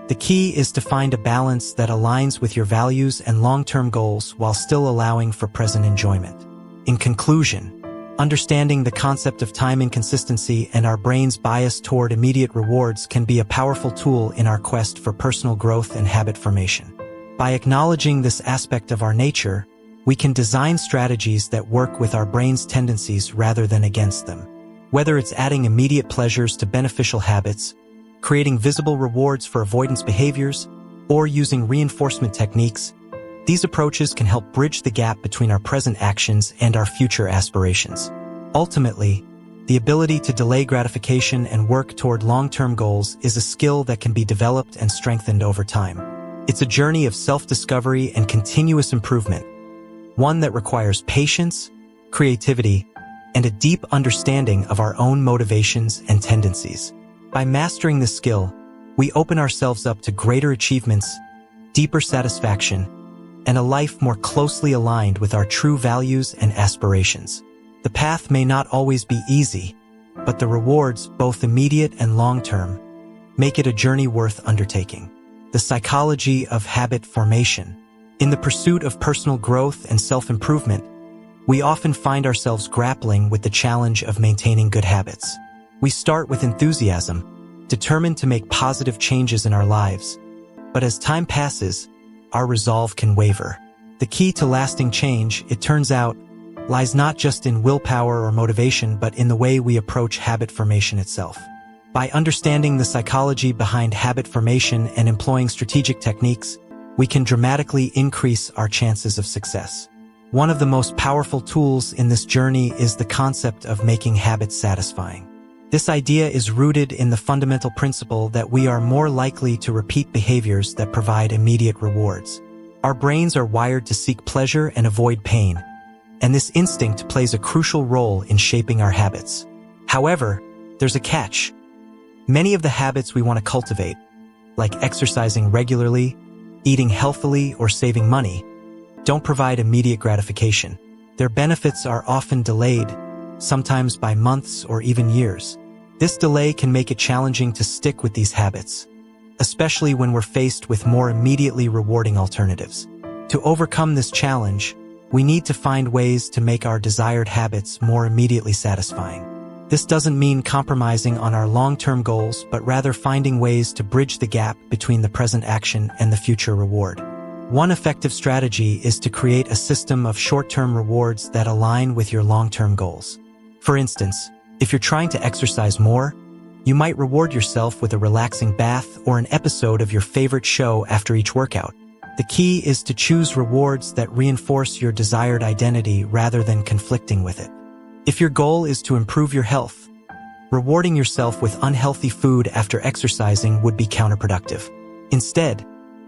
The key is to find a balance that aligns with your values and long-term goals while still allowing for present enjoyment. In conclusion, understanding the concept of time inconsistency and our brain's bias toward immediate rewards can be a powerful tool in our quest for personal growth and habit formation. By acknowledging this aspect of our nature, we can design strategies that work with our brain's tendencies rather than against them. Whether it's adding immediate pleasures to beneficial habits, creating visible rewards for avoidance behaviors, or using reinforcement techniques, these approaches can help bridge the gap between our present actions and our future aspirations. Ultimately, the ability to delay gratification and work toward long-term goals is a skill that can be developed and strengthened over time. It's a journey of self-discovery and continuous improvement, one that requires patience, creativity, and a deep understanding of our own motivations and tendencies. By mastering this skill, we open ourselves up to greater achievements, deeper satisfaction, and a life more closely aligned with our true values and aspirations. The path may not always be easy, but the rewards, both immediate and long-term, make it a journey worth undertaking. The psychology of habit formation. In the pursuit of personal growth and self-improvement, we often find ourselves grappling with the challenge of maintaining good habits. We start with enthusiasm, determined to make positive changes in our lives. But as time passes, our resolve can waver. The key to lasting change, it turns out, lies not just in willpower or motivation but in the way we approach habit formation itself. By understanding the psychology behind habit formation and employing strategic techniques, we can dramatically increase our chances of success. One of the most powerful tools in this journey is the concept of making habits satisfying. This idea is rooted in the fundamental principle that we are more likely to repeat behaviors that provide immediate rewards. Our brains are wired to seek pleasure and avoid pain, and this instinct plays a crucial role in shaping our habits. However, there's a catch. Many of the habits we want to cultivate, like exercising regularly, eating healthily, or saving money, don't provide immediate gratification. Their benefits are often delayed, sometimes by months or even years. This delay can make it challenging to stick with these habits. especially when we're faced with more immediately rewarding alternatives. To overcome this challenge, we need to find ways to make our desired habits more immediately satisfying. This doesn't mean compromising on our long-term goals, but rather finding ways to bridge the gap between the present action and the future reward. One effective strategy is to create a system of short-term rewards that align with your long-term goals. For instance, if you're trying to exercise more, you might reward yourself with a relaxing bath or an episode of your favorite show after each workout. The key is to choose rewards that reinforce your desired identity rather than conflicting with it. If your goal is to improve your health, rewarding yourself with unhealthy food after exercising would be counterproductive. Instead,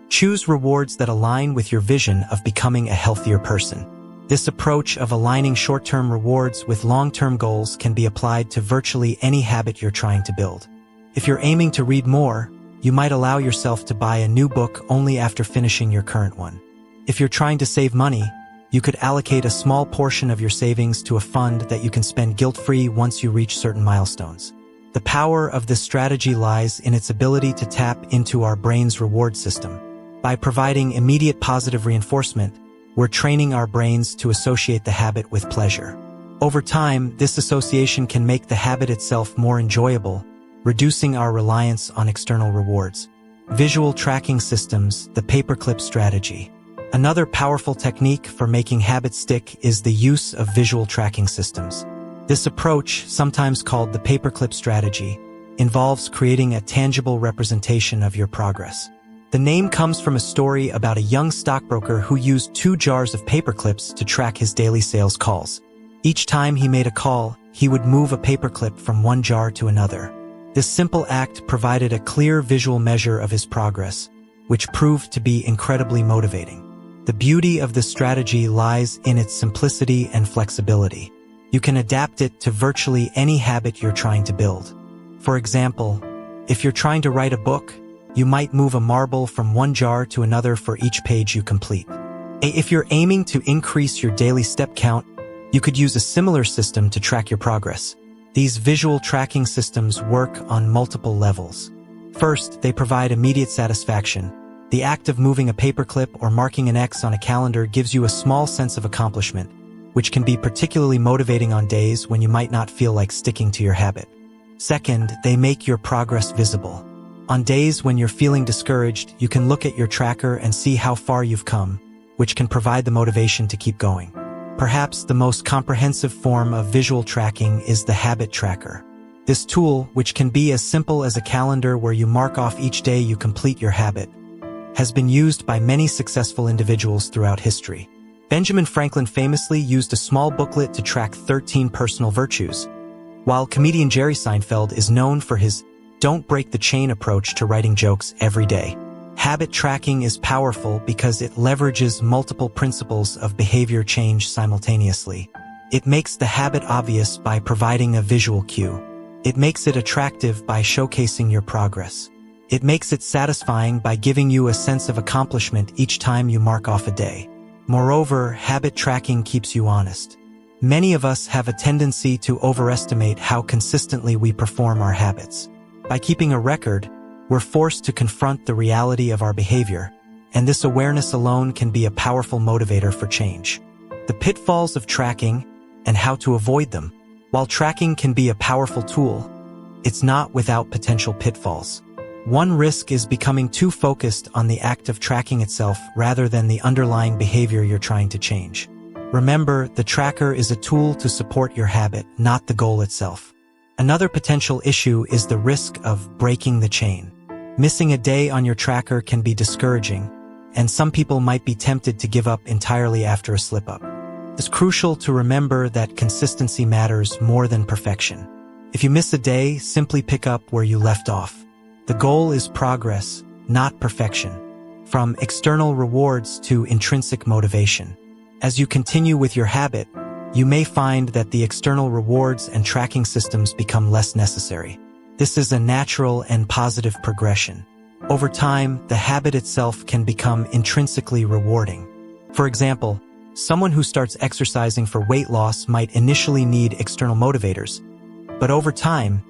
choose rewards that align with your vision of becoming a healthier person. This approach of aligning short-term rewards with long-term goals can be applied to virtually any habit you're trying to build. If you're aiming to read more, you might allow yourself to buy a new book only after finishing your current one. If you're trying to save money, you could allocate a small portion of your savings to a fund that you can spend guilt-free once you reach certain milestones. The power of this strategy lies in its ability to tap into our brain's reward system. By providing immediate positive reinforcement, we're training our brains to associate the habit with pleasure. Over time, this association can make the habit itself more enjoyable, reducing our reliance on external rewards. Visual tracking systems, the paperclip strategy. Another powerful technique for making habits stick is the use of visual tracking systems. This approach, sometimes called the paperclip strategy, involves creating a tangible representation of your progress. The name comes from a story about a young stockbroker who used 2 jars of paperclips to track his daily sales calls. Each time he made a call, he would move a paperclip from one jar to another. This simple act provided a clear visual measure of his progress, which proved to be incredibly motivating. The beauty of this strategy lies in its simplicity and flexibility. You can adapt it to virtually any habit you're trying to build. For example, if you're trying to write a book, you might move a marble from one jar to another for each page you complete. If you're aiming to increase your daily step count, you could use a similar system to track your progress. These visual tracking systems work on multiple levels. First, they provide immediate satisfaction. The act of moving a paperclip or marking an X on a calendar gives you a small sense of accomplishment, which can be particularly motivating on days when you might not feel like sticking to your habit. Second, they make your progress visible. On days when you're feeling discouraged, you can look at your tracker and see how far you've come, which can provide the motivation to keep going. Perhaps the most comprehensive form of visual tracking is the habit tracker. This tool, which can be as simple as a calendar where you mark off each day you complete your habit, has been used by many successful individuals throughout history. Benjamin Franklin famously used a small booklet to track 13 personal virtues, while comedian Jerry Seinfeld is known for his "don't break the chain" approach to writing jokes every day. Habit tracking is powerful because it leverages multiple principles of behavior change simultaneously. It makes the habit obvious by providing a visual cue. It makes it attractive by showcasing your progress. It makes it satisfying by giving you a sense of accomplishment each time you mark off a day. Moreover, habit tracking keeps you honest. Many of us have a tendency to overestimate how consistently we perform our habits. By keeping a record, we're forced to confront the reality of our behavior, and this awareness alone can be a powerful motivator for change. The pitfalls of tracking and how to avoid them. While tracking can be a powerful tool, it's not without potential pitfalls. One risk is becoming too focused on the act of tracking itself rather than the underlying behavior you're trying to change. Remember, the tracker is a tool to support your habit, not the goal itself. Another potential issue is the risk of breaking the chain. Missing a day on your tracker can be discouraging, and some people might be tempted to give up entirely after a slip-up. It's crucial to remember that consistency matters more than perfection. If you miss a day, simply pick up where you left off. The goal is progress, not perfection. From external rewards to intrinsic motivation. As you continue with your habit, you may find that the external rewards and tracking systems become less necessary. This is a natural and positive progression. Over time, the habit itself can become intrinsically rewarding. For example, someone who starts exercising for weight loss might initially need external motivators, but over time,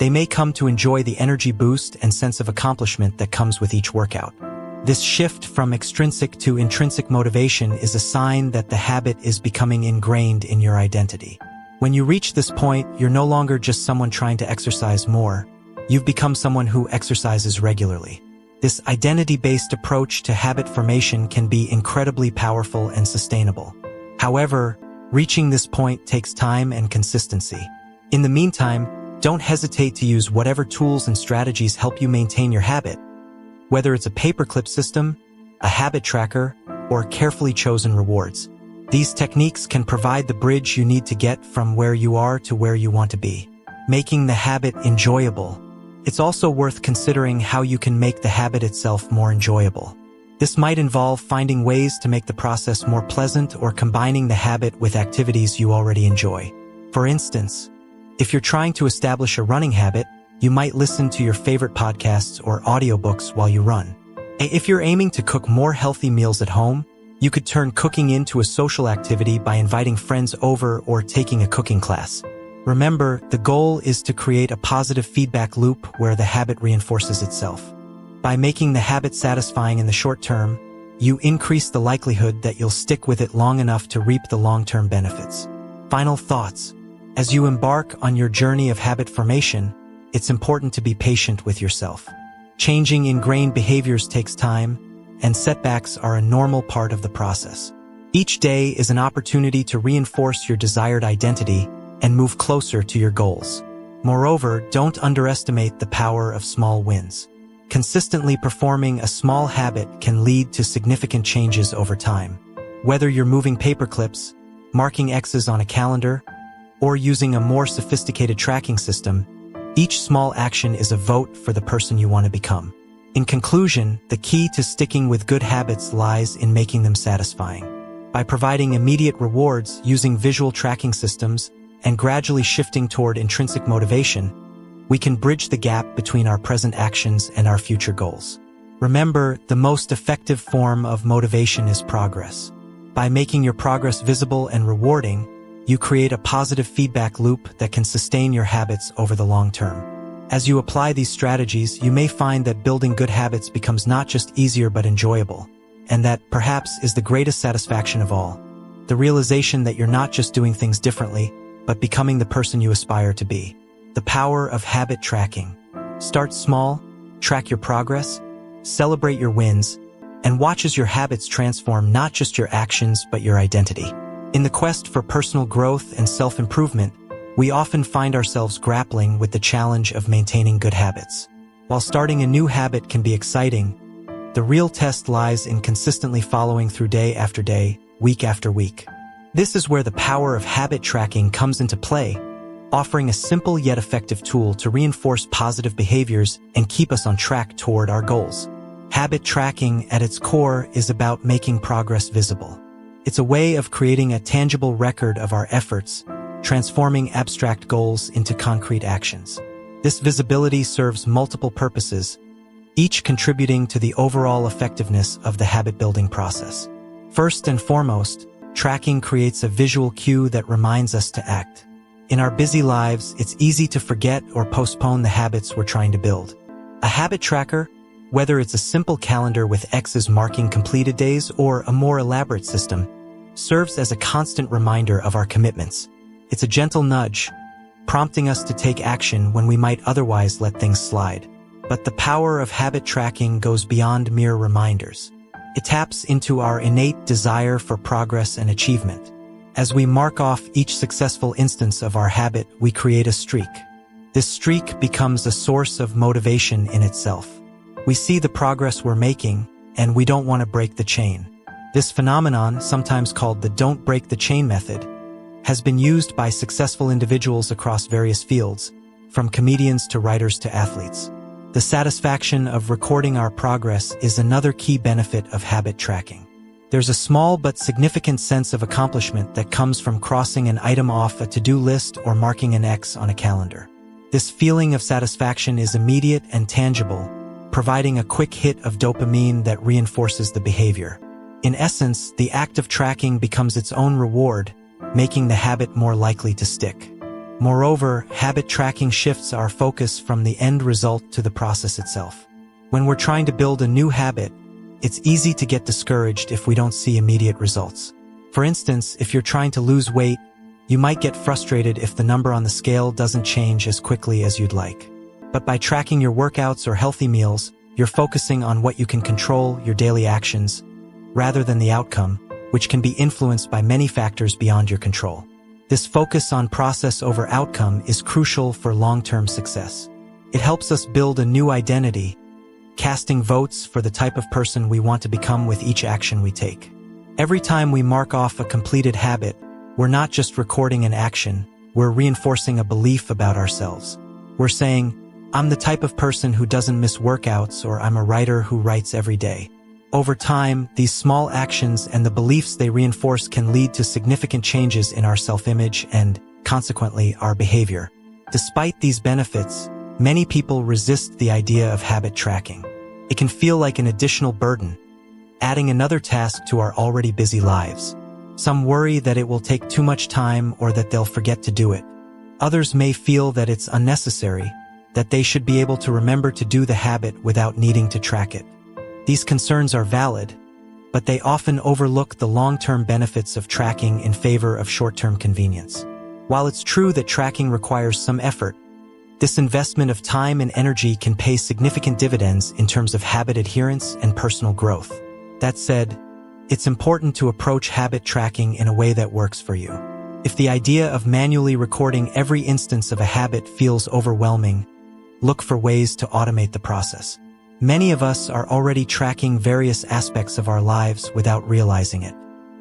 They may come to enjoy the energy boost and sense of accomplishment that comes with each workout. This shift from extrinsic to intrinsic motivation is a sign that the habit is becoming ingrained in your identity. When you reach this point, you're no longer just someone trying to exercise more. You've become someone who exercises regularly. This identity-based approach to habit formation can be incredibly powerful and sustainable. However, reaching this point takes time and consistency. In the meantime, don't hesitate to use whatever tools and strategies help you maintain your habit. Whether it's a paperclip system, a habit tracker, or carefully chosen rewards. These techniques can provide the bridge you need to get from where you are to where you want to be, making the habit enjoyable. It's also worth considering how you can make the habit itself more enjoyable. This might involve finding ways to make the process more pleasant or combining the habit with activities you already enjoy. For instance, if you're trying to establish a running habit, you might listen to your favorite podcasts or audiobooks while you run. If you're aiming to cook more healthy meals at home, you could turn cooking into a social activity by inviting friends over or taking a cooking class. Remember, the goal is to create a positive feedback loop where the habit reinforces itself. By making the habit satisfying in the short term, you increase the likelihood that you'll stick with it long enough to reap the long-term benefits. Final thoughts. As you embark on your journey of habit formation, it's important to be patient with yourself. Changing ingrained behaviors takes time, and setbacks are a normal part of the process. Each day is an opportunity to reinforce your desired identity and move closer to your goals. Moreover, don't underestimate the power of small wins. Consistently performing a small habit can lead to significant changes over time. Whether you're moving paperclips, marking X's on a calendar, or using a more sophisticated tracking system, each small action is a vote for the person you want to become. In conclusion, the key to sticking with good habits lies in making them satisfying. By providing immediate rewards, using visual tracking systems, and gradually shifting toward intrinsic motivation, we can bridge the gap between our present actions and our future goals. Remember, the most effective form of motivation is progress. By making your progress visible and rewarding, you create a positive feedback loop that can sustain your habits over the long term. As you apply these strategies, you may find that building good habits becomes not just easier but enjoyable, and that, perhaps, is the greatest satisfaction of all. The realization that you're not just doing things differently, but becoming the person you aspire to be. The power of habit tracking. Start small, track your progress, celebrate your wins, and watch as your habits transform not just your actions but your identity. In the quest for personal growth and self-improvement, we often find ourselves grappling with the challenge of maintaining good habits. While starting a new habit can be exciting, the real test lies in consistently following through day after day, week after week. This is where the power of habit tracking comes into play, offering a simple yet effective tool to reinforce positive behaviors and keep us on track toward our goals. Habit tracking, at its core, is about making progress visible. It's a way of creating a tangible record of our efforts, transforming abstract goals into concrete actions. This visibility serves multiple purposes, each contributing to the overall effectiveness of the habit-building process. First and foremost, tracking creates a visual cue that reminds us to act. In our busy lives, it's easy to forget or postpone the habits we're trying to build. A habit tracker, whether it's a simple calendar with X's marking completed days or a more elaborate system, serves as a constant reminder of our commitments. It's a gentle nudge, prompting us to take action when we might otherwise let things slide. But the power of habit tracking goes beyond mere reminders. It taps into our innate desire for progress and achievement. As we mark off each successful instance of our habit, we create a streak. This streak becomes a source of motivation in itself. We see the progress we're making, and we don't want to break the chain. This phenomenon, sometimes called the don't break the chain method, has been used by successful individuals across various fields, from comedians to writers to athletes. The satisfaction of recording our progress is another key benefit of habit tracking. There's a small but significant sense of accomplishment that comes from crossing an item off a to-do list or marking an X on a calendar. This feeling of satisfaction is immediate and tangible, providing a quick hit of dopamine that reinforces the behavior. In essence, the act of tracking becomes its own reward, making the habit more likely to stick. Moreover, habit tracking shifts our focus from the end result to the process itself. When we're trying to build a new habit, it's easy to get discouraged if we don't see immediate results. For instance, if you're trying to lose weight, you might get frustrated if the number on the scale doesn't change as quickly as you'd like. But by tracking your workouts or healthy meals, you're focusing on what you can control, your daily actions, rather than the outcome, which can be influenced by many factors beyond your control. This focus on process over outcome is crucial for long-term success. It helps us build a new identity, casting votes for the type of person we want to become with each action we take. Every time we mark off a completed habit, we're not just recording an action, we're reinforcing a belief about ourselves. We're saying, I'm the type of person who doesn't miss workouts, or I'm a writer who writes every day. Over time, these small actions and the beliefs they reinforce can lead to significant changes in our self-image and, consequently, our behavior. Despite these benefits, many people resist the idea of habit tracking. It can feel like an additional burden, adding another task to our already busy lives. Some worry that it will take too much time or that they'll forget to do it. Others may feel that it's unnecessary, that they should be able to remember to do the habit without needing to track it. These concerns are valid, but they often overlook the long-term benefits of tracking in favor of short-term convenience. While it's true that tracking requires some effort, this investment of time and energy can pay significant dividends in terms of habit adherence and personal growth. That said, it's important to approach habit tracking in a way that works for you. If the idea of manually recording every instance of a habit feels overwhelming, look for ways to automate the process. Many of us are already tracking various aspects of our lives without realizing it.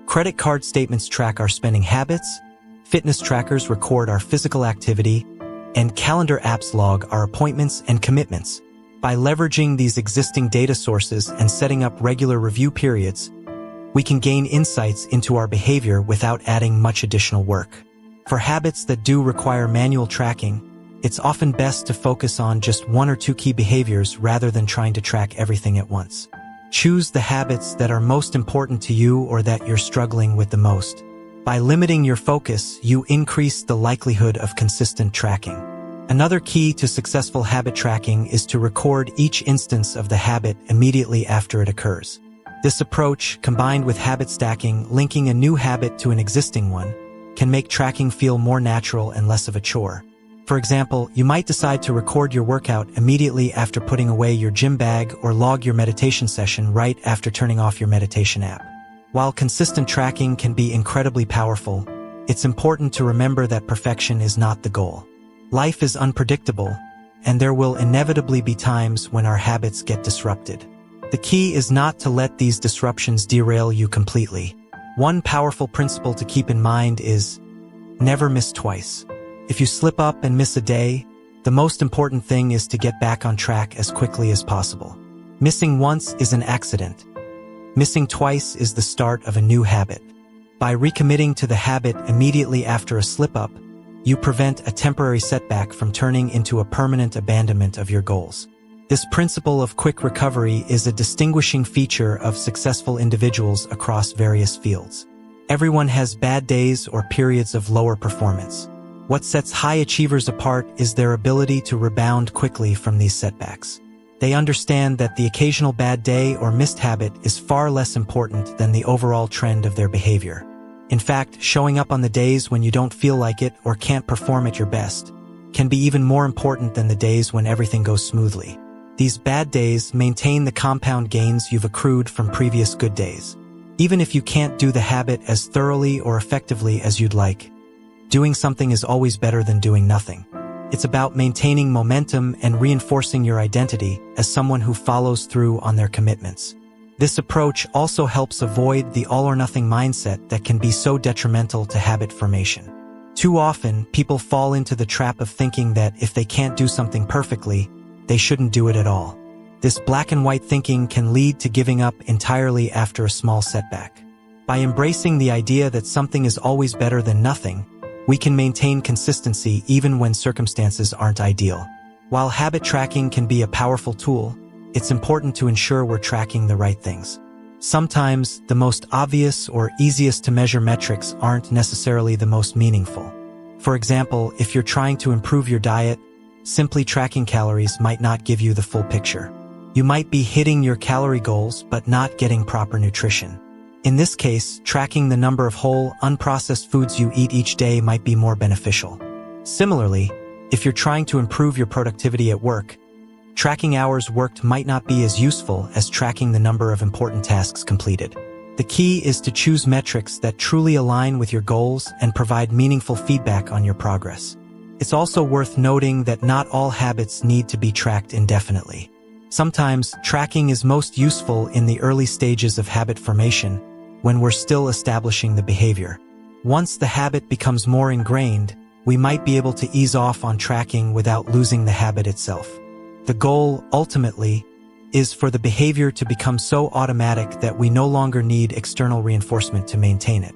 Credit card statements track our spending habits, fitness trackers record our physical activity, and calendar apps log our appointments and commitments. By leveraging these existing data sources and setting up regular review periods, we can gain insights into our behavior without adding much additional work. For habits that do require manual tracking, it's often best to focus on just one or two key behaviors rather than trying to track everything at once. Choose the habits that are most important to you or that you're struggling with the most. By limiting your focus, you increase the likelihood of consistent tracking. Another key to successful habit tracking is to record each instance of the habit immediately after it occurs. This approach, combined with habit stacking, linking a new habit to an existing one, can make tracking feel more natural and less of a chore. For example, you might decide to record your workout immediately after putting away your gym bag or log your meditation session right after turning off your meditation app. While consistent tracking can be incredibly powerful, it's important to remember that perfection is not the goal. Life is unpredictable, and there will inevitably be times when our habits get disrupted. The key is not to let these disruptions derail you completely. One powerful principle to keep in mind is never miss twice. If you slip up and miss a day, the most important thing is to get back on track as quickly as possible. Missing once is an accident. Missing twice is the start of a new habit. By recommitting to the habit immediately after a slip-up, you prevent a temporary setback from turning into a permanent abandonment of your goals. This principle of quick recovery is a distinguishing feature of successful individuals across various fields. Everyone has bad days or periods of lower performance. What sets high achievers apart is their ability to rebound quickly from these setbacks. They understand that the occasional bad day or missed habit is far less important than the overall trend of their behavior. In fact, showing up on the days when you don't feel like it or can't perform at your best can be even more important than the days when everything goes smoothly. These bad days maintain the compound gains you've accrued from previous good days. Even if you can't do the habit as thoroughly or effectively as you'd like, doing something is always better than doing nothing. It's about maintaining momentum and reinforcing your identity as someone who follows through on their commitments. This approach also helps avoid the all-or-nothing mindset that can be so detrimental to habit formation. Too often, people fall into the trap of thinking that if they can't do something perfectly, they shouldn't do it at all. This black-and-white thinking can lead to giving up entirely after a small setback. By embracing the idea that something is always better than nothing, we can maintain consistency even when circumstances aren't ideal. While habit tracking can be a powerful tool, it's important to ensure we're tracking the right things. Sometimes, the most obvious or easiest to measure metrics aren't necessarily the most meaningful. For example, if you're trying to improve your diet, simply tracking calories might not give you the full picture. You might be hitting your calorie goals but not getting proper nutrition. In this case, tracking the number of whole, unprocessed foods you eat each day might be more beneficial. Similarly, if you're trying to improve your productivity at work, tracking hours worked might not be as useful as tracking the number of important tasks completed. The key is to choose metrics that truly align with your goals and provide meaningful feedback on your progress. It's also worth noting that not all habits need to be tracked indefinitely. Sometimes, tracking is most useful in the early stages of habit formation, when we're still establishing the behavior. Once the habit becomes more ingrained, we might be able to ease off on tracking without losing the habit itself. The goal, ultimately, is for the behavior to become so automatic that we no longer need external reinforcement to maintain it.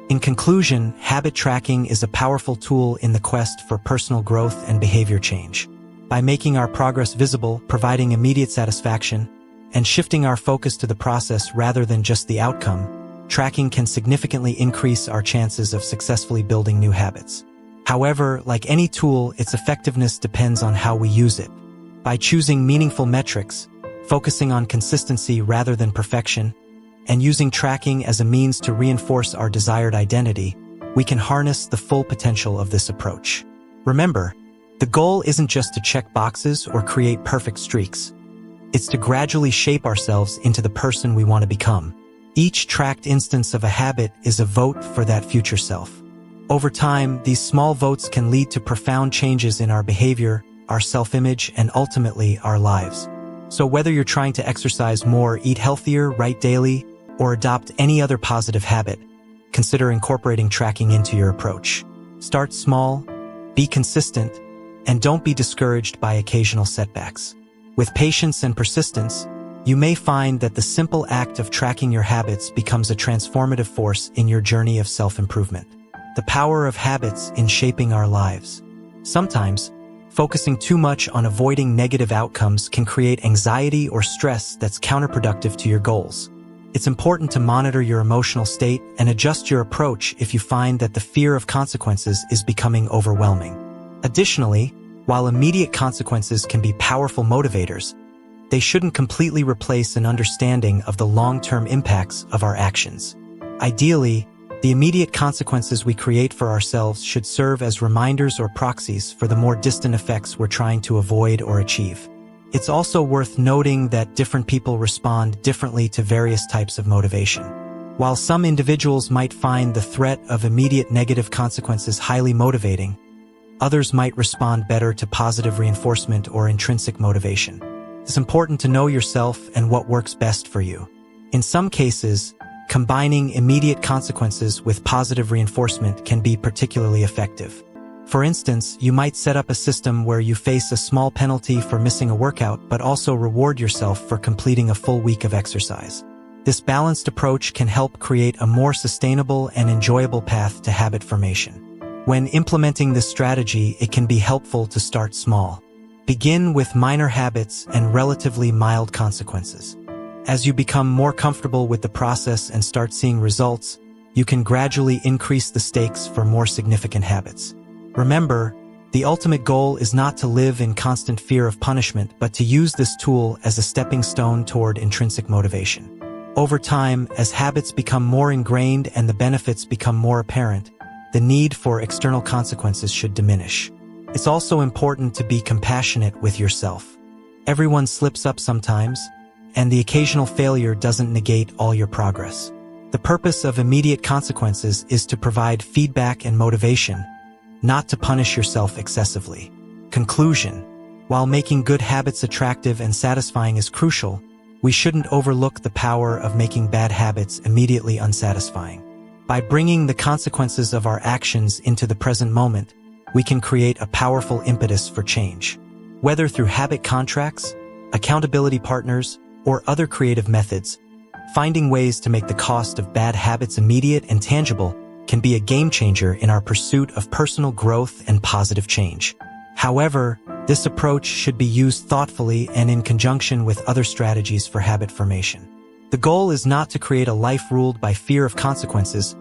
In conclusion, habit tracking is a powerful tool in the quest for personal growth and behavior change. By making our progress visible, providing immediate satisfaction, and shifting our focus to the process rather than just the outcome, tracking can significantly increase our chances of successfully building new habits. However, like any tool, its effectiveness depends on how we use it. By choosing meaningful metrics, focusing on consistency rather than perfection, and using tracking as a means to reinforce our desired identity, we can harness the full potential of this approach. Remember, the goal isn't just to check boxes or create perfect streaks. It's to gradually shape ourselves into the person we want to become. Each tracked instance of a habit is a vote for that future self. Over time, these small votes can lead to profound changes in our behavior, our self-image, and ultimately our lives. So whether you're trying to exercise more, eat healthier, write daily, or adopt any other positive habit, consider incorporating tracking into your approach. Start small, be consistent, and don't be discouraged by occasional setbacks. With patience and persistence, you may find that the simple act of tracking your habits becomes a transformative force in your journey of self-improvement. The power of habits in shaping our lives. Sometimes, focusing too much on avoiding negative outcomes can create anxiety or stress that's counterproductive to your goals. It's important to monitor your emotional state and adjust your approach if you find that the fear of consequences is becoming overwhelming. Additionally, while immediate consequences can be powerful motivators, they shouldn't completely replace an understanding of the long-term impacts of our actions. Ideally, the immediate consequences we create for ourselves should serve as reminders or proxies for the more distant effects we're trying to avoid or achieve. It's also worth noting that different people respond differently to various types of motivation. While some individuals might find the threat of immediate negative consequences highly motivating, others might respond better to positive reinforcement or intrinsic motivation. It's important to know yourself and what works best for you. In some cases, combining immediate consequences with positive reinforcement can be particularly effective. For instance, you might set up a system where you face a small penalty for missing a workout but also reward yourself for completing a full week of exercise. This balanced approach can help create a more sustainable and enjoyable path to habit formation. When implementing this strategy, it can be helpful to start small. Begin with minor habits and relatively mild consequences. As you become more comfortable with the process and start seeing results, you can gradually increase the stakes for more significant habits. Remember, the ultimate goal is not to live in constant fear of punishment, but to use this tool as a stepping stone toward intrinsic motivation. Over time, as habits become more ingrained and the benefits become more apparent, the need for external consequences should diminish. It's also important to be compassionate with yourself. Everyone slips up sometimes, and the occasional failure doesn't negate all your progress. The purpose of immediate consequences is to provide feedback and motivation, not to punish yourself excessively. Conclusion: while making good habits attractive and satisfying is crucial, we shouldn't overlook the power of making bad habits immediately unsatisfying. By bringing the consequences of our actions into the present moment, we can create a powerful impetus for change. Whether through habit contracts, accountability partners, or other creative methods, finding ways to make the cost of bad habits immediate and tangible can be a game-changer in our pursuit of personal growth and positive change. However, this approach should be used thoughtfully and in conjunction with other strategies for habit formation. The goal is not to create a life ruled by fear of consequences,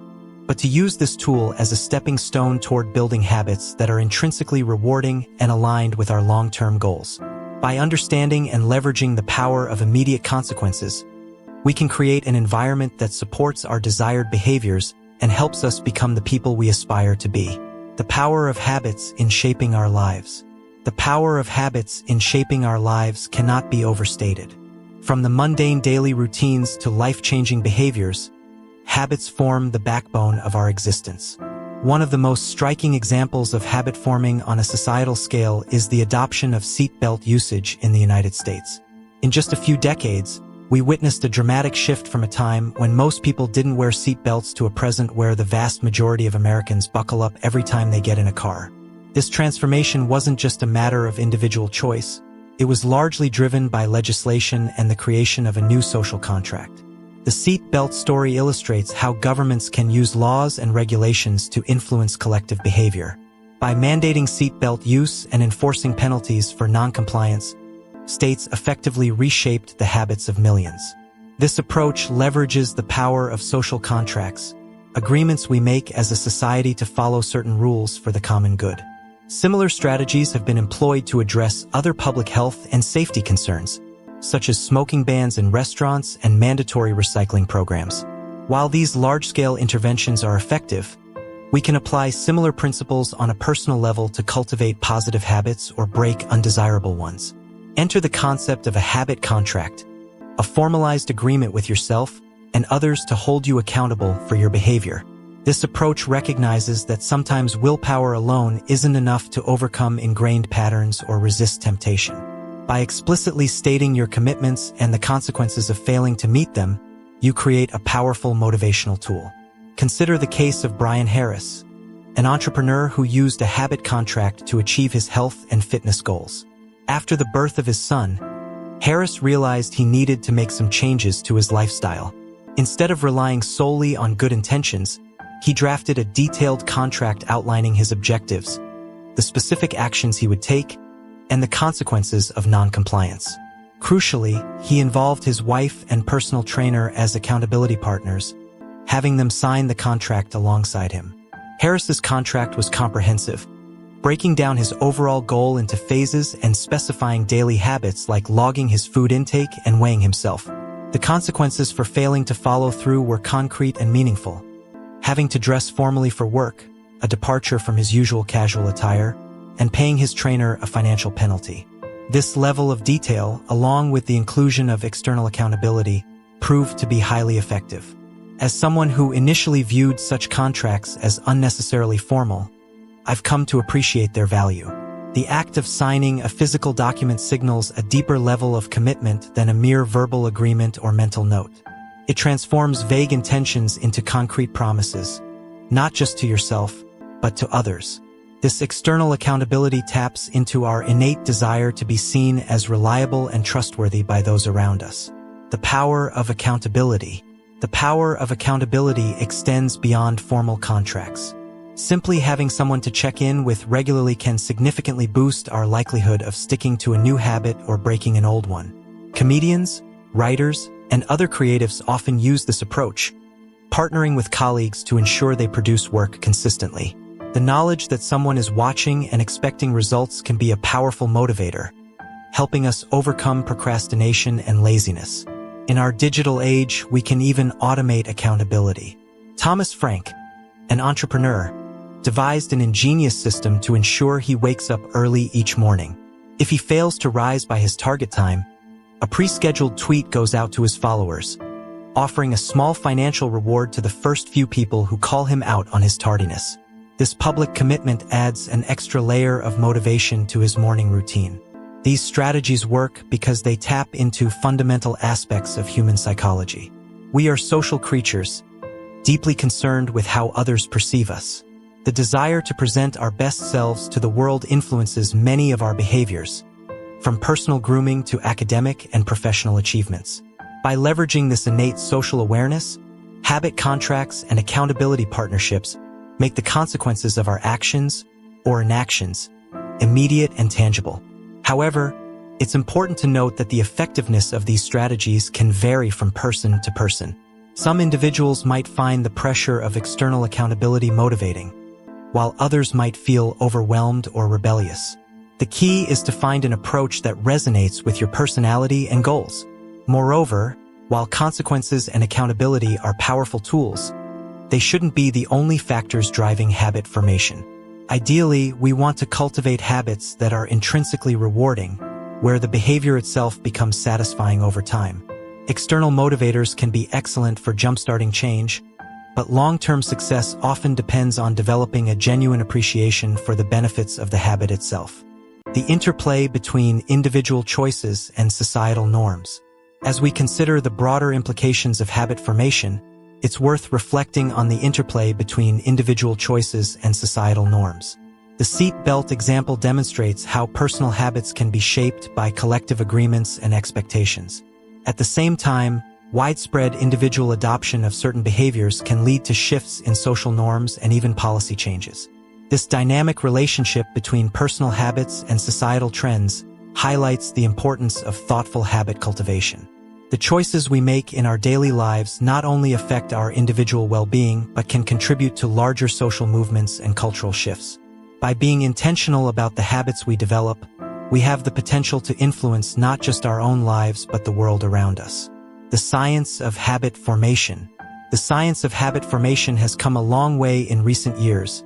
but to use this tool as a stepping stone toward building habits that are intrinsically rewarding and aligned with our long-term goals. By understanding and leveraging the power of immediate consequences, we can create an environment that supports our desired behaviors and helps us become the people we aspire to be. The power of habits in shaping our lives. The power of habits in shaping our lives cannot be overstated. From the mundane daily routines to life-changing behaviors, habits form the backbone of our existence. One of the most striking examples of habit forming on a societal scale is the adoption of seatbelt usage in the United States. In just a few decades, we witnessed a dramatic shift from a time when most people didn't wear seatbelts to a present where the vast majority of Americans buckle up every time they get in a car. This transformation wasn't just a matter of individual choice. It was largely driven by legislation and the creation of a new social contract. The seatbelt story illustrates how governments can use laws and regulations to influence collective behavior. By mandating seatbelt use and enforcing penalties for non-compliance, states effectively reshaped the habits of millions. This approach leverages the power of social contracts, agreements we make as a society to follow certain rules for the common good. Similar strategies have been employed to address other public health and safety concerns, such as smoking bans in restaurants and mandatory recycling programs. While these large-scale interventions are effective, we can apply similar principles on a personal level to cultivate positive habits or break undesirable ones. Enter the concept of a habit contract, a formalized agreement with yourself and others to hold you accountable for your behavior. This approach recognizes that sometimes willpower alone isn't enough to overcome ingrained patterns or resist temptation. By explicitly stating your commitments and the consequences of failing to meet them, you create a powerful motivational tool. Consider the case of Brian Harris, an entrepreneur who used a habit contract to achieve his health and fitness goals. After the birth of his son, Harris realized he needed to make some changes to his lifestyle. Instead of relying solely on good intentions, he drafted a detailed contract outlining his objectives, the specific actions he would take, and the consequences of non-compliance. Crucially, he involved his wife and personal trainer as accountability partners, having them sign the contract alongside him. Harris's contract was comprehensive, breaking down his overall goal into phases and specifying daily habits like logging his food intake and weighing himself. The consequences for failing to follow through were concrete and meaningful. Having to dress formally for work, a departure from his usual casual attire, and paying his trainer a financial penalty. This level of detail, along with the inclusion of external accountability, proved to be highly effective. As someone who initially viewed such contracts as unnecessarily formal, I've come to appreciate their value. The act of signing a physical document signals a deeper level of commitment than a mere verbal agreement or mental note. It transforms vague intentions into concrete promises, not just to yourself, but to others. This external accountability taps into our innate desire to be seen as reliable and trustworthy by those around us. The power of accountability. The power of accountability extends beyond formal contracts. Simply having someone to check in with regularly can significantly boost our likelihood of sticking to a new habit or breaking an old one. Comedians, writers, and other creatives often use this approach, partnering with colleagues to ensure they produce work consistently. The knowledge that someone is watching and expecting results can be a powerful motivator, helping us overcome procrastination and laziness. In our digital age, we can even automate accountability. Thomas Frank, an entrepreneur, devised an ingenious system to ensure he wakes up early each morning. If he fails to rise by his target time, a pre-scheduled tweet goes out to his followers, offering a small financial reward to the first few people who call him out on his tardiness. This public commitment adds an extra layer of motivation to his morning routine. These strategies work because they tap into fundamental aspects of human psychology. We are social creatures, deeply concerned with how others perceive us. The desire to present our best selves to the world influences many of our behaviors, from personal grooming to academic and professional achievements. By leveraging this innate social awareness, habit contracts and accountability partnerships make the consequences of our actions or inactions immediate and tangible. However, it's important to note that the effectiveness of these strategies can vary from person to person. Some individuals might find the pressure of external accountability motivating, while others might feel overwhelmed or rebellious. The key is to find an approach that resonates with your personality and goals. Moreover, while consequences and accountability are powerful tools, they shouldn't be the only factors driving habit formation. Ideally, we want to cultivate habits that are intrinsically rewarding, where the behavior itself becomes satisfying over time. External motivators can be excellent for jumpstarting change, but long-term success often depends on developing a genuine appreciation for the benefits of the habit itself. The interplay between individual choices and societal norms. As we consider the broader implications of habit formation, it's worth reflecting on the interplay between individual choices and societal norms. The seat belt example demonstrates how personal habits can be shaped by collective agreements and expectations. At the same time, widespread individual adoption of certain behaviors can lead to shifts in social norms and even policy changes. This dynamic relationship between personal habits and societal trends highlights the importance of thoughtful habit cultivation. The choices we make in our daily lives not only affect our individual well-being but can contribute to larger social movements and cultural shifts. By being intentional about the habits we develop, we have the potential to influence not just our own lives but the world around us. The science of habit formation. The science of habit formation has come a long way in recent years,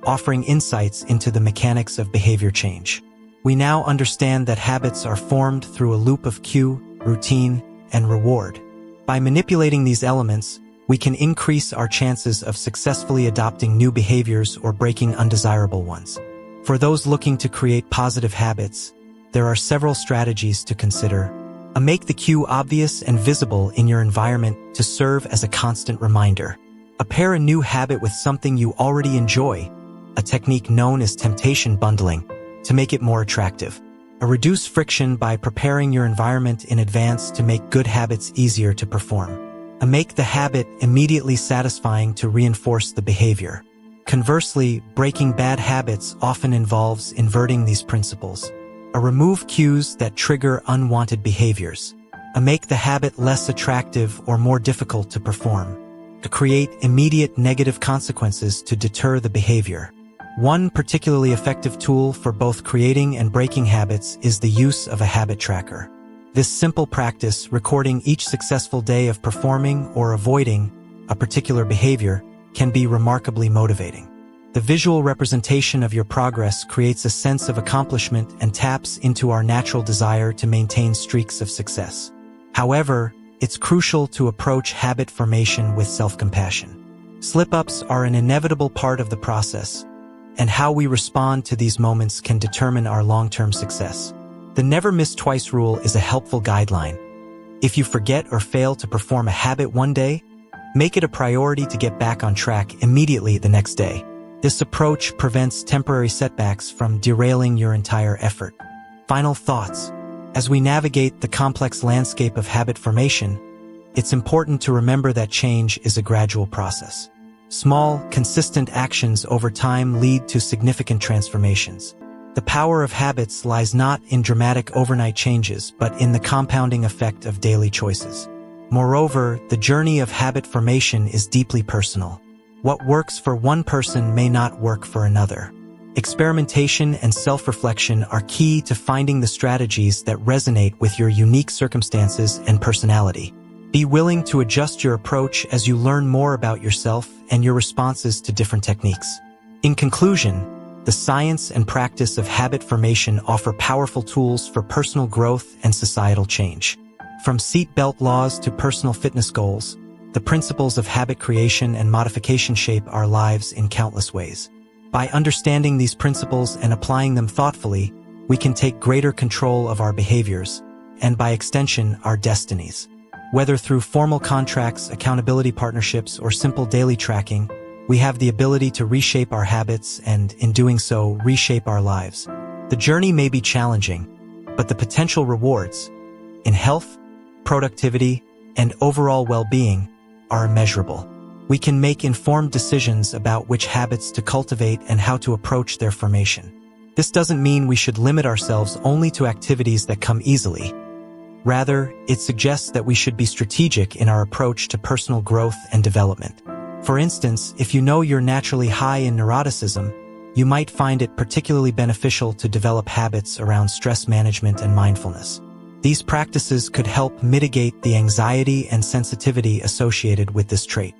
offering insights into the mechanics of behavior change. We now understand that habits are formed through a loop of cue, routine, and reward. By manipulating these elements, we can increase our chances of successfully adopting new behaviors or breaking undesirable ones. For those looking to create positive habits, there are several strategies to consider. Make the cue obvious and visible in your environment to serve as a constant reminder. Pair a new habit with something you already enjoy, a technique known as temptation bundling, to make it more attractive. Reduce friction by preparing your environment in advance to make good habits easier to perform. Make the habit immediately satisfying to reinforce the behavior. Conversely, breaking bad habits often involves inverting these principles. Remove cues that trigger unwanted behaviors. Make the habit less attractive or more difficult to perform. Create immediate negative consequences to deter the behavior. One particularly effective tool for both creating and breaking habits is the use of a habit tracker. This simple practice, recording each successful day of performing or avoiding a particular behavior, can be remarkably motivating. The visual representation of your progress creates a sense of accomplishment and taps into our natural desire to maintain streaks of success. However, it's crucial to approach habit formation with self-compassion. Slip-ups are an inevitable part of the process, and how we respond to these moments can determine our long-term success. The never miss twice rule is a helpful guideline. If you forget or fail to perform a habit one day, make it a priority to get back on track immediately the next day. This approach prevents temporary setbacks from derailing your entire effort. Final thoughts. As we navigate the complex landscape of habit formation, it's important to remember that change is a gradual process. Small, consistent actions over time lead to significant transformations. The power of habits lies not in dramatic overnight changes, but in the compounding effect of daily choices. Moreover, the journey of habit formation is deeply personal. What works for one person may not work for another. Experimentation and self-reflection are key to finding the strategies that resonate with your unique circumstances and personality. Be willing to adjust your approach as you learn more about yourself and your responses to different techniques. In conclusion, the science and practice of habit formation offer powerful tools for personal growth and societal change. From seatbelt laws to personal fitness goals, the principles of habit creation and modification shape our lives in countless ways. By understanding these principles and applying them thoughtfully, we can take greater control of our behaviors, and by extension, our destinies. Whether through formal contracts, accountability partnerships, or simple daily tracking, we have the ability to reshape our habits and, in doing so, reshape our lives. The journey may be challenging, but the potential rewards in health, productivity, and overall well-being are immeasurable. We can make informed decisions about which habits to cultivate and how to approach their formation. This doesn't mean we should limit ourselves only to activities that come easily. Rather, it suggests that we should be strategic in our approach to personal growth and development. For instance, if you know you're naturally high in neuroticism, you might find it particularly beneficial to develop habits around stress management and mindfulness. These practices could help mitigate the anxiety and sensitivity associated with this trait.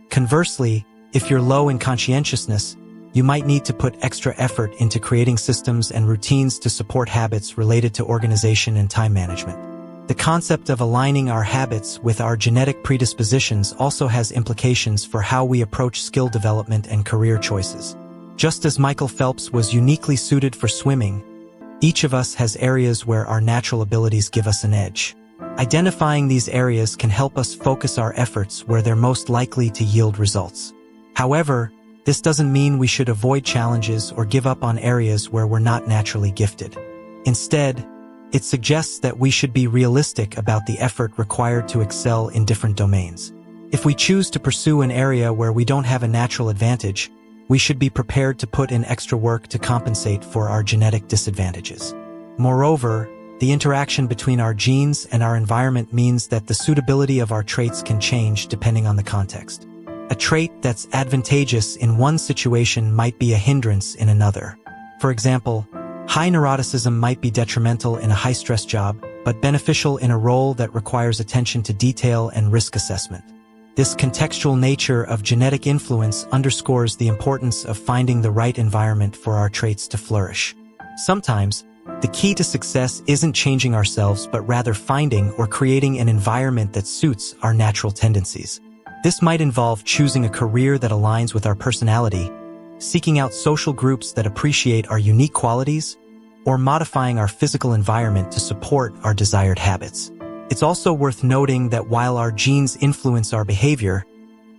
Conversely, if you're low in conscientiousness, you might need to put extra effort into creating systems and routines to support habits related to organization and time management. The concept of aligning our habits with our genetic predispositions also has implications for how we approach skill development and career choices. Just as Michael Phelps was uniquely suited for swimming, each of us has areas where our natural abilities give us an edge. Identifying these areas can help us focus our efforts where they're most likely to yield results. However, this doesn't mean we should avoid challenges or give up on areas where we're not naturally gifted. Instead, it suggests that we should be realistic about the effort required to excel in different domains. If we choose to pursue an area where we don't have a natural advantage, we should be prepared to put in extra work to compensate for our genetic disadvantages. Moreover, the interaction between our genes and our environment means that the suitability of our traits can change depending on the context. A trait that's advantageous in one situation might be a hindrance in another. For example, high neuroticism might be detrimental in a high-stress job, but beneficial in a role that requires attention to detail and risk assessment. This contextual nature of genetic influence underscores the importance of finding the right environment for our traits to flourish. Sometimes, the key to success isn't changing ourselves, but rather finding or creating an environment that suits our natural tendencies. This might involve choosing a career that aligns with our personality, seeking out social groups that appreciate our unique qualities, or modifying our physical environment to support our desired habits. It's also worth noting that while our genes influence our behavior,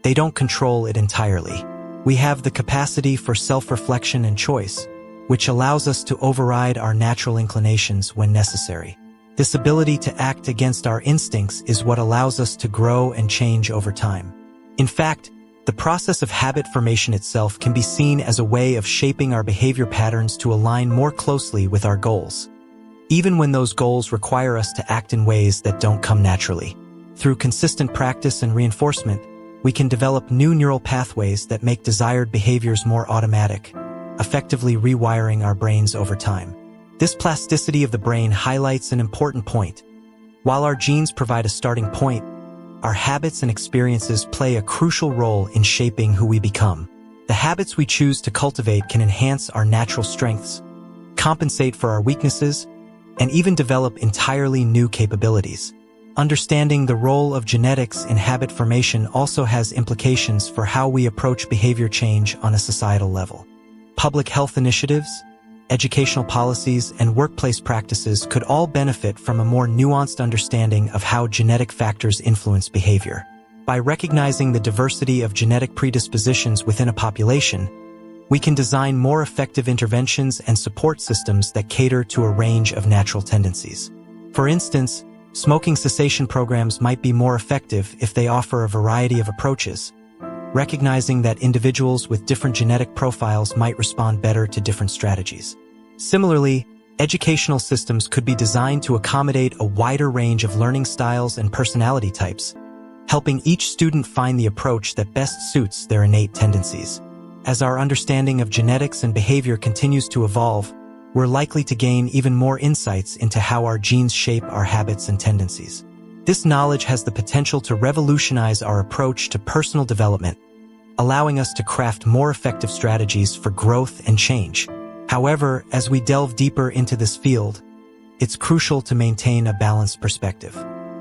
they don't control it entirely. We have the capacity for self-reflection and choice, which allows us to override our natural inclinations when necessary. This ability to act against our instincts is what allows us to grow and change over time. In fact, the process of habit formation itself can be seen as a way of shaping our behavior patterns to align more closely with our goals, even when those goals require us to act in ways that don't come naturally. Through consistent practice and reinforcement, we can develop new neural pathways that make desired behaviors more automatic, effectively rewiring our brains over time. This plasticity of the brain highlights an important point. While our genes provide a starting point, our habits and experiences play a crucial role in shaping who we become. The habits we choose to cultivate can enhance our natural strengths, compensate for our weaknesses, and even develop entirely new capabilities. Understanding the role of genetics in habit formation also has implications for how we approach behavior change on a societal level. Public health initiatives, educational policies, and workplace practices could all benefit from a more nuanced understanding of how genetic factors influence behavior. By recognizing the diversity of genetic predispositions within a population, we can design more effective interventions and support systems that cater to a range of natural tendencies. For instance, smoking cessation programs might be more effective if they offer a variety of approaches, recognizing that individuals with different genetic profiles might respond better to different strategies. Similarly, educational systems could be designed to accommodate a wider range of learning styles and personality types, helping each student find the approach that best suits their innate tendencies. As our understanding of genetics and behavior continues to evolve, we're likely to gain even more insights into how our genes shape our habits and tendencies. This knowledge has the potential to revolutionize our approach to personal development, allowing us to craft more effective strategies for growth and change. However, as we delve deeper into this field, it's crucial to maintain a balanced perspective.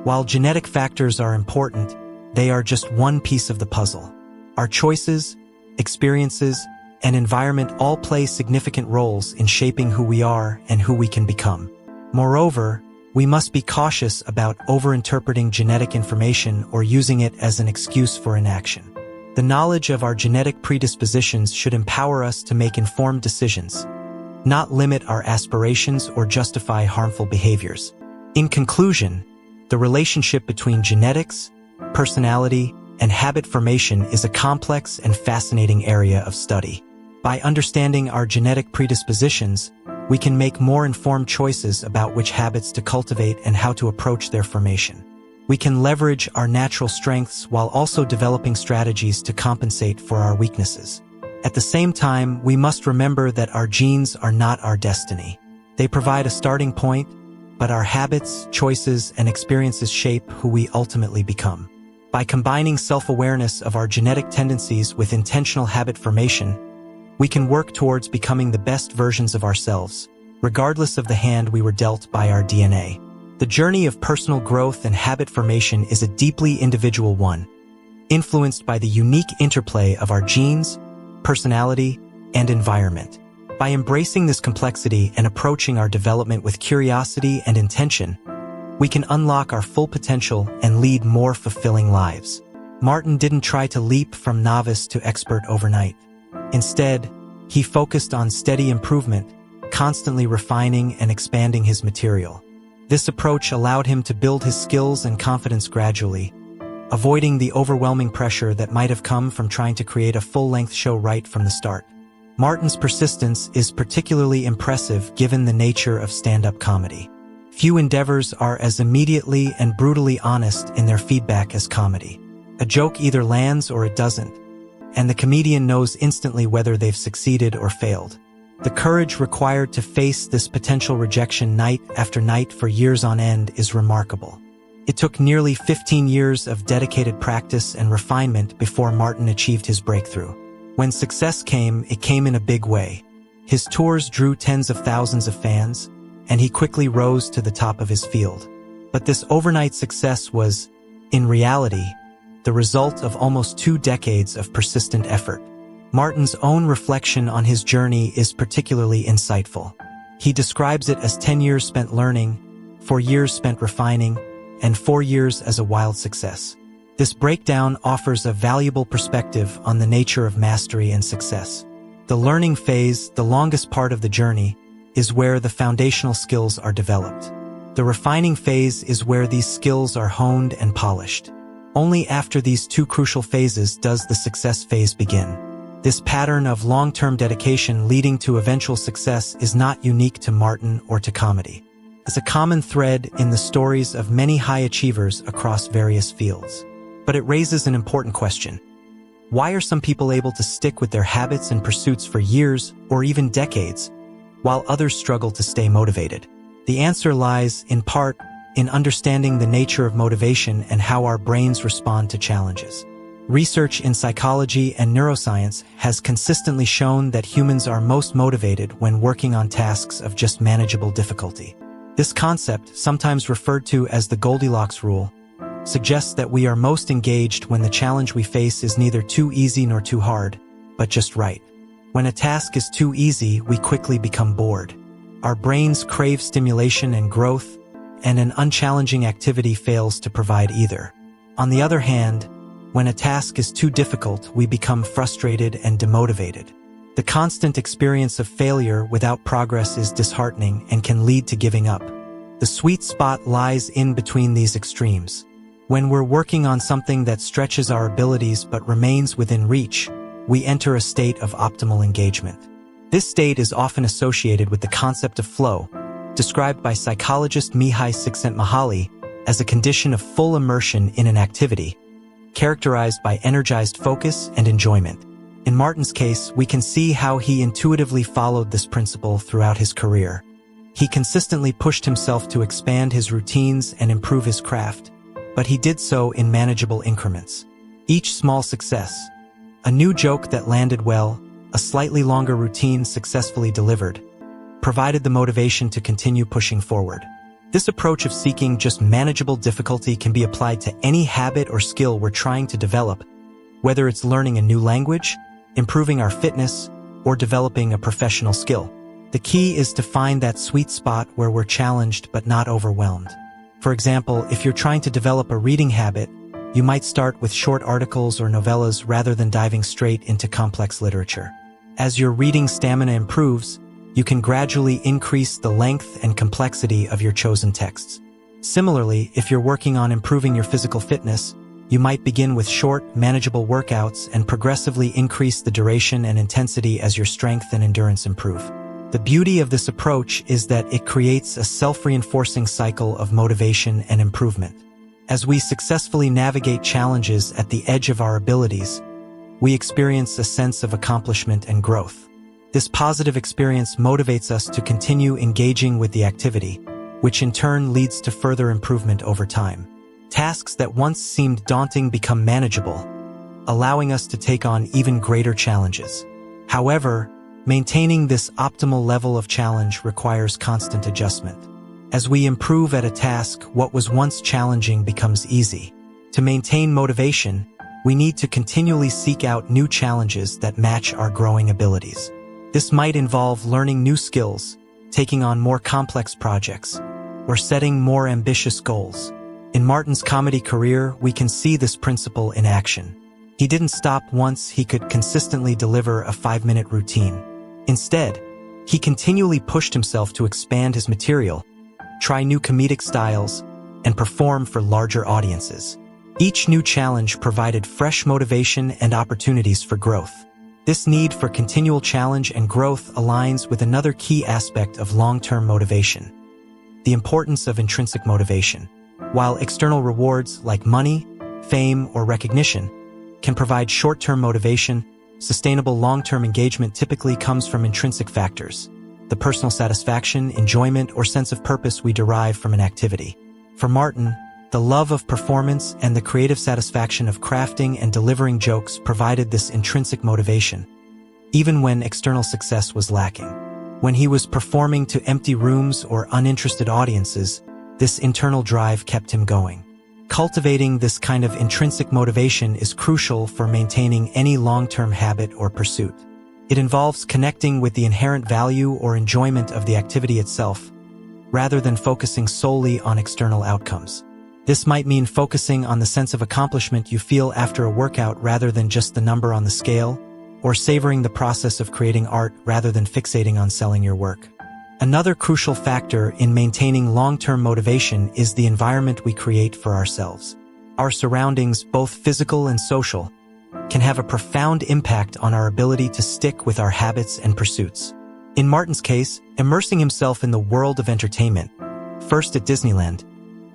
While genetic factors are important, they are just one piece of the puzzle. Our choices, experiences, and environment all play significant roles in shaping who we are and who we can become. Moreover, we must be cautious about overinterpreting genetic information or using it as an excuse for inaction. The knowledge of our genetic predispositions should empower us to make informed decisions, not limit our aspirations or justify harmful behaviors. In conclusion, the relationship between genetics, personality, and habit formation is a complex and fascinating area of study. By understanding our genetic predispositions, we can make more informed choices about which habits to cultivate and how to approach their formation. We can leverage our natural strengths while also developing strategies to compensate for our weaknesses. At the same time, we must remember that our genes are not our destiny. They provide a starting point, but our habits, choices, and experiences shape who we ultimately become. By combining self-awareness of our genetic tendencies with intentional habit formation, we can work towards becoming the best versions of ourselves, regardless of the hand we were dealt by our DNA. The journey of personal growth and habit formation is a deeply individual one, influenced by the unique interplay of our genes, personality, and environment. By embracing this complexity and approaching our development with curiosity and intention, we can unlock our full potential and lead more fulfilling lives. Martin didn't try to leap from novice to expert overnight. Instead, he focused on steady improvement, constantly refining and expanding his material. This approach allowed him to build his skills and confidence gradually, avoiding the overwhelming pressure that might have come from trying to create a full-length show right from the start. Martin's persistence is particularly impressive given the nature of stand-up comedy. Few endeavors are as immediately and brutally honest in their feedback as comedy. A joke either lands or it doesn't, and the comedian knows instantly whether they've succeeded or failed. The courage required to face this potential rejection night after night for years on end is remarkable. It took nearly 15 years of dedicated practice and refinement before Martin achieved his breakthrough. When success came, it came in a big way. His tours drew tens of thousands of fans, and he quickly rose to the top of his field. But this overnight success was, in reality, the result of almost 2 decades of persistent effort. Martin's own reflection on his journey is particularly insightful. He describes it as 10 years spent learning, 4 years spent refining, and 4 years as a wild success. This breakdown offers a valuable perspective on the nature of mastery and success. The learning phase, the longest part of the journey, is where the foundational skills are developed. The refining phase is where these skills are honed and polished. Only after these 2 crucial phases does the success phase begin. This pattern of long-term dedication leading to eventual success is not unique to Martin or to comedy. It's a common thread in the stories of many high achievers across various fields. But it raises an important question. Why are some people able to stick with their habits and pursuits for years or even decades, while others struggle to stay motivated? The answer lies, in part, in understanding the nature of motivation and how our brains respond to challenges. Research in psychology and neuroscience has consistently shown that humans are most motivated when working on tasks of just manageable difficulty. This concept, sometimes referred to as the Goldilocks rule, suggests that we are most engaged when the challenge we face is neither too easy nor too hard, but just right. When a task is too easy, we quickly become bored. Our brains crave stimulation and growth, and an unchallenging activity fails to provide either. On the other hand, when a task is too difficult, we become frustrated and demotivated. The constant experience of failure without progress is disheartening and can lead to giving up. The sweet spot lies in between these extremes. When we're working on something that stretches our abilities but remains within reach, we enter a state of optimal engagement. This state is often associated with the concept of flow, described by psychologist Mihai Csikszentmihalyi as a condition of full immersion in an activity, characterized by energized focus and enjoyment. In Martin's case, we can see how he intuitively followed this principle throughout his career. He consistently pushed himself to expand his routines and improve his craft, but he did so in manageable increments. Each small success, a new joke that landed well, a slightly longer routine successfully delivered, provided the motivation to continue pushing forward. This approach of seeking just manageable difficulty can be applied to any habit or skill we're trying to develop, whether it's learning a new language, improving our fitness, or developing a professional skill. The key is to find that sweet spot where we're challenged but not overwhelmed. For example, if you're trying to develop a reading habit, you might start with short articles or novellas rather than diving straight into complex literature. As your reading stamina improves, you can gradually increase the length and complexity of your chosen texts. Similarly, if you're working on improving your physical fitness, you might begin with short, manageable workouts and progressively increase the duration and intensity as your strength and endurance improve. The beauty of this approach is that it creates a self-reinforcing cycle of motivation and improvement. As we successfully navigate challenges at the edge of our abilities, we experience a sense of accomplishment and growth. This positive experience motivates us to continue engaging with the activity, which in turn leads to further improvement over time. Tasks that once seemed daunting become manageable, allowing us to take on even greater challenges. However, maintaining this optimal level of challenge requires constant adjustment. As we improve at a task, what was once challenging becomes easy. To maintain motivation, we need to continually seek out new challenges that match our growing abilities. This might involve learning new skills, taking on more complex projects, or setting more ambitious goals. In Martin's comedy career, we can see this principle in action. He didn't stop once he could consistently deliver a 5-minute routine. Instead, he continually pushed himself to expand his material, try new comedic styles, and perform for larger audiences. Each new challenge provided fresh motivation and opportunities for growth. This need for continual challenge and growth aligns with another key aspect of long-term motivation: the importance of intrinsic motivation. While external rewards like money, fame, or recognition can provide short-term motivation, sustainable long-term engagement typically comes from intrinsic factors: the personal satisfaction, enjoyment, or sense of purpose we derive from an activity. For Martin, the love of performance and the creative satisfaction of crafting and delivering jokes provided this intrinsic motivation, even when external success was lacking. When he was performing to empty rooms or uninterested audiences, this internal drive kept him going. Cultivating this kind of intrinsic motivation is crucial for maintaining any long-term habit or pursuit. It involves connecting with the inherent value or enjoyment of the activity itself, rather than focusing solely on external outcomes. This might mean focusing on the sense of accomplishment you feel after a workout rather than just the number on the scale, or savoring the process of creating art rather than fixating on selling your work. Another crucial factor in maintaining long-term motivation is the environment we create for ourselves. Our surroundings, both physical and social, can have a profound impact on our ability to stick with our habits and pursuits. In Martin's case, immersing himself in the world of entertainment, first at Disneyland,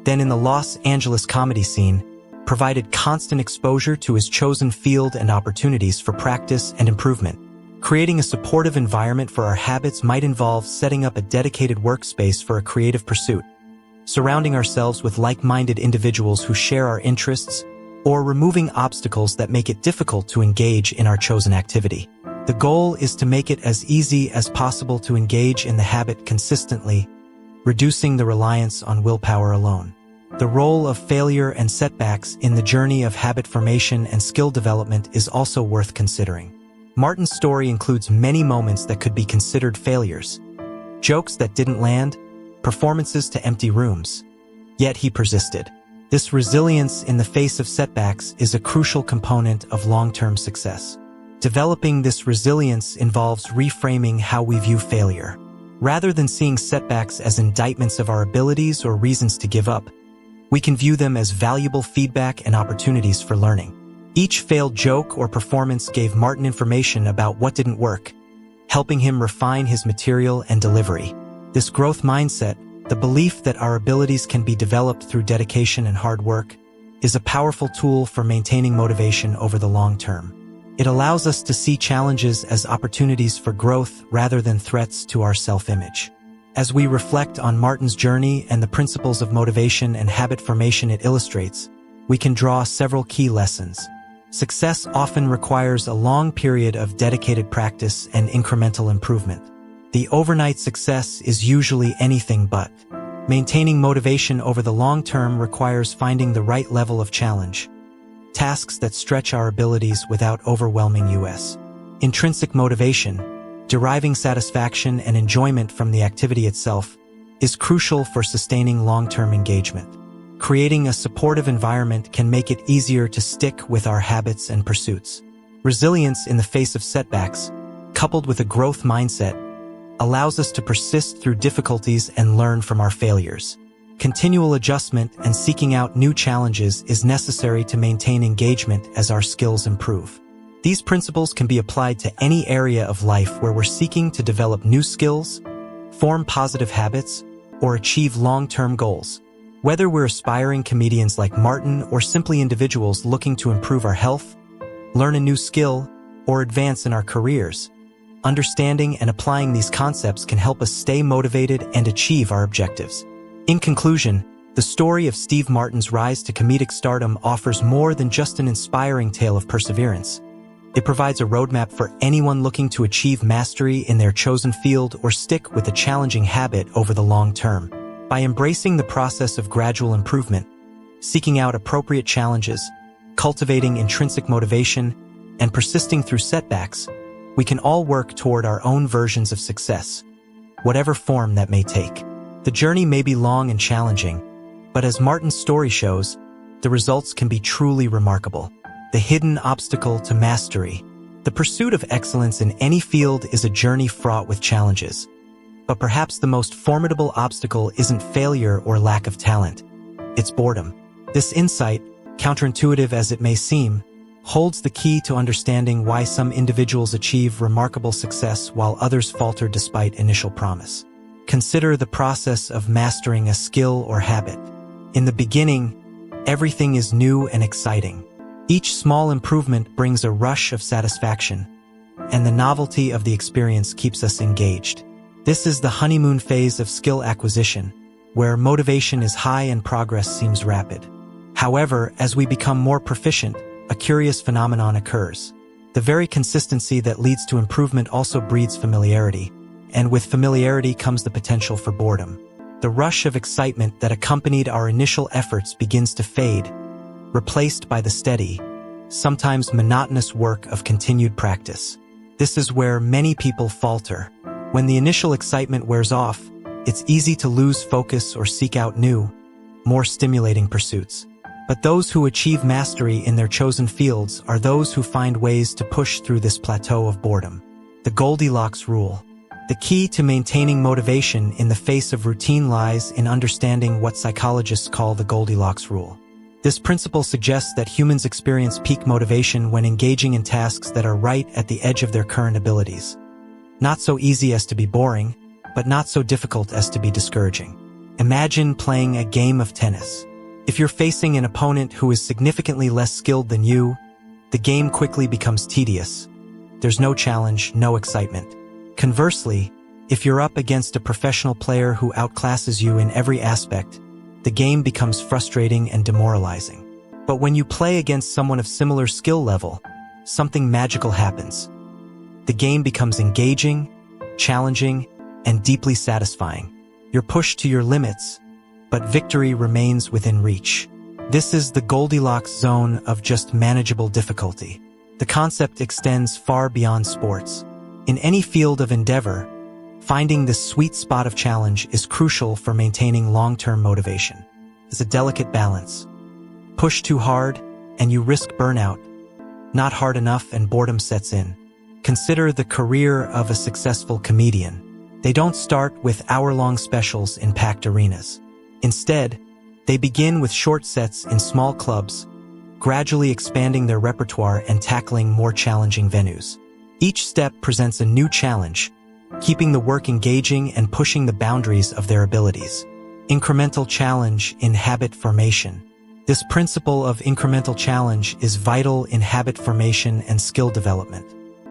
then in the Los Angeles comedy scene, provided constant exposure to his chosen field and opportunities for practice and improvement. Creating a supportive environment for our habits might involve setting up a dedicated workspace for a creative pursuit, surrounding ourselves with like-minded individuals who share our interests, or removing obstacles that make it difficult to engage in our chosen activity. The goal is to make it as easy as possible to engage in the habit consistently, reducing the reliance on willpower alone. The role of failure and setbacks in the journey of habit formation and skill development is also worth considering. Martin's story includes many moments that could be considered failures: jokes that didn't land, performances to empty rooms. Yet he persisted. This resilience in the face of setbacks is a crucial component of long-term success. Developing this resilience involves reframing how we view failure. Rather than seeing setbacks as indictments of our abilities or reasons to give up, we can view them as valuable feedback and opportunities for learning. Each failed joke or performance gave Martin information about what didn't work, helping him refine his material and delivery. This growth mindset, the belief that our abilities can be developed through dedication and hard work, is a powerful tool for maintaining motivation over the long term. It allows us to see challenges as opportunities for growth rather than threats to our self-image. As we reflect on Martin's journey and the principles of motivation and habit formation it illustrates, we can draw several key lessons. Success often requires a long period of dedicated practice and incremental improvement. The overnight success is usually anything but. Maintaining motivation over the long term requires finding the right level of challenge, tasks that stretch our abilities without overwhelming us. Intrinsic motivation, deriving satisfaction and enjoyment from the activity itself, is crucial for sustaining long-term engagement. Creating a supportive environment can make it easier to stick with our habits and pursuits. Resilience in the face of setbacks, coupled with a growth mindset, allows us to persist through difficulties and learn from our failures. Continual adjustment and seeking out new challenges is necessary to maintain engagement as our skills improve. These principles can be applied to any area of life where we're seeking to develop new skills, form positive habits, or achieve long-term goals. Whether we're aspiring comedians like Martin or simply individuals looking to improve our health, learn a new skill, or advance in our careers, understanding and applying these concepts can help us stay motivated and achieve our objectives. In conclusion, the story of Steve Martin's rise to comedic stardom offers more than just an inspiring tale of perseverance. It provides a roadmap for anyone looking to achieve mastery in their chosen field or stick with a challenging habit over the long term. By embracing the process of gradual improvement, seeking out appropriate challenges, cultivating intrinsic motivation, and persisting through setbacks, we can all work toward our own versions of success, whatever form that may take. The journey may be long and challenging, but as Martin's story shows, the results can be truly remarkable. The hidden obstacle to mastery. The pursuit of excellence in any field is a journey fraught with challenges. But perhaps the most formidable obstacle isn't failure or lack of talent. It's boredom. This insight, counterintuitive as it may seem, holds the key to understanding why some individuals achieve remarkable success while others falter despite initial promise. Consider the process of mastering a skill or habit. In the beginning, everything is new and exciting. Each small improvement brings a rush of satisfaction, and the novelty of the experience keeps us engaged. This is the honeymoon phase of skill acquisition, where motivation is high and progress seems rapid. However, as we become more proficient, a curious phenomenon occurs. The very consistency that leads to improvement also breeds familiarity, and with familiarity comes the potential for boredom. The rush of excitement that accompanied our initial efforts begins to fade, replaced by the steady, sometimes monotonous work of continued practice. This is where many people falter. When the initial excitement wears off, it's easy to lose focus or seek out new, more stimulating pursuits. But those who achieve mastery in their chosen fields are those who find ways to push through this plateau of boredom. The Goldilocks rule. The key to maintaining motivation in the face of routine lies in understanding what psychologists call the Goldilocks rule. This principle suggests that humans experience peak motivation when engaging in tasks that are right at the edge of their current abilities. Not so easy as to be boring, but not so difficult as to be discouraging. Imagine playing a game of tennis. If you're facing an opponent who is significantly less skilled than you, the game quickly becomes tedious. There's no challenge, no excitement. Conversely, if you're up against a professional player who outclasses you in every aspect, the game becomes frustrating and demoralizing. But when you play against someone of similar skill level, something magical happens. The game becomes engaging, challenging, and deeply satisfying. You're pushed to your limits, but victory remains within reach. This is the Goldilocks zone of just manageable difficulty. The concept extends far beyond sports. In any field of endeavor, finding this sweet spot of challenge is crucial for maintaining long-term motivation. It's a delicate balance. Push too hard, and you risk burnout. Not hard enough, and boredom sets in. Consider the career of a successful comedian. They don't start with hour-long specials in packed arenas. Instead, they begin with short sets in small clubs, gradually expanding their repertoire and tackling more challenging venues. Each step presents a new challenge, keeping the work engaging and pushing the boundaries of their abilities. Incremental challenge in habit formation. This principle of incremental challenge is vital in habit formation and skill development.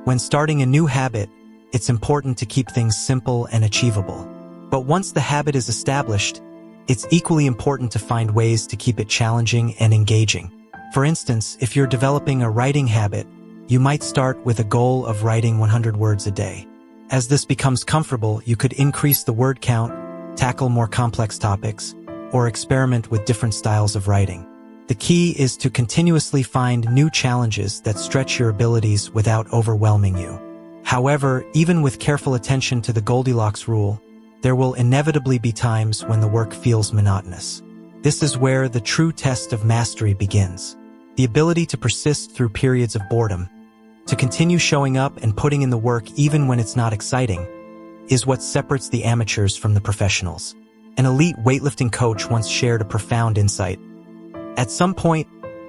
When starting a new habit, it's important to keep things simple and achievable. But once the habit is established, it's equally important to find ways to keep it challenging and engaging. For instance, if you're developing a writing habit, you might start with a goal of writing 100 words a day. As this becomes comfortable, you could increase the word count, tackle more complex topics, or experiment with different styles of writing. The key is to continuously find new challenges that stretch your abilities without overwhelming you. However, even with careful attention to the Goldilocks rule, there will inevitably be times when the work feels monotonous. This is where the true test of mastery begins. The ability to persist through periods of boredom, to continue showing up and putting in the work even when it's not exciting, is what separates the amateurs from the professionals. An elite weightlifting coach once shared a profound insight. At some point,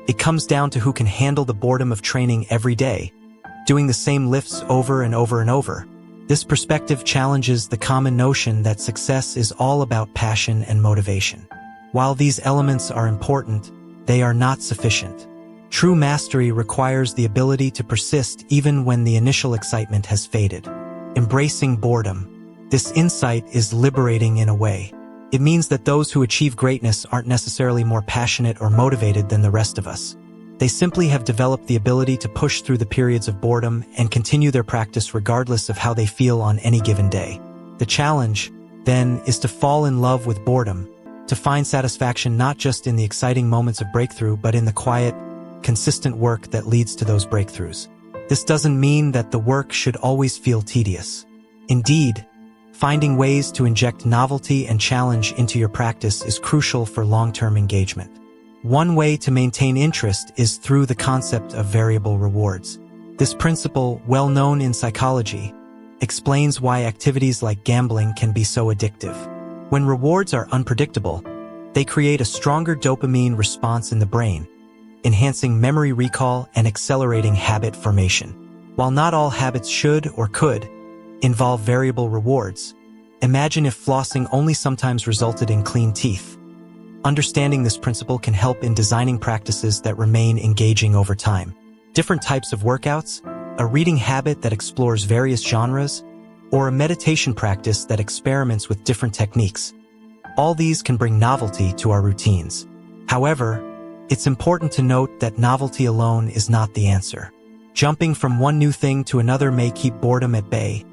it comes down to who can handle the boredom of training every day doing the same lifts over and over and over. This perspective challenges the common notion that success is all about passion and motivation. While these elements are important, they are not sufficient. True mastery requires the ability to persist even when the initial excitement has faded. Embracing boredom. This insight is liberating in a way. It means that those who achieve greatness aren't necessarily more passionate or motivated than the rest of us. They simply have developed the ability to push through the periods of boredom and continue their practice regardless of how they feel on any given day. The challenge, then, is to fall in love with boredom, to find satisfaction not just in the exciting moments of breakthrough but in the quiet, consistent work that leads to those breakthroughs. This doesn't mean that the work should always feel tedious. Indeed, finding ways to inject novelty and challenge into your practice is crucial for long-term engagement. One way to maintain interest is through the concept of variable rewards. This principle, well known in psychology, explains why activities like gambling can be so addictive. When rewards are unpredictable, they create a stronger dopamine response in the brain, enhancing memory recall and accelerating habit formation. While not all habits should or could involve variable rewards, imagine if flossing only sometimes resulted in clean teeth. Understanding this principle can help in designing practices that remain engaging over time. Different types of workouts, a reading habit that explores various genres, or a meditation practice that experiments with different techniques. All these can bring novelty to our routines. However, it's important to note that novelty alone is not the answer. Jumping from one new thing to another may keep boredom at bay,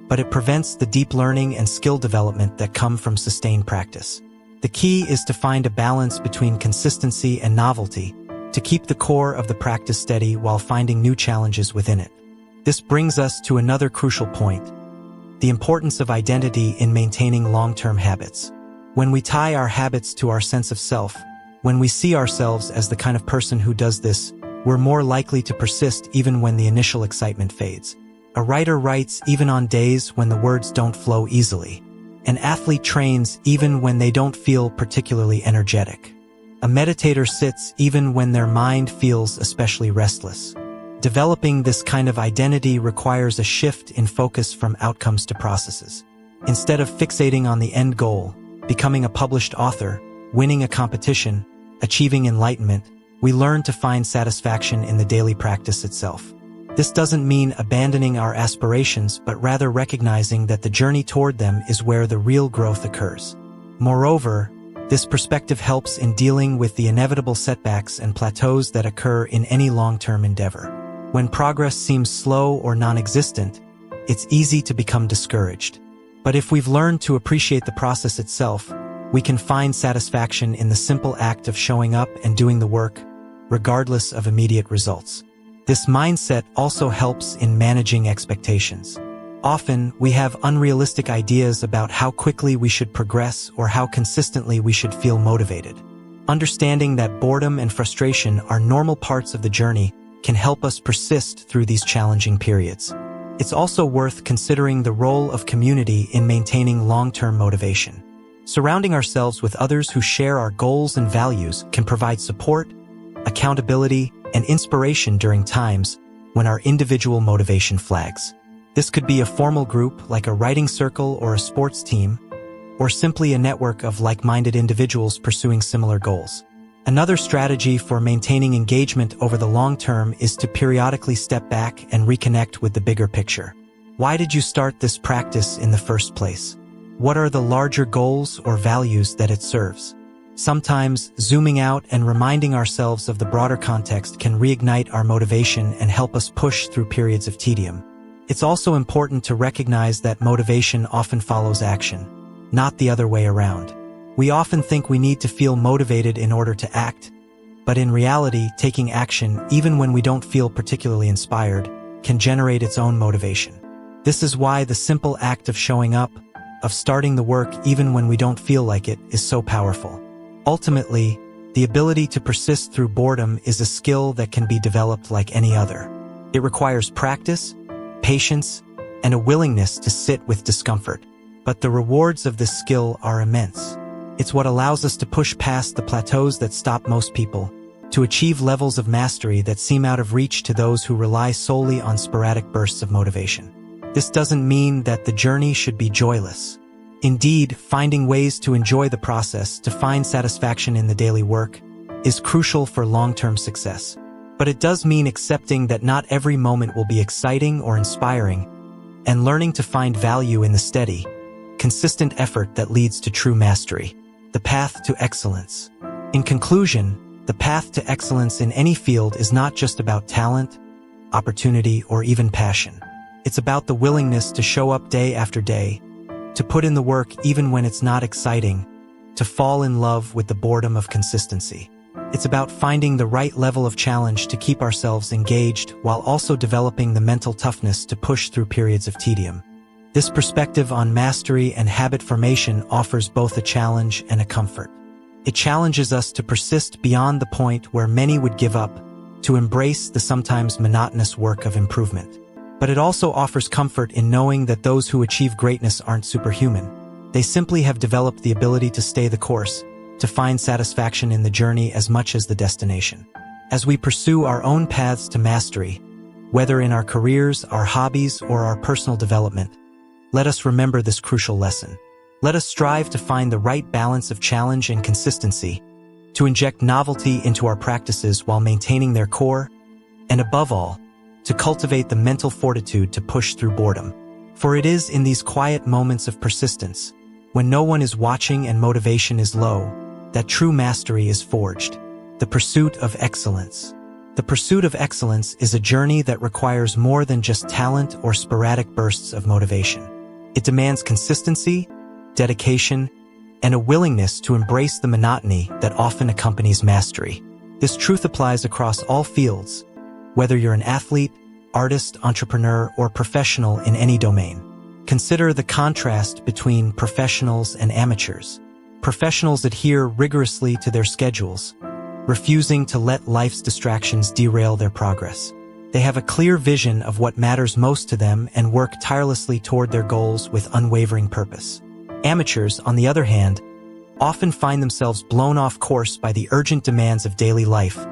but it prevents the deep learning and skill development that come from sustained practice. The key is to find a balance between consistency and novelty, to keep the core of the practice steady while finding new challenges within it. This brings us to another crucial point: the importance of identity in maintaining long-term habits. When we tie our habits to our sense of self, when we see ourselves as the kind of person who does this, we're more likely to persist even when the initial excitement fades. A writer writes even on days when the words don't flow easily. An athlete trains even when they don't feel particularly energetic. A meditator sits even when their mind feels especially restless. Developing this kind of identity requires a shift in focus from outcomes to processes. Instead of fixating on the end goal, becoming a published author, winning a competition, achieving enlightenment, we learn to find satisfaction in the daily practice itself. This doesn't mean abandoning our aspirations, but rather recognizing that the journey toward them is where the real growth occurs. Moreover, this perspective helps in dealing with the inevitable setbacks and plateaus that occur in any long-term endeavor. When progress seems slow or non-existent, it's easy to become discouraged. But if we've learned to appreciate the process itself, we can find satisfaction in the simple act of showing up and doing the work, regardless of immediate results. This mindset also helps in managing expectations. Often, we have unrealistic ideas about how quickly we should progress or how consistently we should feel motivated. Understanding that boredom and frustration are normal parts of the journey can help us persist through these challenging periods. It's also worth considering the role of community in maintaining long-term motivation. Surrounding ourselves with others who share our goals and values can provide support, accountability, and inspiration during times when our individual motivation flags. This could be a formal group like a writing circle or a sports team, or simply a network of like-minded individuals pursuing similar goals. Another strategy for maintaining engagement over the long term is to periodically step back and reconnect with the bigger picture. Why did you start this practice in the first place? What are the larger goals or values that it serves? Sometimes, zooming out and reminding ourselves of the broader context can reignite our motivation and help us push through periods of tedium. It's also important to recognize that motivation often follows action, not the other way around. We often think we need to feel motivated in order to act, but in reality, taking action, even when we don't feel particularly inspired, can generate its own motivation. This is why the simple act of showing up, of starting the work even when we don't feel like it, is so powerful. Ultimately, the ability to persist through boredom is a skill that can be developed like any other. It requires practice, patience, and a willingness to sit with discomfort. But the rewards of this skill are immense. It's what allows us to push past the plateaus that stop most people, to achieve levels of mastery that seem out of reach to those who rely solely on sporadic bursts of motivation. This doesn't mean that the journey should be joyless. Indeed, finding ways to enjoy the process, to find satisfaction in the daily work, is crucial for long-term success. But it does mean accepting that not every moment will be exciting or inspiring, and learning to find value in the steady, consistent effort that leads to true mastery. The path to excellence. In conclusion, the path to excellence in any field is not just about talent, opportunity, or even passion. It's about the willingness to show up day after day, to put in the work even when it's not exciting, to fall in love with the boredom of consistency. It's about finding the right level of challenge to keep ourselves engaged while also developing the mental toughness to push through periods of tedium. This perspective on mastery and habit formation offers both a challenge and a comfort. It challenges us to persist beyond the point where many would give up, to embrace the sometimes monotonous work of improvement. But it also offers comfort in knowing that those who achieve greatness aren't superhuman. They simply have developed the ability to stay the course, to find satisfaction in the journey as much as the destination. As we pursue our own paths to mastery, whether in our careers, our hobbies, or our personal development, let us remember this crucial lesson. Let us strive to find the right balance of challenge and consistency, to inject novelty into our practices while maintaining their core, and above all, to cultivate the mental fortitude to push through boredom. For it is in these quiet moments of persistence, when no one is watching and motivation is low, that true mastery is forged. The pursuit of excellence. The pursuit of excellence is a journey that requires more than just talent or sporadic bursts of motivation. It demands consistency, dedication, and a willingness to embrace the monotony that often accompanies mastery. This truth applies across all fields, whether you're an athlete, artist, entrepreneur, or professional in any domain. Consider the contrast between professionals and amateurs. Professionals adhere rigorously to their schedules, refusing to let life's distractions derail their progress. They have a clear vision of what matters most to them and work tirelessly toward their goals with unwavering purpose. Amateurs, on the other hand, often find themselves blown off course by the urgent demands of daily life,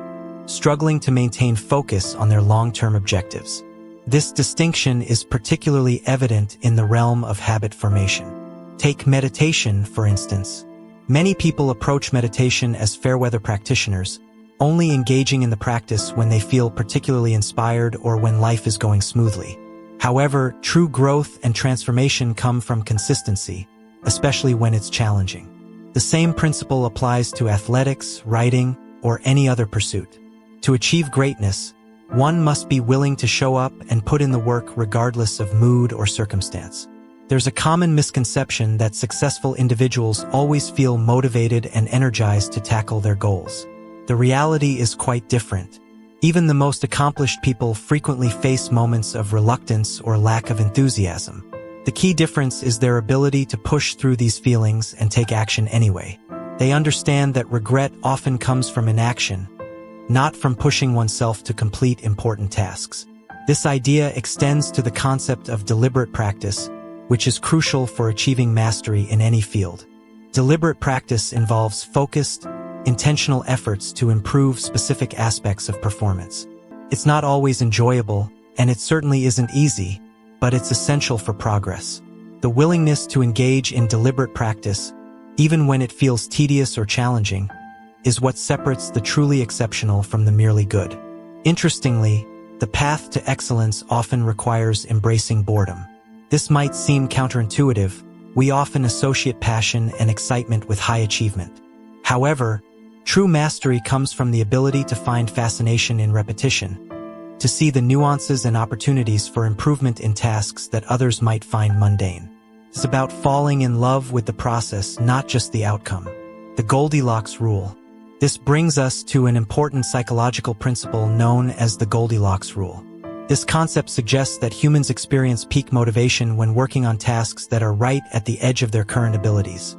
struggling to maintain focus on their long-term objectives. This distinction is particularly evident in the realm of habit formation. Take meditation, for instance. Many people approach meditation as fair-weather practitioners, only engaging in the practice when they feel particularly inspired or when life is going smoothly. However, true growth and transformation come from consistency, especially when it's challenging. The same principle applies to athletics, writing, or any other pursuit. To achieve greatness, one must be willing to show up and put in the work regardless of mood or circumstance. There's a common misconception that successful individuals always feel motivated and energized to tackle their goals. The reality is quite different. Even the most accomplished people frequently face moments of reluctance or lack of enthusiasm. The key difference is their ability to push through these feelings and take action anyway. They understand that regret often comes from inaction, not from pushing oneself to complete important tasks. This idea extends to the concept of deliberate practice, which is crucial for achieving mastery in any field. Deliberate practice involves focused, intentional efforts to improve specific aspects of performance. It's not always enjoyable, and it certainly isn't easy, but it's essential for progress. The willingness to engage in deliberate practice, even when it feels tedious or challenging, is what separates the truly exceptional from the merely good. Interestingly, the path to excellence often requires embracing boredom. This might seem counterintuitive. We often associate passion and excitement with high achievement. However, true mastery comes from the ability to find fascination in repetition, to see the nuances and opportunities for improvement in tasks that others might find mundane. It's about falling in love with the process, not just the outcome. The Goldilocks rule. This brings us to an important psychological principle known as the Goldilocks rule. This concept suggests that humans experience peak motivation when working on tasks that are right at the edge of their current abilities.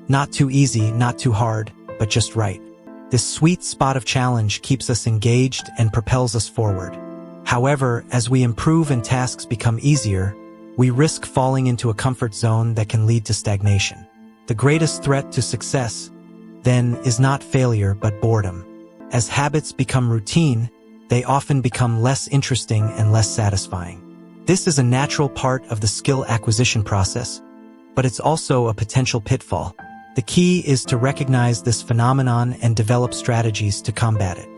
Not too easy, not too hard, but just right. This sweet spot of challenge keeps us engaged and propels us forward. However, as we improve and tasks become easier, we risk falling into a comfort zone that can lead to stagnation. The greatest threat to success, then, is not failure but boredom. As habits become routine, they often become less interesting and less satisfying. This is a natural part of the skill acquisition process, but it's also a potential pitfall. The key is to recognize this phenomenon and develop strategies to combat it.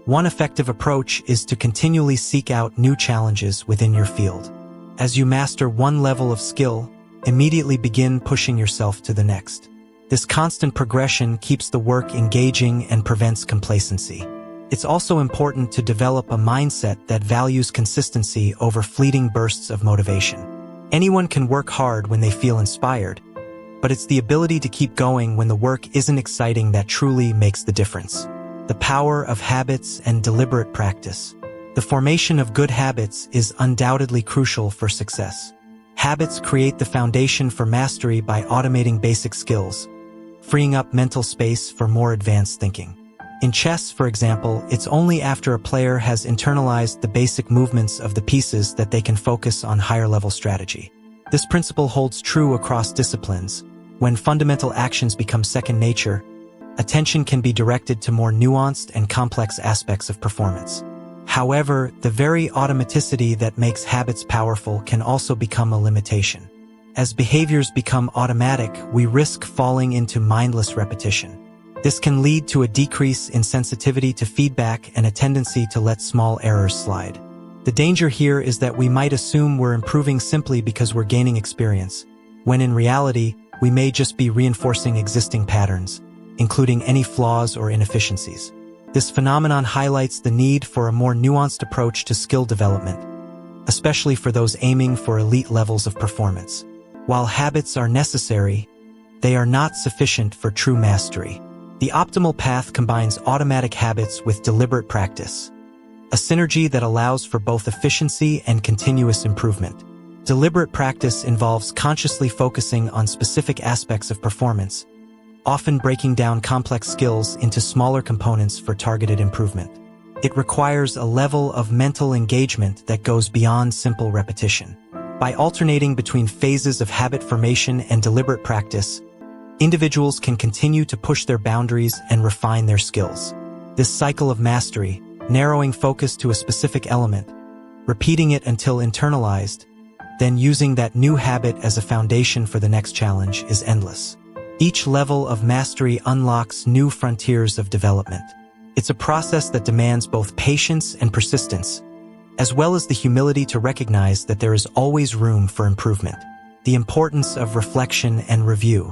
One effective approach is to continually seek out new challenges within your field. As you master one level of skill, immediately begin pushing yourself to the next. This constant progression keeps the work engaging and prevents complacency. It's also important to develop a mindset that values consistency over fleeting bursts of motivation. Anyone can work hard when they feel inspired, but it's the ability to keep going when the work isn't exciting that truly makes the difference. The power of habits and deliberate practice. The formation of good habits is undoubtedly crucial for success. Habits create the foundation for mastery by automating basic skills, freeing up mental space for more advanced thinking. In chess, for example, it's only after a player has internalized the basic movements of the pieces that they can focus on higher-level strategy. This principle holds true across disciplines. When fundamental actions become second nature, attention can be directed to more nuanced and complex aspects of performance. However, the very automaticity that makes habits powerful can also become a limitation. As behaviors become automatic, we risk falling into mindless repetition. This can lead to a decrease in sensitivity to feedback and a tendency to let small errors slide. The danger here is that we might assume we're improving simply because we're gaining experience, when in reality, we may just be reinforcing existing patterns, including any flaws or inefficiencies. This phenomenon highlights the need for a more nuanced approach to skill development, especially for those aiming for elite levels of performance. While habits are necessary, they are not sufficient for true mastery. The optimal path combines automatic habits with deliberate practice, a synergy that allows for both efficiency and continuous improvement. Deliberate practice involves consciously focusing on specific aspects of performance, often breaking down complex skills into smaller components for targeted improvement. It requires a level of mental engagement that goes beyond simple repetition. By alternating between phases of habit formation and deliberate practice, individuals can continue to push their boundaries and refine their skills. This cycle of mastery, narrowing focus to a specific element, repeating it until internalized, then using that new habit as a foundation for the next challenge, is endless. Each level of mastery unlocks new frontiers of development. It's a process that demands both patience and persistence, as well as the humility to recognize that there is always room for improvement. The importance of reflection and review.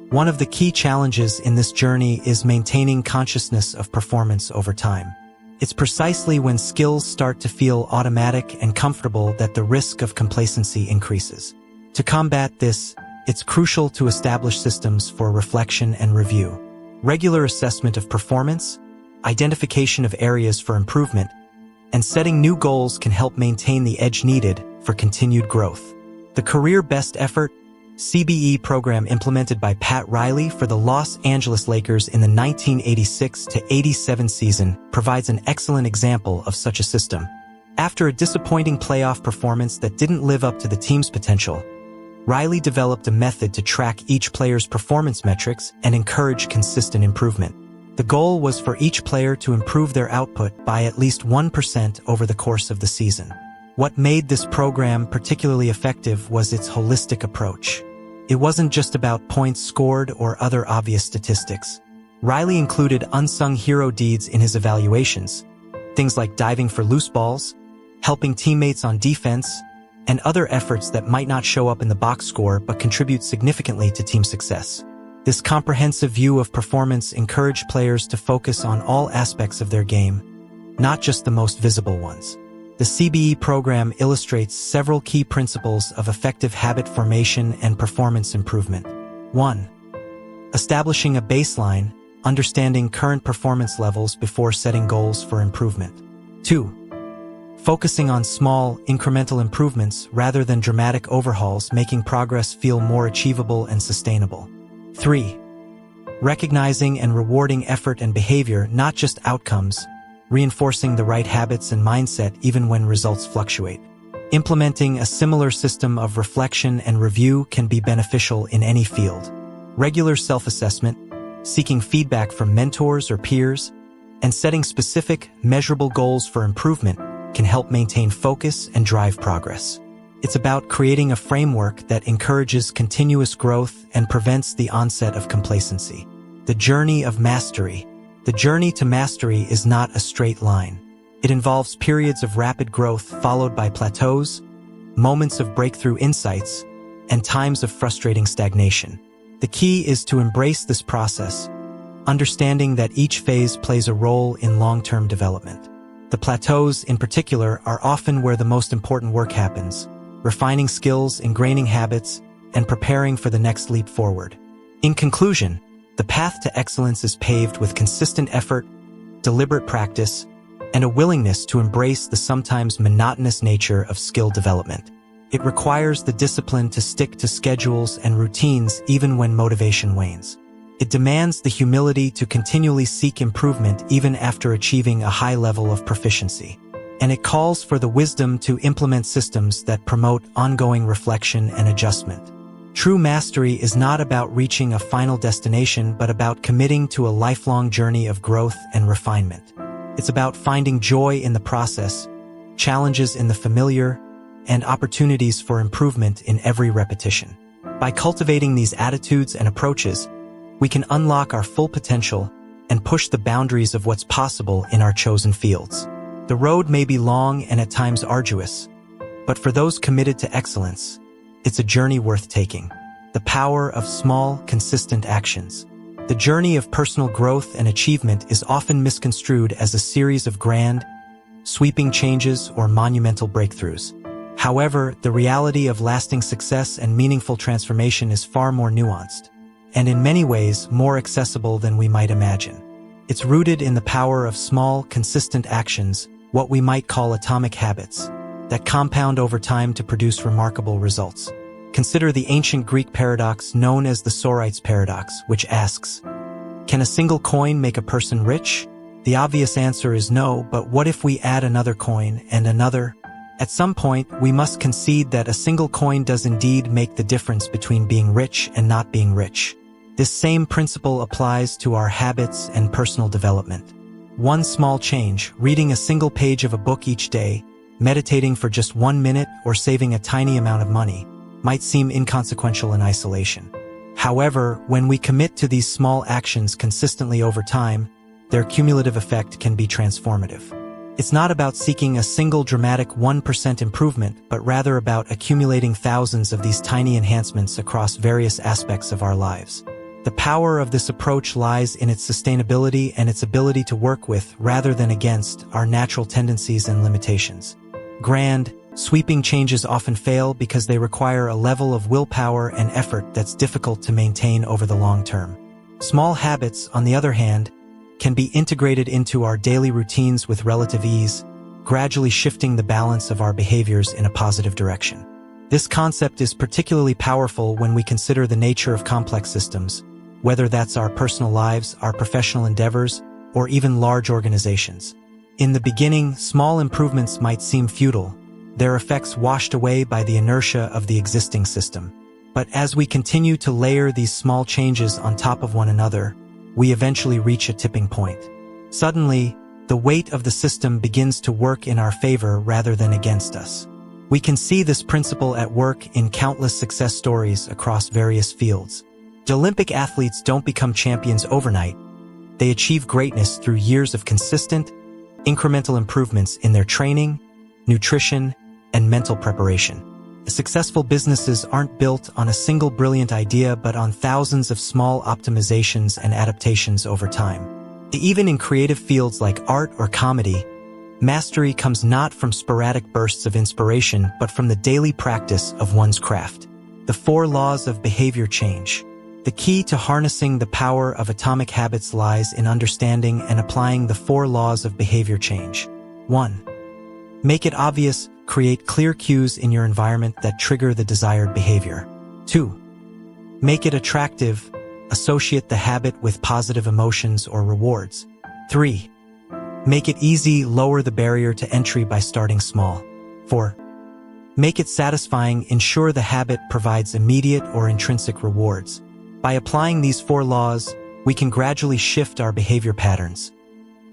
One of the key challenges in this journey is maintaining consciousness of performance over time. It's precisely when skills start to feel automatic and comfortable that the risk of complacency increases. To combat this, it's crucial to establish systems for reflection and review. Regular assessment of performance, identification of areas for improvement, and setting new goals can help maintain the edge needed for continued growth. The Career Best Effort (CBE) program implemented by Pat Riley for the Los Angeles Lakers in the 1986-87 season provides an excellent example of such a system. After a disappointing playoff performance that didn't live up to the team's potential, Riley developed a method to track each player's performance metrics and encourage consistent improvement. The goal was for each player to improve their output by at least 1% over the course of the season. What made this program particularly effective was its holistic approach. It wasn't just about points scored or other obvious statistics. Riley included unsung hero deeds in his evaluations, things like diving for loose balls, helping teammates on defense, and other efforts that might not show up in the box score but contribute significantly to team success. This comprehensive view of performance encouraged players to focus on all aspects of their game, not just the most visible ones. The CBE program illustrates several key principles of effective habit formation and performance improvement. 1. Establishing a baseline, understanding current performance levels before setting goals for improvement. 2. Focusing on small, incremental improvements rather than dramatic overhauls, making progress feel more achievable and sustainable. 3. Recognizing and rewarding effort and behavior, not just outcomes, reinforcing the right habits and mindset even when results fluctuate. Implementing a similar system of reflection and review can be beneficial in any field. Regular self-assessment, seeking feedback from mentors or peers, and setting specific, measurable goals for improvement can help maintain focus and drive progress. It's about creating a framework that encourages continuous growth and prevents the onset of complacency. The journey of mastery. The journey to mastery is not a straight line. It involves periods of rapid growth followed by plateaus, moments of breakthrough insights, and times of frustrating stagnation. The key is to embrace this process, understanding that each phase plays a role in long-term development. The plateaus, in particular, are often where the most important work happens, refining skills, ingraining habits, and preparing for the next leap forward. In conclusion, the path to excellence is paved with consistent effort, deliberate practice, and a willingness to embrace the sometimes monotonous nature of skill development. It requires the discipline to stick to schedules and routines even when motivation wanes. It demands the humility to continually seek improvement even after achieving a high level of proficiency. And it calls for the wisdom to implement systems that promote ongoing reflection and adjustment. True mastery is not about reaching a final destination, but about committing to a lifelong journey of growth and refinement. It's about finding joy in the process, challenges in the familiar, and opportunities for improvement in every repetition. By cultivating these attitudes and approaches, we can unlock our full potential and push the boundaries of what's possible in our chosen fields. The road may be long and at times arduous, but for those committed to excellence, it's a journey worth taking. The power of small, consistent actions. The journey of personal growth and achievement is often misconstrued as a series of grand, sweeping changes or monumental breakthroughs. However, the reality of lasting success and meaningful transformation is far more nuanced, and in many ways more accessible than we might imagine. It's rooted in the power of small, consistent actions, what we might call atomic habits, that compound over time to produce remarkable results. Consider the ancient Greek paradox known as the Sorites paradox, which asks, can a single coin make a person rich? The obvious answer is no, but what if we add another coin and another? At some point, we must concede that a single coin does indeed make the difference between being rich and not being rich. This same principle applies to our habits and personal development. One small change, reading a single page of a book each day, meditating for just 1 minute, or saving a tiny amount of money, might seem inconsequential in isolation. However, when we commit to these small actions consistently over time, their cumulative effect can be transformative. It's not about seeking a single dramatic 1% improvement, but rather about accumulating thousands of these tiny enhancements across various aspects of our lives. The power of this approach lies in its sustainability and its ability to work with, rather than against, our natural tendencies and limitations. Grand, sweeping changes often fail because they require a level of willpower and effort that's difficult to maintain over the long term. Small habits, on the other hand, can be integrated into our daily routines with relative ease, gradually shifting the balance of our behaviors in a positive direction. This concept is particularly powerful when we consider the nature of complex systems, whether that's our personal lives, our professional endeavors, or even large organizations. In the beginning, small improvements might seem futile, their effects washed away by the inertia of the existing system. But as we continue to layer these small changes on top of one another, we eventually reach a tipping point. Suddenly, the weight of the system begins to work in our favor rather than against us. We can see this principle at work in countless success stories across various fields. The Olympic athletes don't become champions overnight. They achieve greatness through years of consistent, incremental improvements in their training, nutrition, and mental preparation. Successful businesses aren't built on a single brilliant idea, but on thousands of small optimizations and adaptations over time. Even in creative fields like art or comedy, mastery comes not from sporadic bursts of inspiration, but from the daily practice of one's craft. The 4 laws of behavior change. The key to harnessing the power of atomic habits lies in understanding and applying the 4 laws of behavior change. 1. Make it obvious. Create clear cues in your environment that trigger the desired behavior. 2. Make it attractive. Associate the habit with positive emotions or rewards. 3. Make it easy. Lower the barrier to entry by starting small. 4. Make it satisfying. Ensure the habit provides immediate or intrinsic rewards. By applying these 4 laws, we can gradually shift our behavior patterns,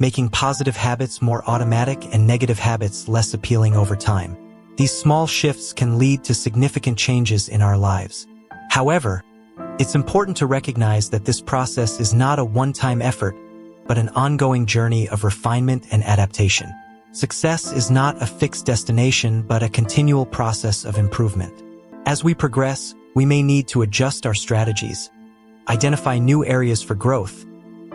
making positive habits more automatic and negative habits less appealing over time. These small shifts can lead to significant changes in our lives. However, it's important to recognize that this process is not a one-time effort, but an ongoing journey of refinement and adaptation. Success is not a fixed destination, but a continual process of improvement. As we progress, we may need to adjust our strategies, identify new areas for growth,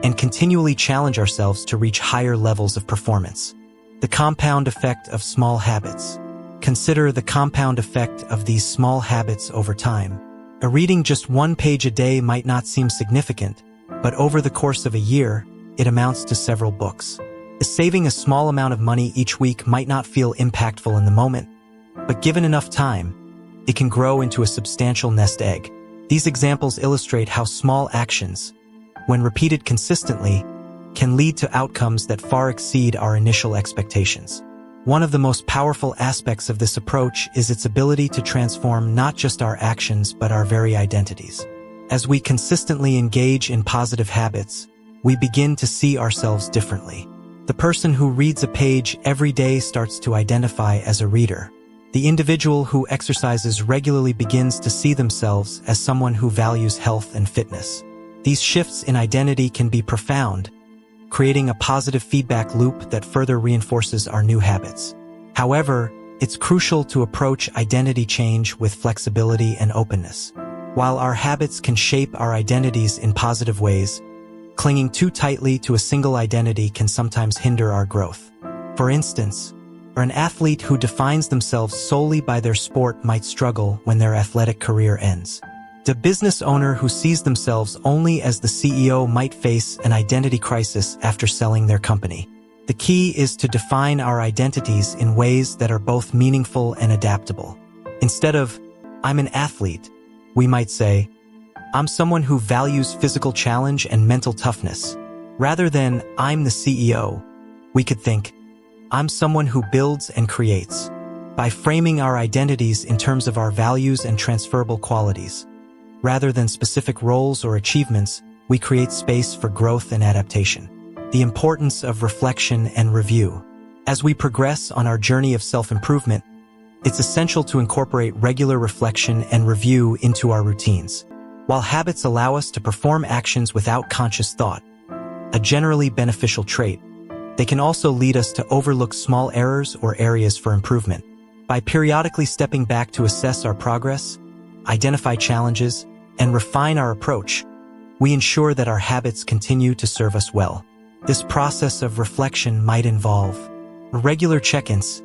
and continually challenge ourselves to reach higher levels of performance. The compound effect of small habits. Consider the compound effect of these small habits over time. Reading just 1 page a day might not seem significant, but over the course of a year, it amounts to several books. Saving a small amount of money each week might not feel impactful in the moment, but given enough time, it can grow into a substantial nest egg. These examples illustrate how small actions, when repeated consistently, can lead to outcomes that far exceed our initial expectations. One of the most powerful aspects of this approach is its ability to transform not just our actions but our very identities. As we consistently engage in positive habits, we begin to see ourselves differently. The person who reads a page every day starts to identify as a reader. The individual who exercises regularly begins to see themselves as someone who values health and fitness. These shifts in identity can be profound, creating a positive feedback loop that further reinforces our new habits. However, it's crucial to approach identity change with flexibility and openness. While our habits can shape our identities in positive ways, clinging too tightly to a single identity can sometimes hinder our growth. For instance, an athlete who defines themselves solely by their sport might struggle when their athletic career ends. The business owner who sees themselves only as the CEO might face an identity crisis after selling their company. The key is to define our identities in ways that are both meaningful and adaptable. Instead of, "I'm an athlete," we might say, "I'm someone who values physical challenge and mental toughness." Rather than, "I'm the CEO," we could think, "I'm someone who builds and creates." By framing our identities in terms of our values and transferable qualities, rather than specific roles or achievements, we create space for growth and adaptation. The importance of reflection and review. As we progress on our journey of self-improvement, it's essential to incorporate regular reflection and review into our routines. While habits allow us to perform actions without conscious thought, a generally beneficial trait, they can also lead us to overlook small errors or areas for improvement. By periodically stepping back to assess our progress, identify challenges, and refine our approach, we ensure that our habits continue to serve us well. This process of reflection might involve regular check-ins,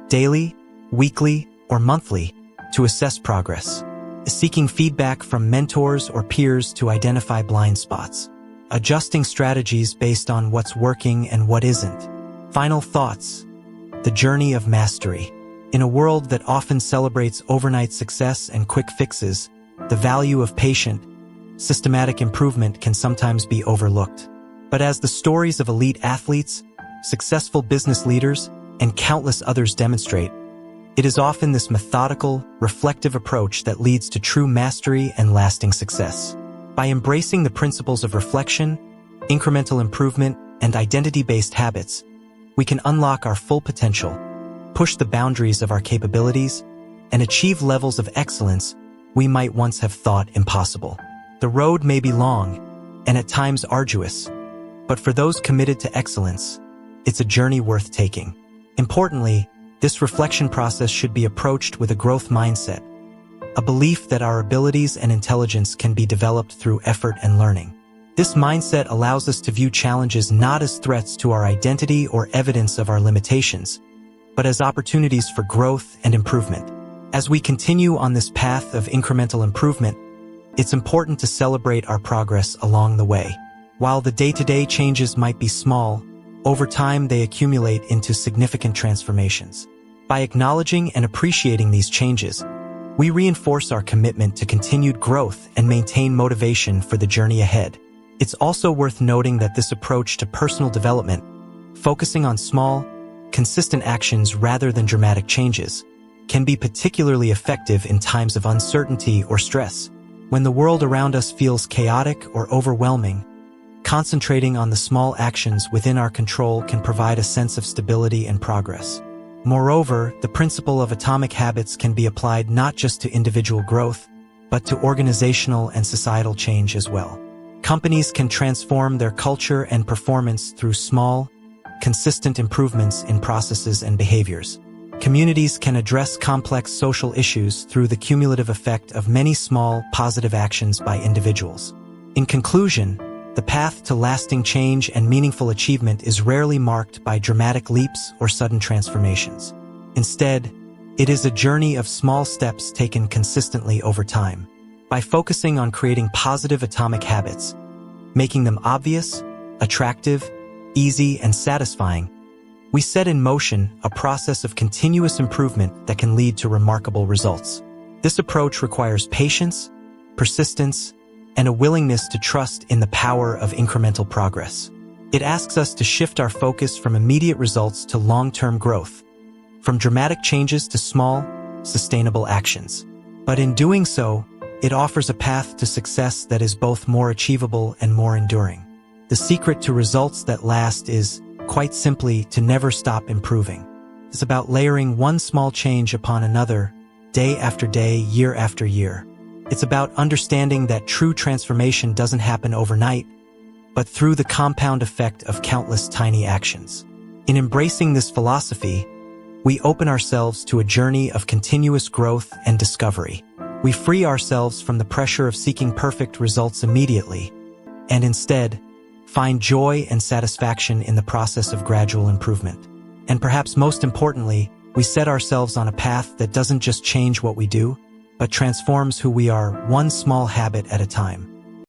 daily, weekly, or monthly, to assess progress, seeking feedback from mentors or peers to identify blind spots, adjusting strategies based on what's working and what isn't. Final thoughts. The journey of mastery. In a world that often celebrates overnight success and quick fixes, the value of patient, systematic improvement can sometimes be overlooked. But as the stories of elite athletes, successful business leaders, and countless others demonstrate, it is often this methodical, reflective approach that leads to true mastery and lasting success. By embracing the principles of reflection, incremental improvement, and identity-based habits, we can unlock our full potential, push the boundaries of our capabilities, and achieve levels of excellence we might once have thought impossible. The road may be long, and at times arduous, but for those committed to excellence, it's a journey worth taking. Importantly, this reflection process should be approached with a growth mindset, a belief that our abilities and intelligence can be developed through effort and learning. This mindset allows us to view challenges not as threats to our identity or evidence of our limitations, but as opportunities for growth and improvement. As we continue on this path of incremental improvement, it's important to celebrate our progress along the way. While the day-to-day changes might be small, over time they accumulate into significant transformations. By acknowledging and appreciating these changes, we reinforce our commitment to continued growth and maintain motivation for the journey ahead. It's also worth noting that this approach to personal development, focusing on small, consistent actions rather than dramatic changes, can be particularly effective in times of uncertainty or stress. When the world around us feels chaotic or overwhelming, Concentrating on the small actions within our control can provide a sense of stability and progress. Moreover, the principle of atomic habits can be applied not just to individual growth, but to organizational and societal change as well. Companies can transform their culture and performance through small, consistent improvements in processes and behaviors. Communities can address complex social issues through the cumulative effect of many small, positive actions by individuals. In conclusion, the path to lasting change and meaningful achievement is rarely marked by dramatic leaps or sudden transformations. Instead, it is a journey of small steps taken consistently over time. By focusing on creating positive atomic habits, making them obvious, attractive, easy, and satisfying, we set in motion a process of continuous improvement that can lead to remarkable results. This approach requires patience, persistence, and a willingness to trust in the power of incremental progress. It asks us to shift our focus from immediate results to long-term growth, from dramatic changes to small, sustainable actions. But in doing so, it offers a path to success that is both more achievable and more enduring. The secret to results that last is, quite simply, to never stop improving. It's about layering one small change upon another, day after day, year after year. It's about understanding that true transformation doesn't happen overnight, but through the compound effect of countless tiny actions. In embracing this philosophy, we open ourselves to a journey of continuous growth and discovery. We free ourselves from the pressure of seeking perfect results immediately, and instead, find joy and satisfaction in the process of gradual improvement. And perhaps most importantly, we set ourselves on a path that doesn't just change what we do, but transforms who we are one small habit at a time.